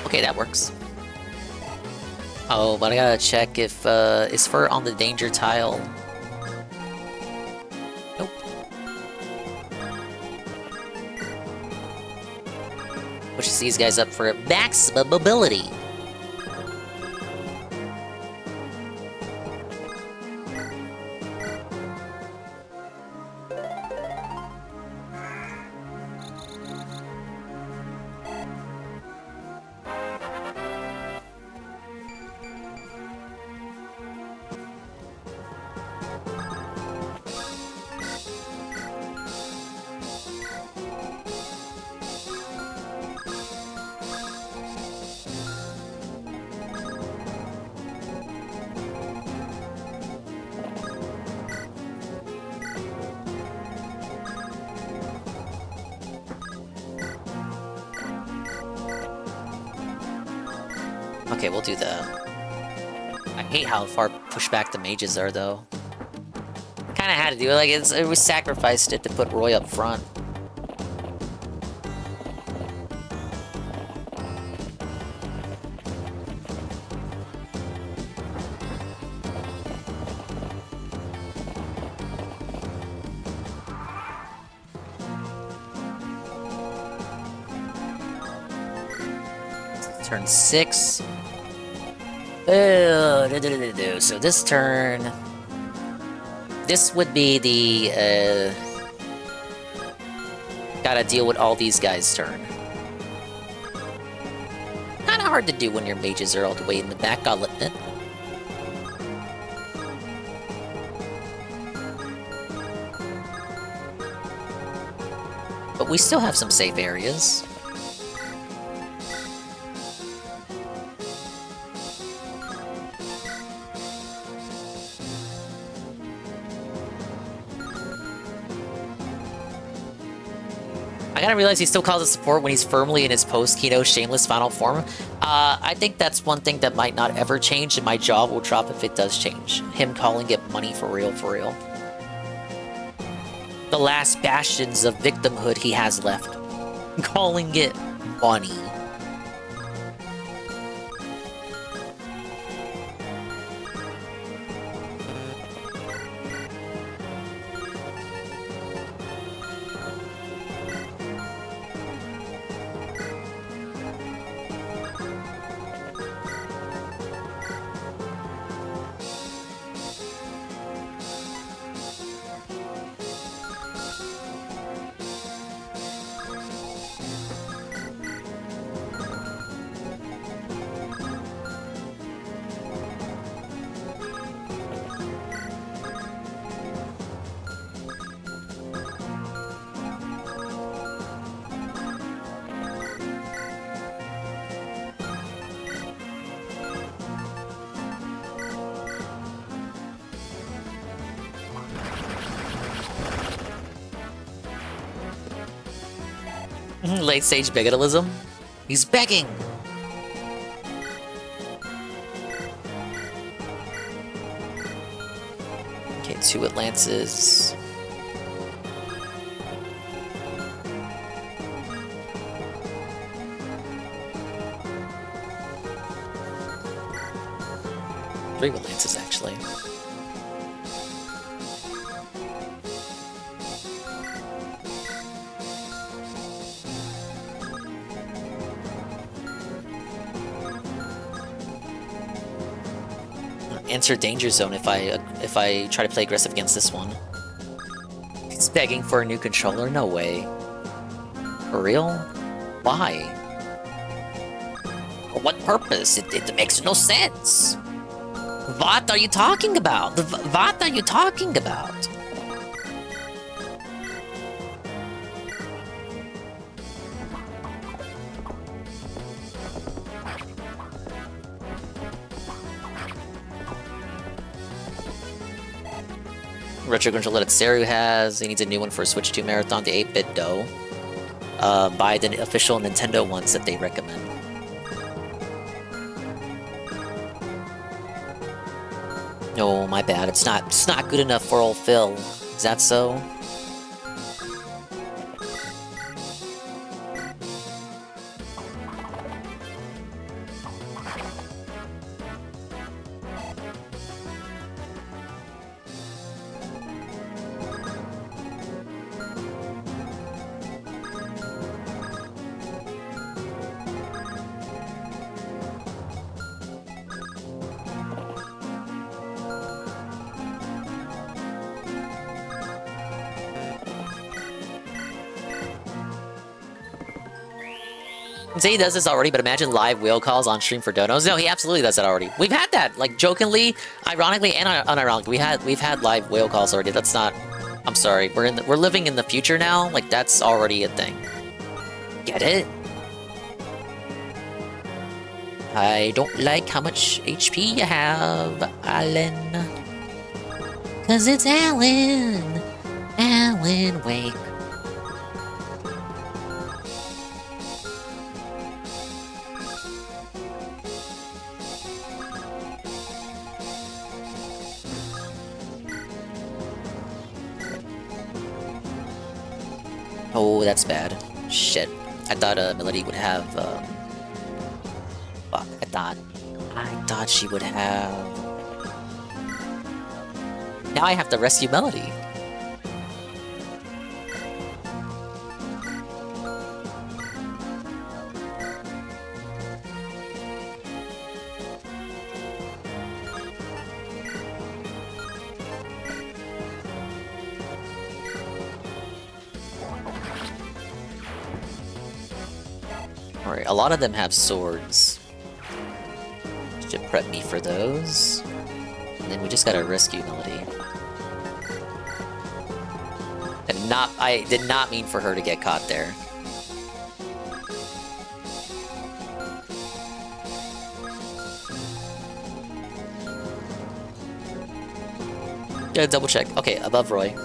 S1: Okay, that works. Oh, but I gotta check if is Fur on the danger tile. Nope. Pushes these guys up for maximum mobility. Okay, we'll do that. I hate how far pushed back the mages are, though. Kind of had to do it. Like, we sacrificed it to put Roy up front. Turn 6. So this turn... This would be the, gotta deal with all these guys' turn. Kinda hard to do when your mages are all the way in the back, I'll admit. But we still have some safe areas. I gotta realize he still calls it support when he's firmly in his post-Kino shameless final form. I think that's one thing that might not ever change, and my jaw will drop if it does change. Him calling it money for real, for real. The last bastions of victimhood he has left. Calling it money. Late stage bigotism. He's begging. Okay, 2 Atlances. Three Atlances, actually. Enter danger zone if I try to play aggressive against this one. He's begging for a new controller? No way. For real? Why? For what purpose? It makes no sense. What are you talking about? What are you talking about? Retro controller that Seru has. He needs a new one for Switch 2 Marathon, the 8-bit dough. Buy the official Nintendo ones that they recommend. No, my bad. It's not good enough for old Phil. Is that so? Say he does this already, but imagine live whale calls on stream for donos. No, he absolutely does that already. We've had that, like jokingly, ironically, and unironically. We've had live whale calls already. That's not. I'm sorry. We're living in the future now. Like that's already a thing. Get it? I don't like how much HP you have, Alan. 'Cause it's Alan. Alan Wake. Oh, that's bad. Shit. I thought Melody would have, fuck, I thought she would have... Now I have to rescue Melody. Alright, a lot of them have swords. Should prep me for those. And then we just gotta rescue Melody. I did not mean for her to get caught there. Gotta double check. Okay, above Roy.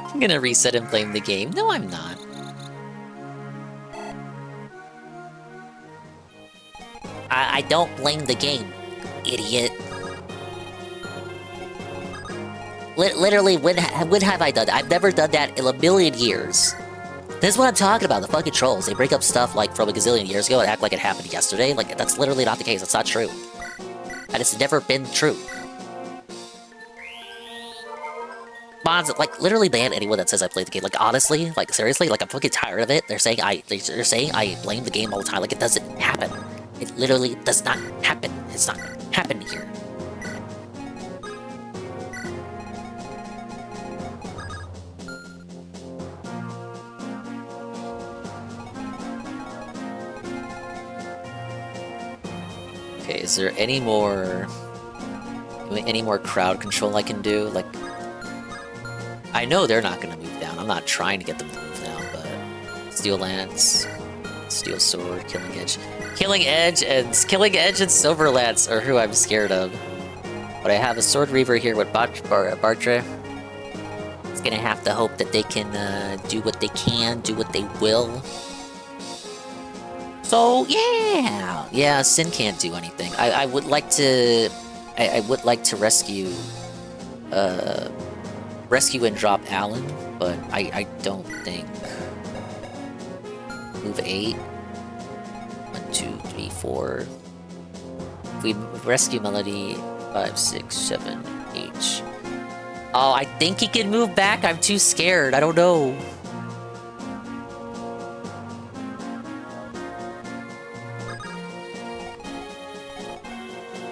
S1: I'm gonna reset and blame the game. No, I'm not. I don't blame the game, idiot. Literally, when have I done that? I've never done that in a million years. This is what I'm talking about, the fucking trolls. They break up stuff like from a gazillion years ago and act like it happened yesterday. Like, that's literally not the case. That's not true. And it's never been true. Mods, like, literally ban anyone that says I played the game. Like, honestly, like, seriously, like, I'm fucking tired of it. They're saying I blame the game all the time. Like, it doesn't happen. It literally does not happen. It's not happening here. Okay, is there any more crowd control I can do? Like, I know they're not gonna move down. I'm not trying to get them to move down, but Steel Lance, Steel Sword, Killing Edge. Killing Edge and Silver Lance are who I'm scared of. But I have a Sword Reaver here with Bartra. It's gonna have to hope that they can do what they can, do what they will. So yeah, Sin can't do anything. I would like to, I would like to rescue and drop Alan, but I don't think. Move 8. 1, 2, 3, 4. If we rescue Melody, 5, 6, 7, 8. Oh, I think he can move back. I'm too scared. I don't know.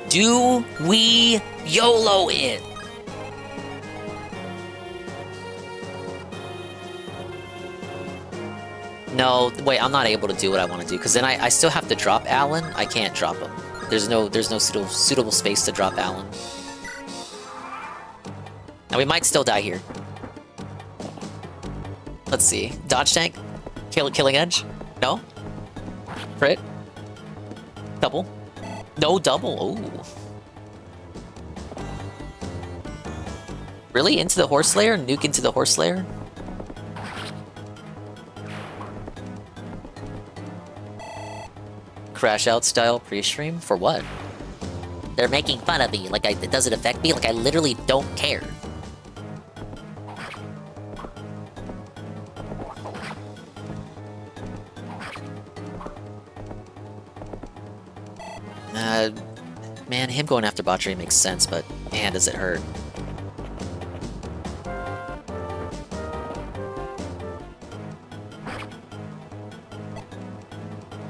S1: Do we YOLO it? No, wait, I'm not able to do what I want to do, because then I still have to drop Alan. I can't drop him. There's no suitable space to drop Alan. And we might still die here. Let's see. Dodge tank? Killing edge? No? Crit? Double? No double. Ooh. Really? Into the Horse Slayer? Nuke into the Horse Slayer? Crash out style pre-stream? For what? They're making fun of me. Like, it doesn't affect me. Like, I literally don't care. Man, him going after Botchery makes sense, but man, does it hurt.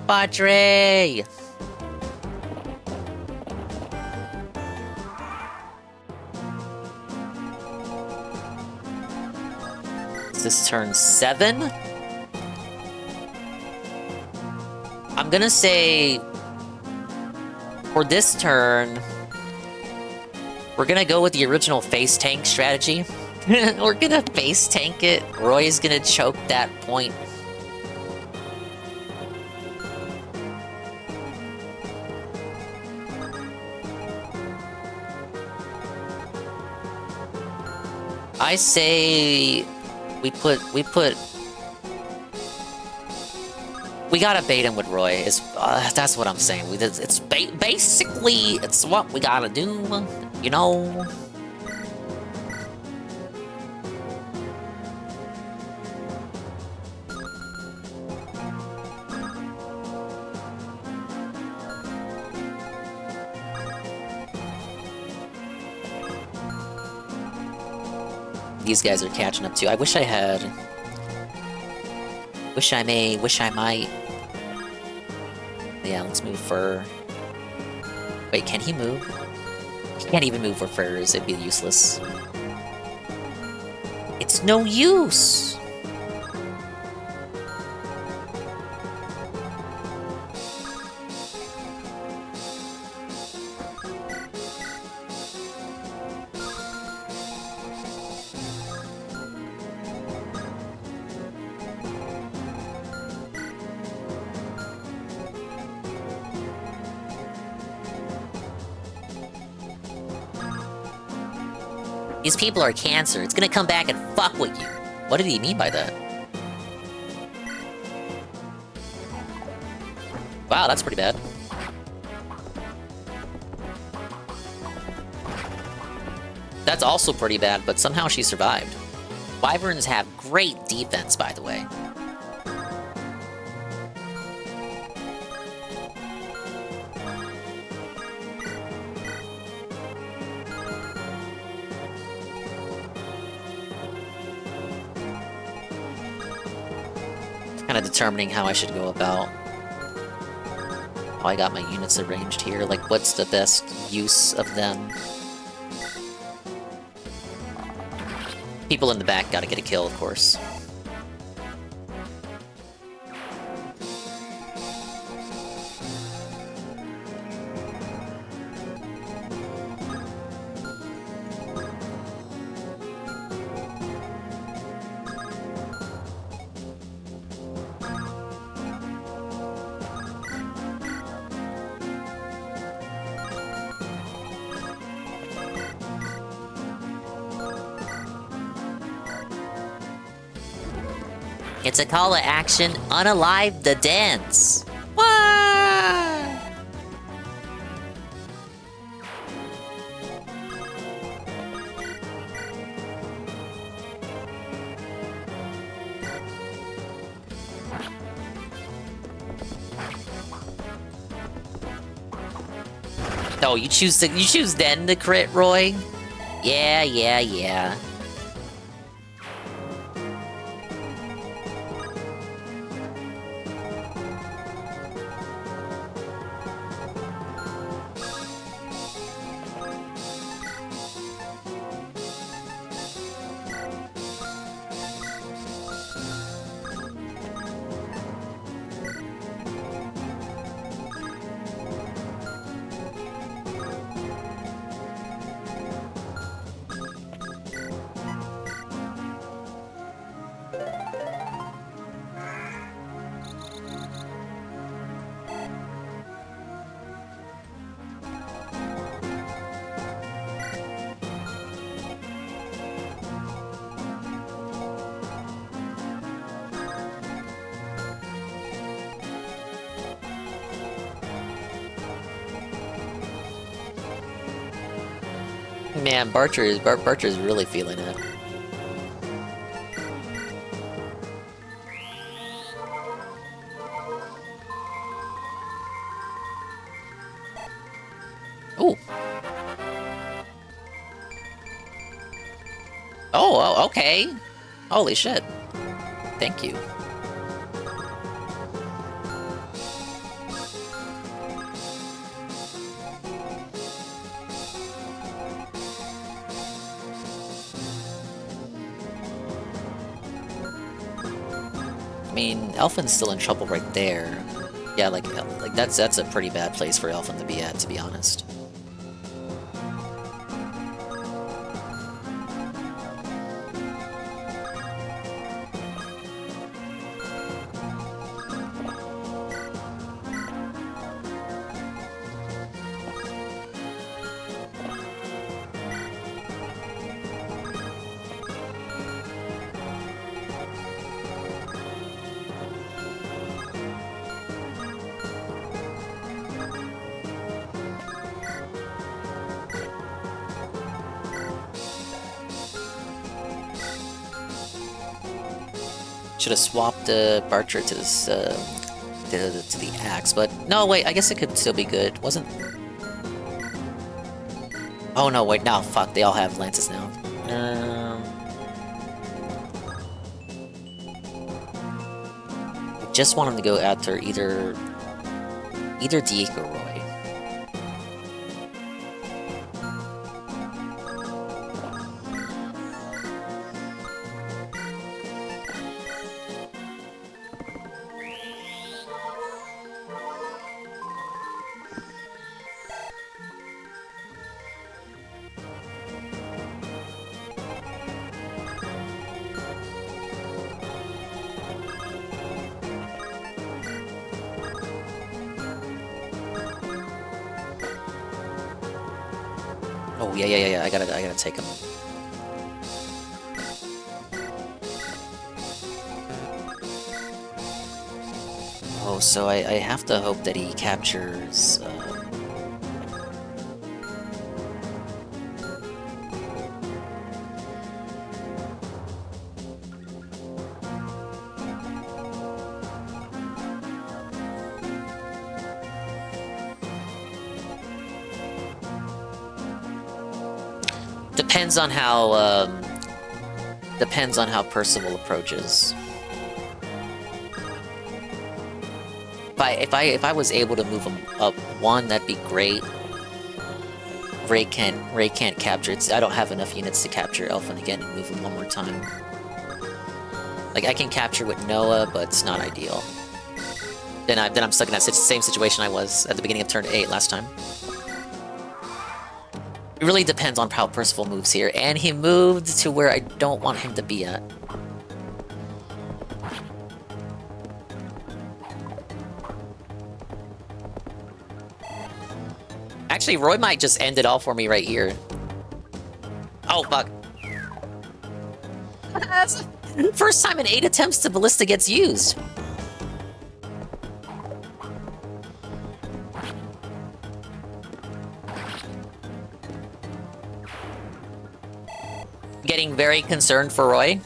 S1: Botchery! Is this turn 7? I'm gonna say for this turn, we're gonna go with the original face tank strategy. We're gonna face tank it. Roy's gonna choke that point. I say we gotta bait him with Roy. That's what I'm saying. It's basically it's what we gotta do, you know. These guys are catching up too. I wish I had. Wish I may. Wish I might. Yeah, let's move Fur. Wait, can he move? He can't even move where Fur is. It'd be useless. It's no use! These people are cancer. It's gonna come back and fuck with you. What did he mean by that? Wow, that's pretty bad. That's also pretty bad, but somehow she survived. Wyverns have great defense, by the way. Kind of determining how I should go about how I got my units arranged here. Like, what's the best use of them? People in the back gotta get a kill, of course. It's a call to action, unalive the dance. What? Oh, you choose then to crit, Roy? Yeah. Man, Barcher's really feeling it. Ooh. Oh, okay. Holy shit. Thank you. I mean, Elfin's still in trouble right there. Yeah, like that's a pretty bad place for Elfin to be at, to be honest. Should have swapped Barcher to this to the axe, but no, wait. I guess it could still be good. Wasn't? Oh no, wait. No, fuck. They all have lances now. I just want him to go after either Either Deke or Roy. Oh yeah. I gotta take him. Oh, so I have to hope that he captures. Depends on how Percival approaches. If I was able to move him up one, that'd be great. Ray can't capture it. I don't have enough units to capture Elfin again and move him one more time. Like I can capture with Noah, but it's not ideal. Then I'm stuck in that same situation I was at the beginning of turn 8 last time. It really depends on how Percival moves here, and he moved to where I don't want him to be at. Actually, Roy might just end it all for me right here. Oh, fuck. First time in 8 attempts the ballista gets used. Getting very concerned for Roy.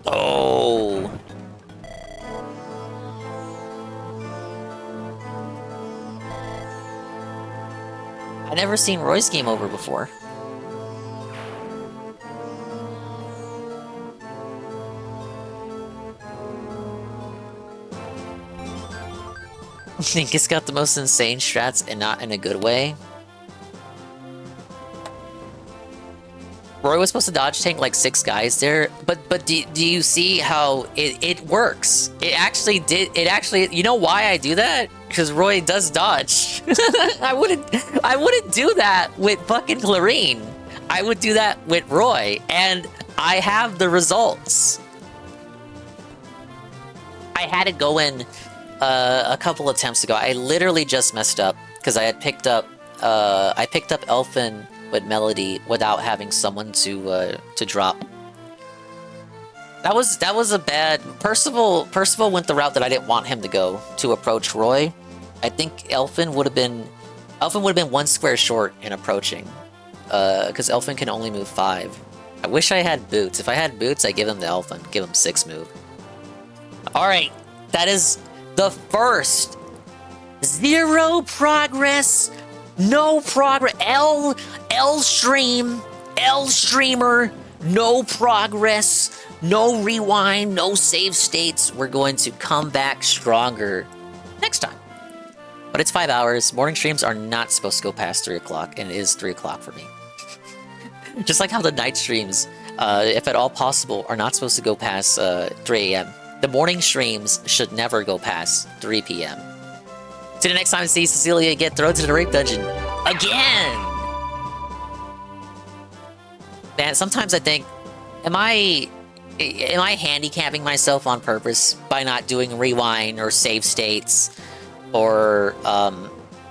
S1: Oh. I've never seen Roy's game over before. I think it's got the most insane strats and not in a good way. Roy was supposed to dodge tank like 6 guys there, but do you see how it works? It actually did. It actually, you know why I do that? Because Roy does dodge. I wouldn't do that with fucking Clarine. I would do that with Roy, and I have the results. I had it go in a couple attempts ago. I literally just messed up because I had picked up Elfin with Melody without having someone to drop. That was a bad. Percival went the route that I didn't want him to go to approach Roy. I think Elfin would have been 1 square short in approaching, because Elfin can only move 5. I wish I had boots. If I had boots, I'd give him the Elfin, give him 6 move. All right, that is the first 0 progress, no progress. L streamer, no progress, no rewind, no save states. We're going to come back stronger next time. But it's 5 hours. Morning streams are not supposed to go past 3 o'clock, and it is 3 o'clock for me. Just like how the night streams, if at all possible, are not supposed to go past 3 a.m. The morning streams should never go past 3 p.m. See you next time. See Cecilia get thrown to the rape dungeon again. Man, sometimes I think, am I handicapping myself on purpose by not doing rewind or save states, or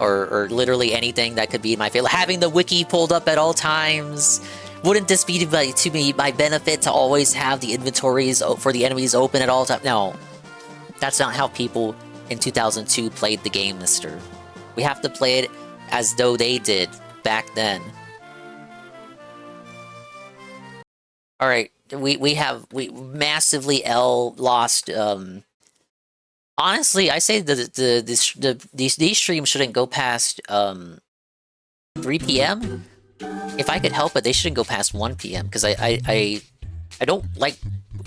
S1: literally anything that could be in my favor? Having the wiki pulled up at all times. Wouldn't this be to me my benefit to always have the inventories for the enemies open at all times? No, that's not how people in 2002 played the game, mister. We have to play it as though they did back then. All right, we massively lost. Honestly, I say these streams shouldn't go past 3 p.m. If I could help it, they shouldn't go past 1 p.m. because I don't like,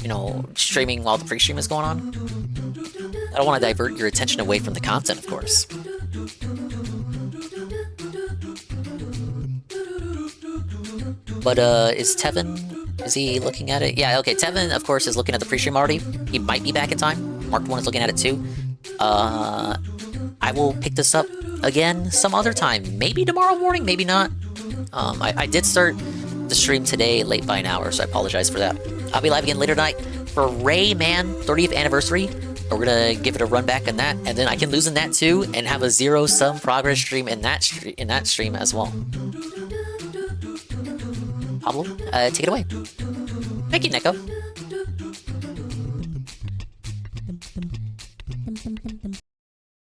S1: you know, streaming while the pre-stream is going on. I don't want to divert your attention away from the content, of course. But is Tevin, is he looking at it? Yeah, okay, Tevin, of course, is looking at the pre-stream already. He might be back in time. Marked One is looking at it too. I will pick this up again some other time. Maybe tomorrow morning, maybe not. I did start the stream today late by an hour, so I apologize for that. I'll be live again later tonight for Rayman 30th anniversary. We're gonna give it a run back on that, and then I can lose in that too, and have a zero-sum progress stream in that stream as well. Pablo, take it away. Thank you, Neko.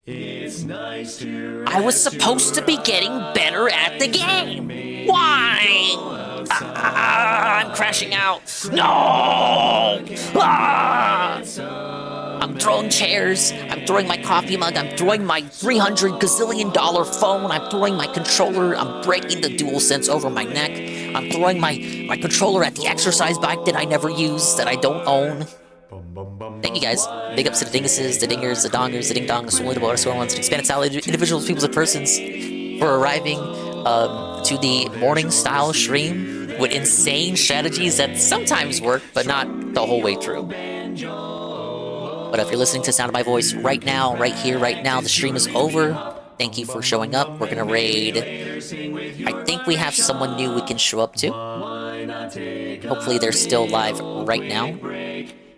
S12: It's nice to
S1: I was supposed to be getting better at the game. Why? I'm crashing out. No! I'm throwing chairs. I'm throwing my coffee mug. I'm throwing my $300 gazillion phone. I'm throwing my controller. I'm breaking the DualSense over my neck. I'm throwing my controller at the exercise bike that I never use, that I don't own. Thank you guys. Big ups to the dinguses, the dingers, the dongers, the ding-dongs, the water ones, the expanded salad, individuals, peoples, and persons for arriving to the morning-style stream with insane strategies that sometimes work, but not the whole way through. But if you're listening to the sound of my voice right now, right here, right now, the stream is over. Thank you for showing up. We're gonna raid. I think we have someone new we can show up to. Hopefully they're still live right now.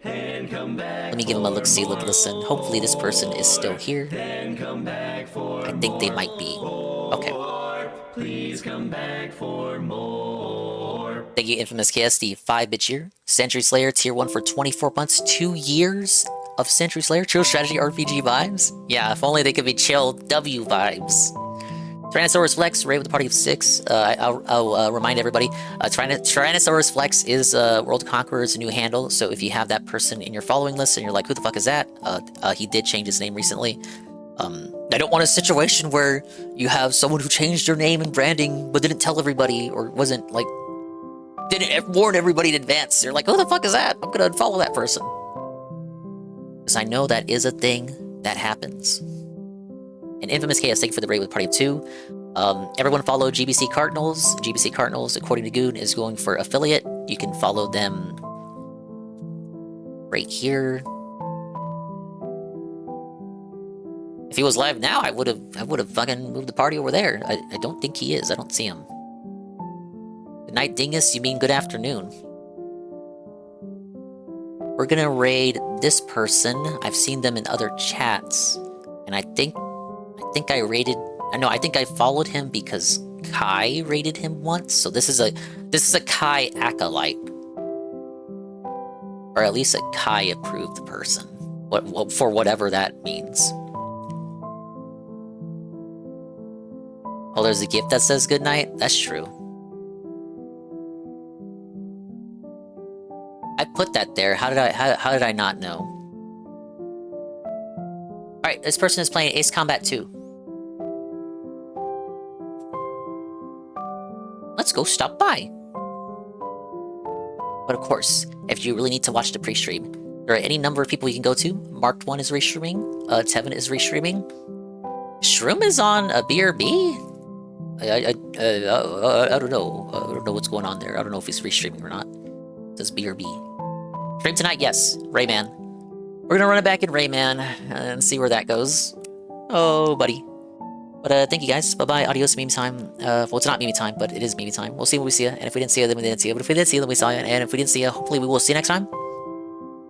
S1: Let me give them a look-see, look-listen. Hopefully this person is still here. I think they might be. Okay.
S12: Please come back for more.
S1: Thank you, Infamous KSD, 5-bit year. Century Slayer, tier 1 for 24 months, 2 years of Century Slayer. Chill strategy RPG vibes. Yeah, if only they could be chill W vibes. Tyrannosaurus Flex, raid with a party of 6. I'll remind everybody, Tyrannosaurus Flex is World Conqueror's new handle, so if you have that person in your following list and you're like, who the fuck is that? He did change his name recently. I don't want a situation where you have someone who changed their name and branding but didn't tell everybody, or wasn't, like, didn't warn everybody in advance. You're like, who the fuck is that? I'm gonna unfollow that person. Because I know that is a thing that happens. And Infamous KS, thank you for the raid with party of 2. Everyone follow GBC Cardinals. GBC Cardinals, according to Goon, is going for affiliate. You can follow them right here. If he was live now, I would have fucking moved the party over there. I don't think he is. I don't see him. Good night, Dingus. You mean good afternoon. We're gonna raid this person. I've seen them in other chats, and I think I raided. No, I think I followed him because Kai raided him once. So this is a Kai acolyte, or at least a Kai approved person. For whatever that means. Oh, there's a gift that says good night. That's true. I put that there. How did I not know? All right, this person is playing Ace Combat 2. Let's go stop by. But of course, if you really need to watch the pre-stream, there are any number of people you can go to. Marked One is restreaming. Tevin is restreaming. Shroom is on a BRB. I don't know. I don't know what's going on there. I don't know if he's restreaming or not. It says BRB. Stream tonight, yes. Rayman. We're gonna run it back in Rayman and see where that goes. Oh, buddy. But thank you guys. Bye-bye. Adios, meme time. Well, it's not meme time, but it is meme time. We'll see when we see you. And if we didn't see you, then we didn't see you. But if we did see you, then we saw you. And if we didn't see you, hopefully we will see you next time.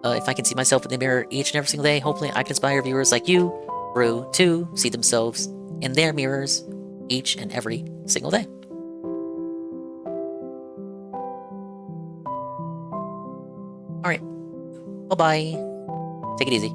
S1: If I can see myself in the mirror each and every single day, hopefully I can inspire viewers like you, Brew, to see themselves in their mirrors each and every single day. Alright. Bye-bye. Take it easy.